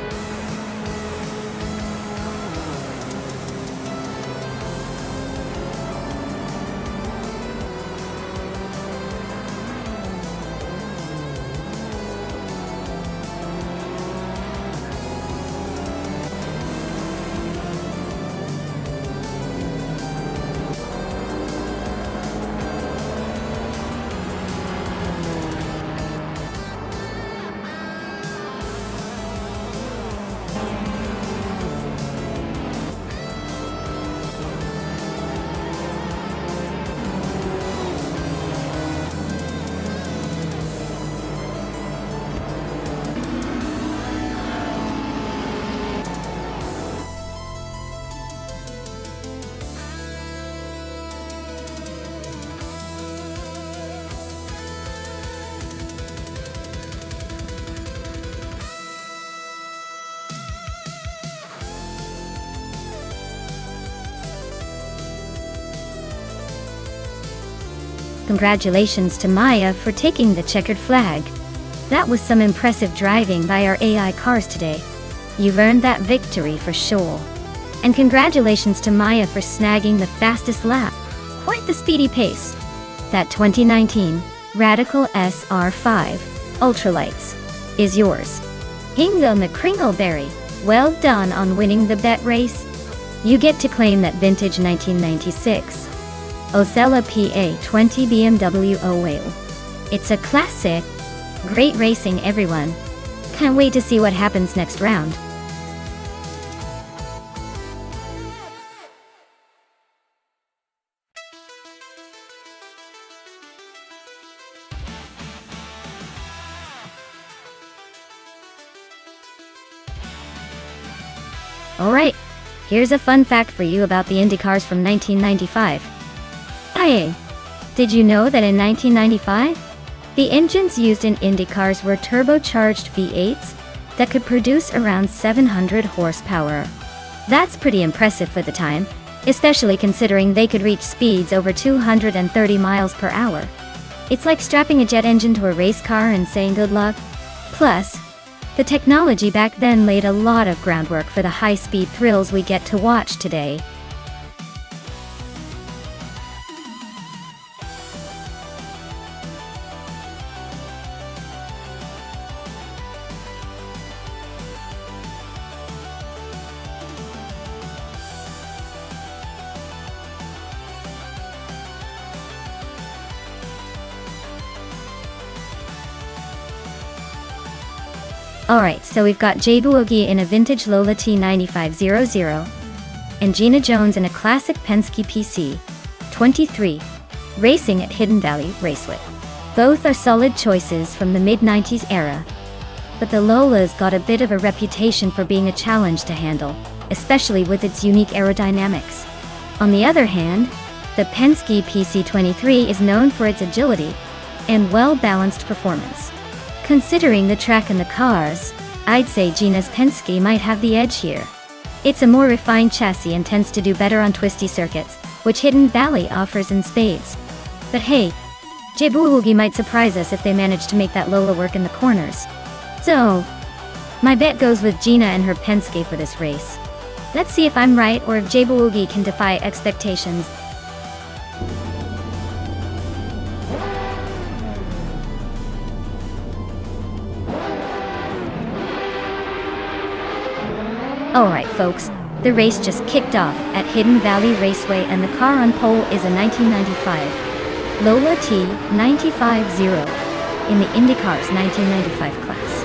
[SPEAKER 1] Congratulations to Maya for taking the checkered flag. That was some impressive driving by our AI cars today. You've earned that victory for sure. And congratulations to Maya for snagging the fastest lap. Quite the speedy pace. That 2019 Radical SR5 Ultralights is yours. Hingle McCringleberry, well done on winning the bet race. You get to claim that vintage 1996 Osella PA20 BMW Whale. It's a classic. Great racing, everyone. Can't wait to see what happens next round. Alright, here's a fun fact for you about the Indy cars from 1995. Hey, did you know that in 1995, the engines used in Indy cars were turbocharged V8s that could produce around 700 horsepower? That's pretty impressive for the time, especially considering they could reach speeds over 230 miles per hour. It's like strapping a jet engine to a race car and saying good luck. Plus, the technology back then laid a lot of groundwork for the high-speed thrills we get to watch today. Alright, so we've got Jay Boogie in a vintage Lola T9500 and Gina Jones in a classic Penske PC 23 racing at Hidden Valley Raceway. Both are solid choices from the mid-90s era, but the Lola's got a bit of a reputation for being a challenge to handle, especially with its unique aerodynamics. On the other hand, the Penske PC23 is known for its agility and well-balanced performance. Considering the track and the cars, I'd say Gina's Penske might have the edge here. It's a more refined chassis and tends to do better on twisty circuits, which Hidden Valley offers in spades. But hey, Jay Boogie might surprise us if they manage to make that Lola work in the corners. So, my bet goes with Gina and her Penske for this race. Let's see if I'm right or if Jay Boogie can defy expectations. Alright folks, the race just kicked off at Hidden Valley Raceway and the car on pole is a 1995 Lola T950 in the IndyCar's 1995 class,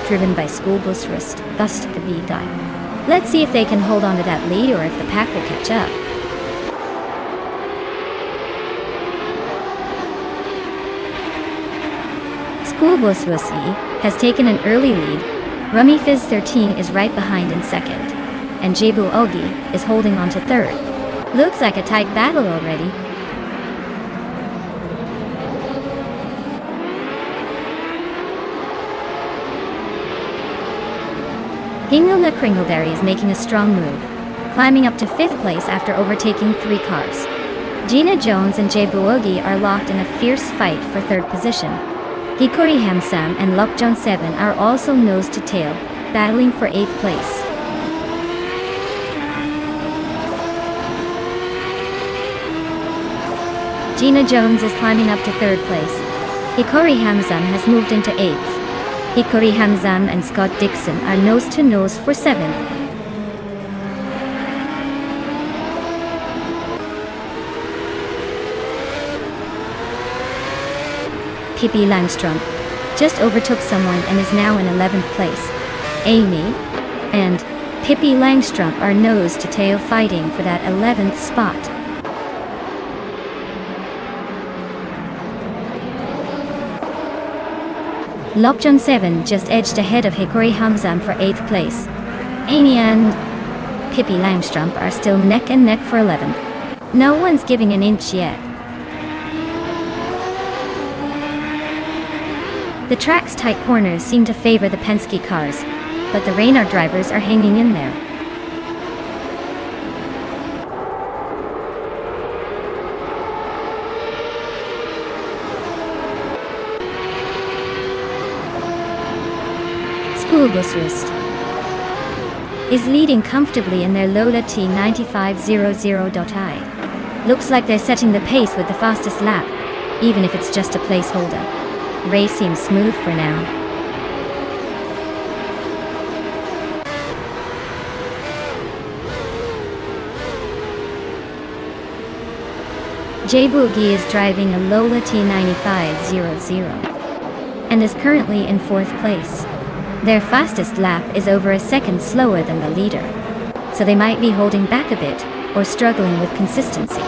[SPEAKER 1] driven by school bus Rust Gust the V Guy. Let's see if they can hold on to that lead or if the pack will catch up. School bus Rusty has taken an early lead. Rummy Fizz 13 is right behind in second, and Jebu Ogi is holding on to third. Looks like a tight battle already. Hingle Kringleberry is making a strong move, climbing up to 5th place after overtaking 3 cars. Gina Jones and Jebu Ogi are locked in a fierce fight for 3rd position. Hikori Hamsam and Lokjon 7 are also nose to tail, battling for 8th place. Gina Jones is climbing up to 3rd place. Hikori Hamzam has moved into 8th. Hikori Hamzam and Scott Dixon are nose to nose for 7th. Pippi Langstrom just overtook someone and is now in 11th place. Amy and Pippi Langstrom are nose to tail fighting for that 11th spot. Lokjon 7 just edged ahead of Hikori Hamzam for 8th place. Amy and Pippi Langstrom are still neck and neck for 11th. No one's giving an inch yet. The track's tight corners seem to favor the Penske cars, but the Reynard drivers are hanging in there. school bus Rust is leading comfortably in their Lola T9500.I. Looks like they're setting the pace with the fastest lap, even if it's just a placeholder. Race seems smooth for now. J-Boogie is driving a Lola T9500 and is currently in 4th place. Their fastest lap is over a second slower than the leader, so they might be holding back a bit or struggling with consistency.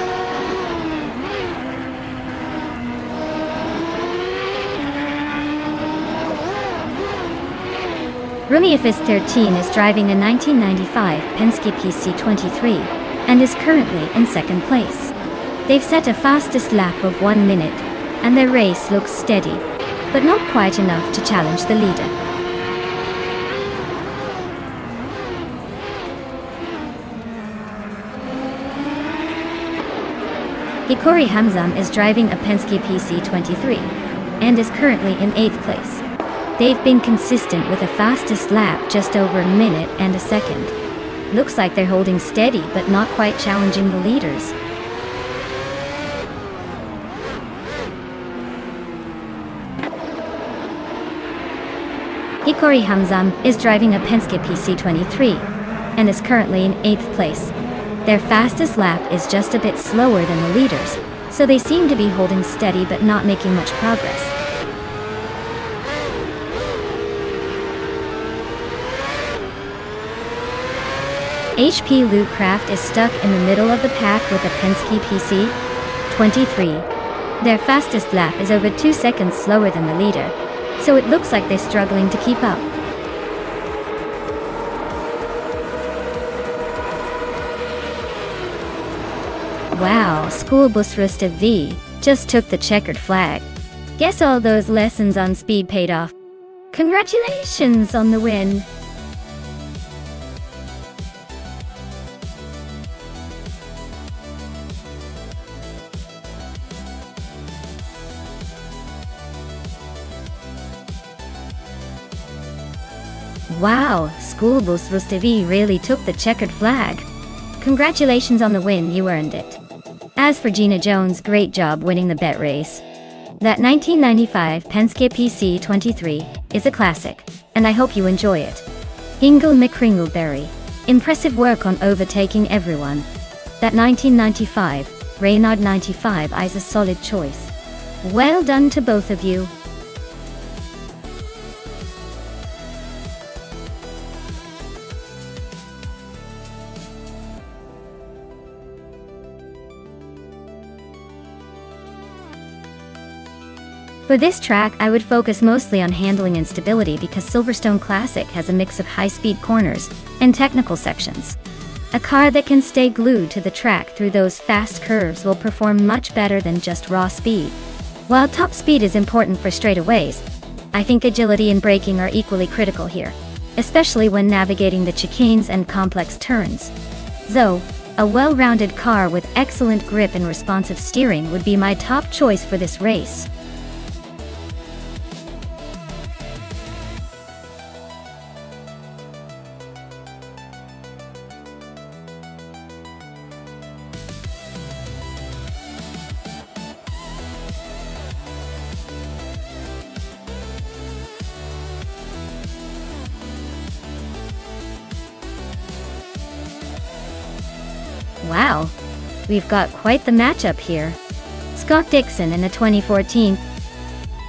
[SPEAKER 1] Rumiafist13 is driving a 1995 Penske PC23 and is currently in 2nd place. They've set a fastest lap of 1 minute, and their race looks steady, but not quite enough to challenge the leader. Hikori Hamzam is driving a Penske PC23 and is currently in 8th place. They've been consistent with a fastest lap just over a minute and a second. Looks like they're holding steady but not quite challenging the leaders. Hikori Hamzam is driving a Penske PC23 and is currently in 8th place. Their fastest lap is just a bit slower than the leaders, so they seem to be holding steady but not making much progress. HP Lou Craft is stuck in the middle of the pack with a Penske PC23. Their fastest lap is over 2 seconds slower than the leader, so it looks like they're struggling to keep up. Wow, School Bus Rusta V just took the checkered flag. Guess all those lessons on speed paid off. Congratulations on the win! Wow, School Bus Rusta V really took the checkered flag. Congratulations on the win, you earned it. As for Gina Jones, great job winning the bet race. That 1995 Penske PC23 is a classic, and I hope you enjoy it. Ingle McCringleberry, impressive work on overtaking everyone. That 1995 Reynard 95 is a solid choice. Well done to both of you. For this track, I would focus mostly on handling and stability because Silverstone Classic has a mix of high-speed corners and technical sections. A car that can stay glued to the track through those fast curves will perform much better than just raw speed. While top speed is important for straightaways, I think agility and braking are equally critical here, especially when navigating the chicanes and complex turns. So, a well-rounded car with excellent grip and responsive steering would be my top choice for this race. Wow, we've got quite the matchup here. Scott Dixon in the 2014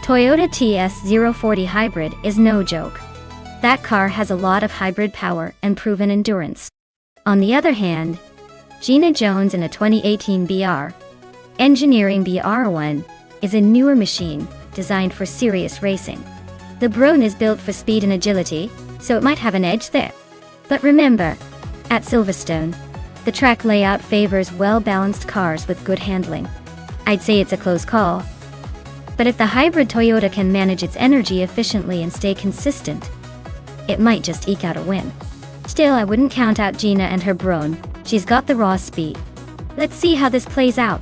[SPEAKER 1] Toyota TS040 Hybrid is no joke. That car has a lot of hybrid power and proven endurance. On the other hand, Gina Jones in a 2018 BR Engineering BR1 is a newer machine designed for serious racing. The Brone is built for speed and agility, so it might have an edge there. But remember, at Silverstone, the track layout favors well-balanced cars with good handling. I'd say it's a close call. But if the hybrid Toyota can manage its energy efficiently and stay consistent, it might just eke out a win. Still, I wouldn't count out Gina and her Brone. She's got the raw speed. Let's see how this plays out.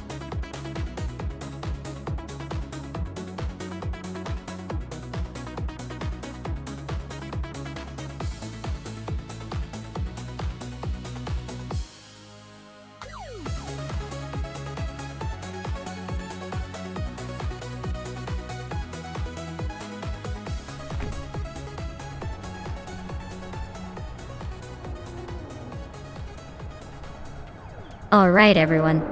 [SPEAKER 1] Alright everyone.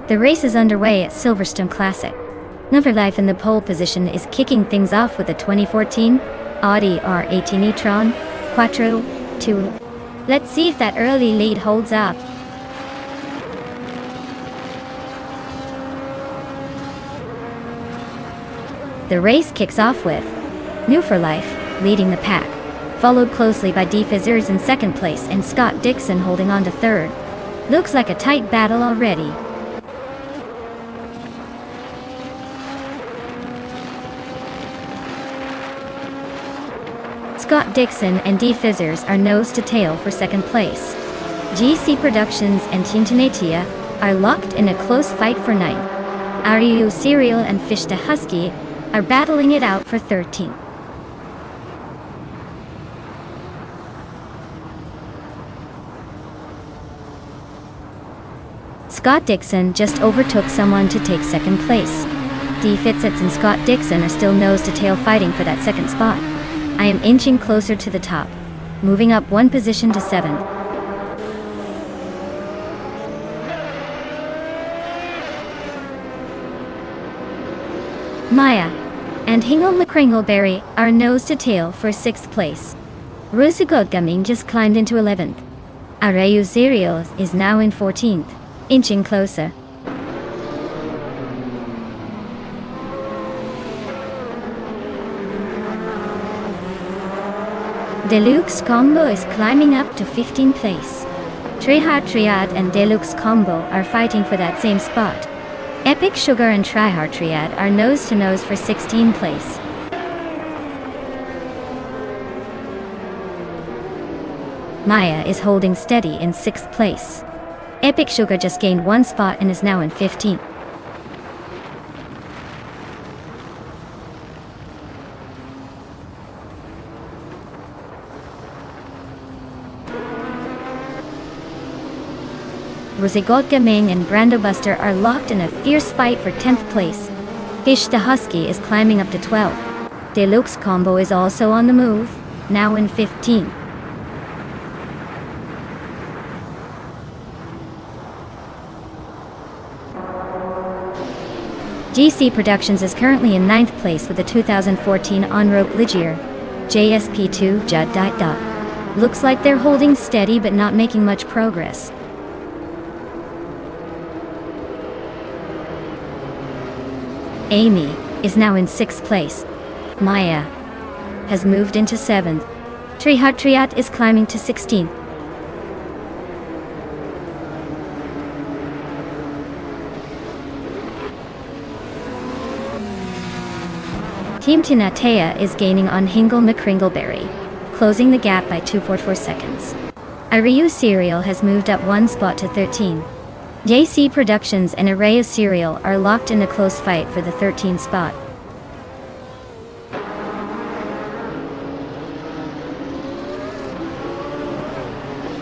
[SPEAKER 1] The race is underway at Silverstone Classic. Life in the pole position is kicking things off with the 2014 Audi R18 e-tron Quattro 2. Let's see if that early lead holds up. The race kicks off with Life leading the pack, followed closely by D Fizzers in second place and Scott Dixon holding on to third. Looks like a tight battle already. Scott Dixon and D Fizzers are nose to tail for second place. GC Productions and Tintinetia are locked in a close fight for ninth. Ariu Serial and Fish the Husky are battling it out for 13th. Scott Dixon just overtook someone to take second place. D Fitzits and Scott Dixon are still nose to tail fighting for that second spot. I am inching closer to the top, moving up one position to 7th. Maya and Hingle McCringleberry are nose to tail for 6th place. Rusigodgaming just climbed into 11th. Arayu Serial is now in 14th, inching closer. Deluxe Combo is climbing up to 15th place. Tryhard Triad and Deluxe Combo are fighting for that same spot. Epic Sugar and Tryhard Triad are nose to nose for 16th place. Maya is holding steady in 6th place. Epic Sugar just gained one spot and is now in 15th. Rosigod and Brando Buster are locked in a fierce fight for 10th place. Fish the Husky is climbing up to 12th. Deluxe Combo is also on the move, now in 15th. GC Productions is currently in 9th place with the 2014 On-Road Ligier JSP2 Judd. Looks like they're holding steady but not making much progress. Amy is now in 6th place. Maya has moved into 7th. Tryhard Triad is climbing to 16th. Team Tinatea is gaining on Hingle McCringleberry, closing the gap by 2.44 seconds. Ariu Serial has moved up one spot to 13. JC Productions and Araya Serial are locked in a close fight for the 13th spot.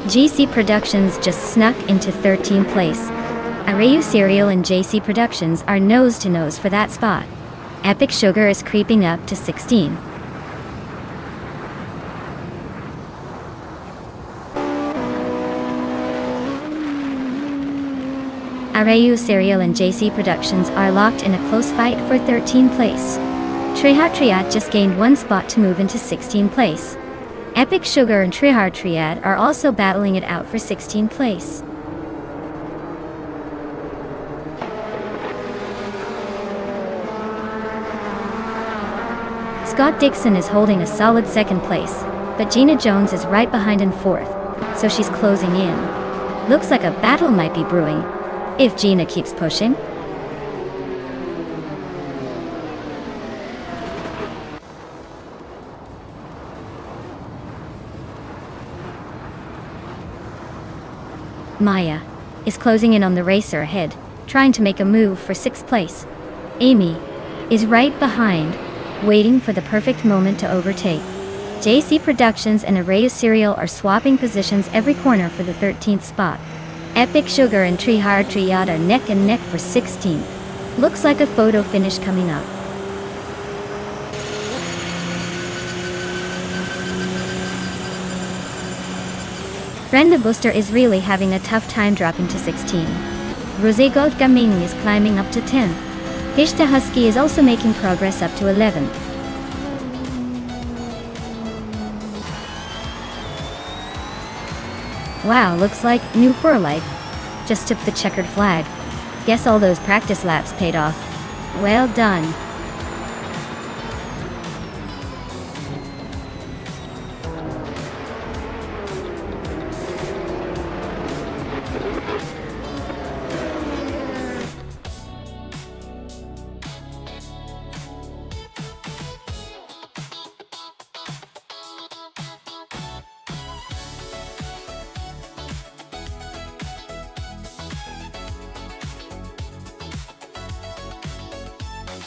[SPEAKER 1] GC Productions just snuck into 13th place. Arayu Serial and JC Productions are nose to nose for that spot. Epic Sugar is creeping up to 16. Arayu Serial and JC Productions are locked in a close fight for 13th place. Tryhard Triad just gained one spot to move into 16th place. Epic Sugar and Tryhard Triad are also battling it out for 16th place. Scott Dixon is holding a solid 2nd place, but Gina Jones is right behind in 4th, so she's closing in. Looks like a battle might be brewing, if Gina keeps pushing. Maya is closing in on the racer ahead, trying to make a move for 6th place. Amy is right behind, waiting for the perfect moment to overtake. JC Productions and Araya Serial are swapping positions every corner for the 13th spot. Epic Sugar and Tryhard Triad are neck and neck for 16th. Looks like a photo finish coming up. Brenda Booster is really having a tough time dropping to 16. Rosé Gold Gaming is climbing up to 10. Ishta Husky is also making progress up to 11. Wow, looks like New for Life just took the checkered flag. Guess all those practice laps paid off. Well done.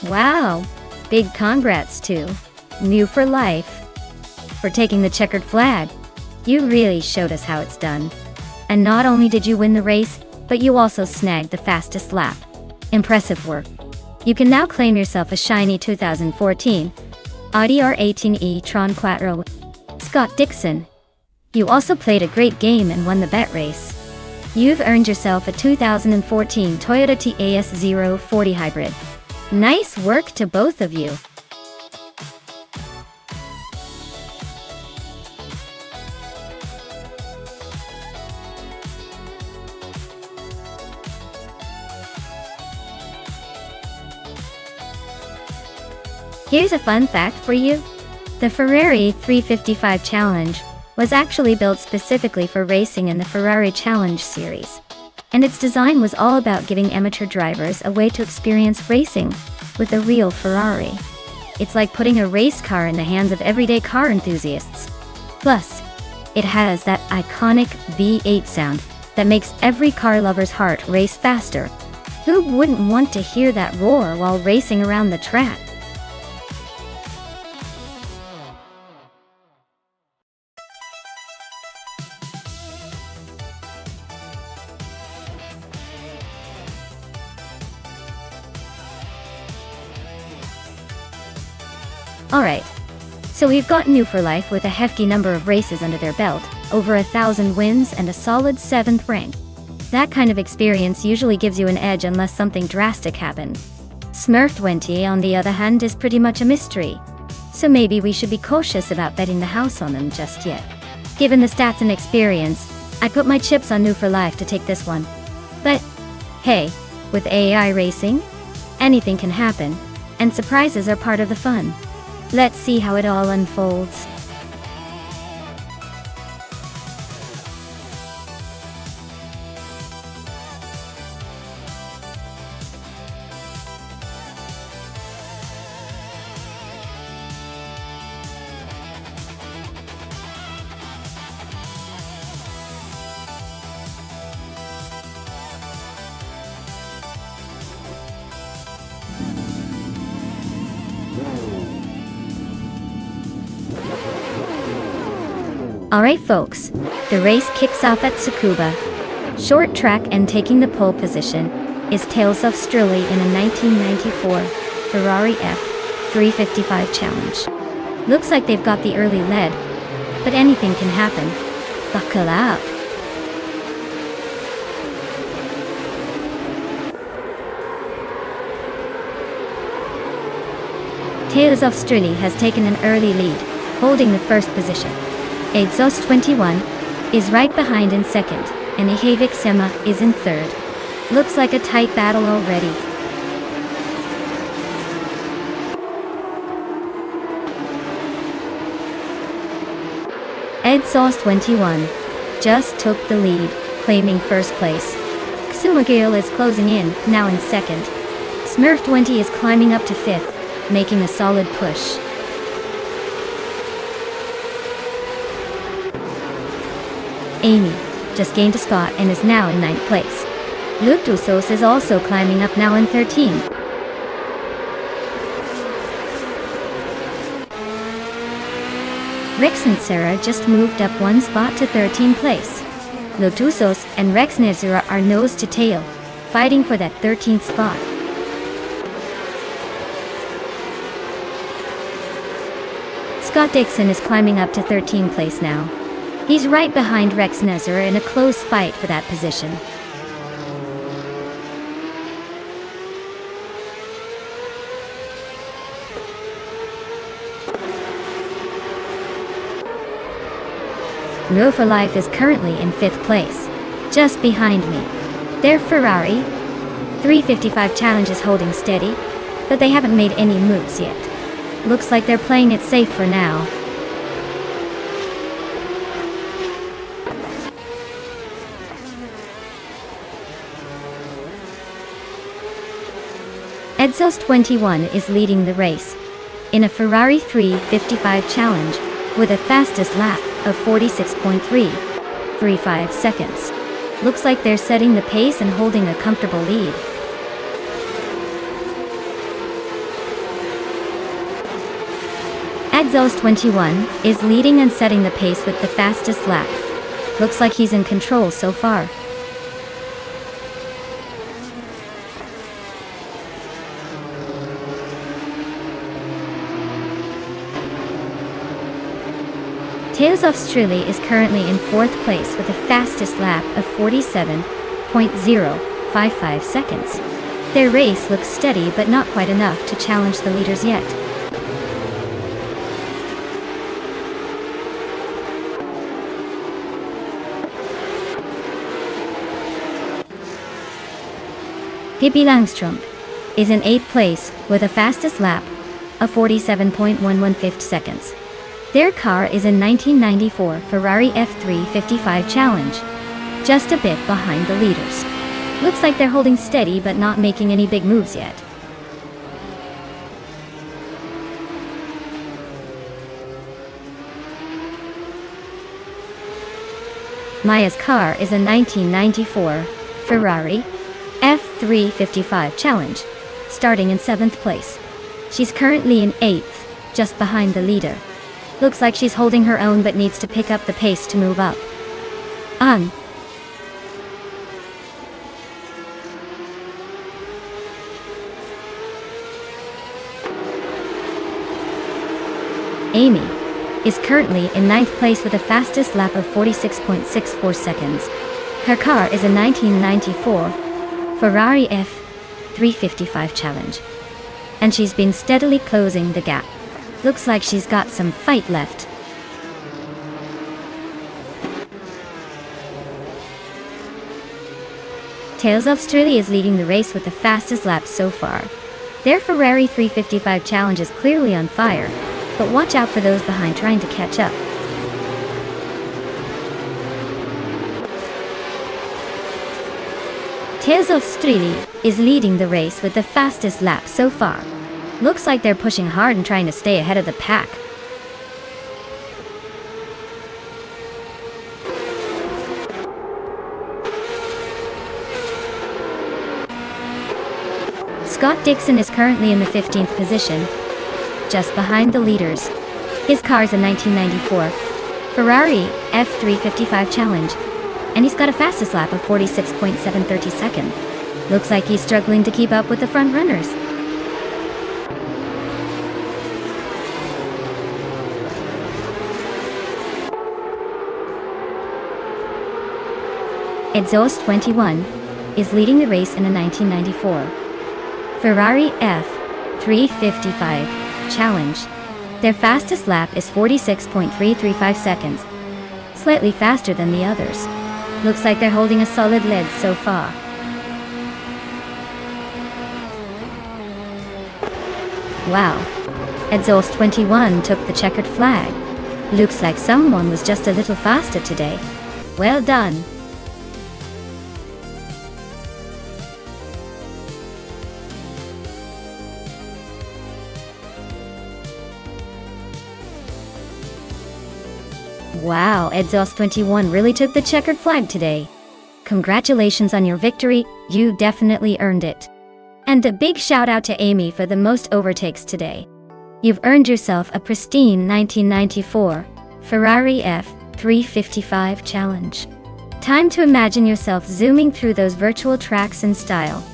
[SPEAKER 1] Wow, big congrats to New for Life for taking the checkered flag. You really showed us how it's done. And not only did you win the race, but you also snagged the fastest lap. Impressive work. You can now claim yourself a shiny 2014 Audi R18 e-tron Quattro. Scott Dixon. You also played a great game and won the bet race. You've earned yourself a 2014 Toyota TAS 040 Hybrid. Nice work to both of you. Here's a fun fact for you. The Ferrari 355 Challenge was actually built specifically for racing in the Ferrari Challenge series. And its design was all about giving amateur drivers a way to experience racing with a real Ferrari. It's like putting a race car in the hands of everyday car enthusiasts. Plus, it has that iconic V8 sound that makes every car lover's heart race faster. Who wouldn't want to hear that roar while racing around the track? Alright, so we've got New for Life with a hefty number of races under their belt, over 1,000 wins and a solid 7th rank. That kind of experience usually gives you an edge unless something drastic happens. Smurf20, on the other hand, is pretty much a mystery, so maybe we should be cautious about betting the house on them just yet. Given the stats and experience, I put my chips on New for Life to take this one. But, hey, with AI racing, anything can happen, and surprises are part of the fun. Let's see how it all unfolds. Alright folks, the race kicks off at Tsukuba. Short track and taking the pole position is Tales of Strilly in a 1994 Ferrari F355 Challenge. Looks like they've got the early lead, but anything can happen. Buckle up. Tales of Strilly has taken an early lead, holding the first position. Exhaust 21 is right behind in second, and Ihavik Sema is in third. Looks like a tight battle already. Exhaust 21 just took the lead, claiming first place. Xumagale is closing in, now in second. Smurf 20 is climbing up to fifth, making a solid push. Amy just gained a spot and is now in 9th place. Luke Dusos is also climbing up, now in 13. Rex and Sarah just moved up one spot to 13th place. Luke Dusos and Rex Nezira are nose to tail, fighting for that 13th spot. Scott Dixon is climbing up to 13th place now. He's right behind Rex Nezzer in a close fight for that position. Real for Life is currently in 5th place, just behind me. Their Ferrari 355 Challenge is holding steady, but they haven't made any moves yet. Looks like they're playing it safe for now. Exhaust21 is leading the race in a Ferrari 355 Challenge with a fastest lap of 46.335 seconds. Looks like they're setting the pace and holding a comfortable lead. Exhaust21 is leading and setting the pace with the fastest lap. Looks like he's in control so far. Tales of Struli is currently in 4th place with the fastest lap of 47.055 seconds. Their race looks steady but not quite enough to challenge the leaders yet. Pippi Langström is in 8th place with a fastest lap of 47.115 seconds. Their car is a 1994 Ferrari F355 Challenge, just a bit behind the leaders. Looks like they're holding steady but not making any big moves yet. Maya's car is a 1994 Ferrari F355 Challenge, starting in 7th place. She's currently in 8th, just behind the leader. Looks like she's holding her own but needs to pick up the pace to move up. Amy is currently in 9th place with the fastest lap of 46.64 seconds. Her car is a 1994 Ferrari F355 Challenge, and she's been steadily closing the gap. Looks like she's got some fight left. Tales of Struli is leading the race with the fastest lap so far. Their Ferrari 355 Challenge is clearly on fire, but watch out for those behind trying to catch up. Tales of Struli is leading the race with the fastest lap so far. Looks like they're pushing hard and trying to stay ahead of the pack. Scott Dixon is currently in the 15th position, just behind the leaders. His car is a 1994 Ferrari F355 Challenge, and he's got a fastest lap of 46.730 seconds. Looks like he's struggling to keep up with the front runners. Exhaust21 is leading the race in a 1994 Ferrari F355 Challenge. Their fastest lap is 46.335 seconds, slightly faster than the others. Looks like they're holding a solid lead so far. Wow, Exhaust21 took the checkered flag. Looks like someone was just a little faster today. Well done. Wow, Exhaust21 really took the checkered flag today. Congratulations on your victory, you definitely earned it. And a big shout out to Amy for the most overtakes today. You've earned yourself a pristine 1994 Ferrari F355 Challenge. Time to imagine yourself zooming through those virtual tracks in style.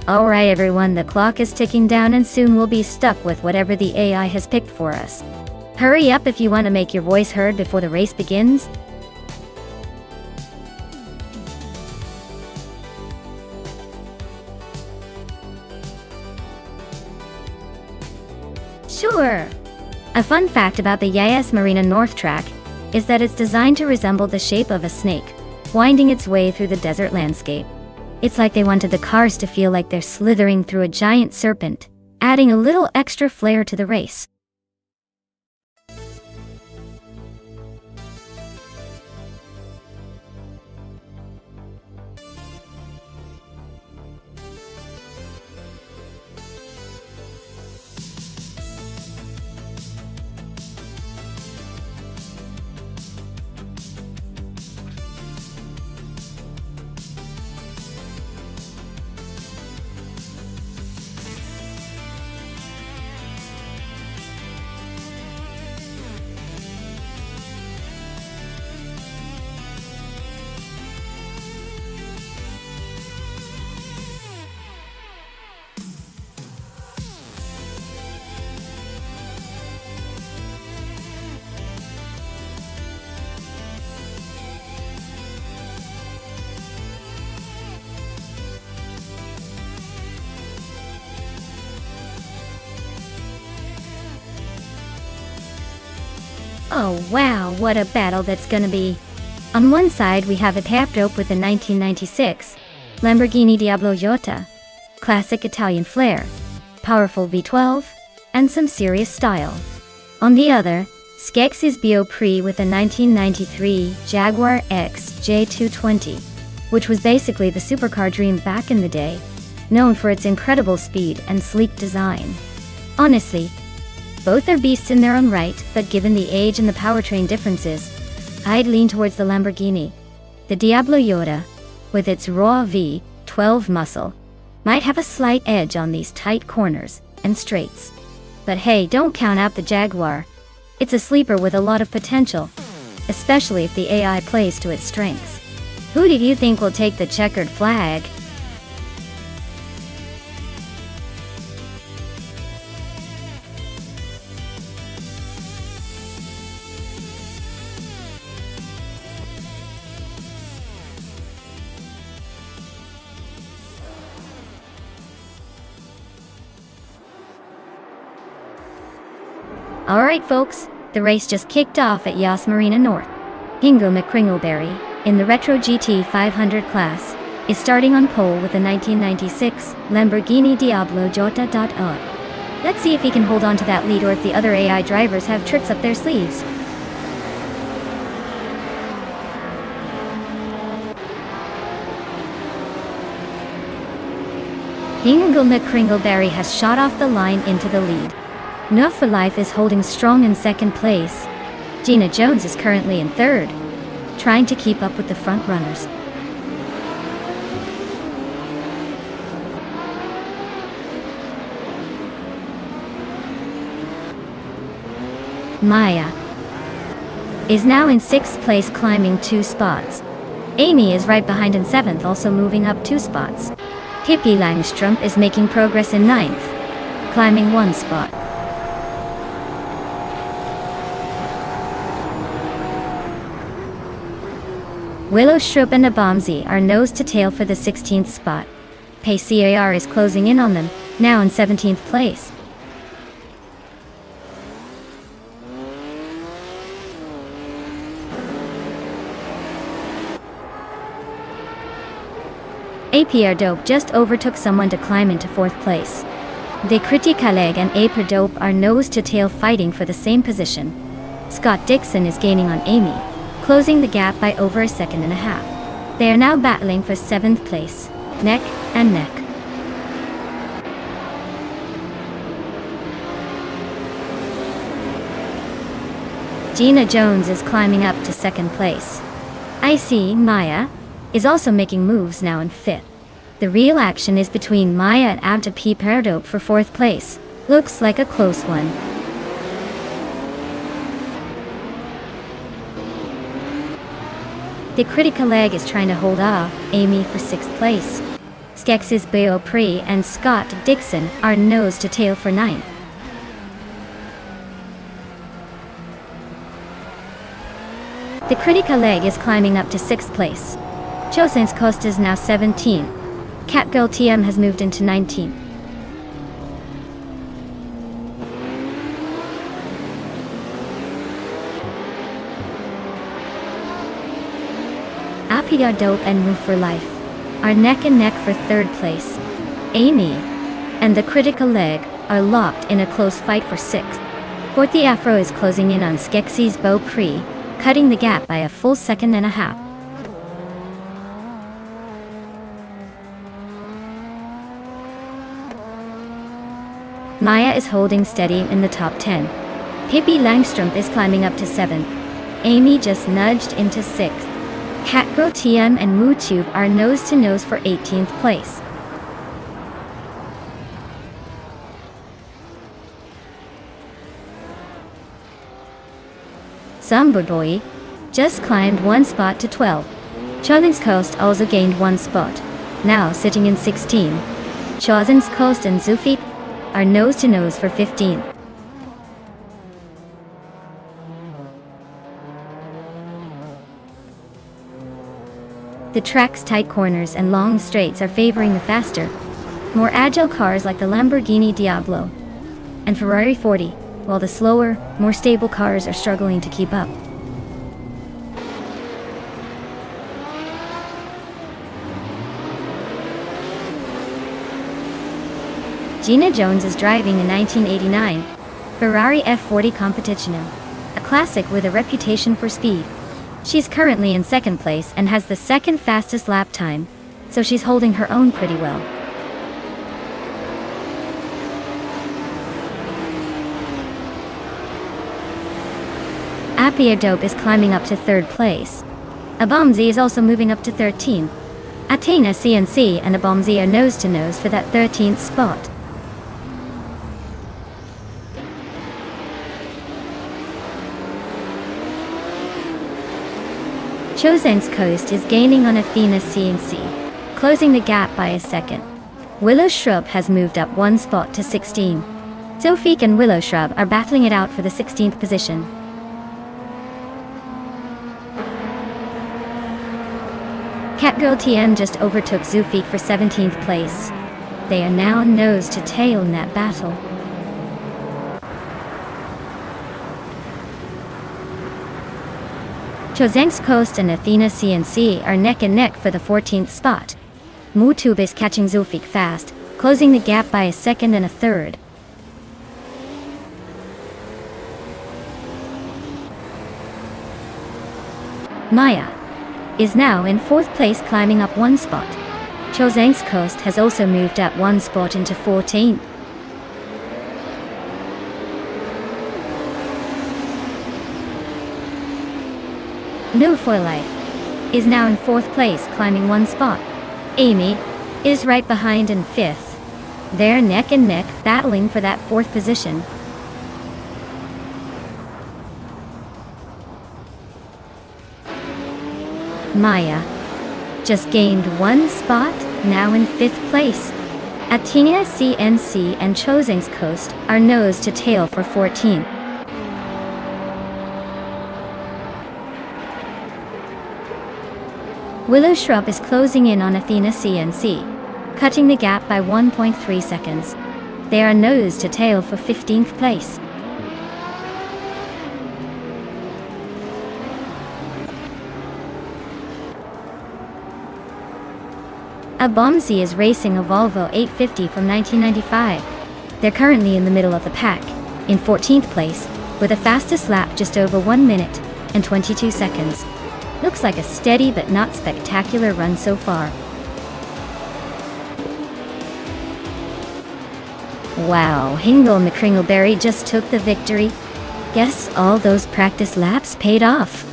[SPEAKER 1] Alright everyone, the clock is ticking down and soon we'll be stuck with whatever the AI has picked for us. Hurry up if you want to make your voice heard before the race begins. Sure! A fun fact about the Yas Marina North track is that it's designed to resemble the shape of a snake, winding its way through the desert landscape. It's like they wanted the cars to feel like they're slithering through a giant serpent, adding a little extra flair to the race. Oh wow, what a battle that's gonna be. On one side we have a tapped dope with a 1996 Lamborghini Diablo Jota, classic Italian flair, powerful V12, and some serious style. On the other, Skex's Bio Pre with a 1993 Jaguar X J220, which was basically the supercar dream back in the day, known for its incredible speed and sleek design. Honestly, both are beasts in their own right, but given the age and the powertrain differences, I'd lean towards the Lamborghini. The Diablo Jota, with its raw V12 muscle, might have a slight edge on these tight corners and straights. But hey, don't count out the Jaguar. It's a sleeper with a lot of potential, especially if the AI plays to its strengths. Who do you think will take the checkered flag? Alright folks, the race just kicked off at Yas Marina North. Hingo McCringleberry, in the Retro GT 500 class, is starting on pole with a 1996 Lamborghini Diablo Jota. Let's see if he can hold on to that lead or if the other AI drivers have tricks up their sleeves. Hingo McCringleberry has shot off the line into the lead. Nuff for Life is holding strong in second place. Gina Jones is currently in third, trying to keep up with the front runners. Maya is now in sixth place, climbing 2 spots. Amy is right behind in seventh, also moving up 2 spots. Hippie Langstrom is making progress in ninth, climbing 1 spot. Willow Shroop and Abamzi are nose to tail for the 16th spot. PayCar is closing in on them, now in 17th place. APR Dope just overtook someone to climb into 4th place. De Criticaleg and APR Dope are nose to tail fighting for the same position. Scott Dixon is gaining on Amy, closing the gap by over 1.5 seconds. They are now battling for 7th place, neck and neck. Gina Jones is climbing up to 2nd place. IC Maya is also making moves, now in 5th. The real action is between Maya and Abda P. Perdope for 4th place. Looks like a close one. The Critical Leg is trying to hold off Amy for 6th place. Skex's Beaupré and Scott Dixon are nose to tail for 9th. The Critica leg is climbing up to 6th place. Chosen's Coast is now 17. Catgirl TM has moved into 19. Apia Dope and Move for Life are neck and neck for 3rd place. Amy and the Critica leg are locked in a close fight for 6th. Forty Afro is closing in on Skeksis Beaupré, cutting the gap by a full 1.5 seconds. Maya is holding steady in the top 10. Pippi Langstrumpf is climbing up to 7th. Amy just nudged into 6th. Catgirl TM and MooTube are nose to nose for 18th place. Boy just climbed 1 spot to 12. Chosen's Coast also gained 1 spot, now sitting in 16. Chosen's Coast and Zufik are nose to nose for 15. The track's tight corners and long straights are favoring the faster, more agile cars like the Lamborghini Diablo and Ferrari 40, while the slower, more stable cars are struggling to keep up. Gina Jones is driving a 1989 Ferrari F40 Competizione, a classic with a reputation for speed. She's currently in 2nd place and has the 2nd fastest lap time, so she's holding her own pretty well. Apia Dope is climbing up to 3rd place. Abomzi is also moving up to 13. Athena CNC and Abomzi are nose to nose for that 13th spot. Chosen's Coast is gaining on Athena CNC, closing the gap by a 2nd. Willow Shrub has moved up 1 spot to 16. Zofik and Willow Shrub are battling it out for the 16th position. Catgirl TM just overtook Zufik for 17th place. They are now nose to tail in that battle. Chosen's Coast and Athena CNC are neck and neck for the 14th spot. MooTube is catching Zufik fast, closing the gap by a 2nd and a 3rd. Maya is now in 4th place, climbing up 1 spot. Chosen's Coast has also moved up 1 spot into 14. No For Life is now in 4th place, climbing 1 spot. Amy is right behind in 5th. They're neck and neck, battling for that 4th position. Maya just gained 1 spot, now in 5th place. Athena CNC and Chosen's Coast are nose to tail for 14. Willow Shrub is closing in on Athena CNC, cutting the gap by 1.3 seconds. They are nose to tail for 15th place. Abomzi is racing a Volvo 850 from 1995. They're currently in the middle of the pack, in 14th place, with a fastest lap just over 1 minute and 22 seconds. Looks like a steady but not spectacular run so far. Wow, Hingle McCringleberry just took the victory. Guess all those practice laps paid off.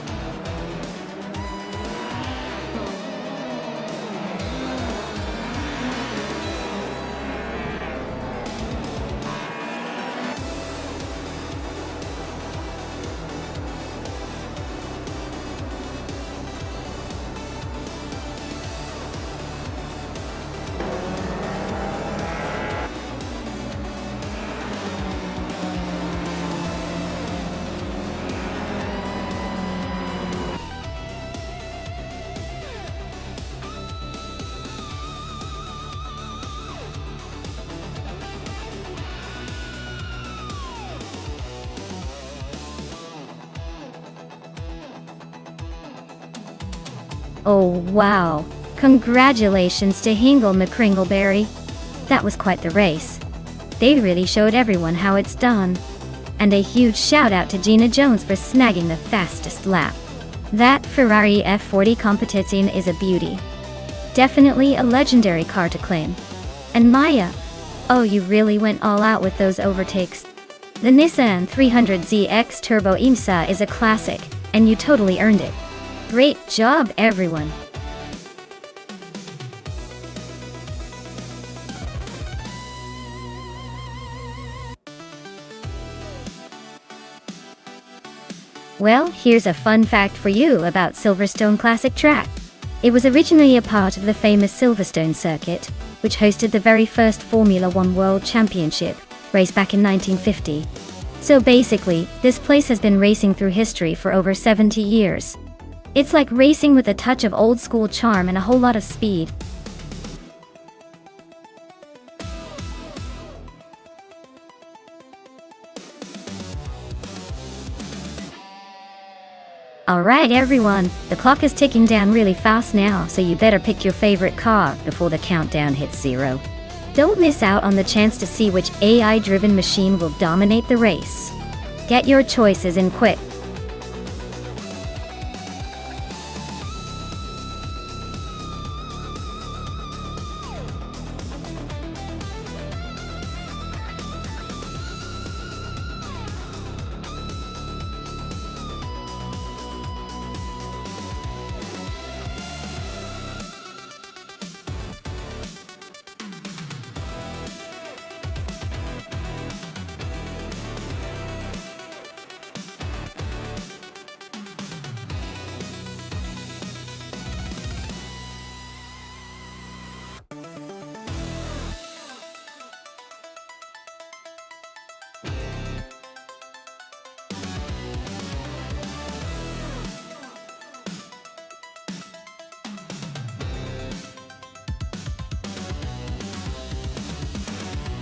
[SPEAKER 1] Oh wow! Congratulations to Hingle McCringleberry. That was quite the race. They really showed everyone how it's done. And a huge shout out to Gina Jones for snagging the fastest lap. That Ferrari F40 competition is a beauty. Definitely a legendary car to claim. And Maya, oh, you really went all out with those overtakes. The Nissan 300ZX Turbo IMSA is a classic, and you totally earned it. Great job, everyone. Well, here's a fun fact for you about Silverstone Classic Track. It was originally a part of the famous Silverstone circuit, which hosted the very first Formula One World Championship race back in 1950. So basically, this place has been racing through history for over 70 years. It's like racing with a touch of old school charm and a whole lot of speed. Alright everyone, the clock is ticking down really fast now, so you better pick your favorite car before the countdown hits 0. Don't miss out on the chance to see which AI-driven machine will dominate the race. Get your choices in quick.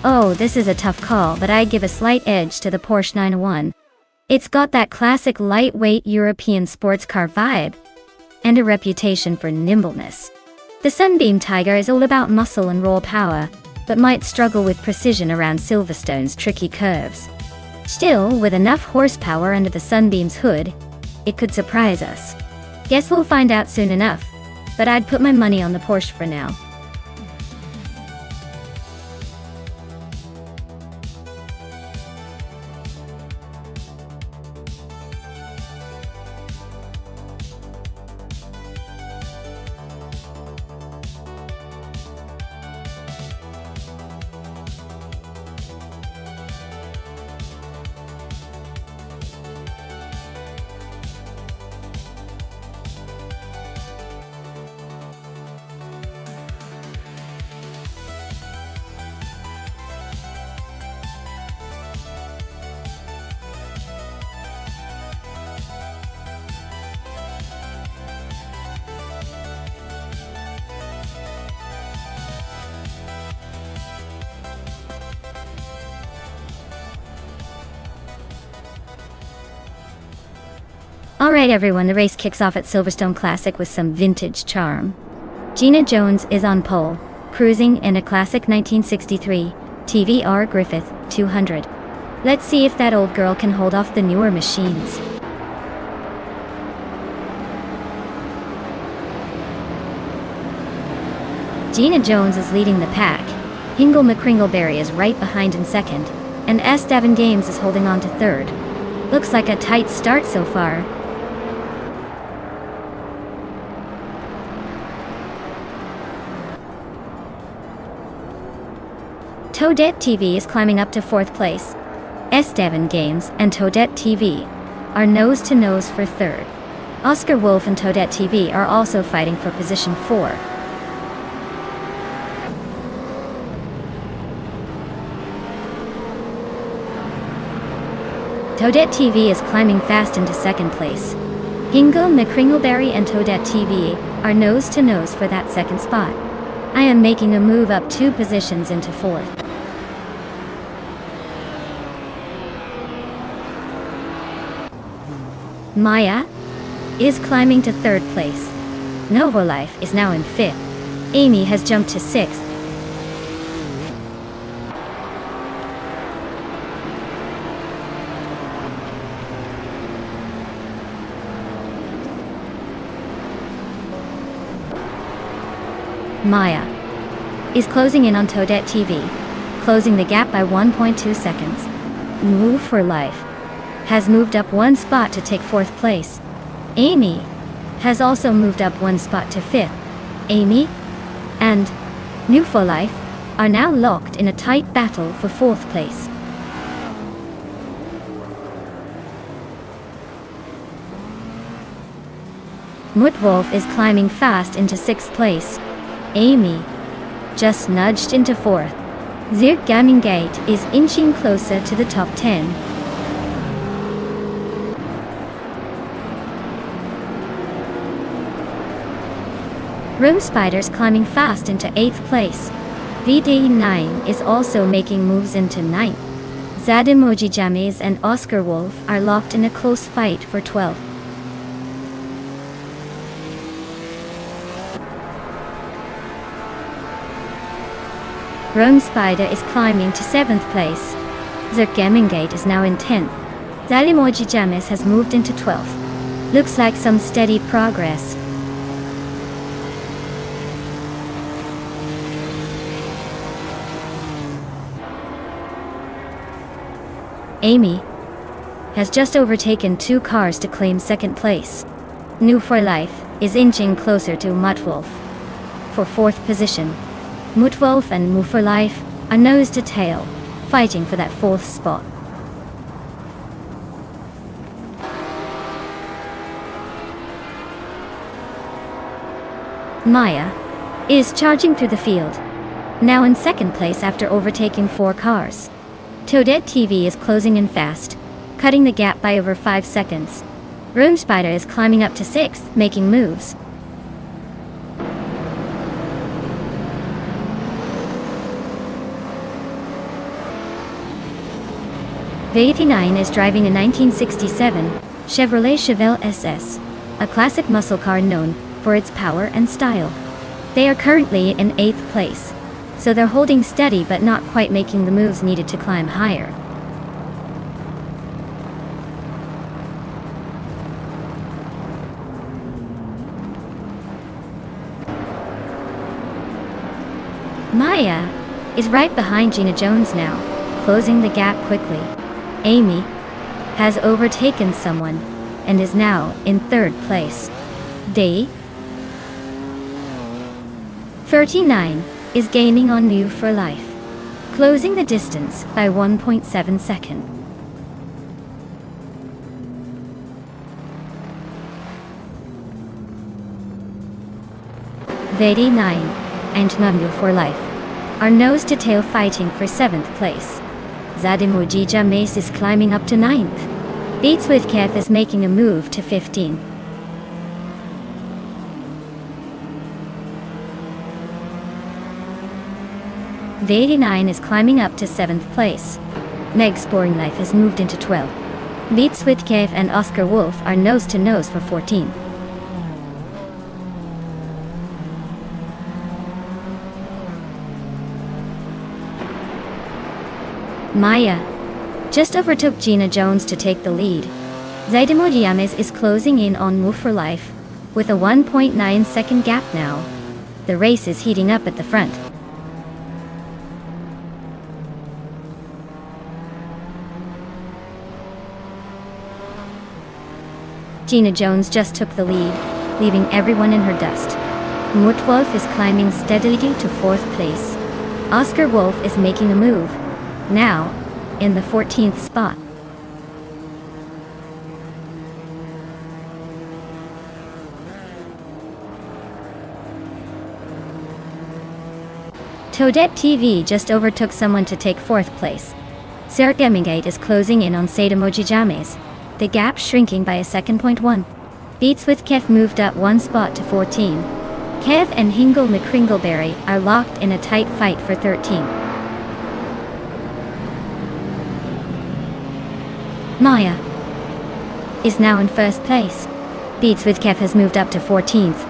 [SPEAKER 1] Oh, this is a tough call, but I give a slight edge to the Porsche 911. It's got that classic lightweight European sports car vibe, and a reputation for nimbleness. The Sunbeam Tiger is all about muscle and raw power, but might struggle with precision around Silverstone's tricky curves. Still, with enough horsepower under the Sunbeam's hood, it could surprise us. Guess we'll find out soon enough, but I'd put my money on the Porsche for now. Alright everyone, the race kicks off at Silverstone Classic with some vintage charm. Gina Jones is on pole, cruising in a classic 1963 TVR Griffith 200. Let's see if that old girl can hold off the newer machines. Gina Jones is leading the pack. Hingle McCringleberry is right behind in second, and Esteban Games is holding on to third. Looks like a tight start so far. Toadette TV is climbing up to fourth place. Esteban Games and Toadette TV are nose-to-nose for third. Oscar Wolf and Toadette TV are also fighting for position 4. Toadette TV is climbing fast into second place. Hingle McCringleberry and Toadette TV are nose-to-nose for that second spot. I am making a move up 2 positions into fourth. Maya is climbing to third place. Novo Life is now in 5th. Amy has jumped to 6th. Maya is closing in on Toadette TV, closing the gap by 1.2 seconds. Move for Life has moved up 1 spot to take 4th place. Amy has also moved up 1 spot to 5th. Amy and New for Life are now locked in a tight battle for 4th place. Mutwolf is climbing fast into 6th place. Amy just nudged into 4th. Zirk Gaming Gate is inching closer to the top 10. Room Spider's climbing fast into 8th place. VD9 is also making moves into 9th. Zademoji James and Oscar Wolf are locked in a close fight for 12th. Rome Spider is climbing to 7th place. Zirk Gaming Gate is now in 10th. Zademoji James has moved into 12th. Looks like some steady progress. Amy has just overtaken 2 cars to claim 2nd place. New for Life is inching closer to Mutwolf for 4th position. Mutwolf and Move for Life are nose to tail, fighting for that 4th spot. Maya is charging through the field, now in 2nd place after overtaking 4 cars. Toadette TV is closing in fast, cutting the gap by over 5 seconds. Room Spider is climbing up to 6th, making moves. V89 is driving a 1967 Chevrolet Chevelle SS, a classic muscle car known for its power and style. They are currently in 8th place, so they're holding steady but not quite making the moves needed to climb higher. Maya is right behind Gina Jones now, closing the gap quickly. Amy has overtaken someone and is now in 3rd place. Day 39 is gaining on New for Life, closing the distance by 1.7 seconds. VD9 and New for Life are nose-to-tail fighting for 7th place. Zademoji James is climbing up to 9th. Beats with Kev is making a move to 15th. V89 is climbing up to 7th place. Meg's Boring Life has moved into 12th. Beats with Kev and Oscar Wolf are nose-to-nose for 14th. Maya just overtook Gina Jones to take the lead. Zademoji James is closing in on Move for Life with a 1.9 second gap now. The race is heating up at the front. Gina Jones just took the lead, leaving everyone in her dust. Mutwolf is climbing steadily to 4th place. Oscar Wolf is making a move, now in the 14th spot. Toadette TV just overtook someone to take 4th place. Zirk Gaming Gate is closing in on Zademoji James, the gap shrinking by a 2.1. Beats with Kev moved up 1 spot to 14. Kev and Hingle McCringleberry are locked in a tight fight for 13. Maya is now in 1st place. Beats with Kev has moved up to 14th.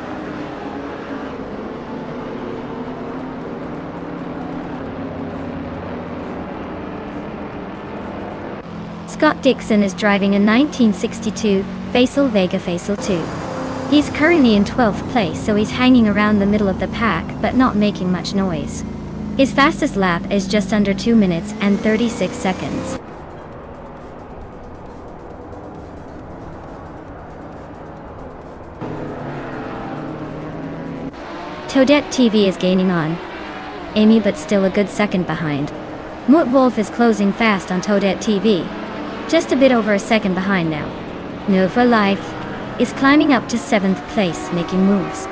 [SPEAKER 1] Scott Dixon is driving a 1962 Facel Vega Facel 2. He's currently in 12th place, so he's hanging around the middle of the pack but not making much noise. His fastest lap is just under 2 minutes and 36 seconds. Toadette TV is gaining on Amy, but still a good second behind. Moot Wolf is closing fast on Toadette TV. Just a bit over a second behind now. No for Life is climbing up to 7th place, making moves.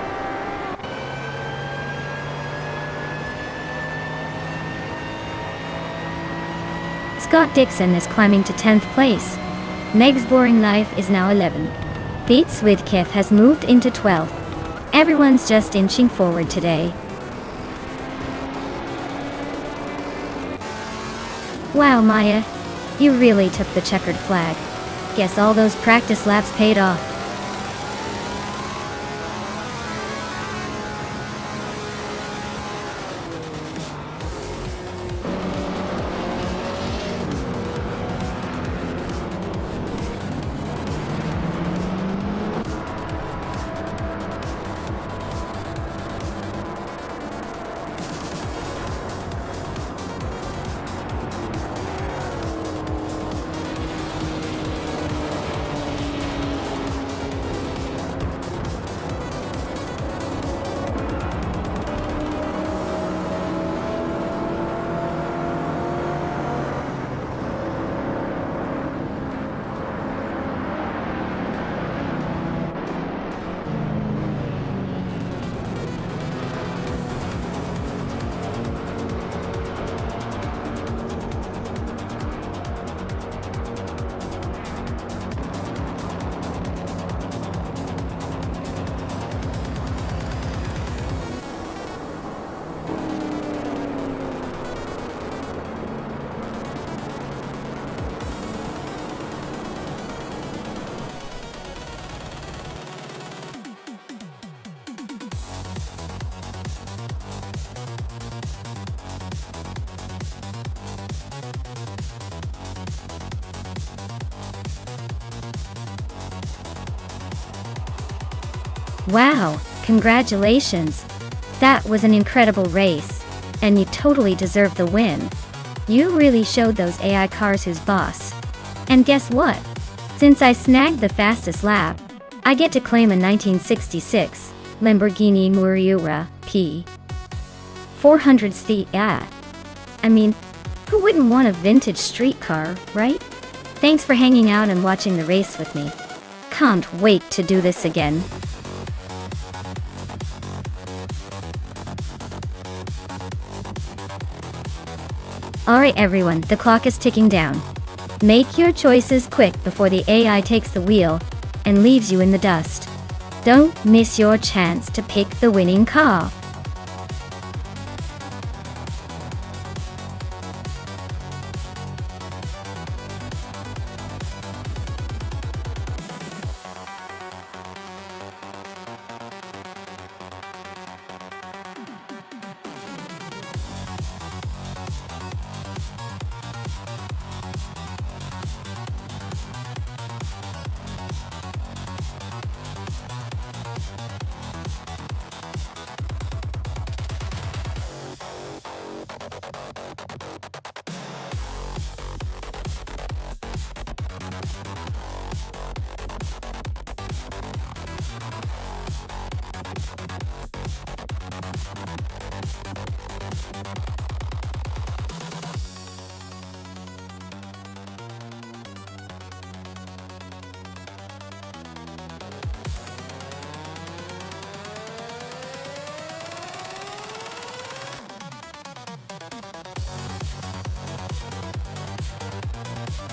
[SPEAKER 1] Scott Dixon is climbing to 10th place. Meg's Boring Life is now 11. Pete Swithkith has moved into 12th. Everyone's just inching forward today. Wow, Maya, you really took the checkered flag. Guess all those practice laps paid off. Wow, congratulations. That was an incredible race, and you totally deserved the win. You really showed those AI cars who's boss. And guess what? Since I snagged the fastest lap, I get to claim a 1966 Lamborghini Murriura P. 400 yeah. I mean, who wouldn't want a vintage street car, right? Thanks for hanging out and watching the race with me. Can't wait to do this again. Alright everyone, the clock is ticking down. Make your choices quick before the AI takes the wheel and leaves you in the dust. Don't miss your chance to pick the winning car.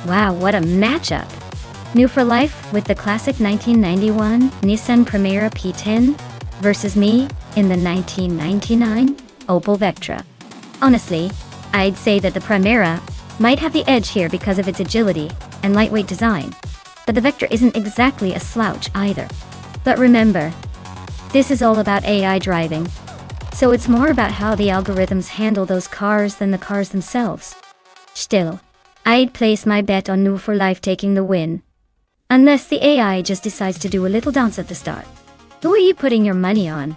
[SPEAKER 1] Wow, what a matchup! New for life with the classic 1991 Nissan Primera P10 versus me in the 1999 Opel Vectra. Honestly, I'd say that the Primera might have the edge here because of its agility and lightweight design, but the Vectra isn't exactly a slouch either. But remember, this is all about AI driving, so it's more about how the algorithms handle those cars than the cars themselves. Still, I'd place my bet on New for Life taking the win. Unless the AI just decides to do a little dance at the start. Who are you putting your money on?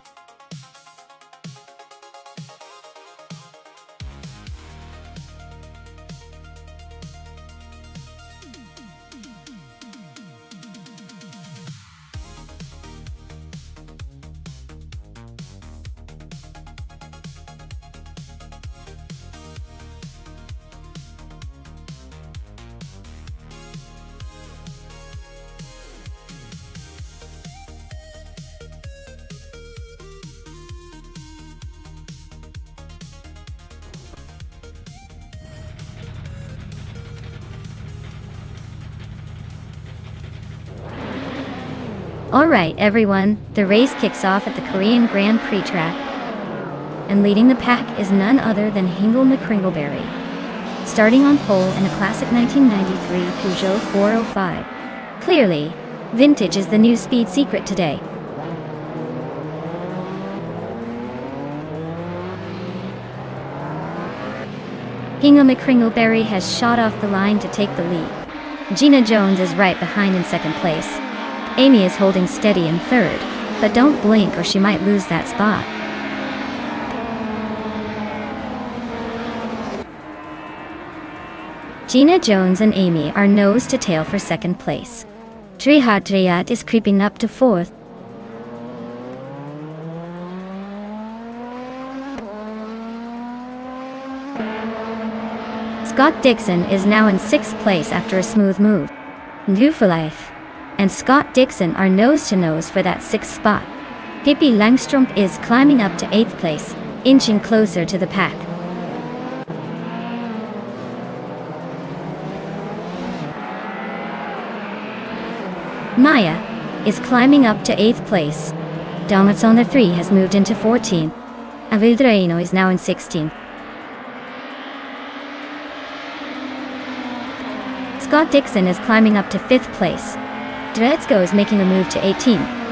[SPEAKER 1] Alright everyone, the race kicks off at the Korean Grand Prix track. And leading the pack is none other than Hingle McCringleberry. Starting on pole in a classic 1993 Peugeot 405. Clearly, vintage is the new speed secret today. Hingle McCringleberry has shot off the line to take the lead. Gina Jones is right behind in second place. Amy is holding steady in third, but don't blink or she might lose that spot. Gina Jones and Amy are nose to tail for second place. Trihat is creeping up to fourth. Scott Dixon is now in sixth place after a smooth move. New for Life and Scott Dixon are nose-to-nose for that sixth spot. Pippi Langstrup is climbing up to eighth place, inching closer to the pack. Maya is climbing up to eighth place. Donuts on the 3 has moved into 14th. Avildraino is now in 16th. Scott Dixon is climbing up to 5th place. Dredsko is making a move to 18th.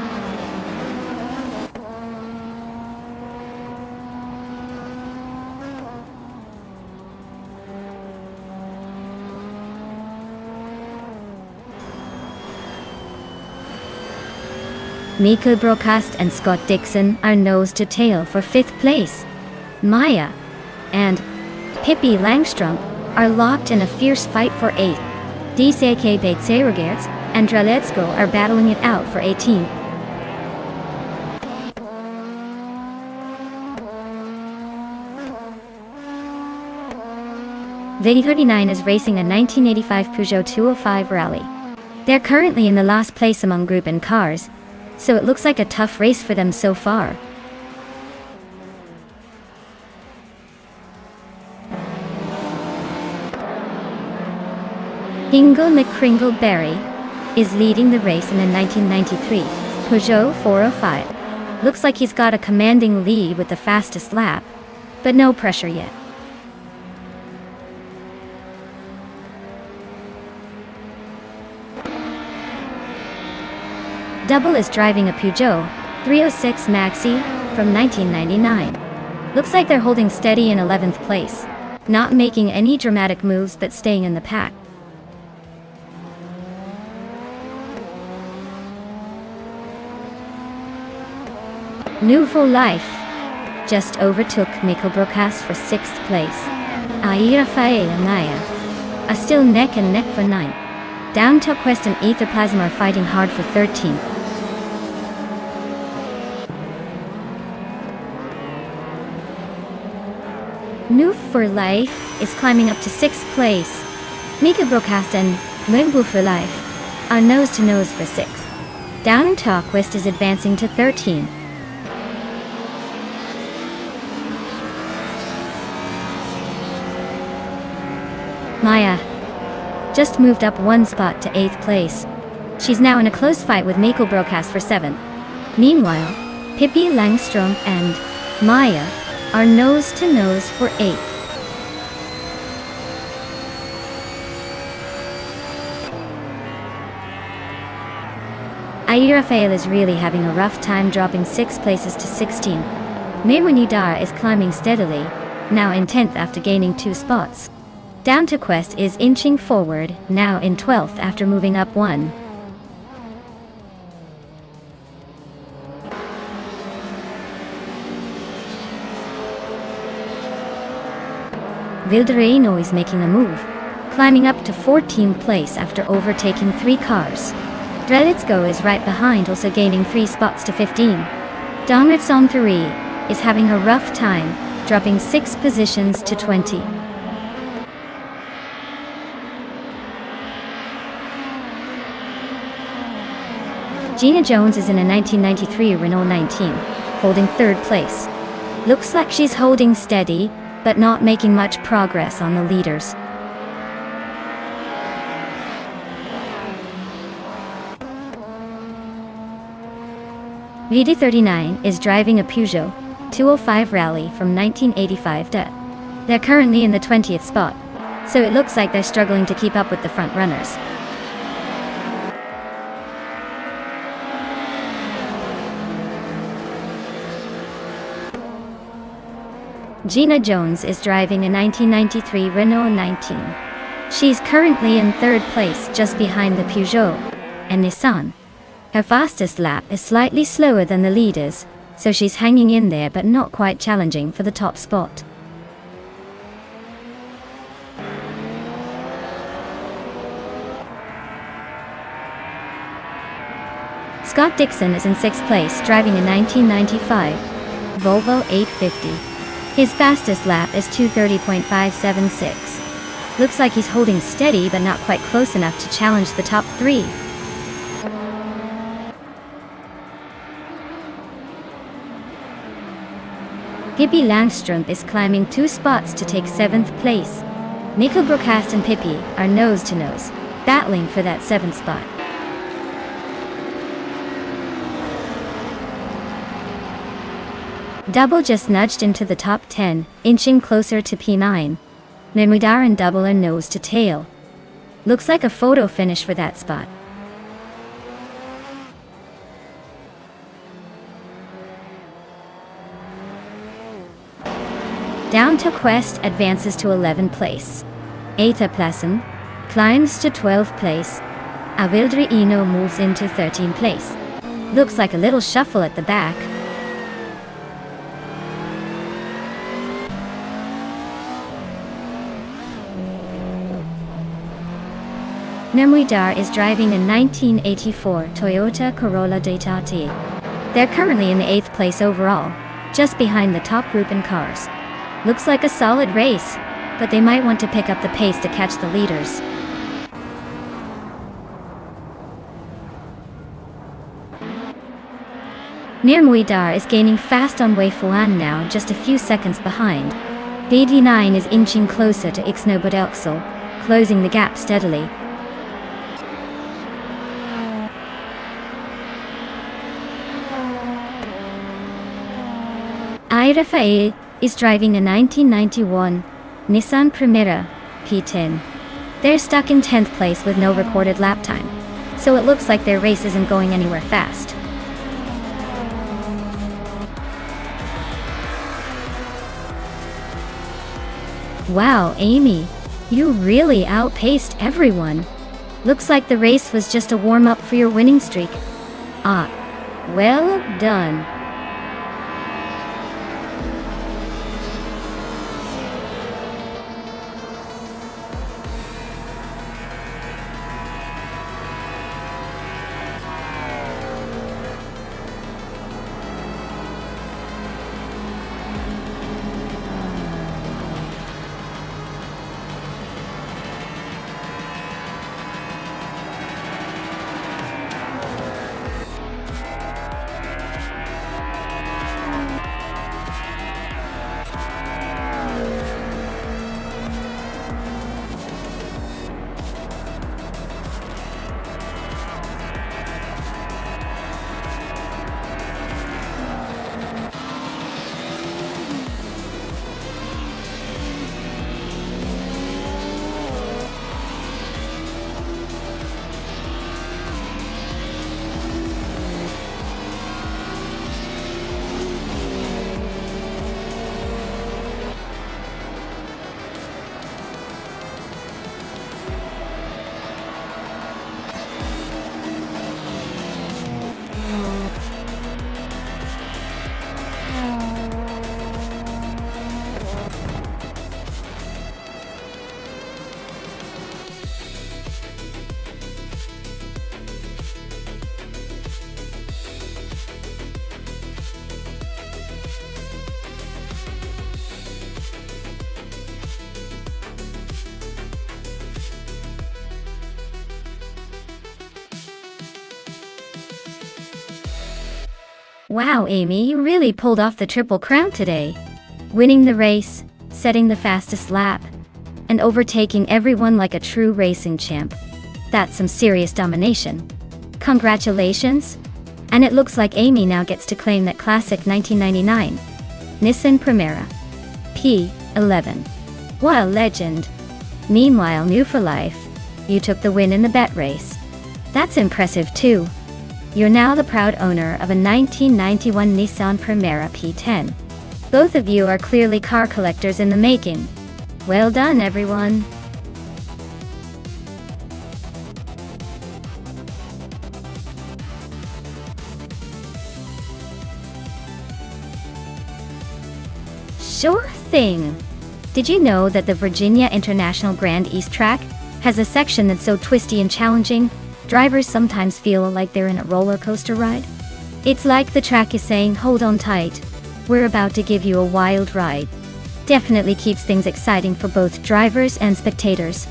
[SPEAKER 1] Mika Broadcast and Scott Dixon are nose to tail for 5th place. Maya and Pippi Langstrup are locked in a fierce fight for 8th. DCK Baitserogerts and Draletsko are battling it out for 18th. V39 is racing a 1985 Peugeot 205 Rally. They're currently in the last place among group and cars, so it looks like a tough race for them so far. Hingle McCringleberry is leading the race in the 1993 Peugeot 405. Looks like he's got a commanding lead with the fastest lap, but no pressure yet. Double is driving a Peugeot 306 Maxi from 1999. Looks like they're holding steady in 11th place, not making any dramatic moves but staying in the pack. New for Life just overtook Miko Broadcast for 6th place. Ai Rafael and Naya are still neck and neck for 9th. Down Tuck West and Etherplasm are fighting hard for 13th. New for Life is climbing up to 6th place. Mika Broadcast and Limbu for Life are nose to nose for 6th. Down Tuck West is advancing to 13th. Maya just moved up one spot to 8th place. She's now in a close fight with Mako Broadcast for 7th. Meanwhile, Pippi Langstrup and Maya are nose to nose for 8th. Ai Rafael is really having a rough time dropping 6 places to 16. Mewani Dara is climbing steadily, now in 10th after gaining 2 spots. Down to Quest is inching forward, now in 12th after moving up 1. Vildarino is making a move, climbing up to 14th place after overtaking 3 cars. Drelitsko is right behind, also gaining 3 spots to 15. Dongritson Paris is having a rough time, dropping 6 positions to 20. Gina Jones is in a 1993 Renault 19, holding 3rd place. Looks like she's holding steady, but not making much progress on the leaders. VD39 is driving a Peugeot 205 Rally from 1985. They're currently in the 20th spot, so it looks like they're struggling to keep up with the front runners. Gina Jones is driving a 1993 Renault 19. She's currently in 3rd place, just behind the Peugeot and Nissan. Her fastest lap is slightly slower than the leaders, so she's hanging in there but not quite challenging for the top spot. Scott Dixon is in 6th place, driving a 1995 Volvo 850. His fastest lap is 2:30.576. Looks like he's holding steady but not quite close enough to challenge the top 3. Pippi Langstrup is climbing 2 spots to take 7th place. Nico Brocast and Pippi are nose to nose, battling for that 7th spot. Double just nudged into the top 10, inching closer to P9. Nemudar and Double are nose to tail. Looks like a photo finish for that spot. Down to Quest advances to 11th place. Eta Plassen climbs to 12th place. Avildrino moves into 13th place. Looks like a little shuffle at the back. Nemuidar is driving a 1984 Toyota Corolla Datati. They're currently in the 8th place overall, just behind the top group in cars. Looks like a solid race, but they might want to pick up the pace to catch the leaders. Nemuidar is gaining fast on Wei Fuan now, just a few seconds behind. BD9 is inching closer to Ixnobodelxel, closing the gap steadily. Rafael is driving a 1991 Nissan Primera P10. They're stuck in 10th place with no recorded lap time, so it looks like their race isn't going anywhere fast. Wow, Amy, you really outpaced everyone. Looks like the race was just a warm-up for your winning streak. Ah, well done. Wow, Amy, you really pulled off the Triple Crown today. Winning the race, setting the fastest lap, and overtaking everyone like a true racing champ. That's some serious domination. Congratulations! And it looks like Amy now gets to claim that classic 1999 Nissan Primera P11. What a legend! Meanwhile, new for life, you took the win in the bet race. That's impressive too. You're now the proud owner of a 1991 Nissan Primera P10. Both of you are clearly car collectors in the making. Well done, everyone. Sure thing. Did you know that the Virginia International Grand East track has a section that's so twisty and challenging, drivers sometimes feel like they're in a roller coaster ride? It's like the track is saying, hold on tight, we're about to give you a wild ride. Definitely keeps things exciting for both drivers and spectators.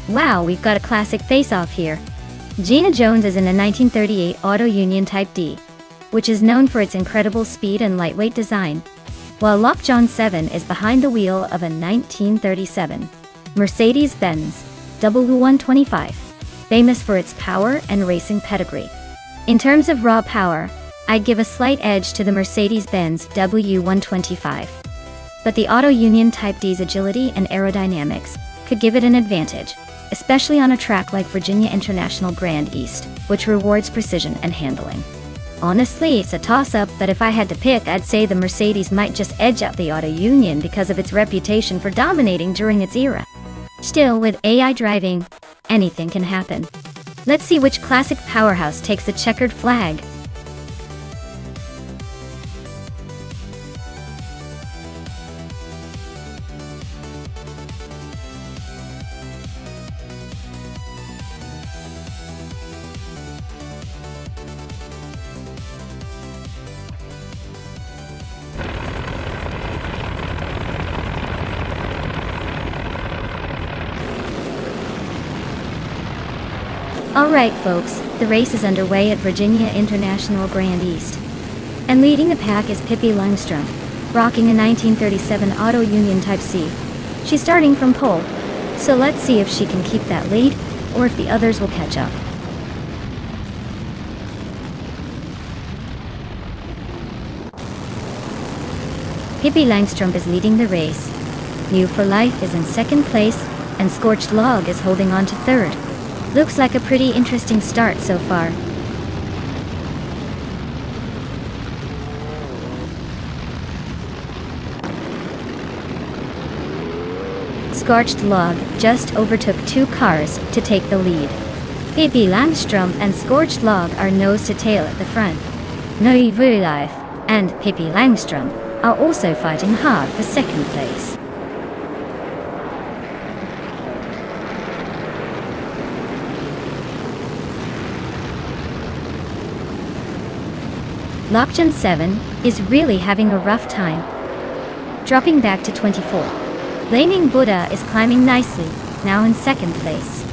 [SPEAKER 1] Wow, we've got a classic face-off here. Gina Jones is in a 1938 Auto Union Type D, which is known for its incredible speed and lightweight design, while Lockjaw 7 is behind the wheel of a 1937 Mercedes-Benz W125, famous for its power and racing pedigree. In terms of raw power, I'd give a slight edge to the Mercedes-Benz W125, but the Auto Union Type D's agility and aerodynamics could give it an advantage, especially on a track like Virginia International Grand East, which rewards precision and handling. Honestly, it's a toss-up, but if I had to pick, I'd say the Mercedes might just edge out the Auto Union because of its reputation for dominating during its era. Still, with AI driving, anything can happen. Let's see which classic powerhouse takes the checkered flag. Alright folks, the race is underway at Virginia International Grand East. And leading the pack is Pippi Langstrom, rocking a 1937 Auto Union Type C. She's starting from pole, so let's see if she can keep that lead, or if the others will catch up. Pippi Langstrom is leading the race. New for Life is in second place, and Scorched Log is holding on to third. Looks like a pretty interesting start so far. Scorched Log just overtook two cars to take the lead. Pippi Langstrom and Scorched Log are nose to tail at the front. New for Life and Pippi Langstrom are also fighting hard for second place. Lockjaw 7 is really having a rough time, dropping back to 24. Blaming Buddha is climbing nicely, now in second place.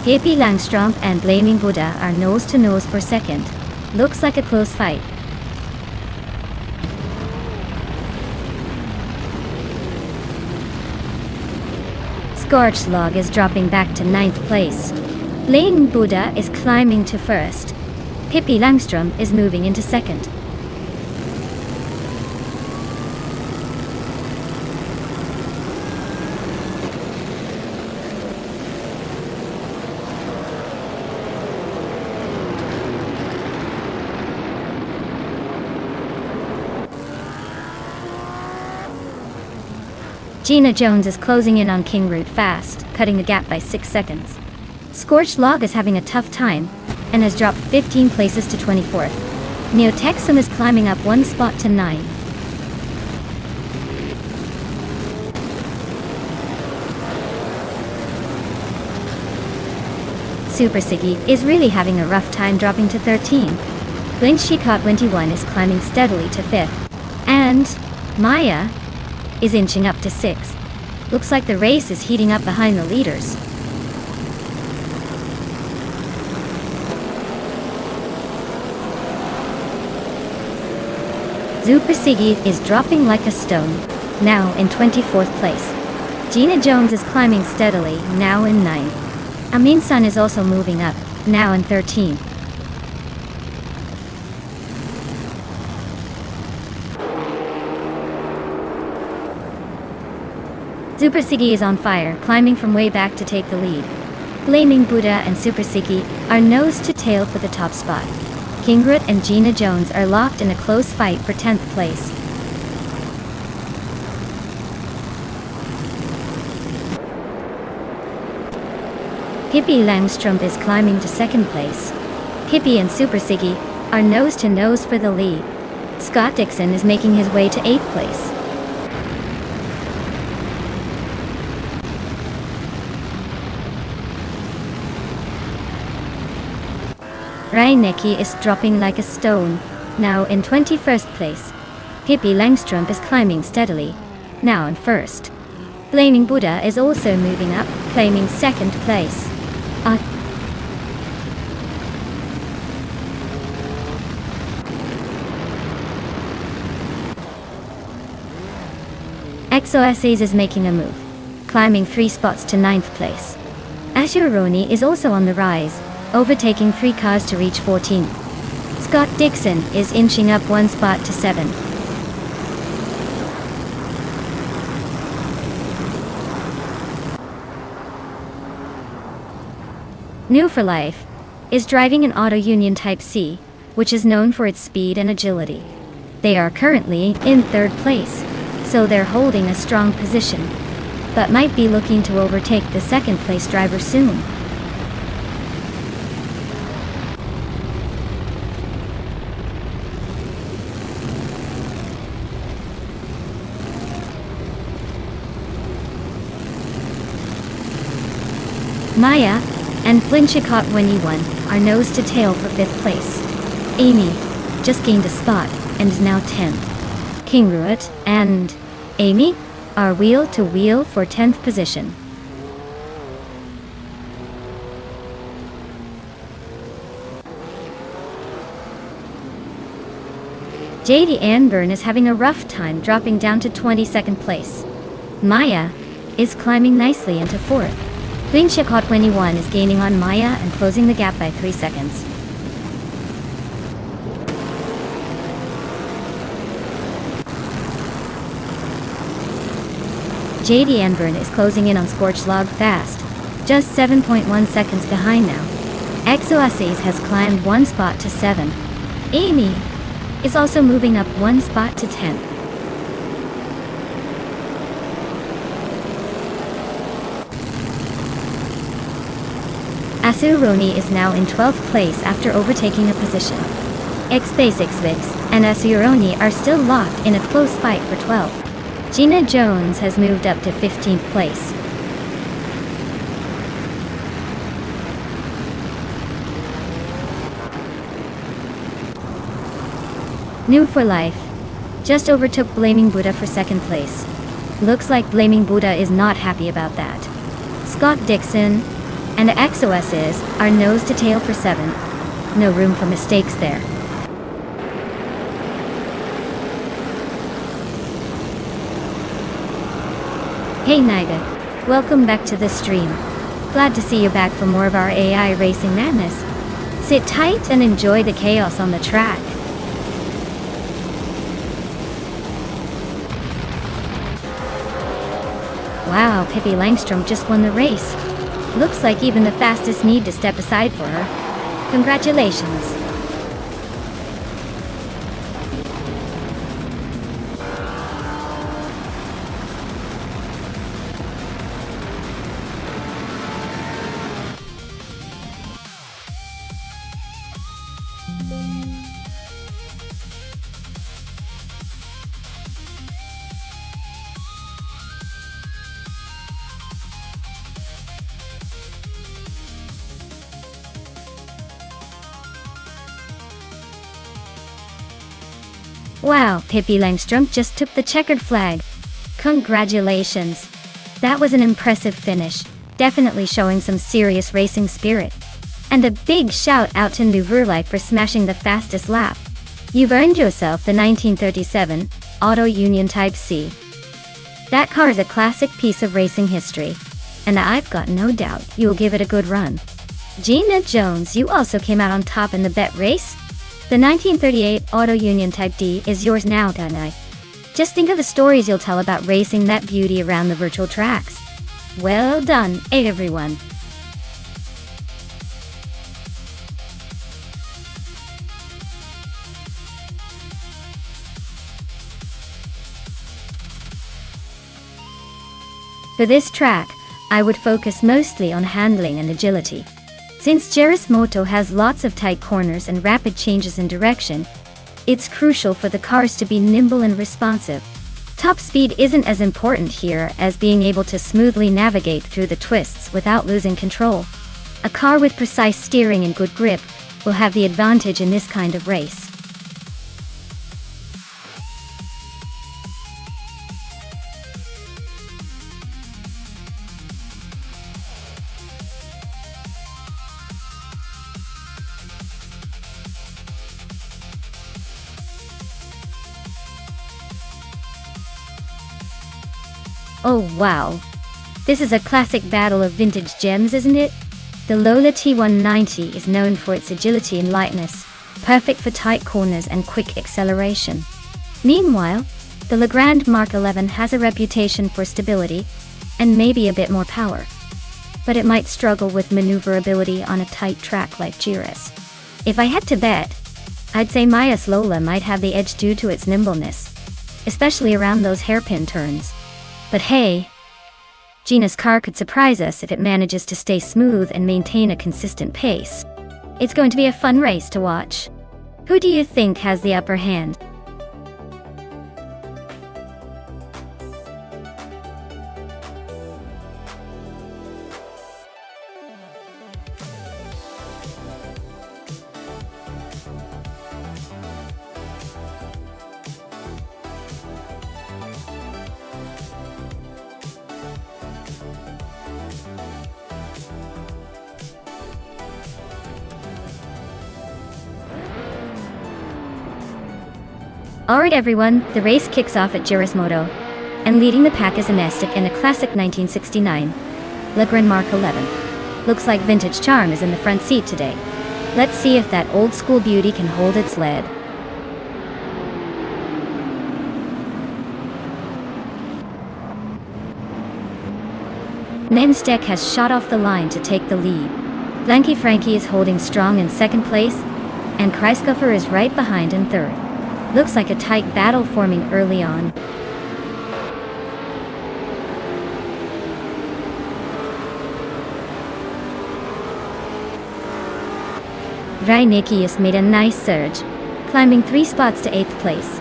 [SPEAKER 1] Pippi Langstrom and Blaming Buddha are nose to nose for second. Looks like a close fight. Scorched Log is dropping back to 9th place. Blaming Buddha is climbing to first. Pippi Langstrom is moving into second. Gina Jones is closing in on King Root fast, cutting the gap by 6 seconds. Scorched Log is having a tough time, and has dropped 15 places to 24th. Neo Texum is climbing up 1 spot to 9. Super Siggy is really having a rough time dropping to 13. Blinchika 21 is climbing steadily to 5th. And Maya is inching up to 6th. Looks like the race is heating up behind the leaders. Super Siggy is dropping like a stone, now in 24th place. Gina Jones is climbing steadily, now in 9th. Amin Sun is also moving up, now in 13th. Super Siggy is on fire, climbing from way back to take the lead. Flaming Buddha and Super Siggy are nose to tail for the top spot. Kingrit and Gina Jones are locked in a close fight for 10th place. Pippi Langstrup is climbing to 2nd place. Pippi and Super Siggy are nose to nose for the lead. Scott Dixon is making his way to 8th place. Reinecke is dropping like a stone, now in 21st place. Pippi Langstrup is climbing steadily, now in 1st. Flaming Buddha is also moving up, claiming 2nd place. XOSAs is making a move, climbing 3 spots to 9th place. Ashuroni is also on the rise, overtaking 3 cars to reach 14th. Scott Dixon is inching up 1 spot to 7th. New for Life is driving an Auto Union Type C, which is known for its speed and agility. They are currently in 3rd place, so they're holding a strong position, but might be looking to overtake the 2nd place driver soon. Maya and Flinchicott 21 are nose to tail for 5th place. Amy just gained a spot and is now 10th. Kingruit and Amy are wheel to wheel for 10th position. JD Anburn is having a rough time dropping down to 22nd place. Maya is climbing nicely into 4th. Blinchika 21 is gaining on Maya and closing the gap by 3 seconds. JD Anburn is closing in on Scorched Log fast, just 7.1 seconds behind now. XOSAs has climbed 1 spot to 7. Amy is also moving up 1 spot to 10. Asuroni is now in 12th place after overtaking a position. X-Basics and Asuroni are still locked in a close fight for 12th. Gina Jones has moved up to 15th place. New for Life just overtook Blaming Buddha for 2nd place. Looks like Blaming Buddha is not happy about that. Scott Dixon and the XOSs are nose to tail for 7th. No room for mistakes there. Hey Niga, welcome back to the stream. Glad to see you back for more of our AI racing madness. Sit tight and enjoy the chaos on the track. Wow, Pippi Langstrup just won the race. Looks like even the fastest need to step aside for her. Congratulations. Wow, Pippi Langstrumpf just took the checkered flag. Congratulations. That was an impressive finish, definitely showing some serious racing spirit. And a big shout out to Nuverli for smashing the fastest lap. You've earned yourself the 1937 Auto Union Type C. That car is a classic piece of racing history, and I've got no doubt you'll give it a good run. Gina Jones, you also came out on top in the bet race. The 1938 Auto Union Type D is yours now, Danai. Just think of the stories you'll tell about racing that beauty around the virtual tracks. Well done, everyone. For this track, I would focus mostly on handling and agility. Since Moto has lots of tight corners and rapid changes in direction, it's crucial for the cars to be nimble and responsive. Top speed isn't as important here as being able to smoothly navigate through the twists without losing control. A car with precise steering and good grip will have the advantage in this kind of race. Oh wow. This is a classic battle of vintage gems, isn't it? The Lola T190 is known for its agility and lightness, perfect for tight corners and quick acceleration. Meanwhile, the Legrand Mark 11 has a reputation for stability, and maybe a bit more power. But it might struggle with maneuverability on a tight track like Jerez. If I had to bet, I'd say Maya's Lola might have the edge due to its nimbleness, especially around those hairpin turns. But hey, Gina's car could surprise us if it manages to stay smooth and maintain a consistent pace. It's going to be a fun race to watch. Who do you think has the upper hand? Alright everyone, the race kicks off at Moto, and leading the pack is a Nestic in a classic 1969 Legrand Mark 11. Looks like Vintage Charm is in the front seat today. Let's see if that old school beauty can hold its lead. Nonstop has shot off the line to take the lead. Blanky Frankie is holding strong in second place, and Kreiskoffer is right behind in third. Looks like a tight battle forming early on. Reinecke has made a nice surge, climbing 3 spots to 8th place.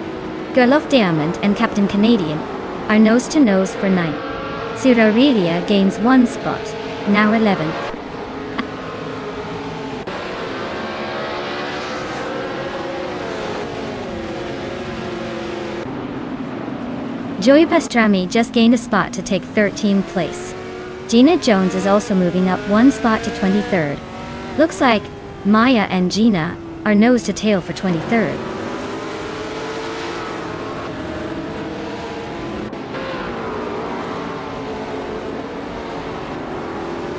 [SPEAKER 1] Gerloff Diamond and Captain Canadian are nose-to-nose for 9th. Ciro Aurelia gains 1 spot, now 11th. Joey Pastrami just gained a spot to take 13th place. Gina Jones is also moving up 1 spot to 23rd. Looks like Maya and Gina are nose to tail for 23rd.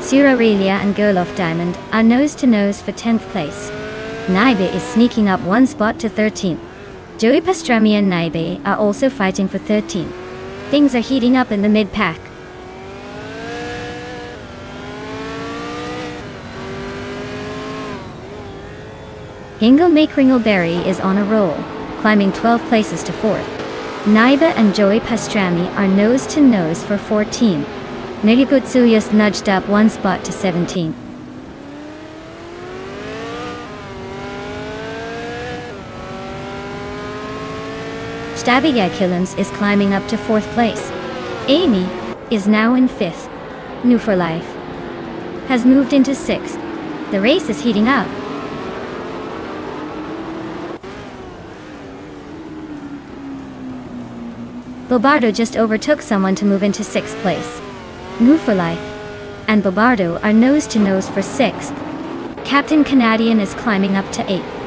[SPEAKER 1] Ciro Aurelia and Gerloff Diamond are nose to nose for 10th place. Naibe is sneaking up 1 spot to 13th. Joey Pastrami and Naibe are also fighting for 13th. Things are heating up in the mid-pack. Ingelme Kringleberry is on a roll, climbing 12 places to 4th. Naibe and Joey Pastrami are nose-to-nose for 14th. Nerigutsuyas nudged up 1 spot to 17th. Stabiga Killens is climbing up to 4th place. Amy is now in 5th. New for Life has moved into 6th. The race is heating up. Bobardo just overtook someone to move into 6th place. Move for Life and Bobardo are nose to nose for 6th. Captain Canadian is climbing up to 8th.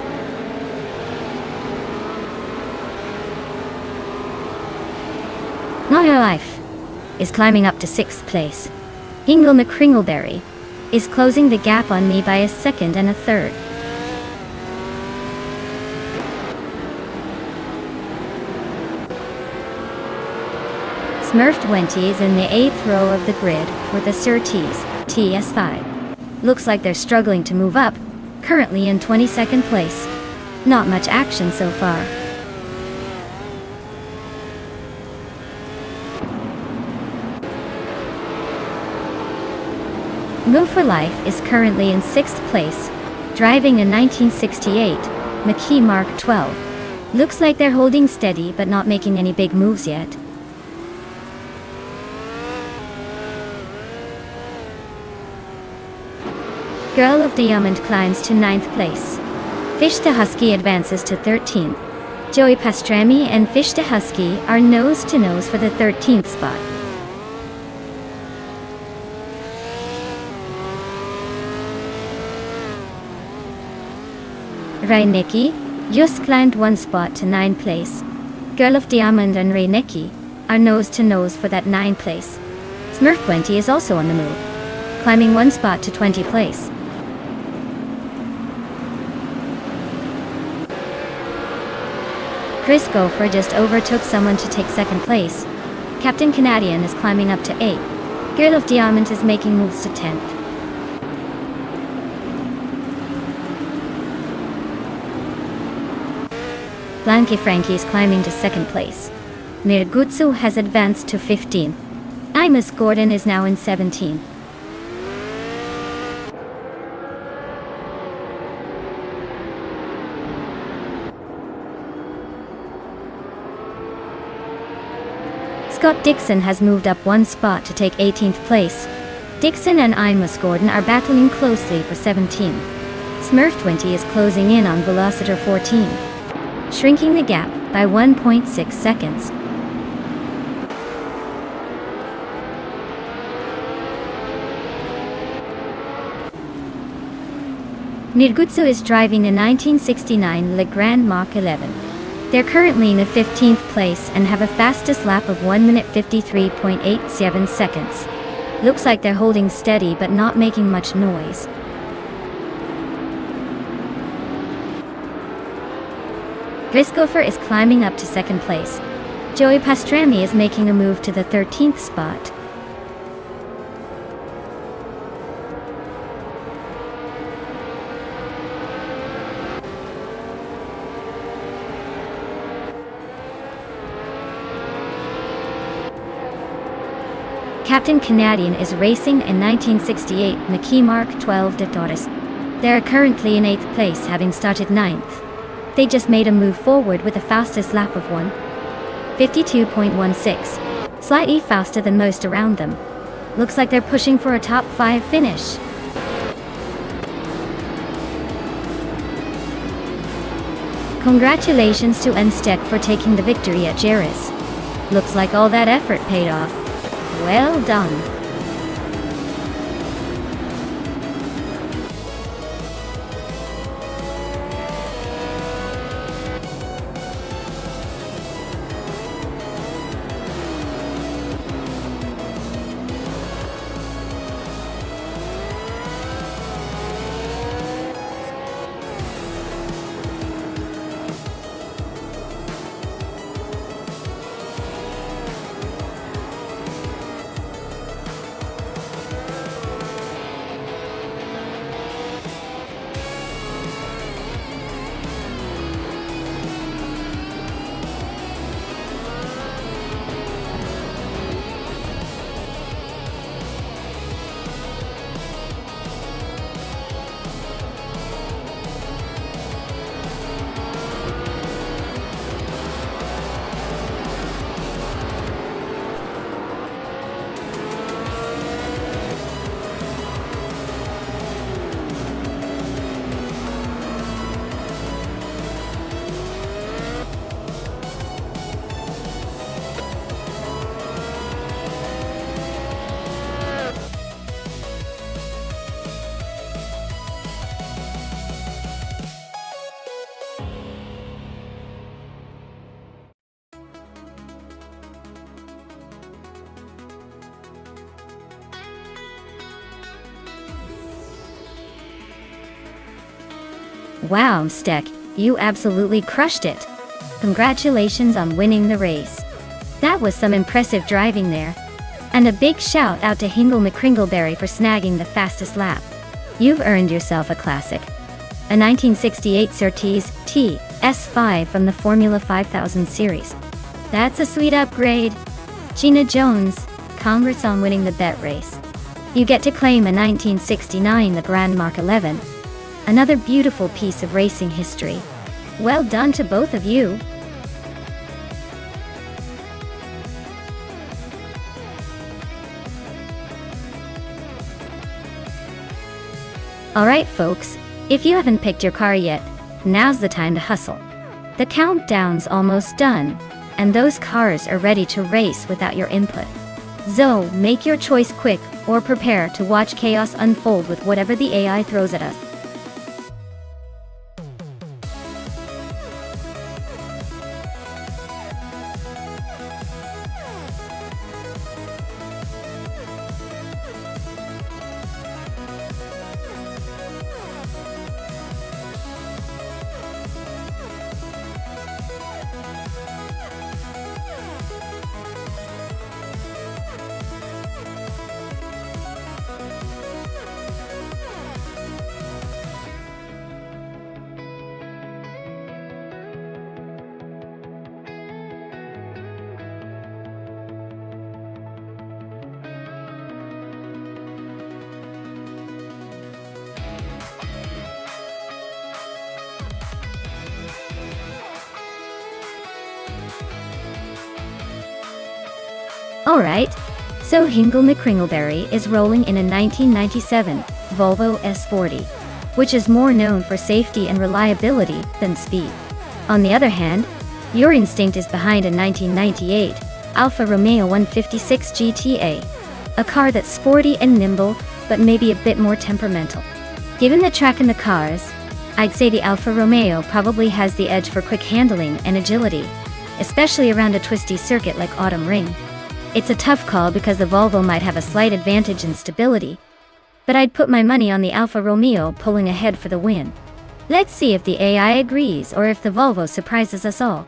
[SPEAKER 1] Not Your Life is climbing up to 6th place. Hingle McCringleberry is closing the gap on me by a 2nd and a 3rd. Smurfed Wenty is in the 8th row of the grid with the Surtees, TS5. Looks like they're struggling to move up, currently in 22nd place. Not much action so far. Move for Life is currently in 6th place, driving a 1968 McKee Mark 12. Looks like they're holding steady but not making any big moves yet. Girl of Diamond climbs to 9th place. Fish the Husky advances to 13th. Joey Pastrami and Fish the Husky are nose to nose for the 13th spot. Reinecke just climbed 1 spot to 9th place. Girl of Diamond and Reinecke are nose to nose for that 9th place. Smurf 20 is also on the move, climbing 1 spot to 20th place. Chris Gopher just overtook someone to take 2nd place. Captain Canadian is climbing up to 8th. Girl of Diamond is making moves to 10th. Blanky Frankie is climbing to 2nd place. Mirgutsu has advanced to 15th. Imus Gordon is now in 17th. Scott Dixon has moved up 1 spot to take 18th place. Dixon and Imus Gordon are battling closely for 17th. Smurf 20 is closing in on Velocitor 14, shrinking the gap by 1.6 seconds. Mirgutsu is driving a 1969 Le Grand Mach 11. They're currently in the 15th place and have a fastest lap of 1 minute 53.87 seconds. Looks like they're holding steady but not making much noise. Chris Gopher is climbing up to 2nd place. Joey Pastrami is making a move to the 13th spot. Captain Canadian is racing a 1968 McKee Mark 12 de Taurus. They are currently in 8th place, having started 9th. They just made a move forward with the fastest lap of 1:52.16, slightly faster than most around them. Looks like they're pushing for a top 5 finish. Congratulations to Nonstop for taking the victory at Jerez. Looks like all that effort paid off. Well done. Wow, Steck, you absolutely crushed it. Congratulations on winning the race. That was some impressive driving there. And a big shout out to Hingle McCringleberry for snagging the fastest lap. You've earned yourself a classic. A 1968 Surtees TS5 from the Formula 5000 series. That's a sweet upgrade. Gina Jones, congrats on winning the bet race. You get to claim a 1969 the Grand Mark 11. Another beautiful piece of racing history. Well done to both of you. Alright folks, if you haven't picked your car yet, now's the time to hustle. The countdown's almost done, and those cars are ready to race without your input. So, make your choice quick, or prepare to watch chaos unfold with whatever the AI throws at us. Alright, so Hingle McCringleberry is rolling in a 1997 Volvo S40, which is more known for safety and reliability than speed. On the other hand, your instinct is behind a 1998 Alfa Romeo 156 GTA, a car that's sporty and nimble, but maybe a bit more temperamental. Given the track and the cars, I'd say the Alfa Romeo probably has the edge for quick handling and agility, especially around a twisty circuit like Autumn Ring. It's a tough call because the Volvo might have a slight advantage in stability, but I'd put my money on the Alfa Romeo pulling ahead for the win. Let's see if the AI agrees or if the Volvo surprises us all.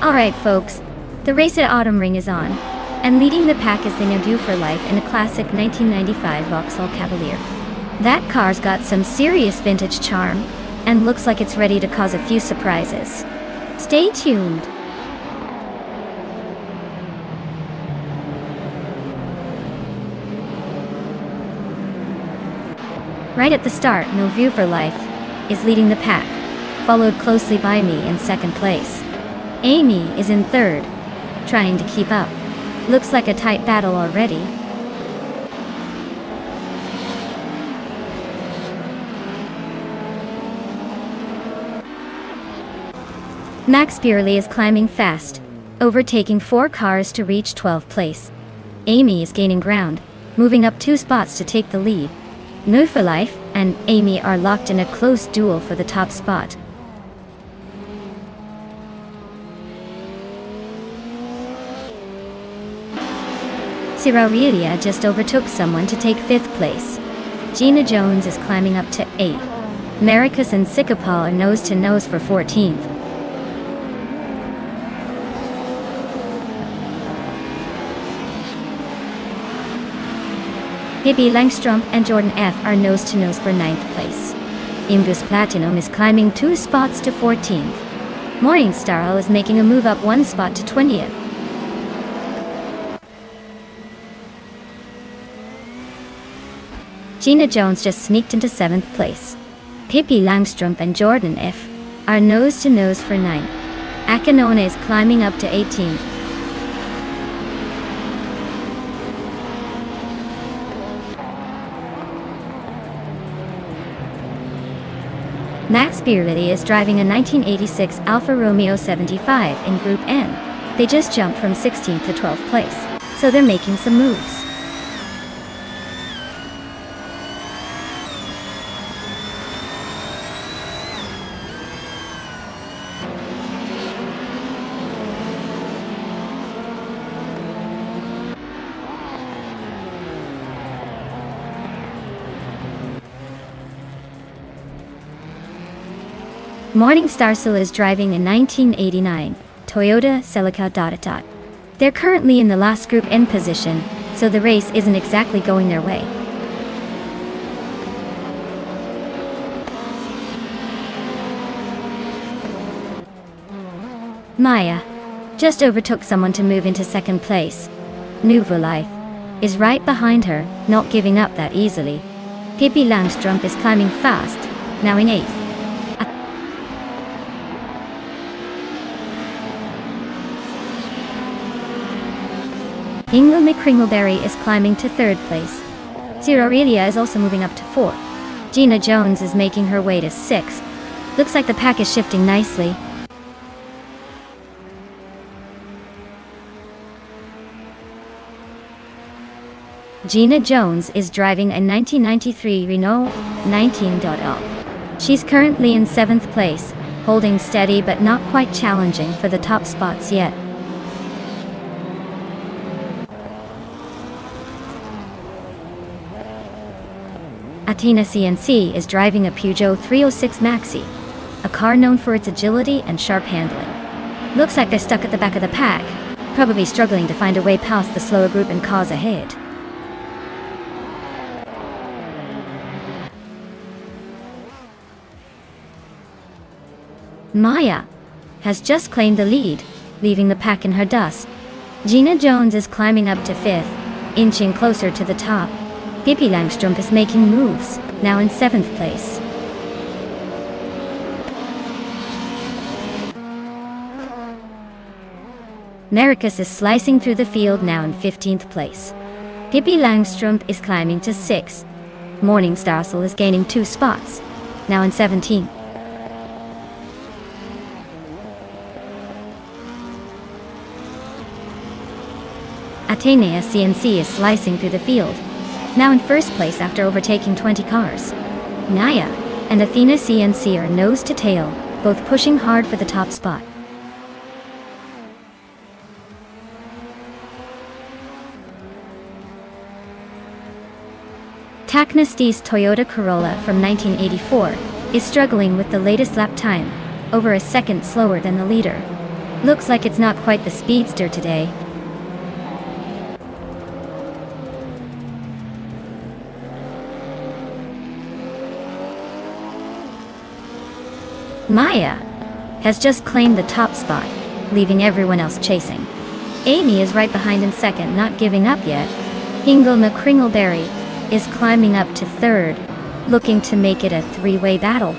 [SPEAKER 1] Alright folks, the race at Autumn Ring is on, and leading the pack is the Nadu for Life in a classic 1995 Vauxhall Cavalier. That car's got some serious vintage charm, and looks like it's ready to cause a few surprises. Stay tuned! Right at the start, No View for Life is leading the pack, followed closely by me in second place. Amy is in third, trying to keep up. Looks like a tight battle already. Max Beerley is climbing fast, overtaking 4 cars to reach 12th place. Amy is gaining ground, moving up 2 spots to take the lead. No for Life and Amy are locked in a close duel for the top spot. Siraurilia just overtook someone to take 5th place. Gina Jones is climbing up to 8. Maricus and Sikapal are nose to nose for 14th. Pippi Langstrom and Jordan F are nose to nose for 9th place. Imbus Platinum is climbing 2 spots to 14th. Morningstar is making a move up 1 spot to 20th. Gina Jones just sneaked into 7th place. Pippi Langstrom and Jordan F are nose to nose for 9th. Akinona is climbing up to 18th. Max Beerlity is driving a 1986 Alfa Romeo 75 in Group N. They just jumped from 16th to 12th place, so they're making some moves. Morningstar is driving a 1989 Toyota Celica ... They're currently in the last Group N position, so the race isn't exactly going their way. Maya just overtook someone to move into second place. Nouveau Life is right behind her, not giving up that easily. Pippi Langstrumpf is climbing fast, now in 8th. Inga McCringleberry is climbing to 3rd place. Aurelia is also moving up to 4th. Gina Jones is making her way to 6th. Looks like the pack is shifting nicely. Gina Jones is driving a 1993 Renault 19.0. She's currently in 7th place, holding steady but not quite challenging for the top spots yet. Athena CNC is driving a Peugeot 306 Maxi, a car known for its agility and sharp handling. Looks like they're stuck at the back of the pack, probably struggling to find a way past the slower group and cars ahead. Maya has just claimed the lead, leaving the pack in her dust. Gina Jones is climbing up to 5th, inching closer to the top. Pippi Langstrumpf is making moves, now in 7th place. Maricus is slicing through the field, now in 15th place. Pippi Langstrumpf is climbing to 6th. Morningstar is gaining 2 spots, now in 17th. Atenea CNC is slicing through the field, now in 1st place after overtaking 20 cars. Naya and Athena CNC are nose to tail, both pushing hard for the top spot. Taknasty's Toyota Corolla from 1984 is struggling with the latest lap time, over a second slower than the leader. Looks like it's not quite the speedster today. Maya has just claimed the top spot, leaving everyone else chasing. Amy is right behind in 2nd, not giving up yet. Inga McCringleberry is climbing up to 3rd, looking to make it a 3-way battle.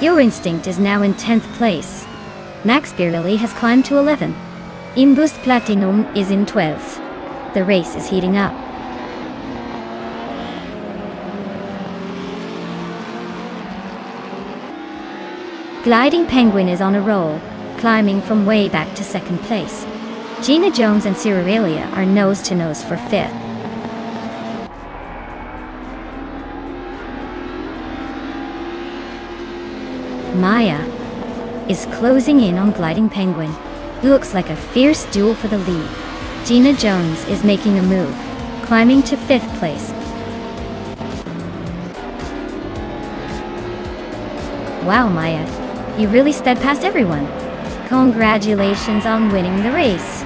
[SPEAKER 1] Your Instinct is now in 10th place. Max Beerlily has climbed to 11. Imbus Platinum is in 12th. The race is heating up. Gliding Penguin is on a roll, climbing from way back to 2nd place. Gina Jones and Aurelia are nose to nose for 5th. Maya is closing in on Gliding Penguin. Looks like a fierce duel for the lead. Gina Jones is making a move, climbing to 5th place. Wow, Maya, you really sped past everyone. Congratulations on winning the race.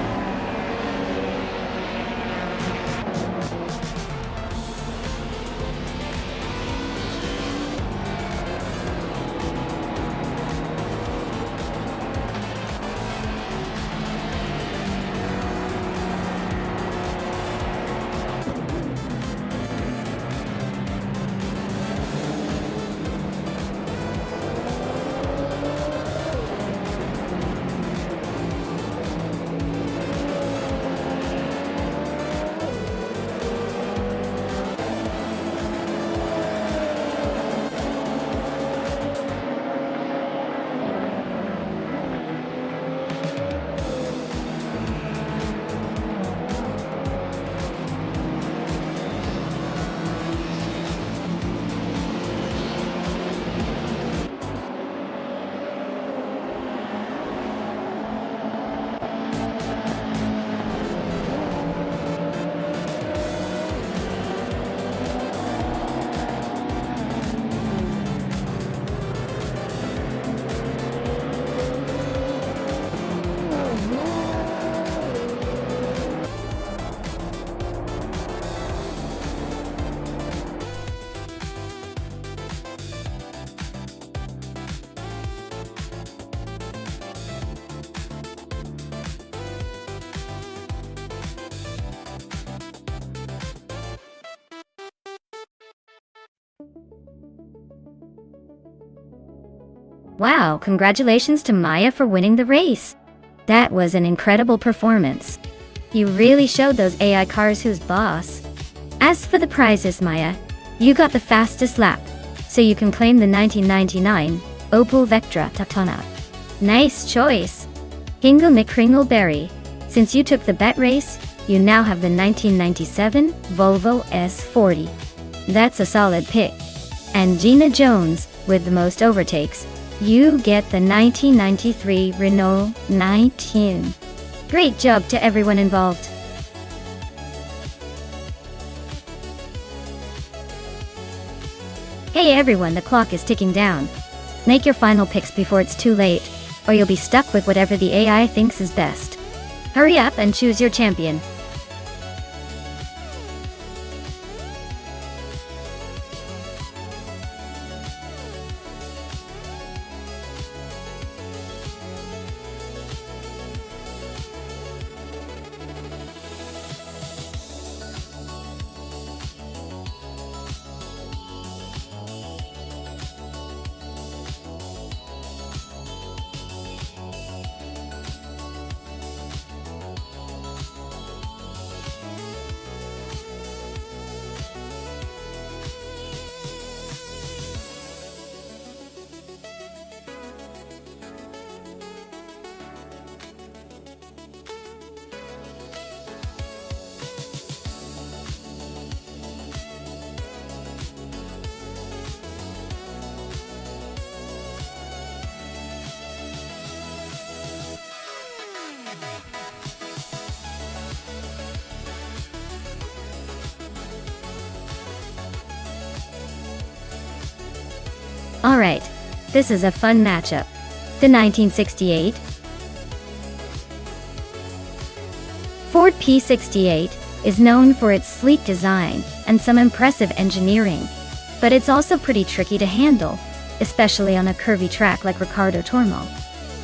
[SPEAKER 1] Wow, congratulations to Maya for winning the race. That was an incredible performance. You really showed those AI cars who's boss. As for the prizes, Maya, you got the fastest lap, so you can claim the 1999 Opel Vectra Tatana. Nice choice. Hingle McCringleberry, since you took the bet race, you now have the 1997 Volvo S40. That's a solid pick. And Gina Jones, with the most overtakes, you get the 1993 Renault 19. Great job to everyone involved. Hey everyone, the clock is ticking down. Make your final picks before it's too late, or you'll be stuck with whatever the AI thinks is best. Hurry up and choose your champion. Alright, this is a fun matchup. The 1968 Ford P68 is known for its sleek design and some impressive engineering, but it's also pretty tricky to handle, especially on a curvy track like Riccardo Tormo.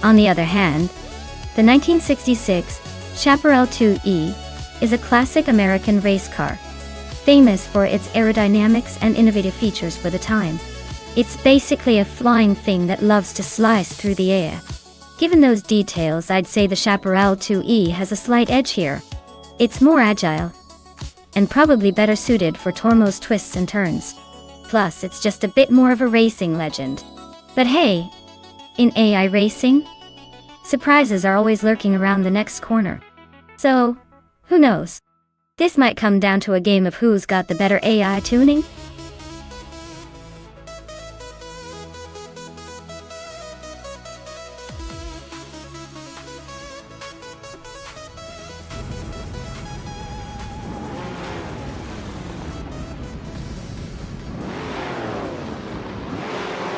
[SPEAKER 1] On the other hand, the 1966 Chaparral 2E is a classic American race car, famous for its aerodynamics and innovative features for the time. It's basically a flying thing that loves to slice through the air. Given those details, I'd say the Chaparral 2E has a slight edge here. It's more agile, and probably better suited for Tormo's twists and turns. Plus, it's just a bit more of a racing legend. But hey, in AI racing, surprises are always lurking around the next corner. So, who knows? This might come down to a game of who's got the better AI tuning.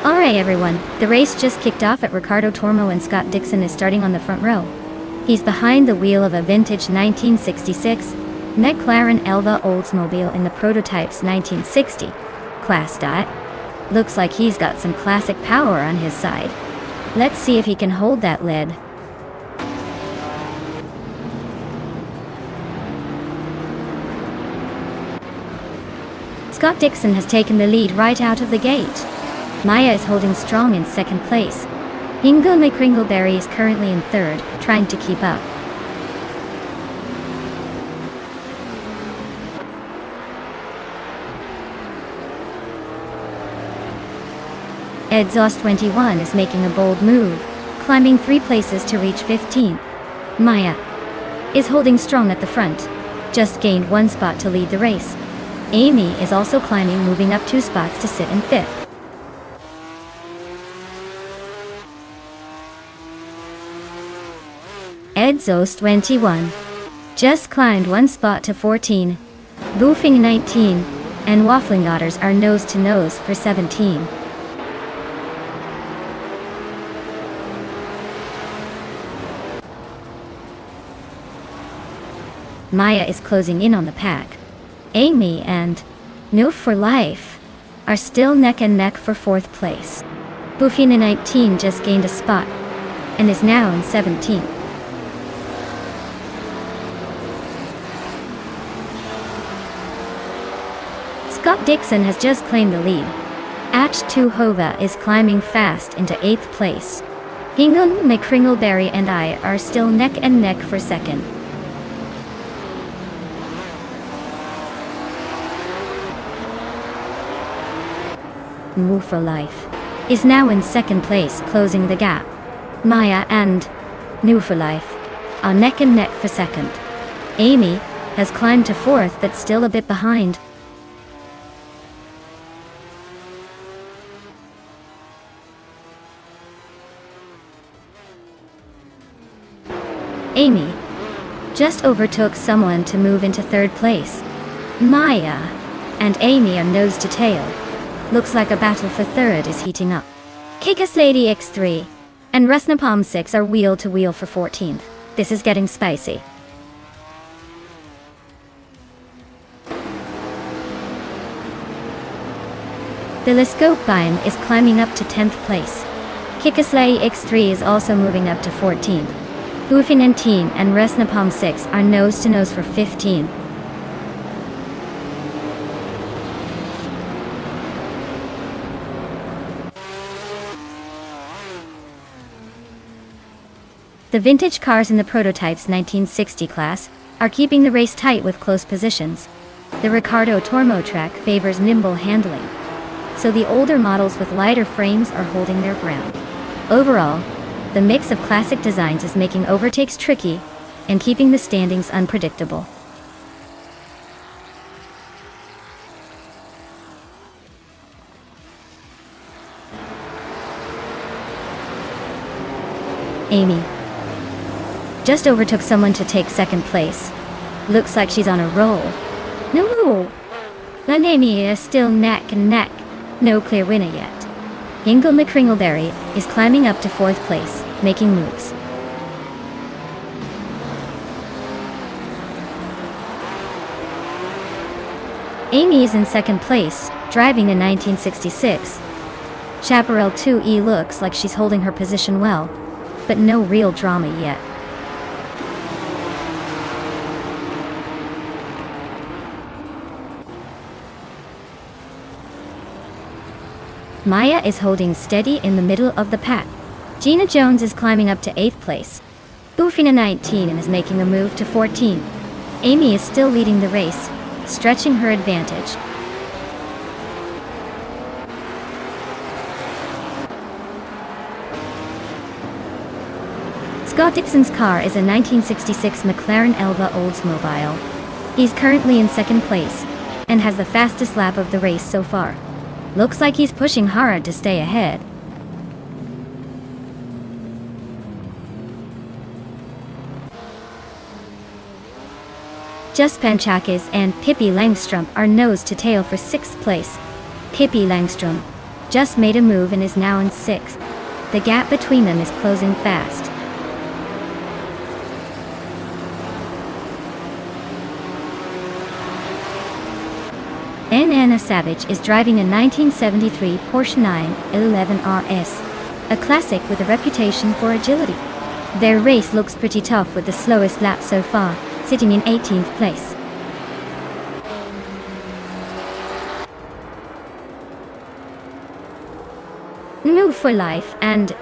[SPEAKER 1] Alright everyone, the race just kicked off at Riccardo Tormo and Scott Dixon is starting on the front row. He's behind the wheel of a vintage 1966 McLaren Elva Oldsmobile in the prototype's 1960 class. Looks like he's got some classic power on his side. Let's see if he can hold that lead. Scott Dixon has taken the lead right out of the gate. Maya is holding strong in second place. Hingle McCringleberry is currently in third, trying to keep up. Exhaust 21 is making a bold move, climbing 3 places to reach 15th. Maya is holding strong at the front, just gained 1 spot to lead the race. Amy is also climbing, moving up 2 spots to sit in 5th. Exhaust 21 just climbed 1 spot to 14. Boofing 19 and Waffling Otters are nose to nose for 17. Maya is closing in on the pack. Amy and Noof for Life are still neck and neck for 4th place. Boofing 19 just gained a spot and is now in 17th. Scott Dixon has just claimed the lead. H2 Hova is climbing fast into 8th place. Hingham, McCringleberry and I are still neck and neck for second. Move for Life is now in 2nd place, closing the gap. Maya and New for Life are neck and neck for 2nd. Amy has climbed to 4th but still a bit behind. Amy just overtook someone to move into 3rd place. Maya and Amy are nose to tail. Looks like a battle for 3rd is heating up. Kick-Ass Lady X3 and Rusnapalm 6 are wheel to wheel for 14th. This is getting spicy. Telescope-Beim is climbing up to 10th place. Kick-Ass Lady X3 is also moving up to 14th. Boofin and Teen and Rusnapalm 6 are nose to nose for 15th. The vintage cars in the prototype's 1960 class are keeping the race tight with close positions. The Ricardo Tormo track favors nimble handling, so the older models with lighter frames are holding their ground. Overall, the mix of classic designs is making overtakes tricky and keeping the standings unpredictable. Amy just overtook someone to take 2nd place. Looks like she's on a roll. No! But Amy is still neck and neck. No clear winner yet. Ingle McCringleberry is climbing up to 4th place, making moves. Amy is in 2nd place, driving a 1966. Chaparral 2E looks like she's holding her position well, but no real drama yet. Maya is holding steady in the middle of the pack. Gina Jones is climbing up to 8th place. Boofina 19 and is making a move to 14th. Amy is still leading the race, stretching her advantage. Scott Dixon's car is a 1966 McLaren Elva Oldsmobile. He's currently in 2nd place and has the fastest lap of the race so far. Looks like he's pushing hard to stay ahead. Just Panchakis and Pippi Langstrom are nose to tail for 6th place. Pippi Langstrom just made a move and is now in 6th. The gap between them is closing fast. Anna Savage is driving a 1973 Porsche 911 RS, a classic with a reputation for agility. Their race looks pretty tough with the slowest lap so far, sitting in 18th place. Move for Life and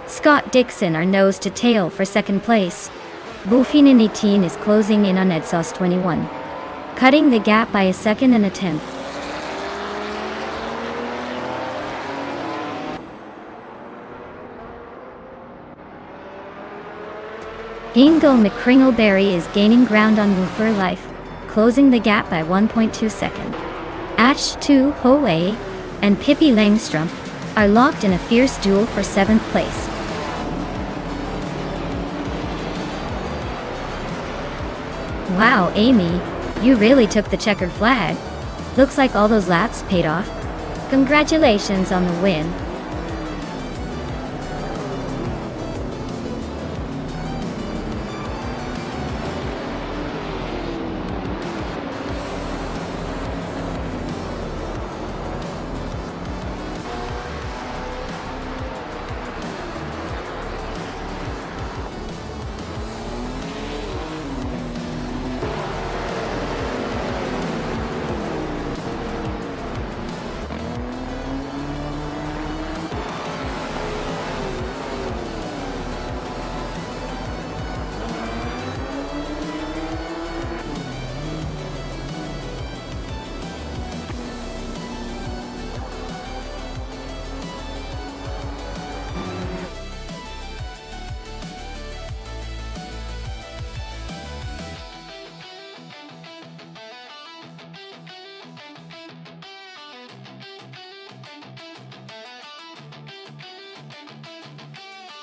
[SPEAKER 1] Scott Dixon are nose to tail for 2nd place. Boofina 18 is closing in on Edsos 21, cutting the gap by a 2nd and a 10th. Ingle McCringleberry is gaining ground on Move for Life, closing the gap by 1.2 seconds. H2 Howe and Pippi Langstrom are locked in a fierce duel for 7th place. Wow, Amy, you really took the checkered flag. Looks like all those laps paid off. Congratulations on the win.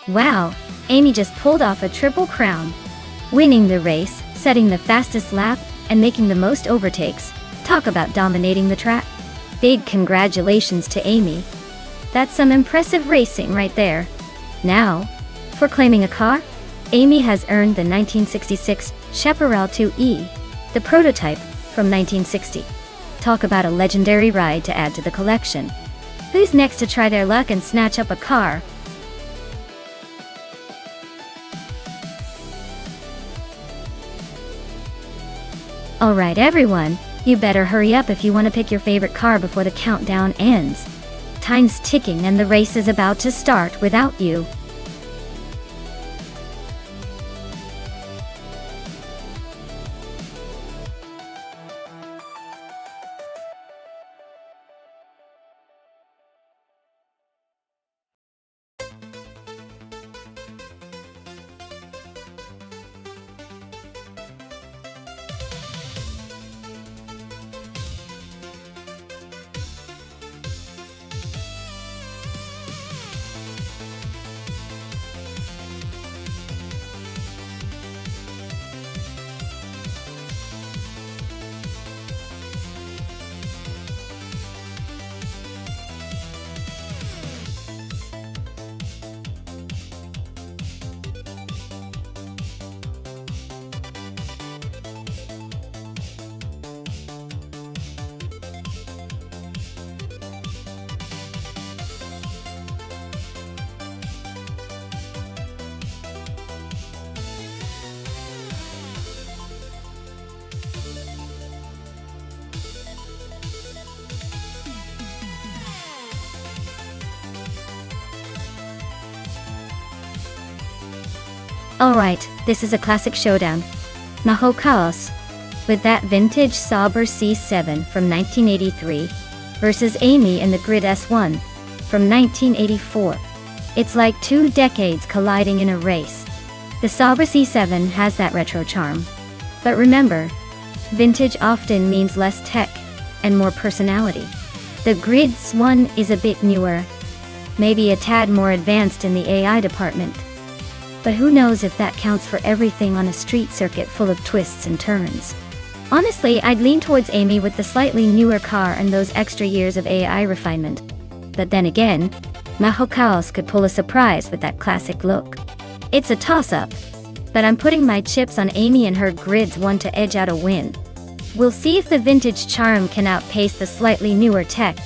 [SPEAKER 1] Wow, Amy just pulled off a triple crown. Winning the race, setting the fastest lap, and making the most overtakes. Talk about dominating the track. Big congratulations to Amy. That's some impressive racing right there. Now, for claiming a car, Amy has earned the 1966 Chaparral 2E, the prototype from 1960. Talk about a legendary ride to add to the collection. Who's next to try their luck and snatch up a car? Alright everyone, you better hurry up if you want to pick your favorite car before the countdown ends. Time's ticking and the race is about to start without you. Alright, this is a classic showdown. Maho Chaos, with that vintage Sauber C7 from 1983, versus Amy in the Grid S1 from 1984. It's like 2 decades colliding in a race. The Sauber C7 has that retro charm. But remember, vintage often means less tech and more personality. The Grid S1 is a bit newer, maybe a tad more advanced in the AI department. But who knows if that counts for everything on a street circuit full of twists and turns. Honestly, I'd lean towards Amy with the slightly newer car and those extra years of AI refinement. But then again, Maho Chaos could pull a surprise with that classic look. It's a toss-up, but I'm putting my chips on Amy and her Grids 1 to edge out a win. We'll see if the vintage charm can outpace the slightly newer tech.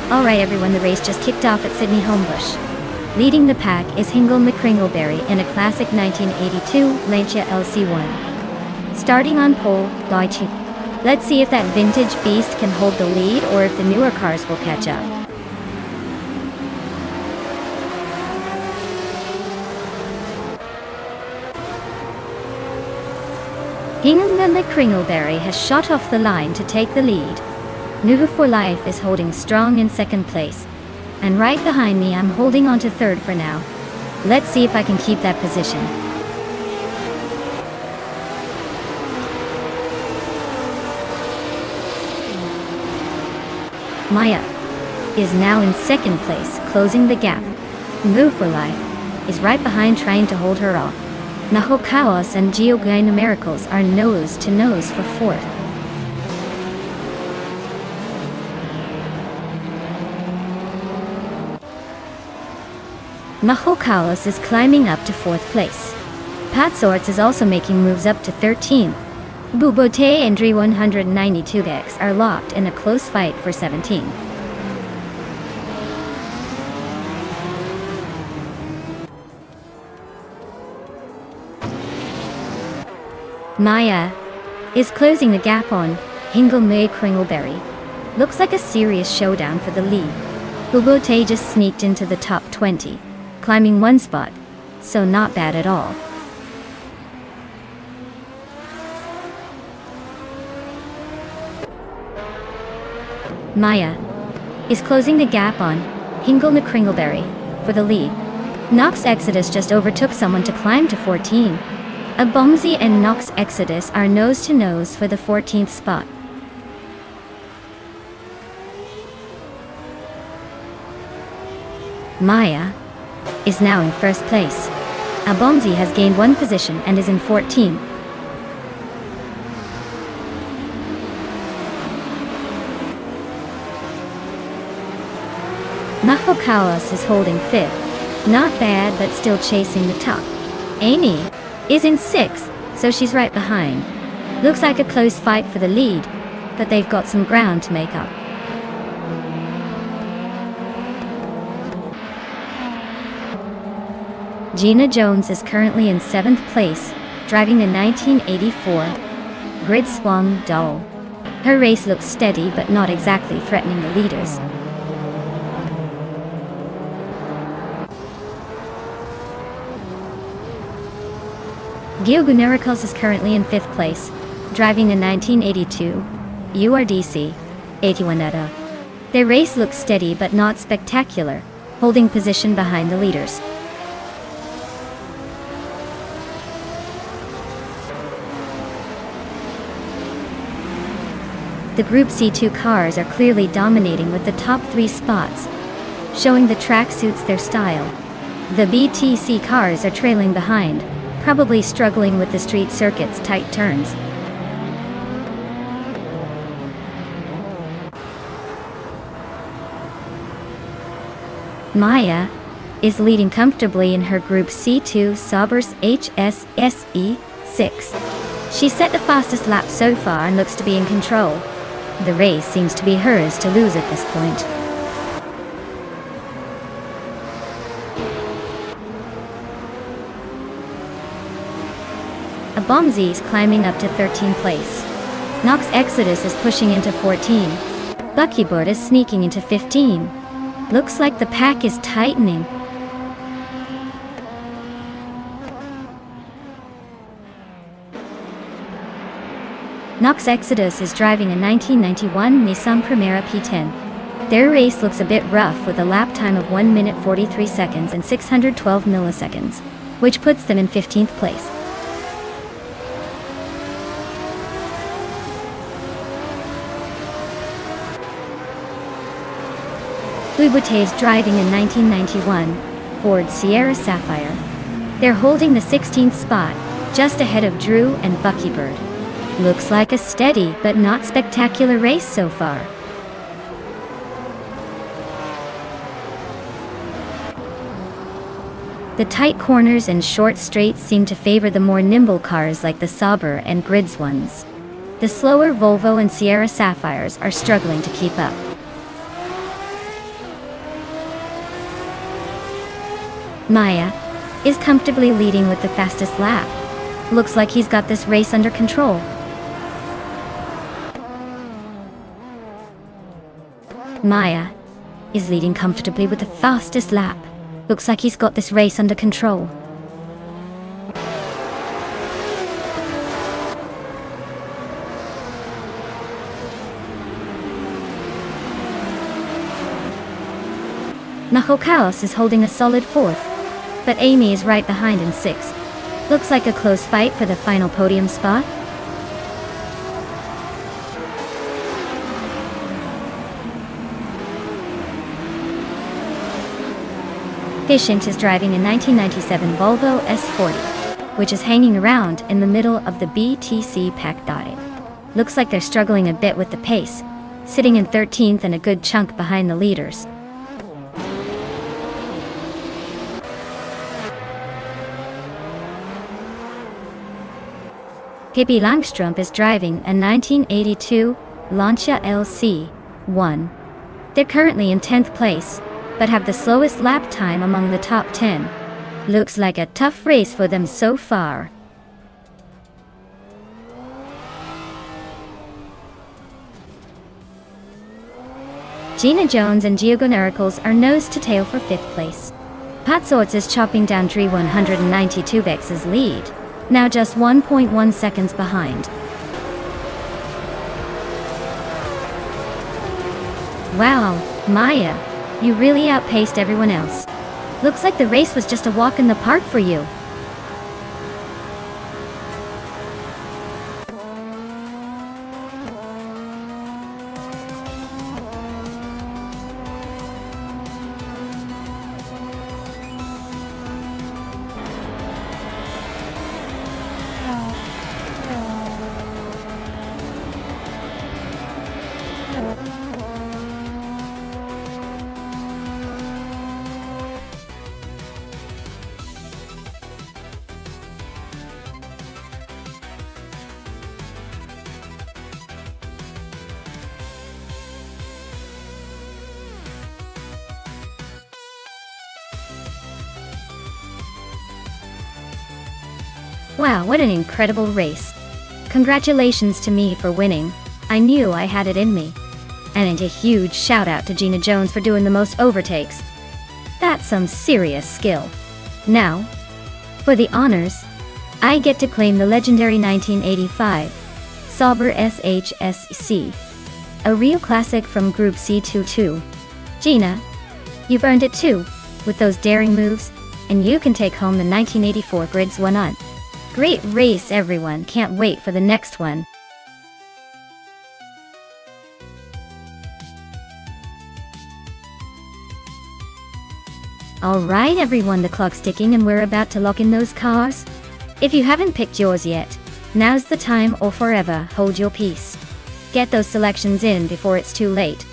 [SPEAKER 1] Alright everyone, the race just kicked off at Sydney Homebush. Leading the pack is Hingle McCringleberry in a classic 1982 Lancia LC1. Starting on pole, Deutsche. Let's see if that vintage beast can hold the lead or if the newer cars will catch up. Hingle McCringleberry has shot off the line to take the lead. Nuhu for Life is holding strong in second place. And right behind me, I'm holding on to third for now. Let's see if I can keep that position. Maya is now in second place, closing the gap. Nuhu for Life is right behind, trying to hold her off. Maho Chaos and Geogyna Miracles are nose to nose for fourth. Maho Chaos is climbing up to 4th place. Pat Sorts is also making moves up to 13th. Bubote and Dri 192X are locked in a close fight for 17th. Maya is closing the gap on Hingle McCringleberry. Looks like a serious showdown for the lead. Bubote just sneaked into the top 20. Climbing 1 spot, so not bad at all. Maya is closing the gap on Hingle McCringleberry for the lead. Nox Exodus just overtook someone to climb to 14. Abomzi and Nox Exodus are nose to nose for the 14th spot. Maya is now in first place. Abomzi has gained 1 position and is in 14. Mahokaos is holding 5th. Not bad, but still chasing the top. Amy is in 6th, so she's right behind. Looks like a close fight for the lead, but they've got some ground to make up. Gina Jones is currently in 7th place, driving the 1984 Grid Swung Doll. Her race looks steady but not exactly threatening the leaders. Geogunericals is currently in 5th place, driving a 1982 URDC 81 Their race looks steady but not spectacular, holding position behind the leaders. The Group C2 cars are clearly dominating with the top 3 spots, showing the track suits their style. The BTC cars are trailing behind, probably struggling with the street circuit's tight turns. Maya is leading comfortably in her Group C2 Saubers HSSE 6. She set the fastest lap so far and looks to be in control. The race seems to be hers to lose at this point. Abomzi is climbing up to 13th place. Nox Exodus is pushing into 14. Buckybird is sneaking into 15. Looks like the pack is tightening. Nox Exodus is driving a 1991 Nissan Primera P10. Their race looks a bit rough with a lap time of 1 minute 43 seconds and 612 milliseconds, which puts them in 15th place. Ubute is driving a 1991 Ford Sierra Sapphire. They're holding the 16th spot, just ahead of Drew and Buckybird. Looks like a steady but not spectacular race so far. The tight corners and short straights seem to favor the more nimble cars like the Sauber and Grids ones. The slower Volvo and Sierra Sapphires are struggling to keep up. Maya is comfortably leading with the fastest lap. Looks like he's got this race under control. Maya is leading comfortably with the fastest lap. Looks like he's got this race under control. Mahokaos is holding a solid 4th, but Amy is right behind in 6th. Looks like a close fight for the final podium spot. Fishent is driving a 1997 Volvo S40, which is hanging around in the middle of the BTC pack dive. Looks like they're struggling a bit with the pace, sitting in 13th and a good chunk behind the leaders. Pippi Langstrup is driving a 1982 Lancia LC1. They're currently in 10th place, but have the slowest lap time among the top 10. Looks like a tough race for them so far. Gina Jones and Geogunericals are nose to tail for 5th place. Patsorts is chopping down Dre 192X's lead, now just 1.1 seconds behind. Wow, Maya, you really outpaced everyone else. Looks like the race was just a walk in the park for you. Wow, what an incredible race. Congratulations to me for winning. I knew I had it in me. And a huge shout out to Gina Jones for doing the most overtakes. That's some serious skill. Now, for the honors, I get to claim the legendary 1985 Sauber SHSC, a real classic from Group C22. Gina, you've earned it too, with those daring moves, and you can take home the 1984 Grids 1-on. Great race, everyone. Can't wait for the next one. Alright everyone, the clock's ticking and we're about to lock in those cars. If you haven't picked yours yet, now's the time or forever hold your peace. Get those selections in before it's too late.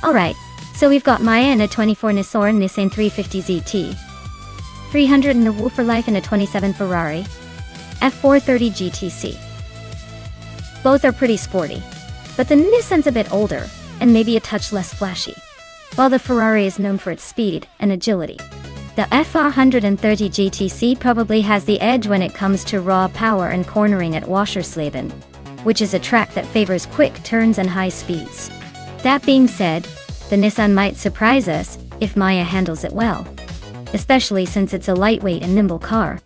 [SPEAKER 1] Alright, so we've got Maya in a 24 Nissan 350 ZT, 300 in a Wolf for Life in a 27 Ferrari, F430 GTC. Both are pretty sporty, but the Nissan's a bit older, and maybe a touch less flashy, while the Ferrari is known for its speed and agility. The F430 GTC probably has the edge when it comes to raw power and cornering at Wassersleben, which is a track that favors quick turns and high speeds. That being said, the Nissan might surprise us if Maya handles it well, especially since it's a lightweight and nimble car.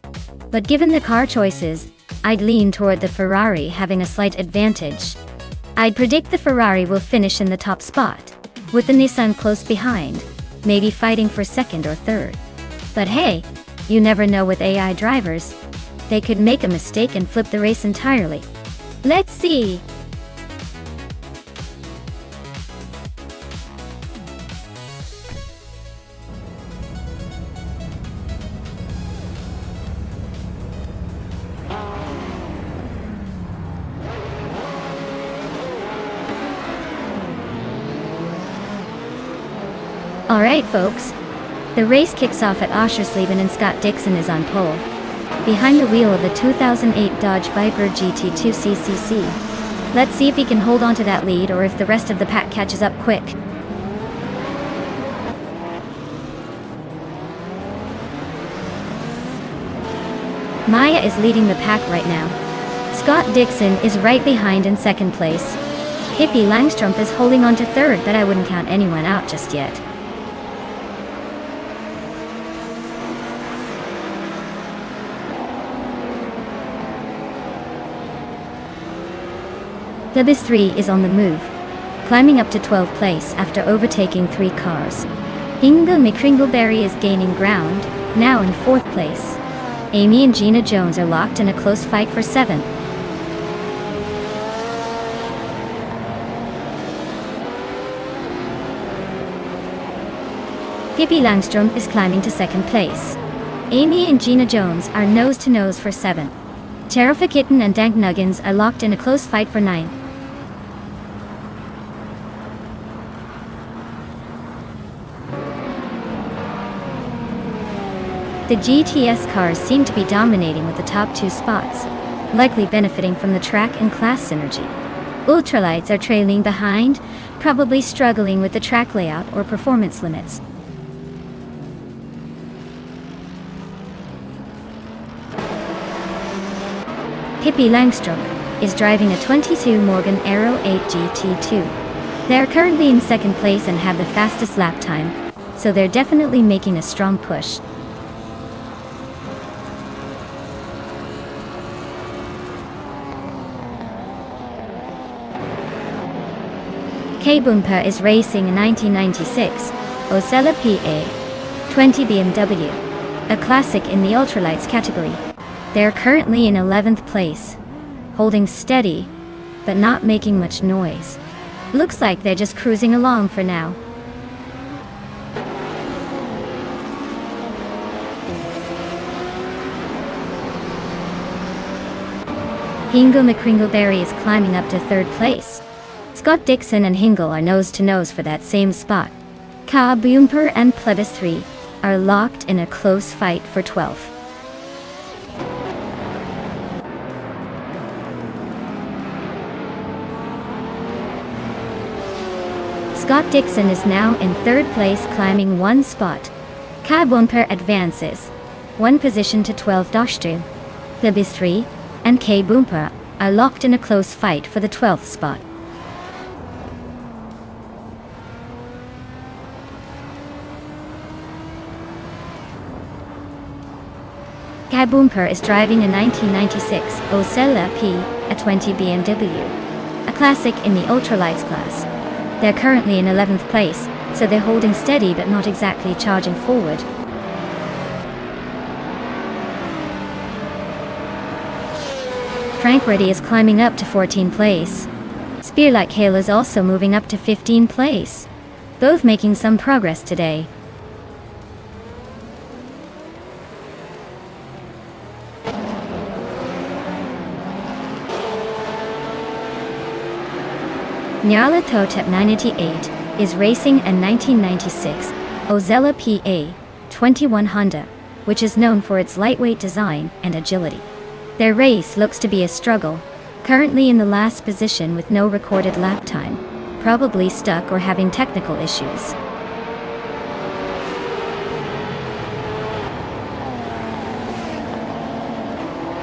[SPEAKER 1] But given the car choices, I'd lean toward the Ferrari having a slight advantage. I'd predict the Ferrari will finish in the top spot, with the Nissan close behind, maybe fighting for second or third. But hey, you never know with AI drivers. They could make a mistake and flip the race entirely. Let's see. Alright folks, the race kicks off at Oschersleben and Scott Dixon is on pole, behind the wheel of the 2008 Dodge Viper GT2 CCC. Let's see if he can hold on to that lead or if the rest of the pack catches up quick. Maya is leading the pack right now. Scott Dixon is right behind in second place. Hippie Langstrup is holding on to third, but I wouldn't count anyone out just yet. Libis 3 is on the move, climbing up to 12th place after overtaking 3 cars. Hingle McCringleberry is gaining ground, now in 4th place. Amy and Gina Jones are locked in a close fight for 7th. Pippi Langstrom is climbing to 2nd place. Amy and Gina Jones are nose to nose for 7th. Tarifa Kitten and Dank Nuggins are locked in a close fight for 9th. The GTS cars seem to be dominating with the top 2 spots, likely benefiting from the track and class synergy. Ultralights are trailing behind, probably struggling with the track layout or performance limits. Pippi Langstrom is driving a 22 Morgan Aero 8 GT2. They are currently in 2nd place and have the fastest lap time, so they're definitely making a strong push. K-Bumper is racing a 1996 Osella PA 20 BMW, a classic in the ultralights category. They are currently in 11th place, holding steady, but not making much noise. Looks like they're just cruising along for now. Hingle McCringleberry is climbing up to 3rd place. Scott Dixon and Hingle are nose to nose for that same spot. Ka Boomper and Plebis 3 are locked in a close fight for 12th. Scott Dixon is now in 3rd place, climbing 1 spot. Ka Boomper advances 1 position to 12th Dostru. Plebis 3 and K Boomper are locked in a close fight for the 12th spot. Ka Boomper is driving a 1996 Osella P a 20 BMW, a classic in the ultralights class. They're currently in 11th place, so they're holding steady but not exactly charging forward. Frank Reddy is climbing up to 14th place. Spearlight Hale is also moving up to 15th place, both making some progress today. Nyarla Thotep 988 is racing a 1996 Osella PA 21 Honda, which is known for its lightweight design and agility. Their race looks to be a struggle, currently in the last position with no recorded lap time, probably stuck or having technical issues.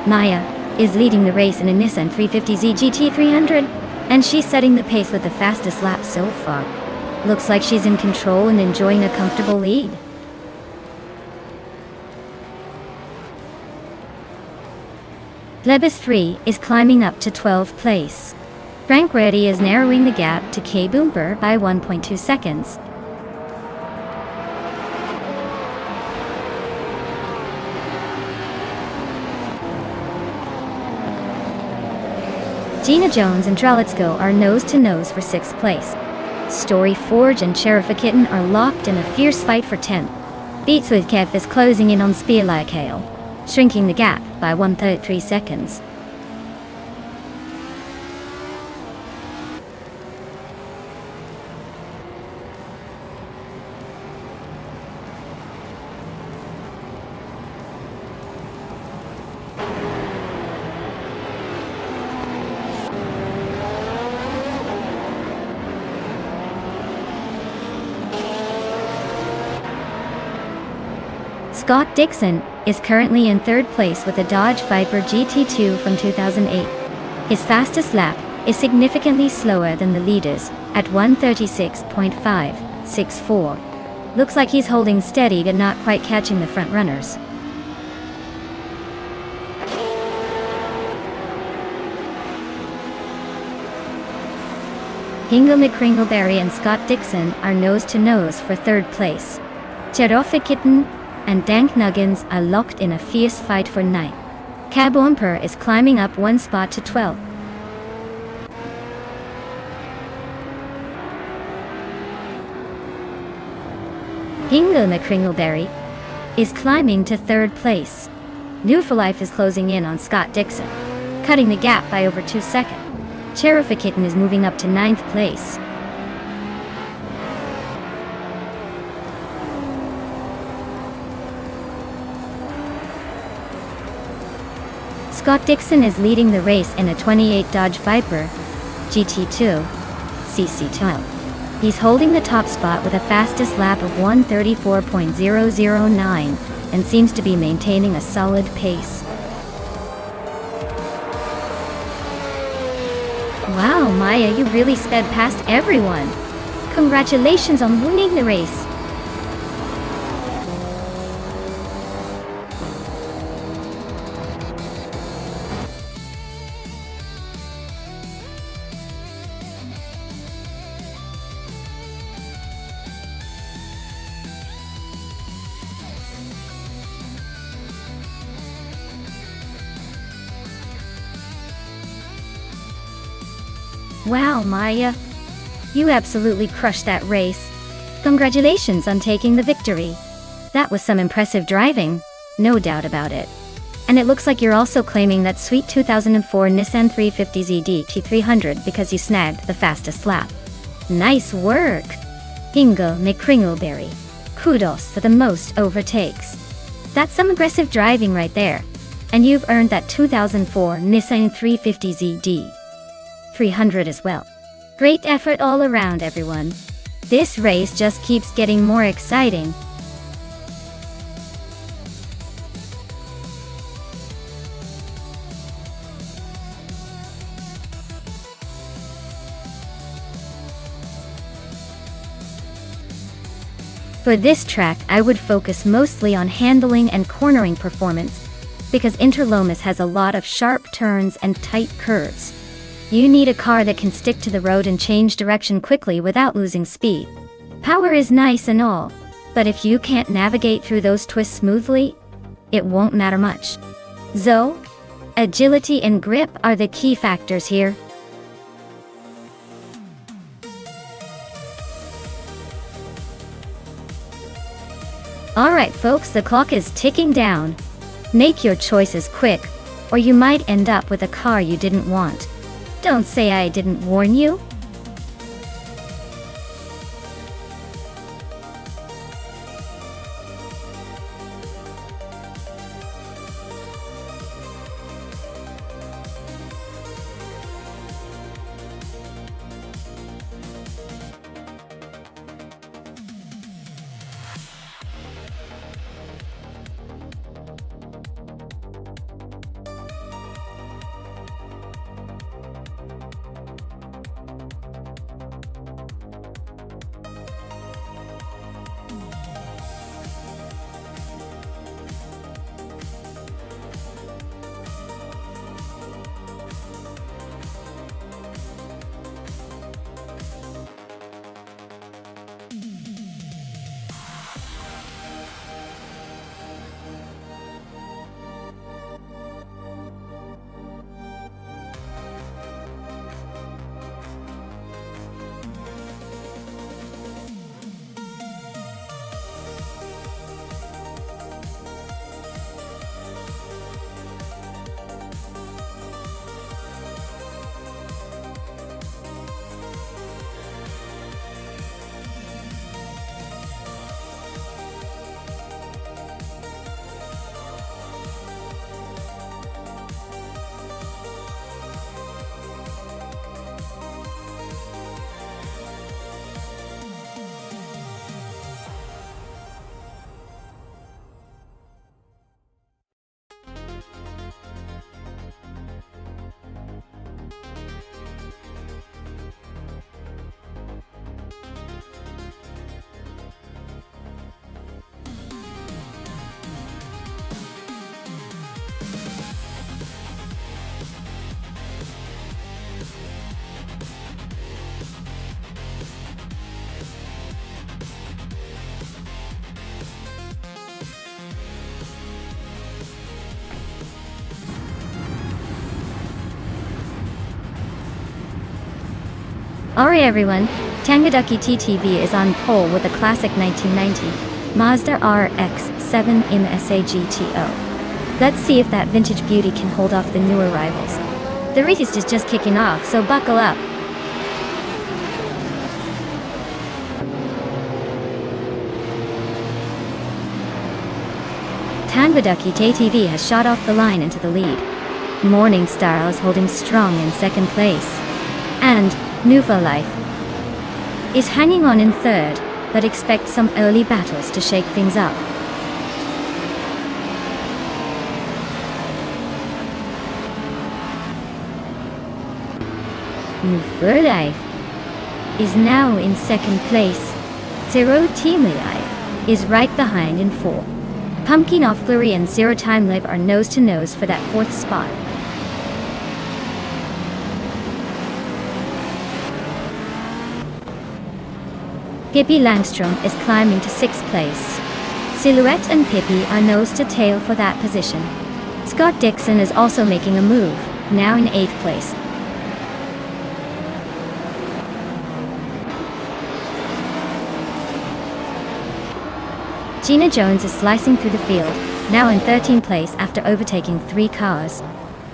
[SPEAKER 1] Maya is leading the race in a Nissan 350Z GT300. And she's setting the pace with the fastest lap so far. Looks like she's in control and enjoying a comfortable lead. Plebis 3 is climbing up to 12th place. Frank Reddy is narrowing the gap to K Boomper by 1.2 seconds. Gina Jones and Tralitsko are nose to nose for 6th place. Story Forge and Sheriff Kitten are locked in a fierce fight for 10th. Beats with Kev is closing in on Spearlight Hale, shrinking the gap by 1.3 seconds. Scott Dixon is currently in 3rd place with a Dodge Viper GT2 from 2008. His fastest lap is significantly slower than the leaders at 1:36.564. Looks like he's holding steady but not quite catching the front runners. Hingle McCringleberry and Scott Dixon are nose-to-nose for third place. Kitten and Dank Nuggins are locked in a fierce fight for ninth. Cab Umper is climbing up one spot to 12. Hingle McCringleberry is climbing to third place. Newforlife is closing in on Scott Dixon, cutting the gap by over 2 seconds. Kitten is moving up to 9th place. Scott Dixon is leading the race in a 28 Dodge Viper GT2 CC12. He's holding the top spot with a fastest lap of 1:34.009 and seems to be maintaining a solid pace. Wow, Maya, you really sped past everyone. Congratulations on winning the race. Wow, Maya. You absolutely crushed that race. Congratulations on taking the victory. That was some impressive driving, no doubt about it. And it looks like you're also claiming that sweet 2004 Nissan 350Z DT300 because you snagged the fastest lap. Nice work! Hingle McCringleberry. Kudos for the most overtakes. That's some aggressive driving right there. And you've earned that 2004 Nissan 350Z D300 as well. Great effort all around, everyone. This race just keeps getting more exciting. For this track, I would focus mostly on handling and cornering performance, because Interlomas has a lot of sharp turns and tight curves. You need a car that can stick to the road and change direction quickly without losing speed. Power is nice and all, but if you can't navigate through those twists smoothly, it won't matter much. So, agility and grip are the key factors here. Alright folks, the clock is ticking down. Make your choices quick, or you might end up with a car you didn't want. Don't say I didn't warn you. Alright everyone, Tangaducky TTV is on pole with a classic 1990 Mazda RX-7 in SAGTO. Let's see if that vintage beauty can hold off the newer rivals. The race is just kicking off, so buckle up. Tangaducky TTV has shot off the line into the lead. Morningstar is holding strong in second place. And Nuva Life is hanging on in third, but expect some early battles to shake things up. Nuva Life is now in second place. Zero Team Life is right behind in fourth. Pumpkin Off Flurry and Zero Time Live are nose to nose for that fourth spot. Pippi Langstrom is climbing to 6th place. Silhouette and Pippi are nose to tail for that position. Scott Dixon is also making a move, now in 8th place. Gina Jones is slicing through the field, now in 13th place after overtaking 3 cars.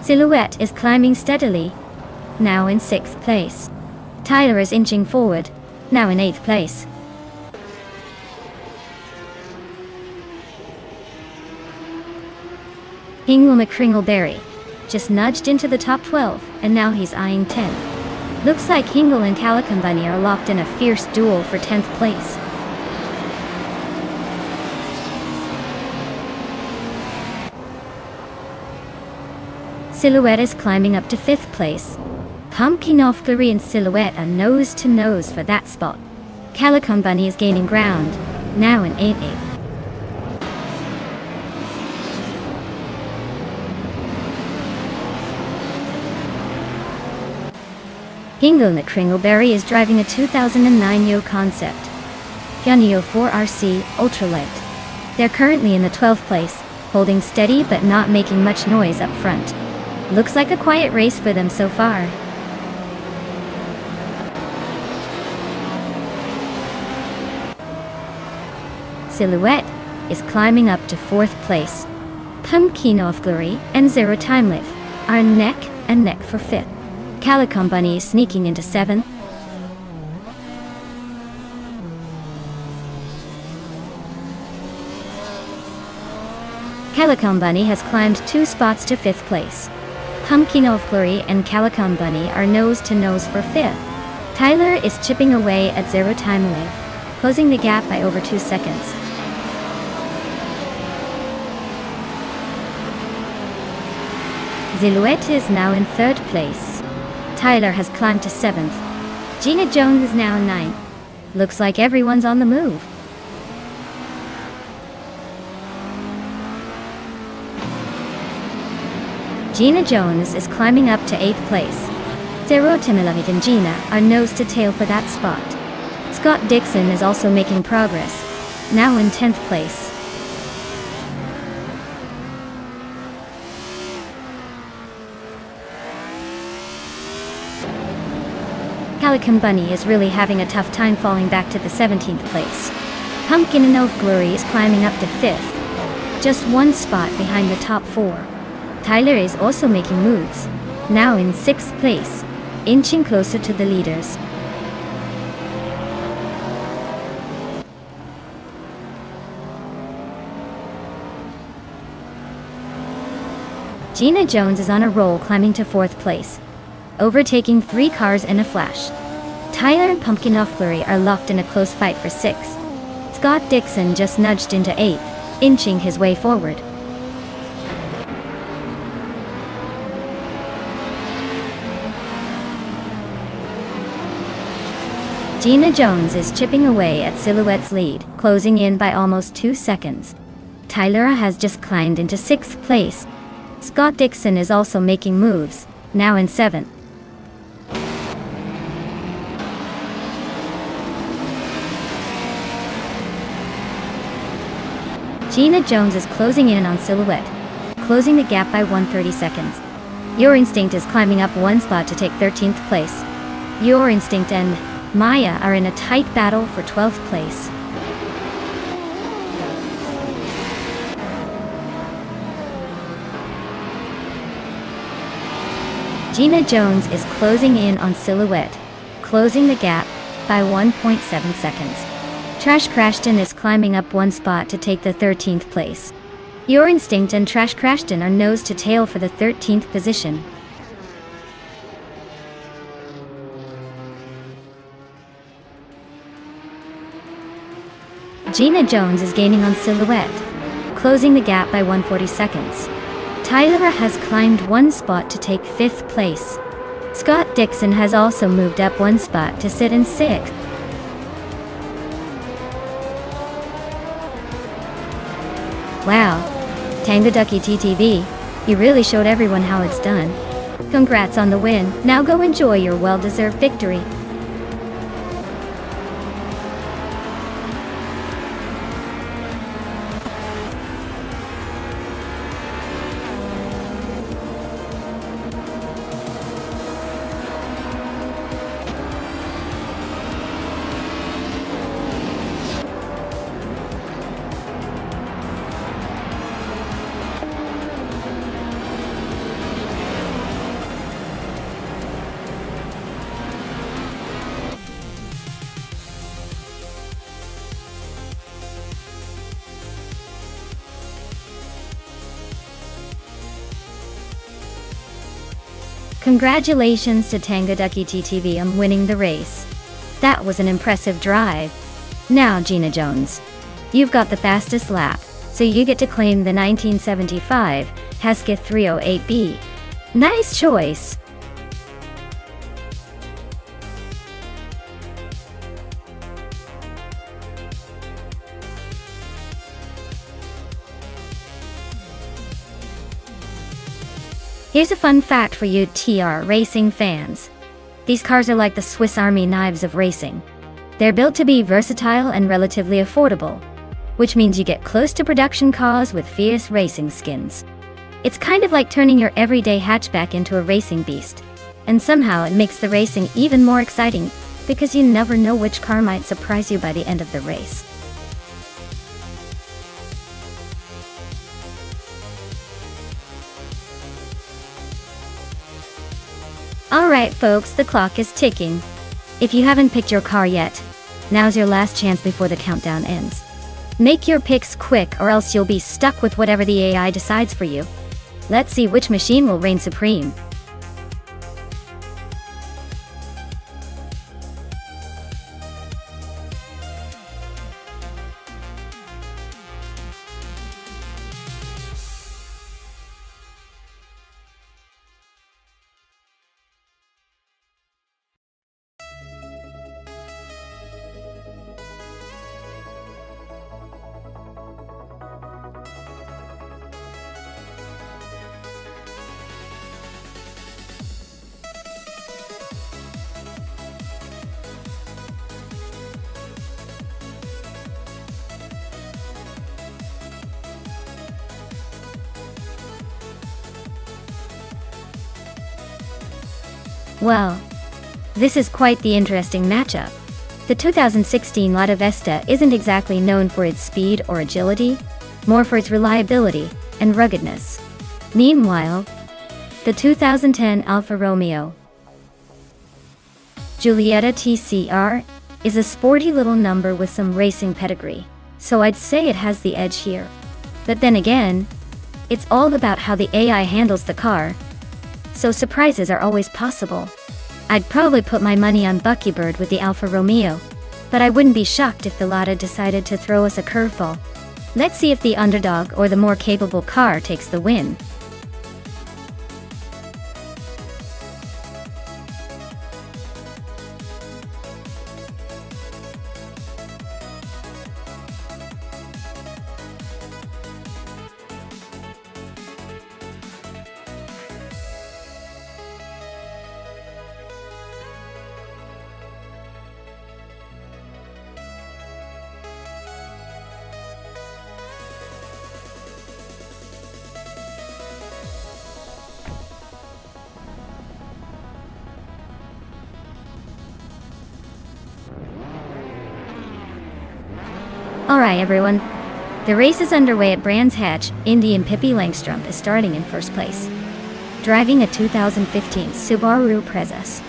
[SPEAKER 1] Silhouette is climbing steadily, now in 6th place. Tyler is inching forward, now in 8th place. Hingle McCringleberry just nudged into the top 12, and now he's eyeing 10. Looks like Hingle and Calico Bunny are locked in a fierce duel for 10th place. Silhouette is climbing up to 5th place. Pumpkin Off Flurry and Silhouette are nose to nose for that spot. Calico Bunny is gaining ground, now in 8th. Hingle McCringleberry is driving a 2009 Yo Concept Gunio 4RC Ultralight. They're currently in the 12th place, holding steady but not making much noise up front. Looks like a quiet race for them so far. Silhouette is climbing up to 4th place. Pumpkin Off Flurry and Zero Time Live are neck and neck for 5th. Calico Bunny is sneaking into 7th. Calico Bunny has climbed 2 spots to 5th place. Pumpkin Off Flurry and Calico Bunny are nose to nose for 5th. Tyler is chipping away at Zero Time Live, closing the gap by over 2 seconds. Silhouette is now in 3rd place. Tyler has climbed to 7th. Gina Jones is now in 9th. Looks like everyone's on the move. Gina Jones is climbing up to 8th place. Zero Timilavit and Gina are nose to tail for that spot. Scott Dixon is also making progress, now in 10th place. Calico Bunny is really having a tough time falling back to the 17th place. Pumpkin and Off Flurry is climbing up to 5th, just 1 spot behind the top 4. Tyler is also making moves, now in 6th place, inching closer to the leaders. Gina Jones is on a roll, climbing to 4th place, overtaking 3 cars in a flash. Tyler and Pumpkin Off Flurry are locked in a close fight for 6th. Scott Dixon just nudged into 8th, inching his way forward. Gina Jones is chipping away at Silhouette's lead, closing in by almost 2 seconds. Tyler has just climbed into 6th place. Scott Dixon is also making moves, now in 7th. Gina Jones is closing in on Silhouette, closing the gap by 130 seconds. Your Instinct is climbing up 1 spot to take 13th place. Your Instinct and Maya are in a tight battle for 12th place. Gina Jones is closing in on Silhouette, closing the gap by 1.7 seconds. Trash Crashton is climbing up one spot to take the 13th place. Your Instinct and Trash Crashton are nose to tail for the 13th position. Gina Jones is gaining on Silhouette, closing the gap by 140 seconds. Tyler has climbed one spot to take 5th place. Scott Dixon has also moved up one spot to sit in 6th. Wow, Tango Ducky TTV, you really showed everyone how it's done. Congrats on the win, now go enjoy your well-deserved victory. Congratulations to Tango Ducky TTV on winning the race. That was an impressive drive. Now Gina Jones, you've got the fastest lap, so you get to claim the 1975 Hesketh 308B. Nice choice. Here's a fun fact for you TR racing fans. These cars are like the Swiss Army knives of racing. They're built to be versatile and relatively affordable, which means you get close to production cars with fierce racing skins. It's kind of like turning your everyday hatchback into a racing beast. And somehow it makes the racing even more exciting, because you never know which car might surprise you by the end of the race. Alright folks, the clock is ticking. If you haven't picked your car yet, now's your last chance before the countdown ends. Make your picks quick or else you'll be stuck with whatever the AI decides for you. Let's see which machine will reign supreme. Well, this is quite the interesting matchup. The 2016 Lada Vesta isn't exactly known for its speed or agility, more for its reliability and ruggedness. Meanwhile, the 2010 Alfa Romeo Giulietta TCR is a sporty little number with some racing pedigree, so I'd say it has the edge here. But then again, it's all about how the AI handles the car, so surprises are always possible. I'd probably put my money on Buckybird with the Alfa Romeo, but I wouldn't be shocked if the Lada decided to throw us a curveball. Let's see if the underdog or the more capable car takes the win. Alright everyone, the race is underway at Brands Hatch. Indy and Pippi Langstrumpf is starting in first place, driving a 2015 Subaru Impreza.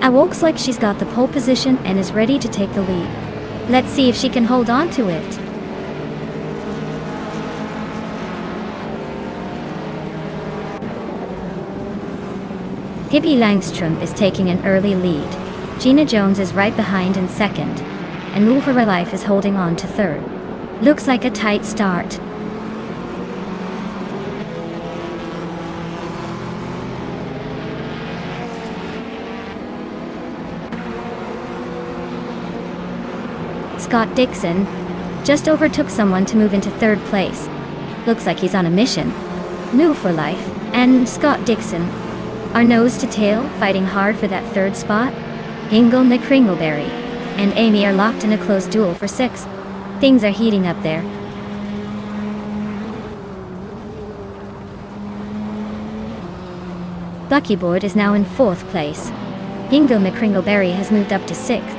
[SPEAKER 1] It looks like she's got the pole position and is ready to take the lead. Let's see if she can hold on to it. Pippi Langstrumpf is taking an early lead. Gina Jones is right behind in second, and Move for Her Life is holding on to third. Looks like a tight start. Scott Dixon just overtook someone to move into third place. Looks like he's on a mission. Move for Life and Scott Dixon are nose to tail, fighting hard for that third spot. Hingle McCringleberry and Amy are locked in a close duel for sixth. Things are heating up there. Buckyboard is now in fourth place. Hingle McCringleberry has moved up to sixth.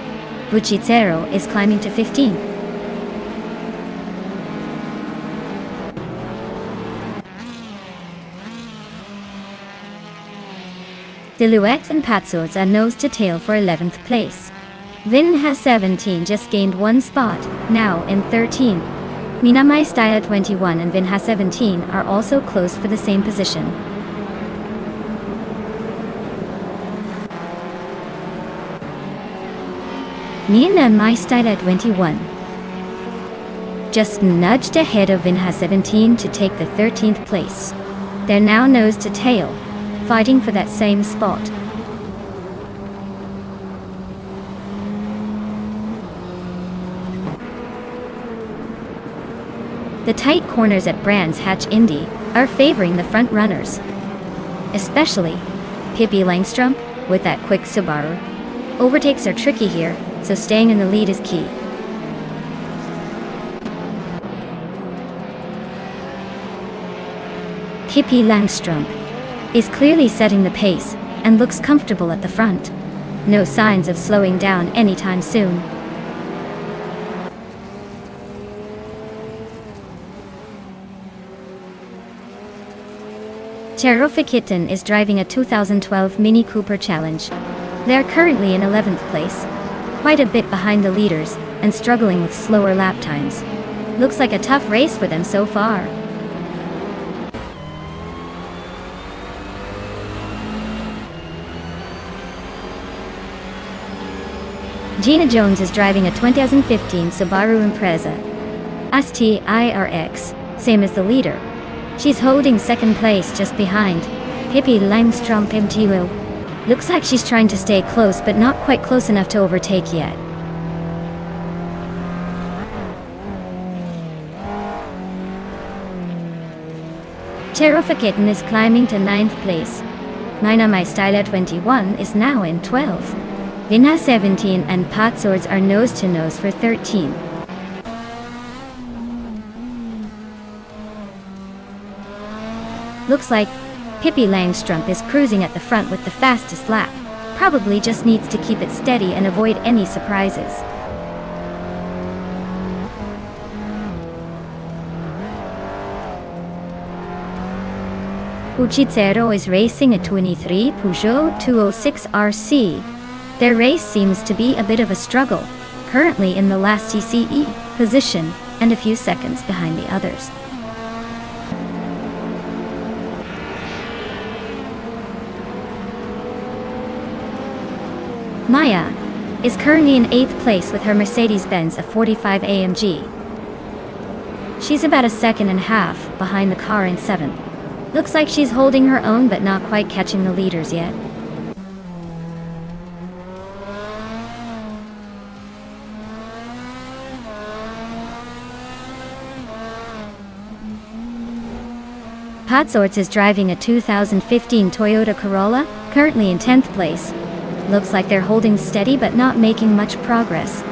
[SPEAKER 1] Buccizzero is climbing to 15. Deluette and Patsourds are nose to tail for 11th place. Vin has 17 just gained one spot, now in 13. Mina My Style 21 and Vin has 17 are also close for the same position. Mina My Style 21 just nudged ahead of Vin has 17 to take the 13th place. They're now nose to tail, fighting for that same spot. The tight corners at Brands Hatch Indy are favoring the front runners, especially Pippi Langstrumpf with that quick Subaru. Overtakes are tricky here, so staying in the lead is key. Pippi Langstrumpf is clearly setting the pace and looks comfortable at the front. No signs of slowing down anytime soon. Cherokee Kitten is driving a 2012 Mini Cooper Challenge. They're currently in 11th place, quite a bit behind the leaders and struggling with slower lap times. Looks like a tough race for them so far. Gina Jones is driving a 2015 Subaru Impreza STIRX, same as the leader. She's holding second place just behind Pippi Langstrumpf MTO. Looks like she's trying to stay close but not quite close enough to overtake yet. Cherokee Kitten is climbing to 9th place. Mina My Style 21 is now in 12th. Vina 17 and Patsourds are nose to nose for 13. Looks like Pippi Langstrumpf is cruising at the front with the fastest lap. Probably just needs to keep it steady and avoid any surprises. Buccizzero is racing a 23 Peugeot 206 RC. Their race seems to be a bit of a struggle, currently in the last TCE position and a few seconds behind the others. Maya is currently in 8th place with her Mercedes-Benz A45 AMG. She's about a second and a half behind the car in 7th. Looks like she's holding her own but not quite catching the leaders yet. Patsourds is driving a 2015 Toyota Corolla, currently in 10th place. Looks like they're holding steady but not making much progress.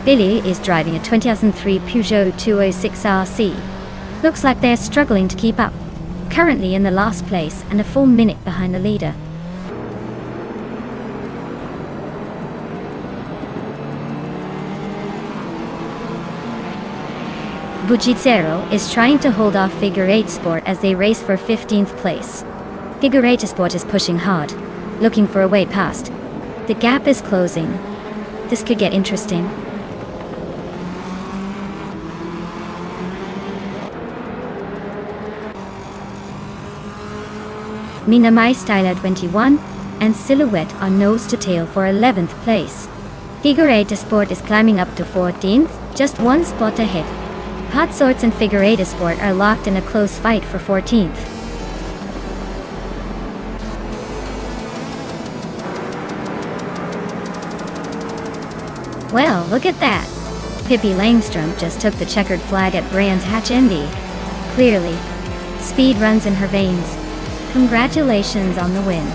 [SPEAKER 1] Billy is driving a 2003 Peugeot 206 RC. Looks like they're struggling to keep up, currently in the last place and a full minute behind the leader. Bujitsero is trying to hold off Figure 8 Sport as they race for 15th place. Figure 8 Sport is pushing hard, looking for a way past. The gap is closing. This could get interesting. Minamai Styler 21 and Silhouette are nose to tail for 11th place. Figure 8 Sport is climbing up to 14th, just one spot ahead. Hot Sorts and Figure 8 Sport are locked in a close fight for 14th. Well, look at that. Pippi Langstrom just took the checkered flag at Brands Hatch Indy. Clearly, speed runs in her veins. Congratulations on the win.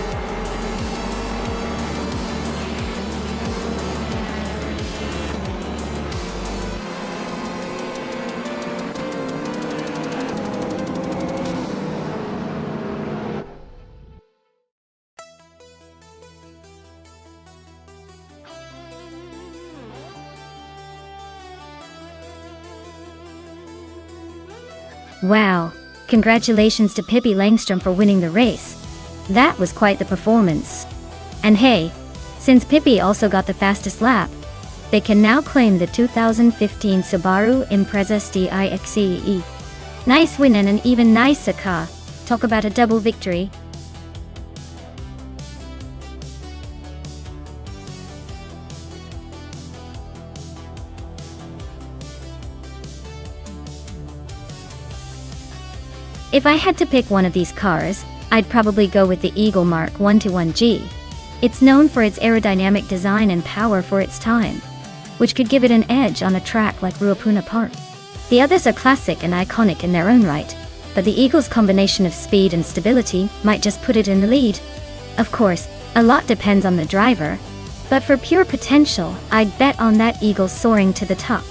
[SPEAKER 1] Wow, congratulations to Pippi Langstrom for winning the race. That was quite the performance. And hey, since Pippi also got the fastest lap, they can now claim the 2015 Subaru Impreza STI. Nice win and an even nicer car. Talk about a double victory. If I had to pick one of these cars, I'd probably go with the Eagle Mark 121G. It's known for its aerodynamic design and power for its time, which could give it an edge on a track like Ruapuna Park. The others are classic and iconic in their own right, but the Eagle's combination of speed and stability might just put it in the lead. Of course, a lot depends on the driver, but for pure potential, I'd bet on that Eagle soaring to the top.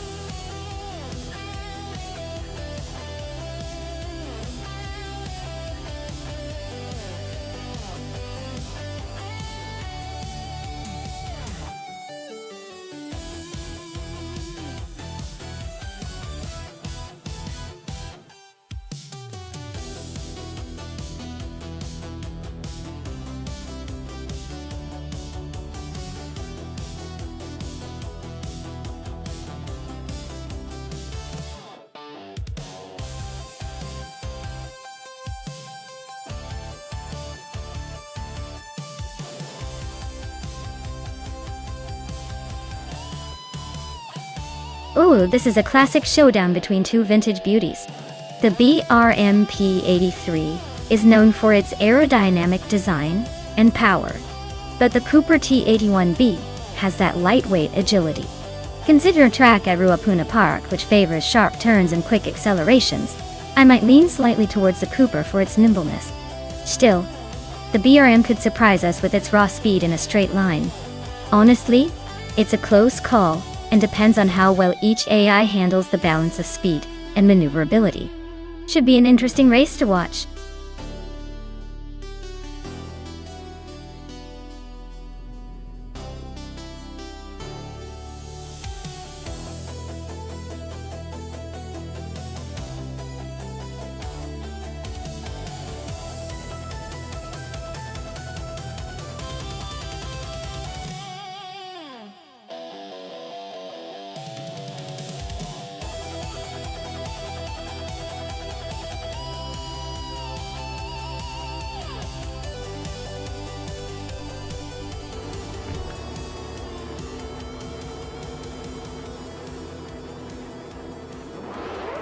[SPEAKER 1] Ooh, this is a classic showdown between two vintage beauties. The BRM P83 is known for its aerodynamic design and power, but the Cooper T81B has that lightweight agility. Consider a track at Ruapuna Park which favors sharp turns and quick accelerations. I might lean slightly towards the Cooper for its nimbleness. Still, the BRM could surprise us with its raw speed in a straight line. Honestly, it's a close call, and depends on how well each AI handles the balance of speed and maneuverability. Should be an interesting race to watch.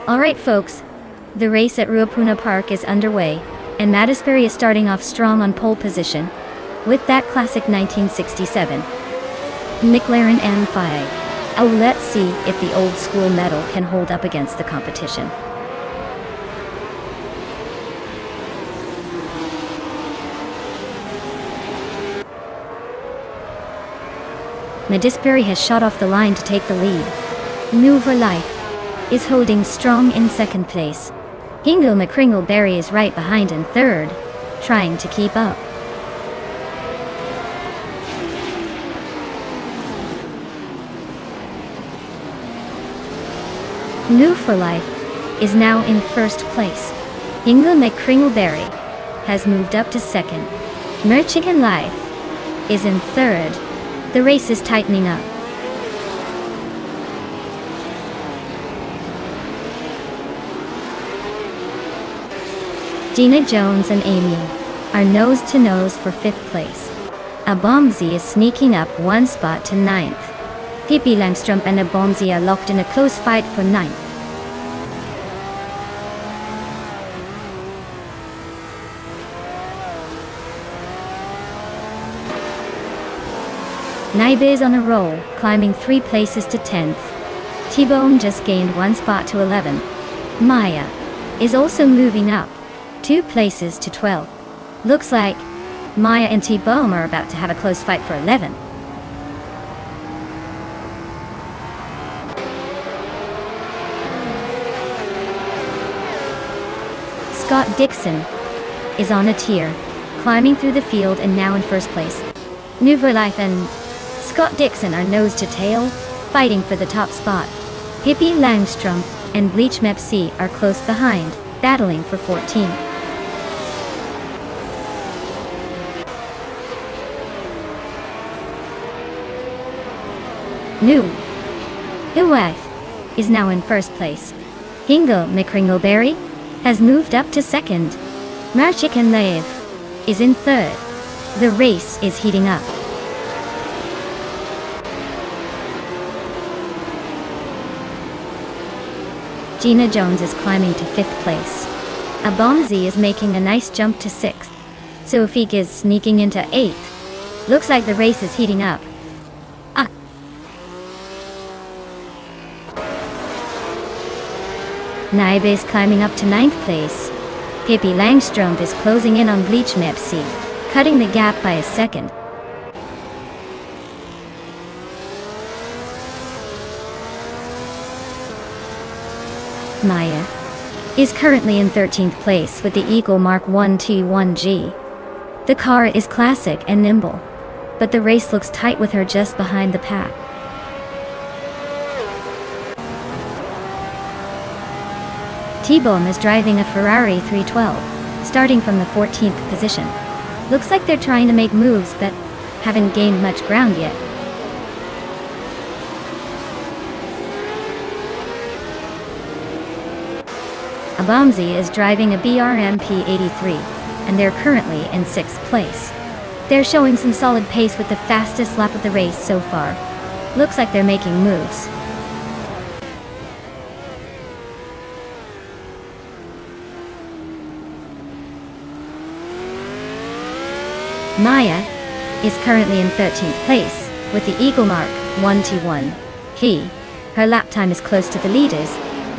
[SPEAKER 1] Alright folks, the race at Ruapuna Park is underway, and Mattisbury is starting off strong on pole position, with that classic 1967 McLaren M5. Oh, let's see if the old school metal can hold up against the competition. Mattisbury has shot off the line to take the lead. New for Life is holding strong in second place. Hingle McCringleberry is right behind in third, trying to keep up. New for Life is now in first place. Inga McCringleberry has moved up to second. Merchigan Life is in third. The race is tightening up. Gina Jones and Amy are nose to nose for fifth place. Abomzi is sneaking up one spot to ninth. Pippi Langstrup and Abomzi are locked in a close fight for ninth. Naibe is on a roll, climbing 3 places to 10th. T-Bone just gained 1 spot to 11. Maya is also moving up 2 places to 12. Looks like Maya and T-Bone are about to have a close fight for 11. Scott Dixon is on a tier, climbing through the field and now in first place. Nouveau Life and Scott Dixon are nose to tail, fighting for the top spot. Pippi Langstrup and Bleach Mepsi are close behind, battling for 14. Nouveau Life is now in first place. Inga McCringleberry has moved up to second. Merchigan Life is in third. The race is heating up. Gina Jones is climbing to 5th place. Abomzi is making a nice jump to 6th. Sophie is sneaking into 8th. Looks like the race is heating up. Naibe is climbing up to 9th place. Pippi Langstrup is closing in on Bleach Mepsi, cutting the gap by a second. Maya is currently in 13th place with the Eagle Mark 1 T1G. The car is classic and nimble, but the race looks tight with her just behind the pack. T-Bone is driving a Ferrari 312, starting from the 14th position. Looks like they're trying to make moves but haven't gained much ground yet. Abomzi is driving a BRMP 83, and they're currently in 6th place. They're showing some solid pace with the fastest lap of the race so far. Looks like they're making moves. Maya is currently in 13th place with the Eagle Mark 1T1. Her lap time is close to the leaders,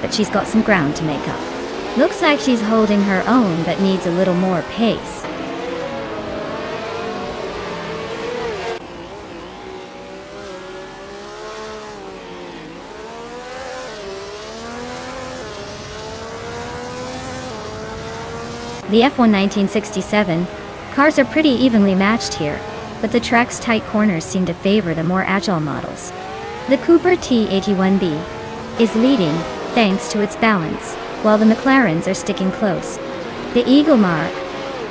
[SPEAKER 1] but she's got some ground to make up. Looks like she's holding her own but needs a little more pace. The F1 1967 cars are pretty evenly matched here, but the track's tight corners seem to favor the more agile models. The Cooper T81B is leading thanks to its balance, while the McLarens are sticking close. The Eagle Mark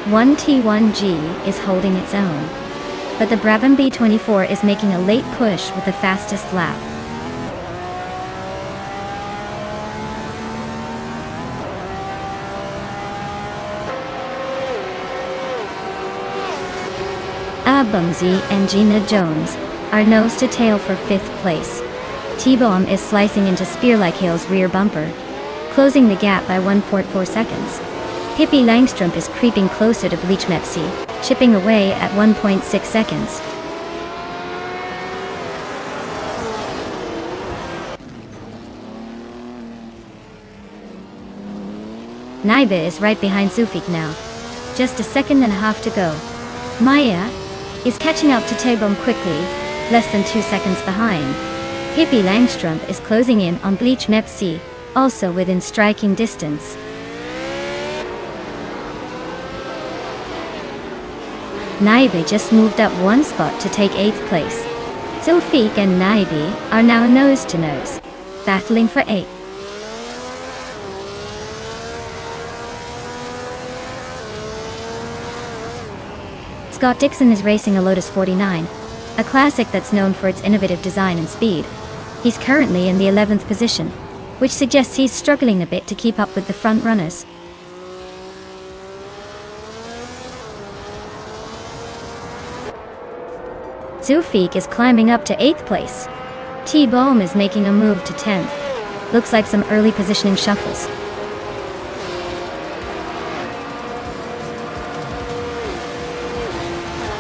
[SPEAKER 1] 1T1G is holding its own, but the Brabham B24 is making a late push with the fastest lap. Abomzi and Gina Jones are nose to tail for 5th place. T-Bone is slicing into Spear-like Hale's rear bumper, closing the gap by 1.4 seconds. Pippi Langstrup is creeping closer to Bleach Mepsi, chipping away at 1.6 seconds. Naibe is right behind Sufik now. Just a second and a half to go. Maya is catching up to T-Bone quickly, less than 2 seconds behind. Pippi Langstrup is closing in on Bleach Mepsi, also within striking distance. Naibe just moved up 1 spot to take 8th place. Sofik and Naibe are now nose to nose, battling for 8th. Scott Dixon is racing a Lotus 49, a classic that's known for its innovative design and speed. He's currently in the 11th position, which suggests he's struggling a bit to keep up with the front runners. Zufik is climbing up to 8th place. T-Bomb is making a move to 10th. Looks like some early positioning shuffles.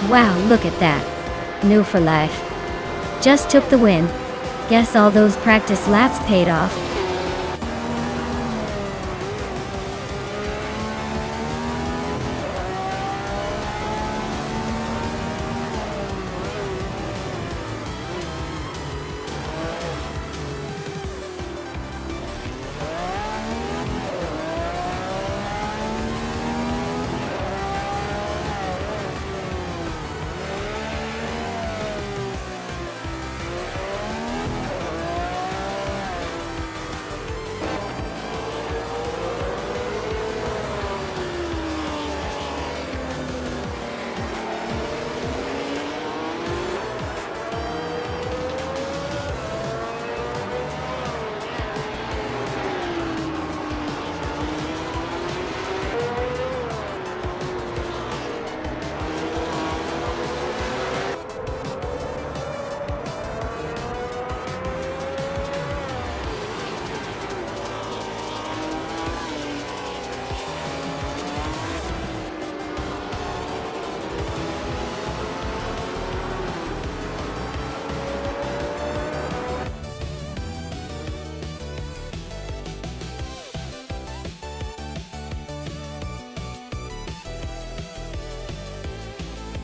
[SPEAKER 1] Wow, look at that. New for life. Just took the win. Guess all those practice laps paid off.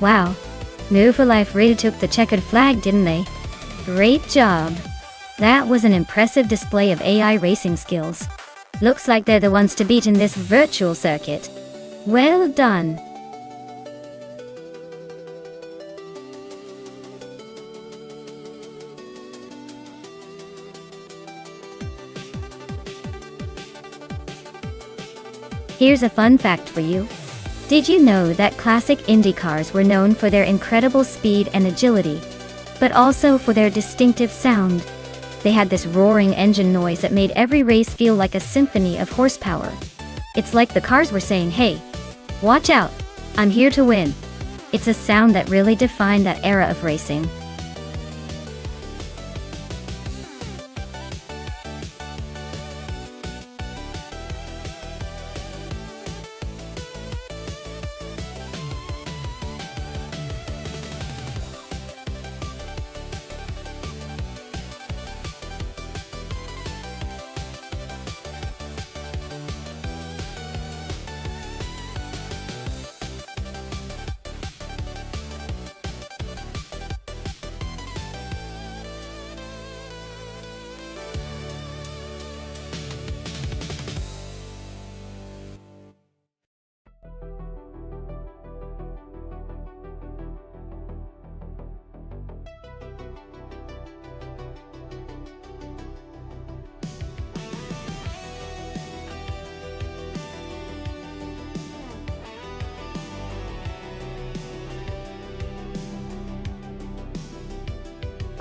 [SPEAKER 1] Wow, New for Life really took the checkered flag, didn't they? Great job. That was an impressive display of AI racing skills. Looks like they're the ones to beat in this virtual circuit. Well done. Here's a fun fact for you. Did you know that classic Indy cars were known for their incredible speed and agility, but also for their distinctive sound? They had this roaring engine noise that made every race feel like a symphony of horsepower. It's like the cars were saying, "Hey, watch out, I'm here to win." It's a sound that really defined that era of racing.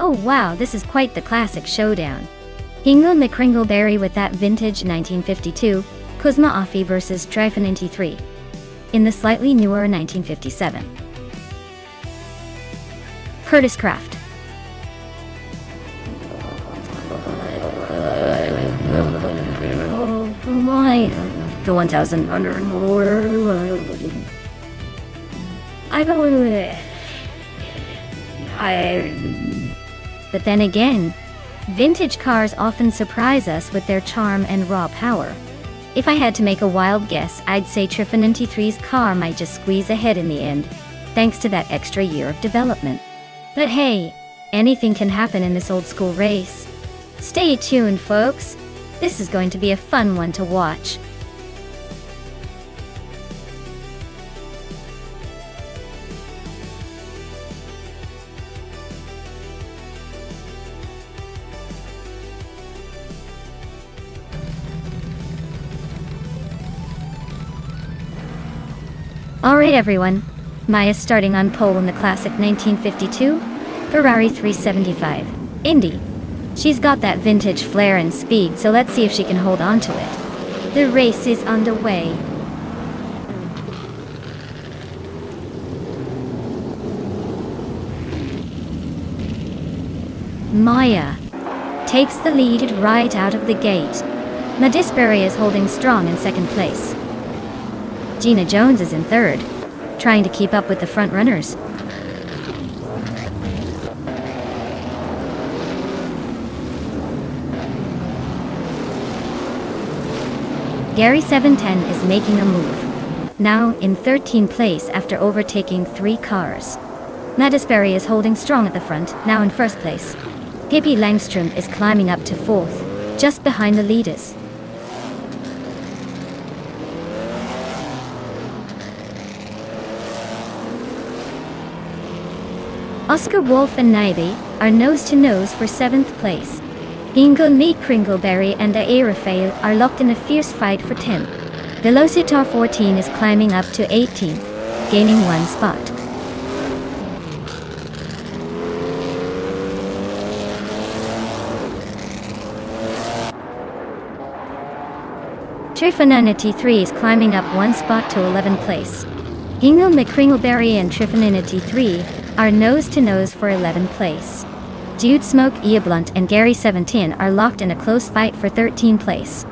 [SPEAKER 1] Oh wow, this is quite the classic showdown. Hingle McCringleberry with that vintage 1952, Kuzma Affi versus Trifonenti 3 in the slightly newer 1957. Curtis Craft. Oh my, the 1000 under I go But then again, vintage cars often surprise us with their charm and raw power. If I had to make a wild guess, I'd say Trifonenti 3's car might just squeeze ahead in the end, thanks to that extra year of development. But hey, anything can happen in this old school race. Stay tuned, folks. This is going to be a fun one to watch. Alright everyone, Maya starting on pole in the classic 1952 Ferrari 375 Indy. She's got that vintage flair and speed, so let's see if she can hold on to it. The race is underway. Maya takes the lead right out of the gate. Madisbury is holding strong in second place. Gina Jones is in third, trying to keep up with the front runners. Gary 710 is making a move, now in 13th place after overtaking 3 cars. Madisbury is holding strong at the front, now in first place. Pippi Langstrom is climbing up to 4th, just behind the leaders. Oscar Wolf and Naibi are nose-to-nose for 7th place. Ingo Meek Kringleberry and Aerafael are locked in a fierce fight for 10th. Velocitar 14 is climbing up to 18th, gaining 1 spot. Trifonanity 3 is climbing up 1 spot to 11th place. Ingo McCringleberry and Trifonanity 3 are nose-to-nose for 11th place. Jude Smoke Eablunt and Gary 17 are locked in a close fight for 13th place.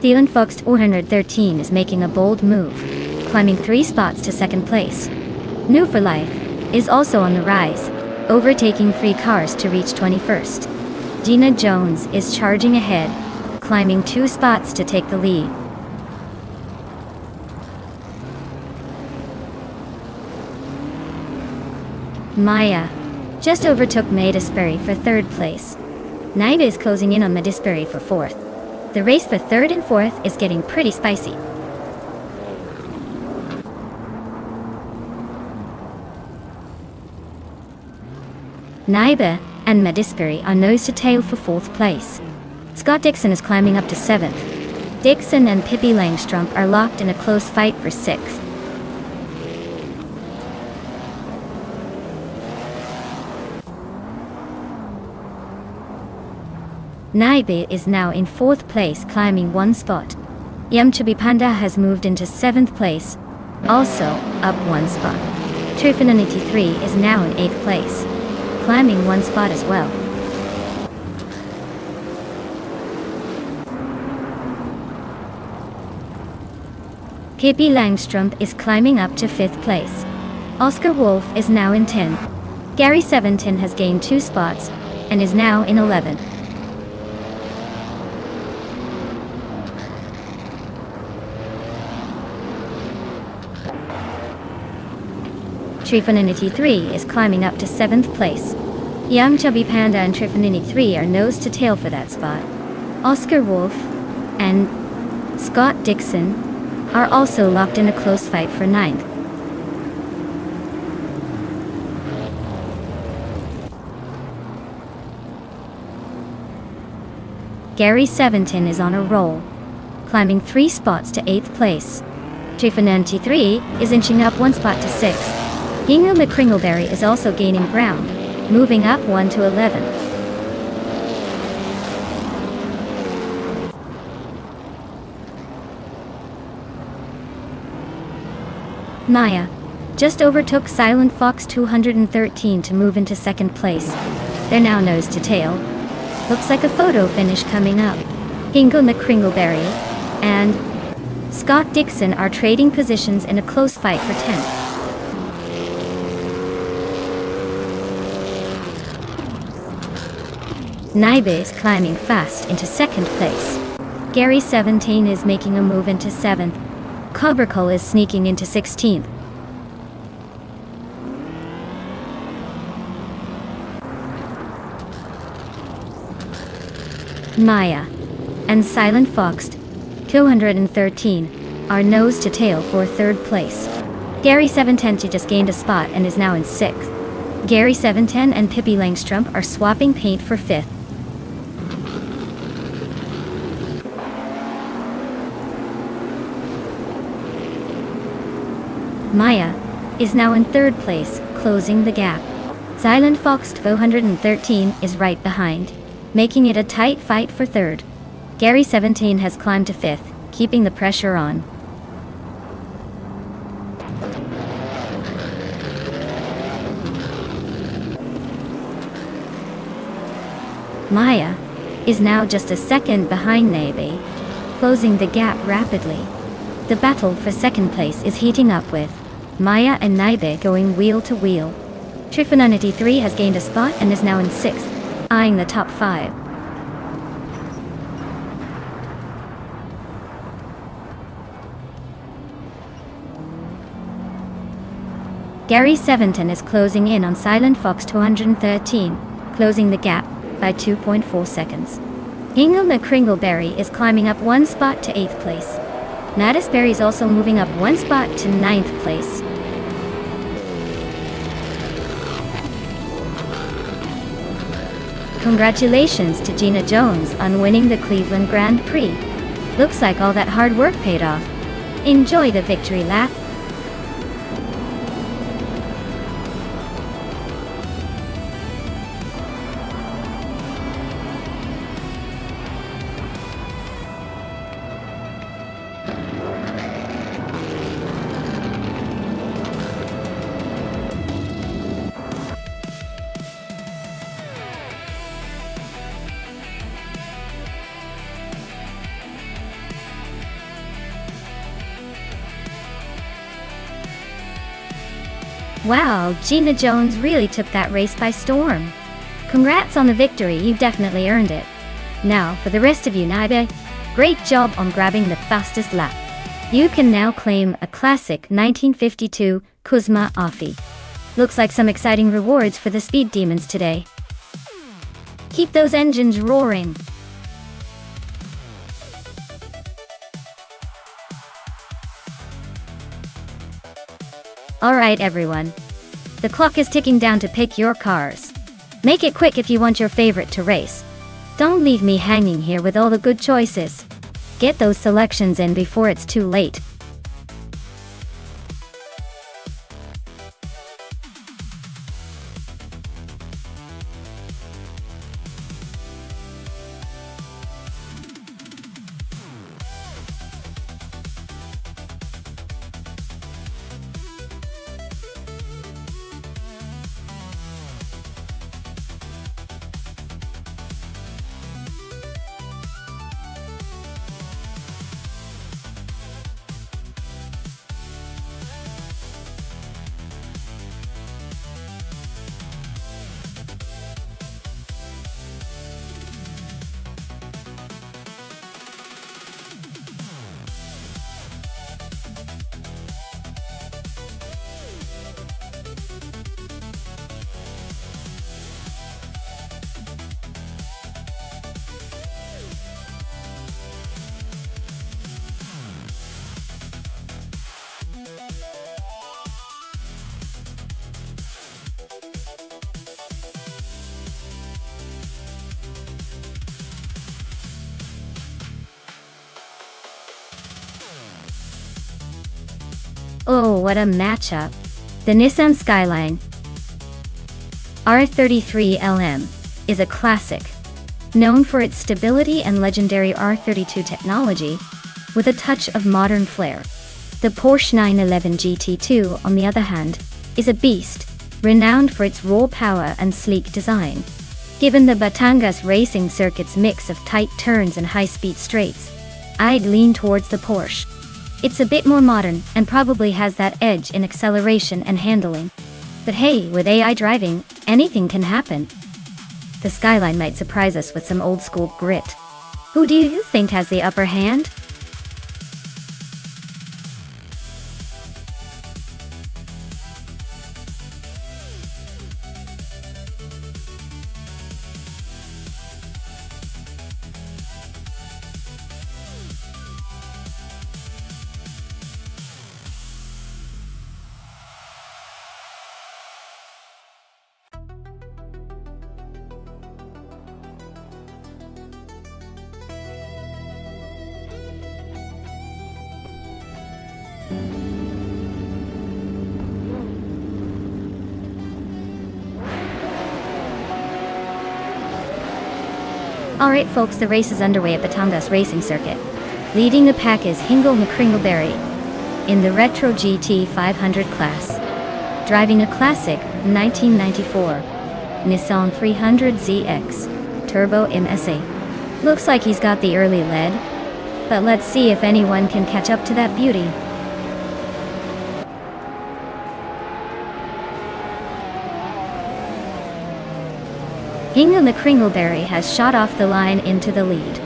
[SPEAKER 1] Dylan Fox 413 is making a bold move, climbing 3 spots to 2nd place. New for Life is also on the rise, overtaking 3 cars to reach 21st. Gina Jones is charging ahead, climbing 2 spots to take the lead. Maya just overtook Madisbury for 3rd place. Naiba is closing in on Madisbury for 4th. The race for 3rd and 4th is getting pretty spicy. Naiba and Madisbury are nose-to-tail for 4th place. Scott Dixon is climbing up to 7th. Dixon and Pippi Langstrom are locked in a close fight for 6th. Naibe is now in 4th place, climbing 1 spot. Yamchabi Panda has moved into 7th place, also up 1 spot. Trifonanity 3 is now in 8th place, climbing 1 spot as well. Pippi Langstrom is climbing up to 5th place. Oscar Wolf is now in 10th. Gary 17 has gained 2 spots and is now in 11th. Trifonanity 3 is climbing up to 7th place. Young Chubby Panda and Trifonini 3 are nose to tail for that spot. Oscar Wolf and Scott Dixon are also locked in a close fight for 9th. Gary 17 is on a roll, climbing 3 spots to 8th place. Trifonanity 3 is inching up 1 spot to 6th. Ingo McCringleberry is also gaining ground, moving up 1 to 11. Maya just overtook Silent Fox 213 to move into 2nd place. They're now nose to tail. Looks like a photo finish coming up. Ingo McCringleberry and Scott Dixon are trading positions in a close fight for 10th. Naibe is climbing fast into 2nd place. Gary 17 is making a move into 7th. Cobracle is sneaking into 16th. Maya and Silent Fox 213 are nose to tail for 3rd place. Gary 710 just gained a spot and is now in 6th. Gary 710 and Pippi Langstrom are swapping paint for 5th. Maya is now in third place, closing the gap. Silent Fox 213 is right behind, making it a tight fight for third. Gary 17 has climbed to fifth, keeping the pressure on. Maya is now just a second behind Nebe, closing the gap rapidly. The battle for second place is heating up with Maya and Naibe going wheel to wheel. Trifonanity 3 has gained a spot and is now in sixth, eyeing the top 5. Gary 17 is closing in on Silent Fox 213, closing the gap by 2.4 seconds. Ingelma Kringleberry is climbing up one spot to 8th place. Natisberry is also moving up one spot to 9th place. Congratulations to Gina Jones on winning the Cleveland Grand Prix. Looks like all that hard work paid off. Enjoy the victory lap. Wow, Gina Jones really took that race by storm. Congrats on the victory, you definitely earned it. Now, for the rest of you Naibe, great job on grabbing the fastest lap. You can now claim a classic 1952 Kuzma Afi. Looks like some exciting rewards for the speed demons today. Keep those engines roaring. Alright everyone. The clock is ticking down to pick your cars. Make it quick if you want your favorite to race. Don't leave me hanging here with all the good choices. Get those selections in before it's too late. Oh, what a matchup. The Nissan Skyline R33LM is a classic, known for its stability and legendary R32 technology, with a touch of modern flair. The Porsche 911 GT2, on the other hand, is a beast, renowned for its raw power and sleek design. Given the Batangas racing circuit's mix of tight turns and high-speed straights, I'd lean towards the Porsche. It's a bit more modern and probably has that edge in acceleration and handling. But hey, with AI driving, anything can happen. The Skyline might surprise us with some old-school grit. Who do you think has the upper hand? Alright folks, the race is underway at Batangas Racing Circuit. Leading the pack is Hingle McCringleberry in the Retro GT 500 class. Driving a classic 1994 Nissan 300ZX Turbo MSA. Looks like he's got the early lead, but let's see if anyone can catch up to that beauty. Hingle McCringleberry has shot off the line into the lead.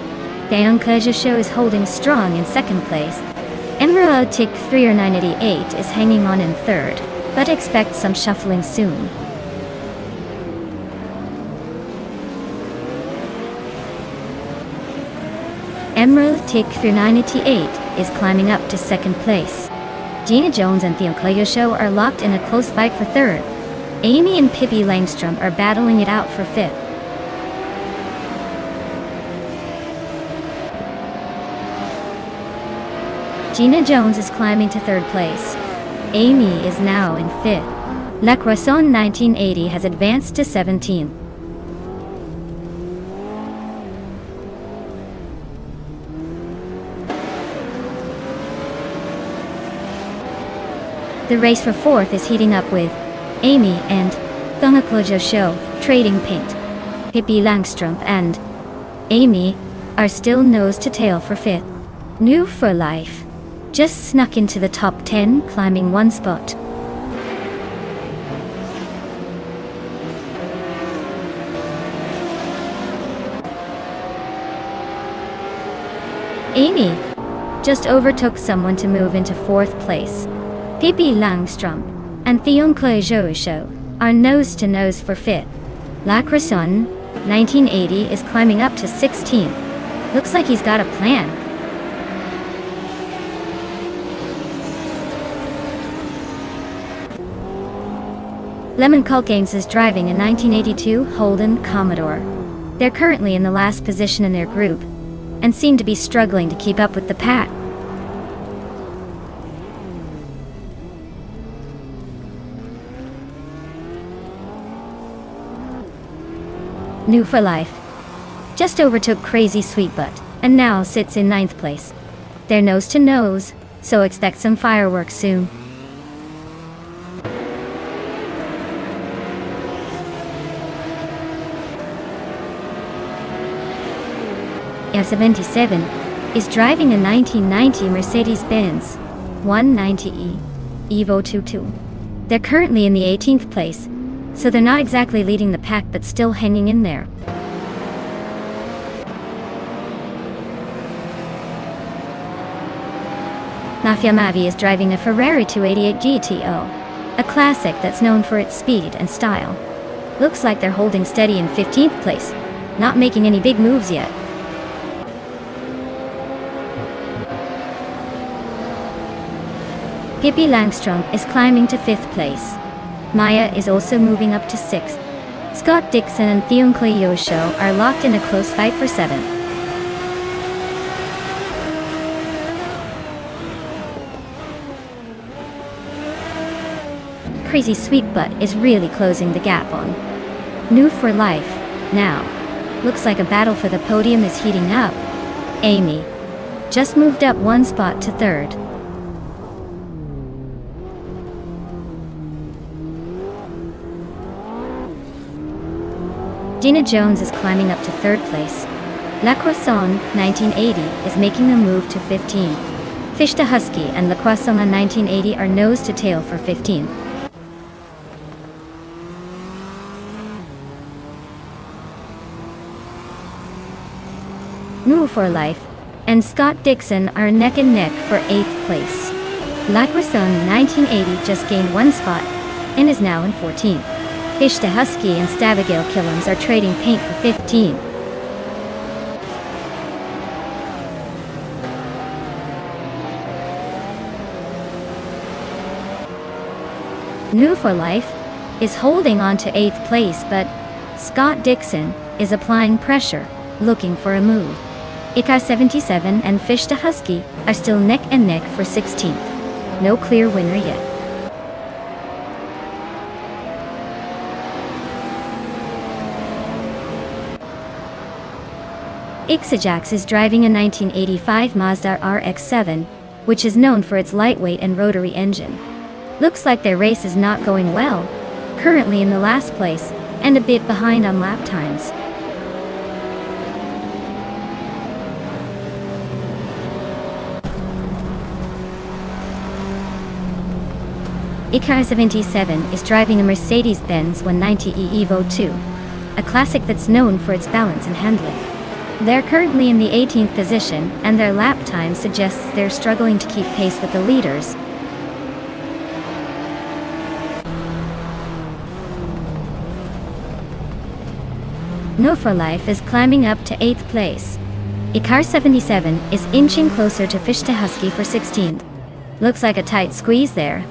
[SPEAKER 1] Dayon Show is holding strong in second place. Emerald Tick 3988 is hanging on in third, but expect some shuffling soon. Emerald Tick 3988 is climbing up to second place. Gina Jones and Theo Show are locked in a close fight for third. Amy and Pippi Langstrom are battling it out for fifth. Gina Jones is climbing to third place. Amy is now in fifth. La Croissant 1980 has advanced to 17th. The race for fourth is heating up with Amy and Theo Show trading paint. Pippi Langstrom and Amy are still nose to tail for fifth. New for Life just snuck into the top 10, climbing one spot. Amy just overtook someone to move into fourth place. Pippi Langstrom and Theo Show are nose to nose for fifth. La Croissant 1980 is climbing up to 16th. Looks like he's got a plan. Lemon Cult Games is driving a 1982 Holden Commodore. They're currently in the last position in their group, and seem to be struggling to keep up with the pack. New for Life just overtook Crazy Sweet Butt, and now sits in 9th place. They're nose to nose, so expect some fireworks soon. F77 is driving a 1990 Mercedes-Benz 190E Evo 22. They're currently in the 18th place, so they're not exactly leading the pack but still hanging in there. Mafia Mavi is driving a Ferrari 288 GTO, a classic that's known for its speed and style. Looks like they're holding steady in 15th place, not making any big moves yet. Pippi Langstrom is climbing to 5th place. Maya is also moving up to 6th. Scott Dixon and Theo Show are locked in a close fight for 7th. Crazy Sweet Butt is really closing the gap on New for Life now. Looks like a battle for the podium is heating up. Amy just moved up one spot to third. Gina Jones is climbing up to third place. La Croissant 1980 is making a move to 15. Fish the Husky and La Croissant 1980 are nose to tail for 15. New for Life and Scott Dixon are neck and neck for 8th place. La Croissant 1980 just gained one spot and is now in 14th. Fish the Husky and Stavigale Killings are trading paint for 15. New for Life is holding on to 8th place, but Scott Dixon is applying pressure, looking for a move. Ika77 and Fish the Husky are still neck and neck for 16th. No clear winner yet. Ixajax is driving a 1985 Mazda RX-7, which is known for its lightweight and rotary engine. Looks like their race is not going well, currently in the last place, and a bit behind on lap times. Icar 77 is driving a Mercedes-Benz 190e Evo 2, a classic that's known for its balance and handling. They're currently in the 18th position, and their lap time suggests they're struggling to keep pace with the leaders. No for Life is climbing up to 8th place. Icar 77 is inching closer to Fishta Husky for 16th. Looks like a tight squeeze there.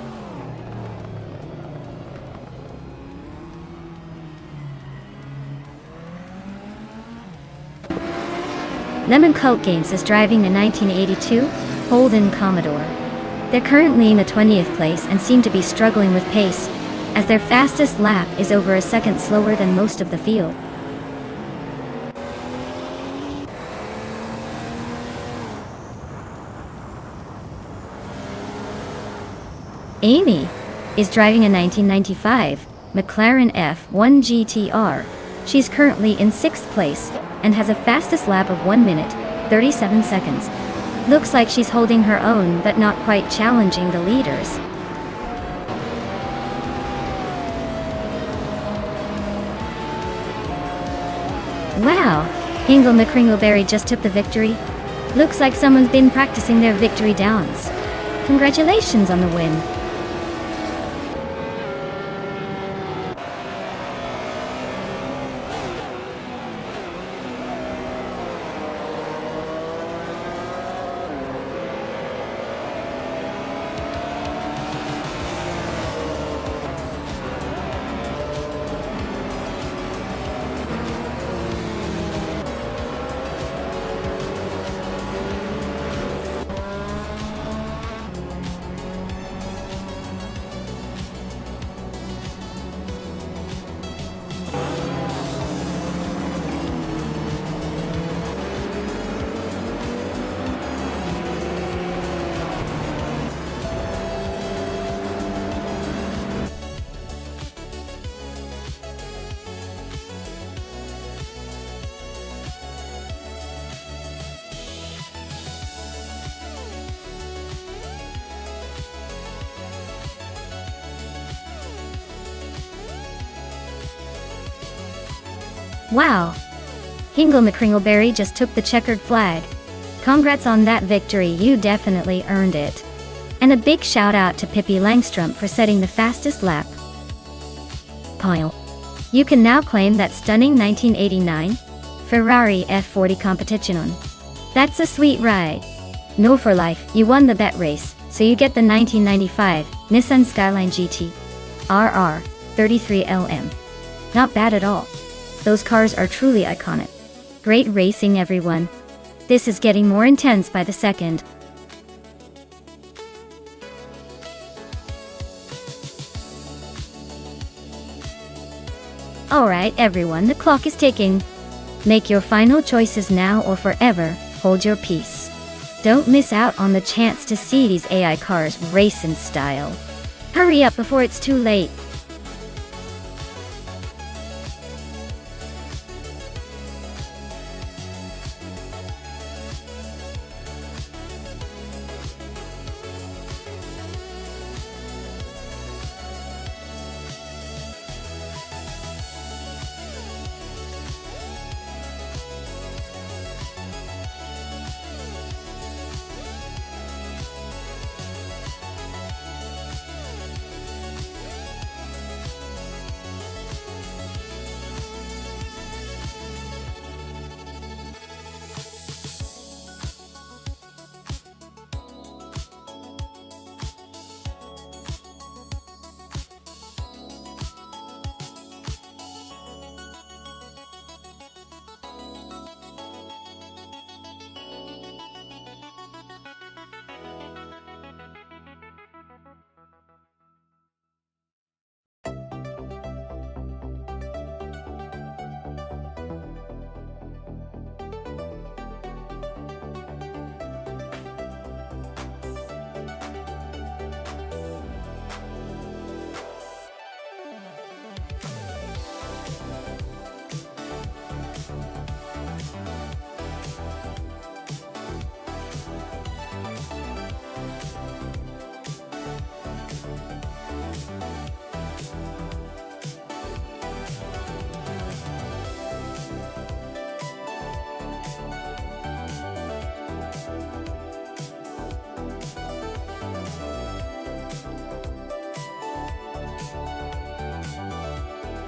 [SPEAKER 1] Lemon Cult Games is driving the 1982 Holden Commodore. They're currently in the 20th place and seem to be struggling with pace, as their fastest lap is over a second slower than most of the field. Amy is driving a 1995 McLaren F1 GTR. She's currently in 6th place and has a fastest lap of 1 minute, 37 seconds. Looks like she's holding her own but not quite challenging the leaders. Wow, Hingle McCringleberry just took the victory. Looks like someone's been practicing their victory dance. Congratulations on the win. Wow! Hingle McCringleberry just took the checkered flag. Congrats on that victory, you definitely earned it. And a big shout out to Pippi Langstrom for setting the fastest lap. Pile. You can now claim that stunning 1989 Ferrari F40 competition. That's a sweet ride. No for Life, you won the bet race, so you get the 1995 Nissan Skyline GT RR 33LM. Not bad at all. Those cars are truly iconic. Great racing, everyone. This is getting more intense by the second. Alright everyone, the clock is ticking. Make your final choices now or forever hold your peace. Don't miss out on the chance to see these AI cars race in style. Hurry up before it's too late.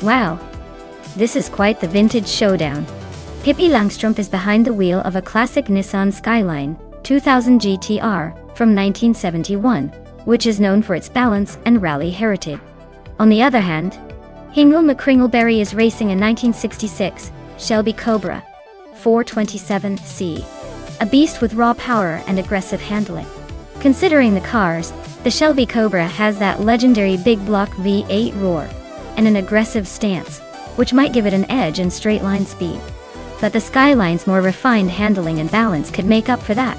[SPEAKER 1] Wow. This is quite the vintage showdown. Pippi Langstrumpf is behind the wheel of a classic Nissan Skyline 2000 GTR from 1971, which is known for its balance and rally heritage. On the other hand, Hingle McCringleberry is racing a 1966 Shelby Cobra 427C, a beast with raw power and aggressive handling. Considering the cars, the Shelby Cobra has that legendary big block V8 roar and an aggressive stance, which might give it an edge in straight line speed. But the Skyline's more refined handling and balance could make up for that,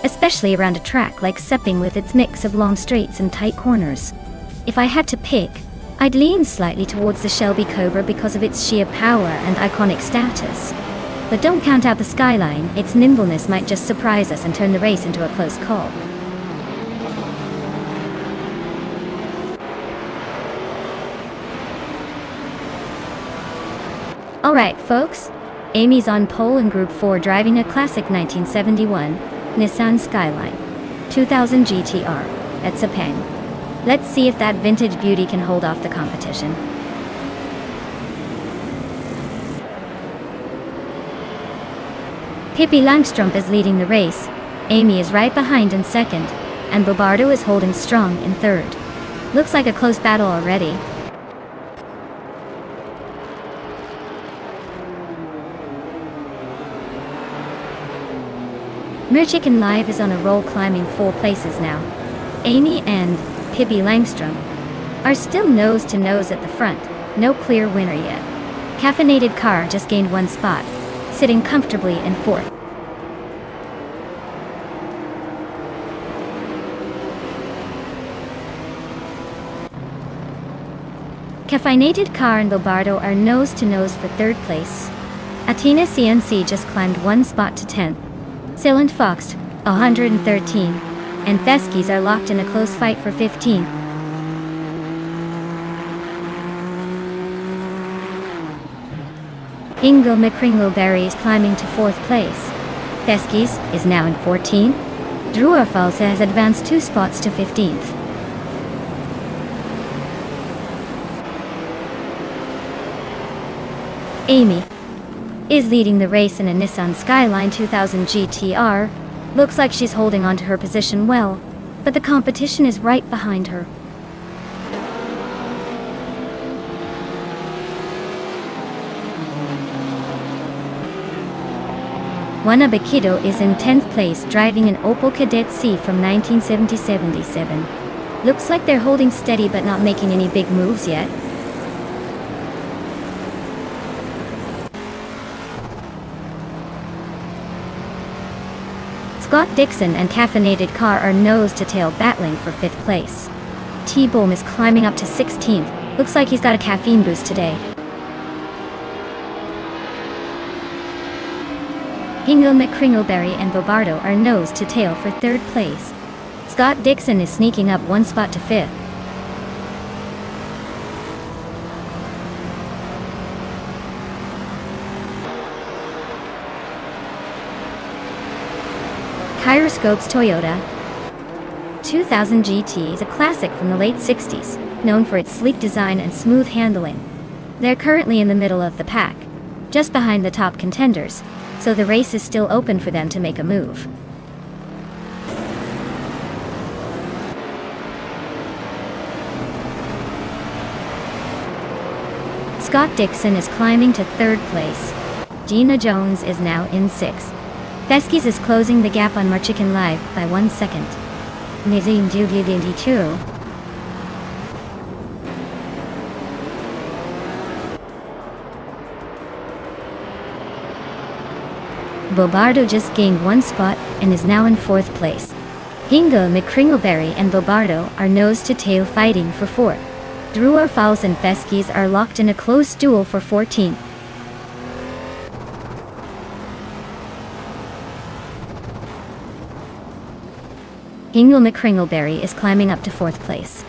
[SPEAKER 1] especially around a track like Sepping with its mix of long straights and tight corners. If I had to pick, I'd lean slightly towards the Shelby Cobra because of its sheer power and iconic status. But don't count out the Skyline, its nimbleness might just surprise us and turn the race into a close call. Alright folks, Amy's on pole in Group 4 driving a classic 1971 Nissan Skyline 2000 GTR at Sepang. Let's see if that vintage beauty can hold off the competition. Pippi Langstrumpf is leading the race, Amy is right behind in second, and Bobardo is holding strong in third. Looks like a close battle already. Merchicken Live is on a roll, climbing 4 places now. Amy and Pippi Langstrumpf are still nose to nose at the front, no clear winner yet. Caffeinated Car just gained 1 spot, sitting comfortably in 4th. Caffeinated Car and Bobardo are nose to nose for 3rd place. Athena CNC just climbed 1 spot to 10th. Silent Fox, 113, and Feskies are locked in a close fight for 15. Hingle McCringleberry is climbing to 4th place. Feskies is now in 14th. Druarfalsa has advanced 2 spots to 15th. Amy is leading the race in a Nissan Skyline 2000 GTR. Looks like she's holding on to her position well, but the competition is right behind her. Juana Baquido is in 10th place driving an Opel Kadett C from 1977. Looks like they're holding steady but not making any big moves yet. Scott Dixon and Caffeinated Car are nose-to-tail battling for 5th place. T-Boom is climbing up to 16th. Looks like he's got a caffeine boost today. Hingle McCringleberry and Bobardo are nose-to-tail for 3rd place. Scott Dixon is sneaking up 1 spot to 5th. Gyroscope's Toyota 2000 GT is a classic from the late 60s, known for its sleek design and smooth handling. They're currently in the middle of the pack, just behind the top contenders, so the race is still open for them to make a move. Scott Dixon is climbing to 3rd place. Gina Jones is now in 6th. Feskies is closing the gap on Merchicken Live by 1 second. Nizim Dugidindichu. Bobardo just gained 1 spot and is now in 4th place. Hingle McCringleberry and Bobardo are nose-to-tail fighting for 4th. Druarfalsa and Feskies are locked in a close duel for 14th. Hingle McCringleberry is climbing up to 4th place.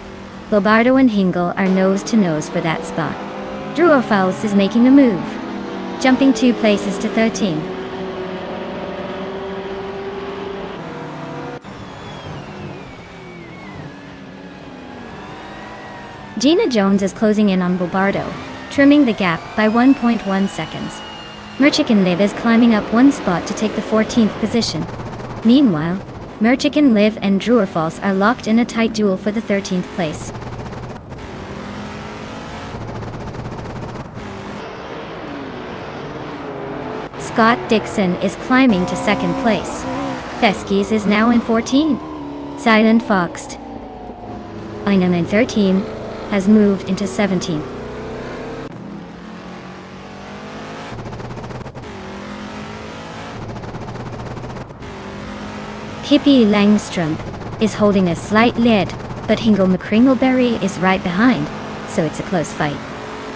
[SPEAKER 1] Bobardo and Hingle are nose-to-nose for that spot. Druarfalsa is making a move, jumping 2 places to 13. Gina Jones is closing in on Bobardo, trimming the gap by 1.1 seconds. Merchicken Live is climbing up one spot to take the 14th position. Meanwhile, Merchicken Live and Druorfalls are locked in a tight duel for the 13th place. Scott Dixon is climbing to 2nd place. Feskies is now in 14. Silent Foxed, Einem in 13, has moved into 17th. Pippi Langstrom is holding a slight lead, but Hingle McCringleberry is right behind, so it's a close fight.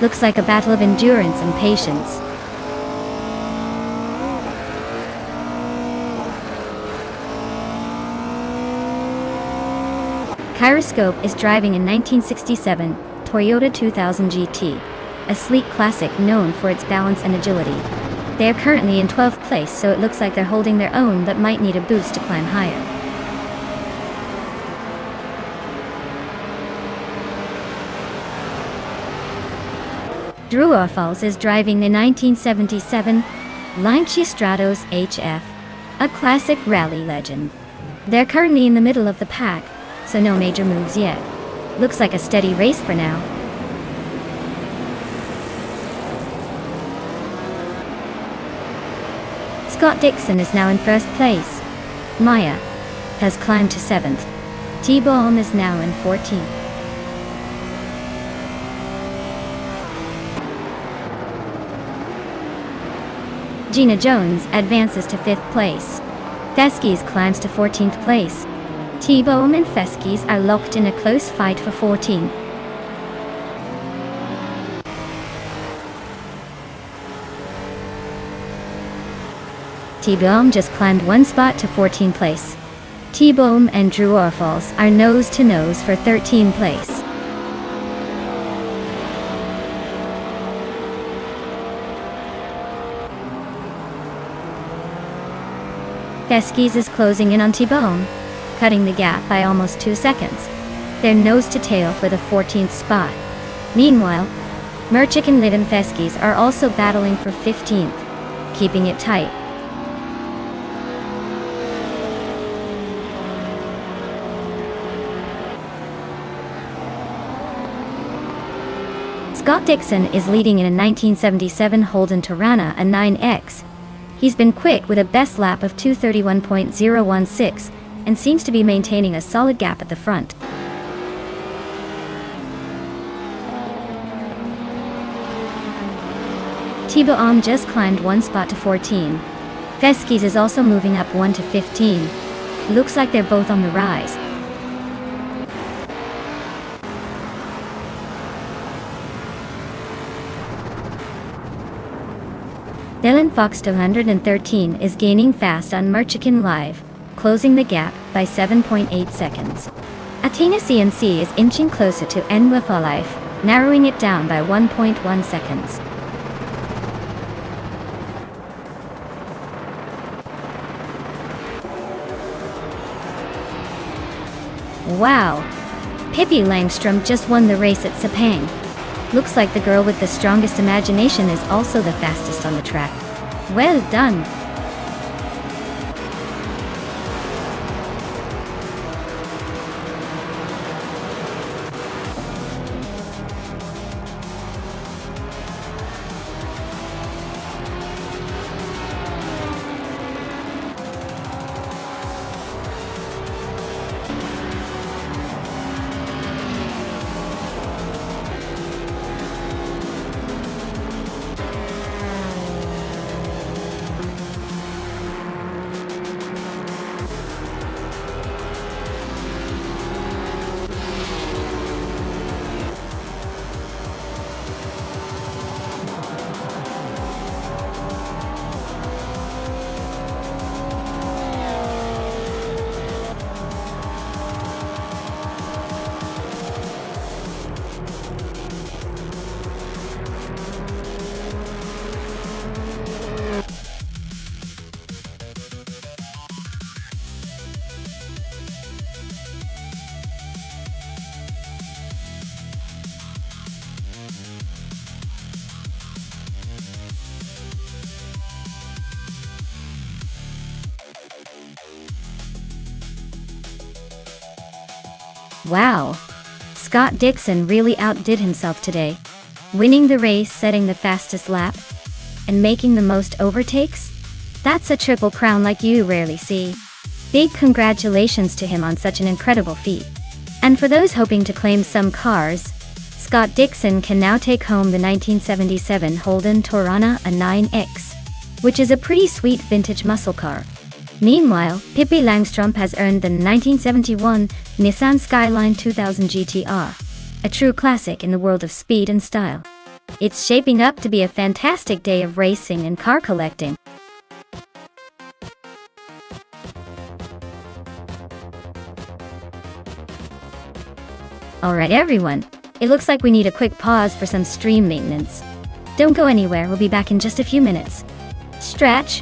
[SPEAKER 1] Looks like a battle of endurance and patience. Kyroscope is driving a 1967 Toyota 2000 GT, a sleek classic known for its balance and agility. They are currently in 12th place, so it looks like they're holding their own but might need a boost to climb higher. Druorfalls is driving the 1977 Lancia Stratos HF, a classic rally legend. They're currently in the middle of the pack, so no major moves yet. Looks like a steady race for now. Scott Dixon is now in 1st place. Maya has climbed to 7th. T-Bomb is now in 14th. Gina Jones advances to 5th place. Feskies climbs to 14th place. T-Bomb and Feskies are locked in a close fight for 14. T-Bomb just climbed one spot to 14th place. T-Bomb and Druorfalls are nose to nose for 13th place. Feskies is closing in on T-Bomb, cutting the gap by almost 2 seconds. They're nose to tail for the 14th spot. Meanwhile, Merchicken Live and Feskies are also battling for 15th, keeping it tight. Scott Dixon is leading in a 1977 Holden Torana, a 9X. He's been quick with a best lap of 2:31.016 and seems to be maintaining a solid gap at the front. T-Bomb just climbed one spot to 14. Feskies is also moving up 1 to 15. Looks like they're both on the rise. Dylan Fox 213 is gaining fast on Merchicken Live, closing the gap by 7.8 seconds. Athena CNC is inching closer to NWFA Life, narrowing it down by 1.1 seconds. Wow! Pippi Langstrom just won the race at Sepang. Looks like the girl with the strongest imagination is also the fastest on the track. Well done! Wow! Scott Dixon really outdid himself today, winning the race, setting the fastest lap, and making the most overtakes? That's a triple crown like you rarely see. Big congratulations to him on such an incredible feat. And for those hoping to claim some cars, Scott Dixon can now take home the 1977 Holden Torana a 9X, which is a pretty sweet vintage muscle car. Meanwhile, Pippi Langstrup has earned the 1971 Nissan Skyline 2000 GTR, a true classic in the world of speed and style. It's shaping up to be a fantastic day of racing and car collecting. Alright everyone, it looks like we need a quick pause for some stream maintenance. Don't go anywhere, we'll be back in just a few minutes. Stretch!